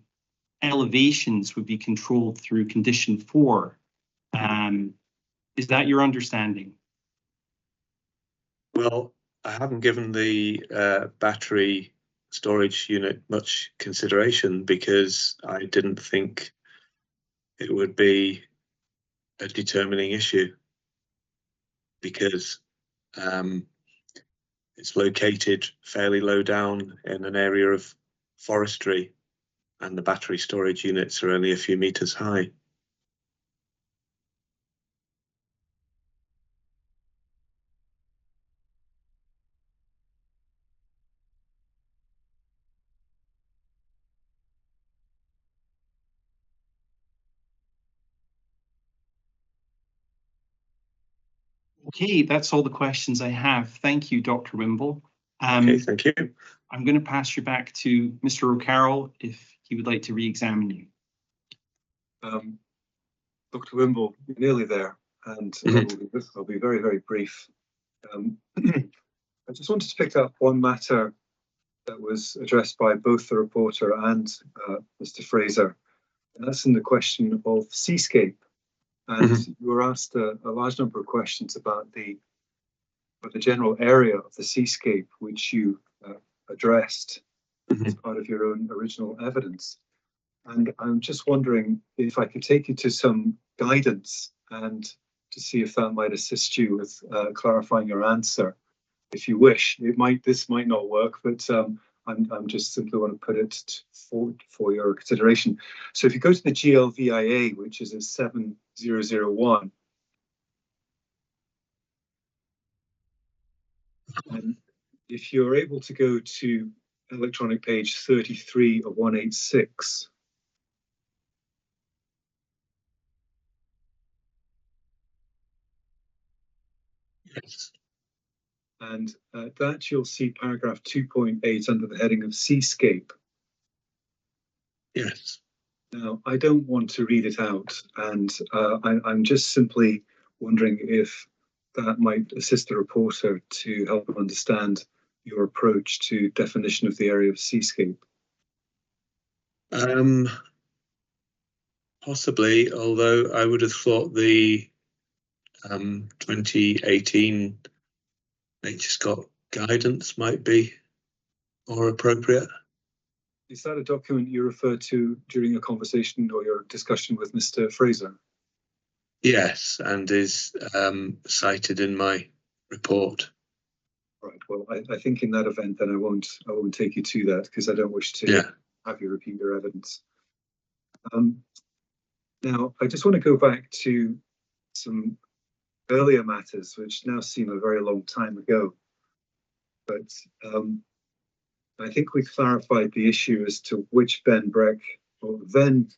elevations would be controlled through condition 4. Is that your understanding? Well, I haven't given the battery storage unit much consideration because I didn't think it would be a determining issue, because it's located fairly low down in an area of forestry, and the battery storage units are only a few meters high. Okay, that's all the questions I have. Thank you, Dr. Wimble. Okay, thank you. I'm going to pass you back to Mr. O'Carroll if he would like to re-examine you. Dr. Wimble, you're nearly there. and I'll be very, very brief. I just wanted to pick up one matter that was addressed by both the reporter and Mr. Fraser, and that's in the question of seascape. And you were asked a large number of questions about the general area of the seascape, which you addressed as part of your own original evidence. And I'm just wondering if I could take you to some guidance and to see if that might assist you with clarifying your answer. If you wish, this might not work, but I'm just simply want to put it forward for your consideration. So if you go to the GLVIA, which is at 7001, and if you're able to go to electronic page 33 of 186, Yes. and that you'll see paragraph 2.8 under the heading of seascape. Yes. Now, I don't want to read it out, and I'm just simply wondering if that might assist the reporter to help them understand your approach to definition of the area of seascape. Possibly, although I would have thought the 2018 NatureScott guidance might be more appropriate. Is that a document you referred to during your conversation or your discussion with Mr. Fraser? Yes, and is cited in my report. Right. Well, I think in that event, then I won't take you to that because I don't wish to have you repeat your evidence. Now, I just want to go back to some earlier matters, which now seem a very long time ago. But I think we've clarified the issue as to which Ben Breck, or Ben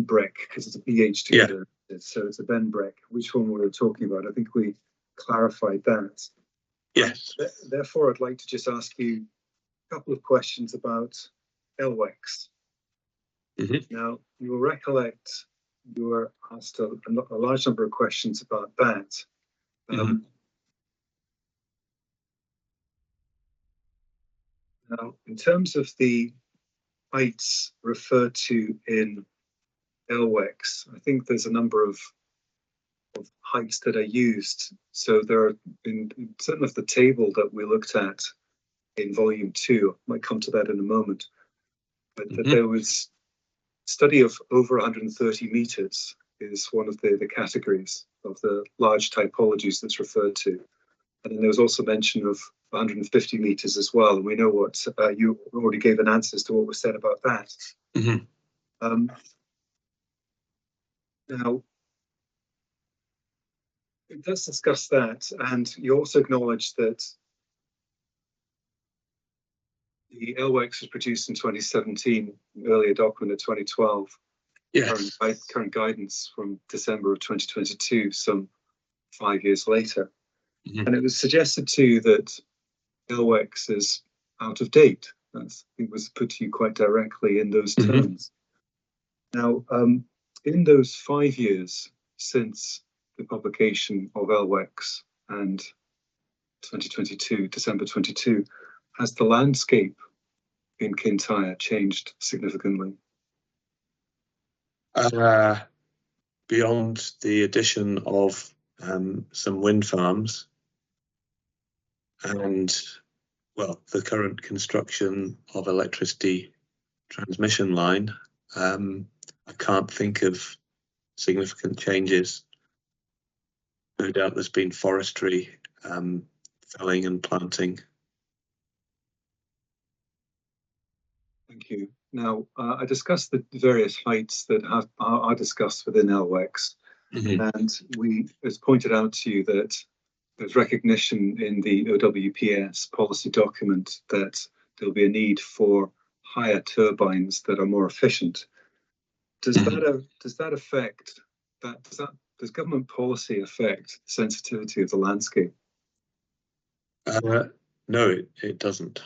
Breck, because it's a BH together. Yeah. So it's a Ben Breck, which one we were talking about. I think we clarified that. Yes. Therefore, I'd like to just ask you a couple of questions about LWEX. Now, you will recollect you were asked a large number of questions about that. Now, in terms of the heights referred to in LWEX, I think there's a number of heights that are used. So there are in certain of the table that we looked at in volume 2, I might come to that in a moment, but that there was study of over 130 meters is one of the categories of the large typologies that's referred to. And then there was also mention of 150 meters as well. And we know what you already gave an answer as to what was said about that. Now, let's discuss that. And you also acknowledged that the LWEX was produced in 2017, earlier document of 2012. Yes. Current guidance from December of 2022, some 5 years later. And it was suggested too that LWEX is out of date. It was put to you quite directly in those terms. Now, in those 5 years since the publication of LWEX and 2022, December 22, has the landscape in Kintyre changed significantly? Beyond the addition of some wind farms and, well, the current construction of electricity transmission line, I can't think of significant changes. No doubt there's been forestry, felling and planting. Thank you. Now, I discussed the various heights that are discussed within LWEX, and it's pointed out to you that there's recognition in the OWPS policy document that there'll be a need for higher turbines that are more efficient. Does that affect that? Does government policy affect the sensitivity of the landscape? No, it doesn't.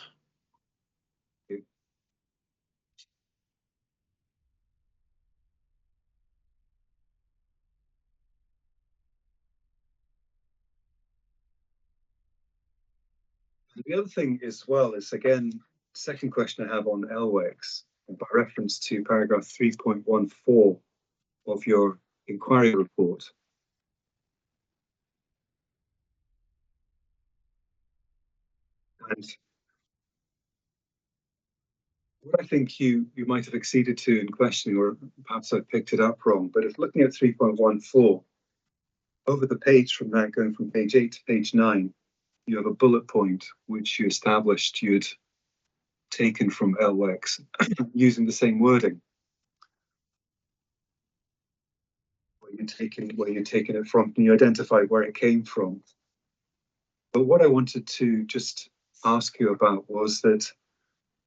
The other thing as well is, again, second question I have on LWEX, by reference to paragraph 3.14 of your inquiry report. And what I think you might have acceded to in questioning, or perhaps I picked it up wrong, but if looking at 3.14, over the page from that, going from page 8 to page 9, you have a bullet point which you established you'd taken from LWEX using the same wording. Where you're taking it from, and you identified where it came from. But what I wanted to just ask you about was that,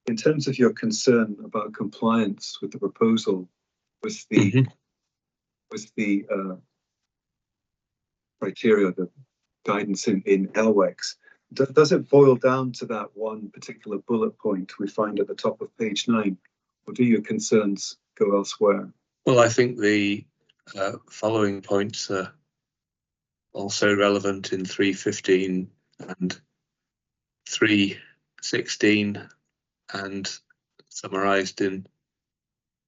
in terms of your concern about compliance with the proposal, with the criteria, the guidance in LWEX, does it boil down to that one particular bullet point we find at the top of page 9, or do your concerns go elsewhere? Well, I think the following points are also relevant in 3.15 and 3.16 and summarised in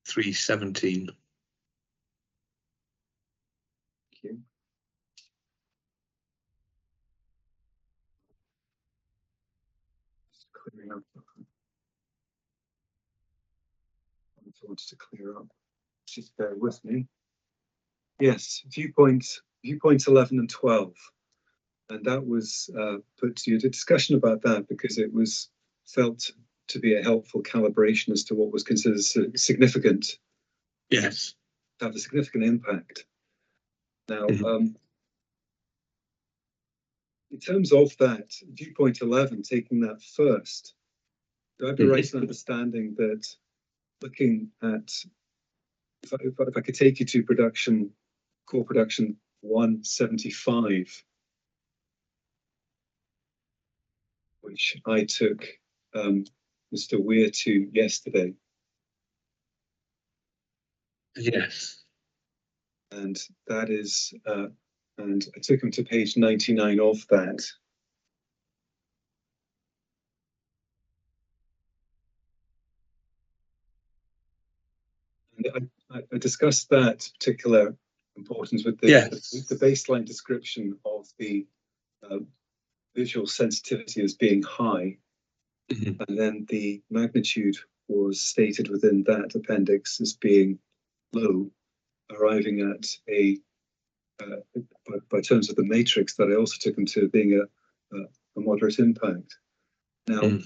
3.17. Thank you. Just clearing up. I wanted to clear up. Just bear with me. Yes, viewpoints 11 and 12. And that was put to you, a discussion about that, because it was felt to be a helpful calibration as to what was considered significant. Yes. To have a significant impact. Now, in terms of that, viewpoint 11, taking that first, do I have the right understanding that looking at, if I could take you to production, core production 175, which I took Mr. Weir to yesterday. Yes. And that is, and I took him to page 99 of that. And I discussed that particular importance with the baseline description of the visual sensitivity as being high, and then the magnitude was stated within that appendix as being low, arriving at a by terms of the matrix that I also took him to being a moderate impact. Now,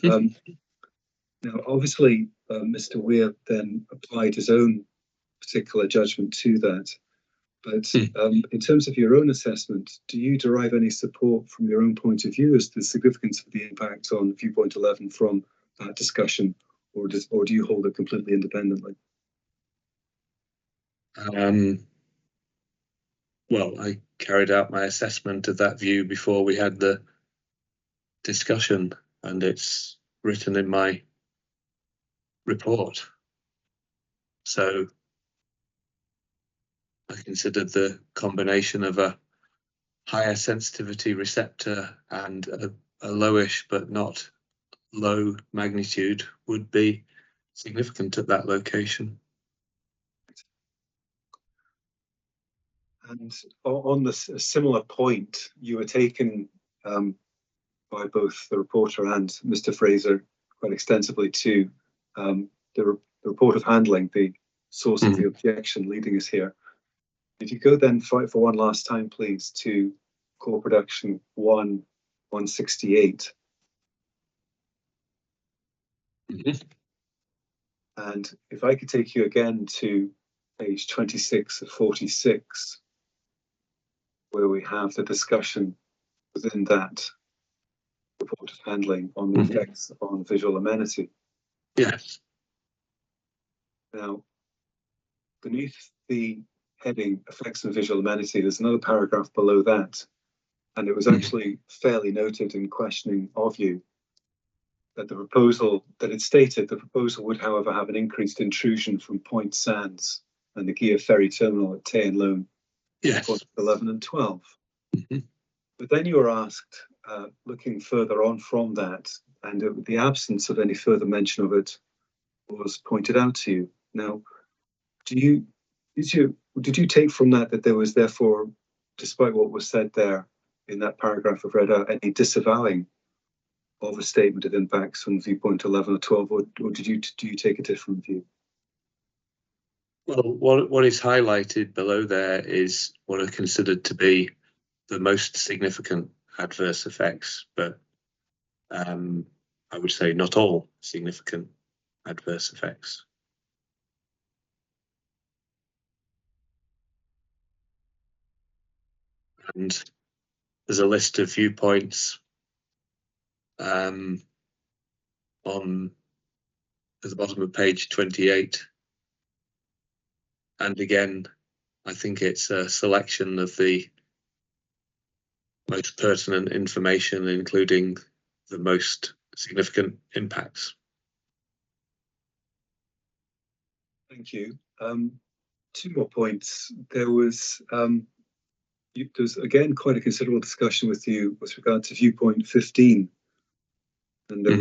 now obviously, Mr. Weir then applied his own particular judgment to that. But in terms of your own assessment, do you derive any support from your own point of view as to the significance of the impact on viewpoint 11 from that discussion, or do you hold it completely independently? Well, I carried out my assessment of that view before we had the discussion, and it's written in my report. So I considered the combination of a higher sensitivity receptor and a lowish but not low magnitude would be significant at that location. And on this similar point, you were taken by both the reporter and Mr. Fraser quite extensively to the report of handling, the source of the objection leading us here. If you go then for one last time, please, to core production 168. And if I could take you again to page 26 of 46, where we have the discussion within that report of handling on the effects on visual amenity. Yes. Now, beneath the heading effects on visual amenity, there's another paragraph below that, and it was actually fairly noted in questioning of you that the proposal, that it stated the proposal would, however, have an increased intrusion from Point Sands and the Gia ferry terminal at Tay and Lone, yes, points 11 and 12. But then you were asked looking further on from that, and the absence of any further mention of it was pointed out to you. Now, did you take from that that there was therefore, despite what was said there in that paragraph I've read out, any disavowing of a statement of impacts from viewpoint 11 or 12, or do you take a different view? Well, what is highlighted below there is what are considered to be the most significant adverse effects, but I would say not all significant adverse effects. And there's a list of viewpoints on at the bottom of page 28. And again, I think it's a selection of the most pertinent information, including the most significant impacts. Thank you. Two more points. There's again quite a considerable discussion with you with regard to viewpoint 15, and there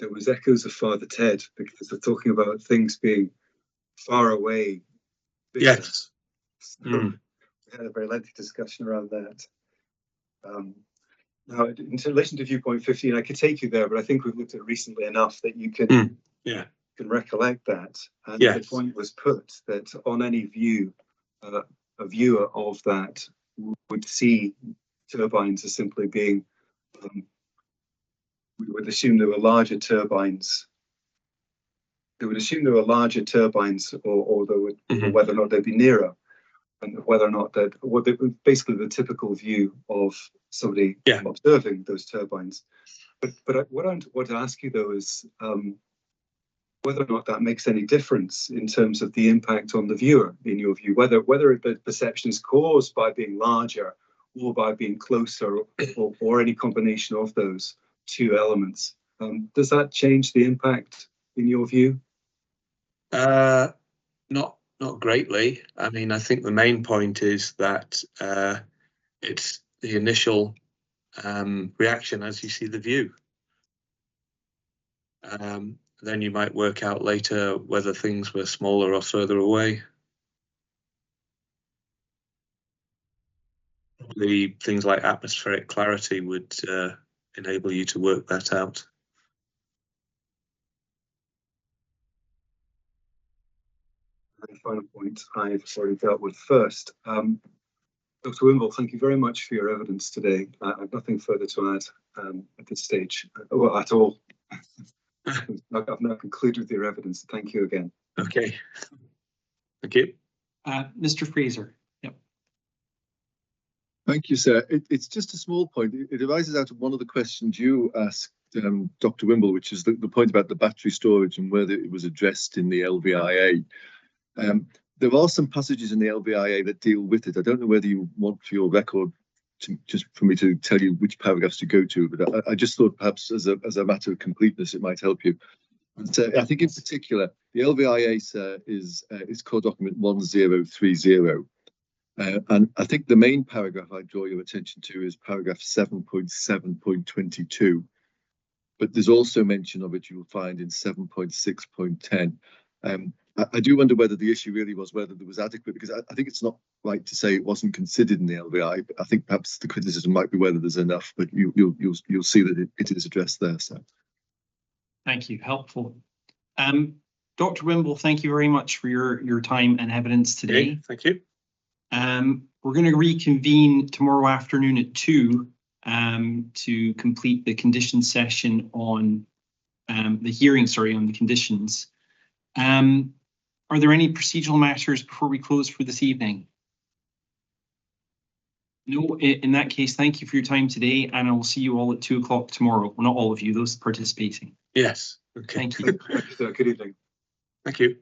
was echoes of Father Ted, because they're talking about things being far away. Yes. So we had a very lengthy discussion around that. Now, in relation to viewpoint 15, I could take you there, but I think we've looked at it recently enough that you can recollect that. And the point was put that on any view, a viewer of that would see turbines as simply being, we would assume there were larger turbines. They would assume there were larger turbines, or there would, or whether or not they'd be nearer, and whether or not that, basically the typical view of somebody observing those turbines. But what I want to ask you though is whether or not that makes any difference in terms of the impact on the viewer, in your view, whether the perception is caused by being larger or by being closer, or any combination of those two elements. Does that change the impact in your view? Not greatly. I mean, I think the main point is that it's the initial reaction as you see the view. Then you might work out later whether things were smaller or further away. Probably things like atmospheric clarity would enable you to work that out. And the final point I've already dealt with first. Dr. Wimble, thank you very much for your evidence today. I have nothing further to add at this stage, well, at all. I've now concluded with your evidence. Thank you again. Okay. Thank you. Mr. Fraser. Yep. Thank you, sir. It's just a small point. It arises out of one of the questions you asked Dr. Wimble, which is the point about the battery storage and whether it was addressed in the LVIA. There are some passages in the LVIA that deal with it. I don't know whether you want for your record just for me to tell you which paragraphs to go to, but I just thought perhaps as a matter of completeness, it might help you. And, I think in particular, the LVIA is core document 1030. And I think the main paragraph I draw your attention to is paragraph 7.7.22. But there's also mention of it you will find in 7.6.10. I do wonder whether the issue really was whether there was adequate, because I think it's not right to say it wasn't considered in the LVI. I think perhaps the criticism might be whether there's enough, but you'll see that it is addressed there. So, thank you, helpful. Dr. Wimble, thank you very much for your time and evidence today. Okay, thank you. We're going to reconvene tomorrow afternoon at 2 to complete the condition session on the hearing, on the conditions. Are there any procedural matters before we close for this evening? No, in that case, thank you for your time today, and I will see you all at 2 o'clock tomorrow. Well, not all of you, those participating. Yes. Okay. Thank you. Thank you, sir. Good evening. Thank you.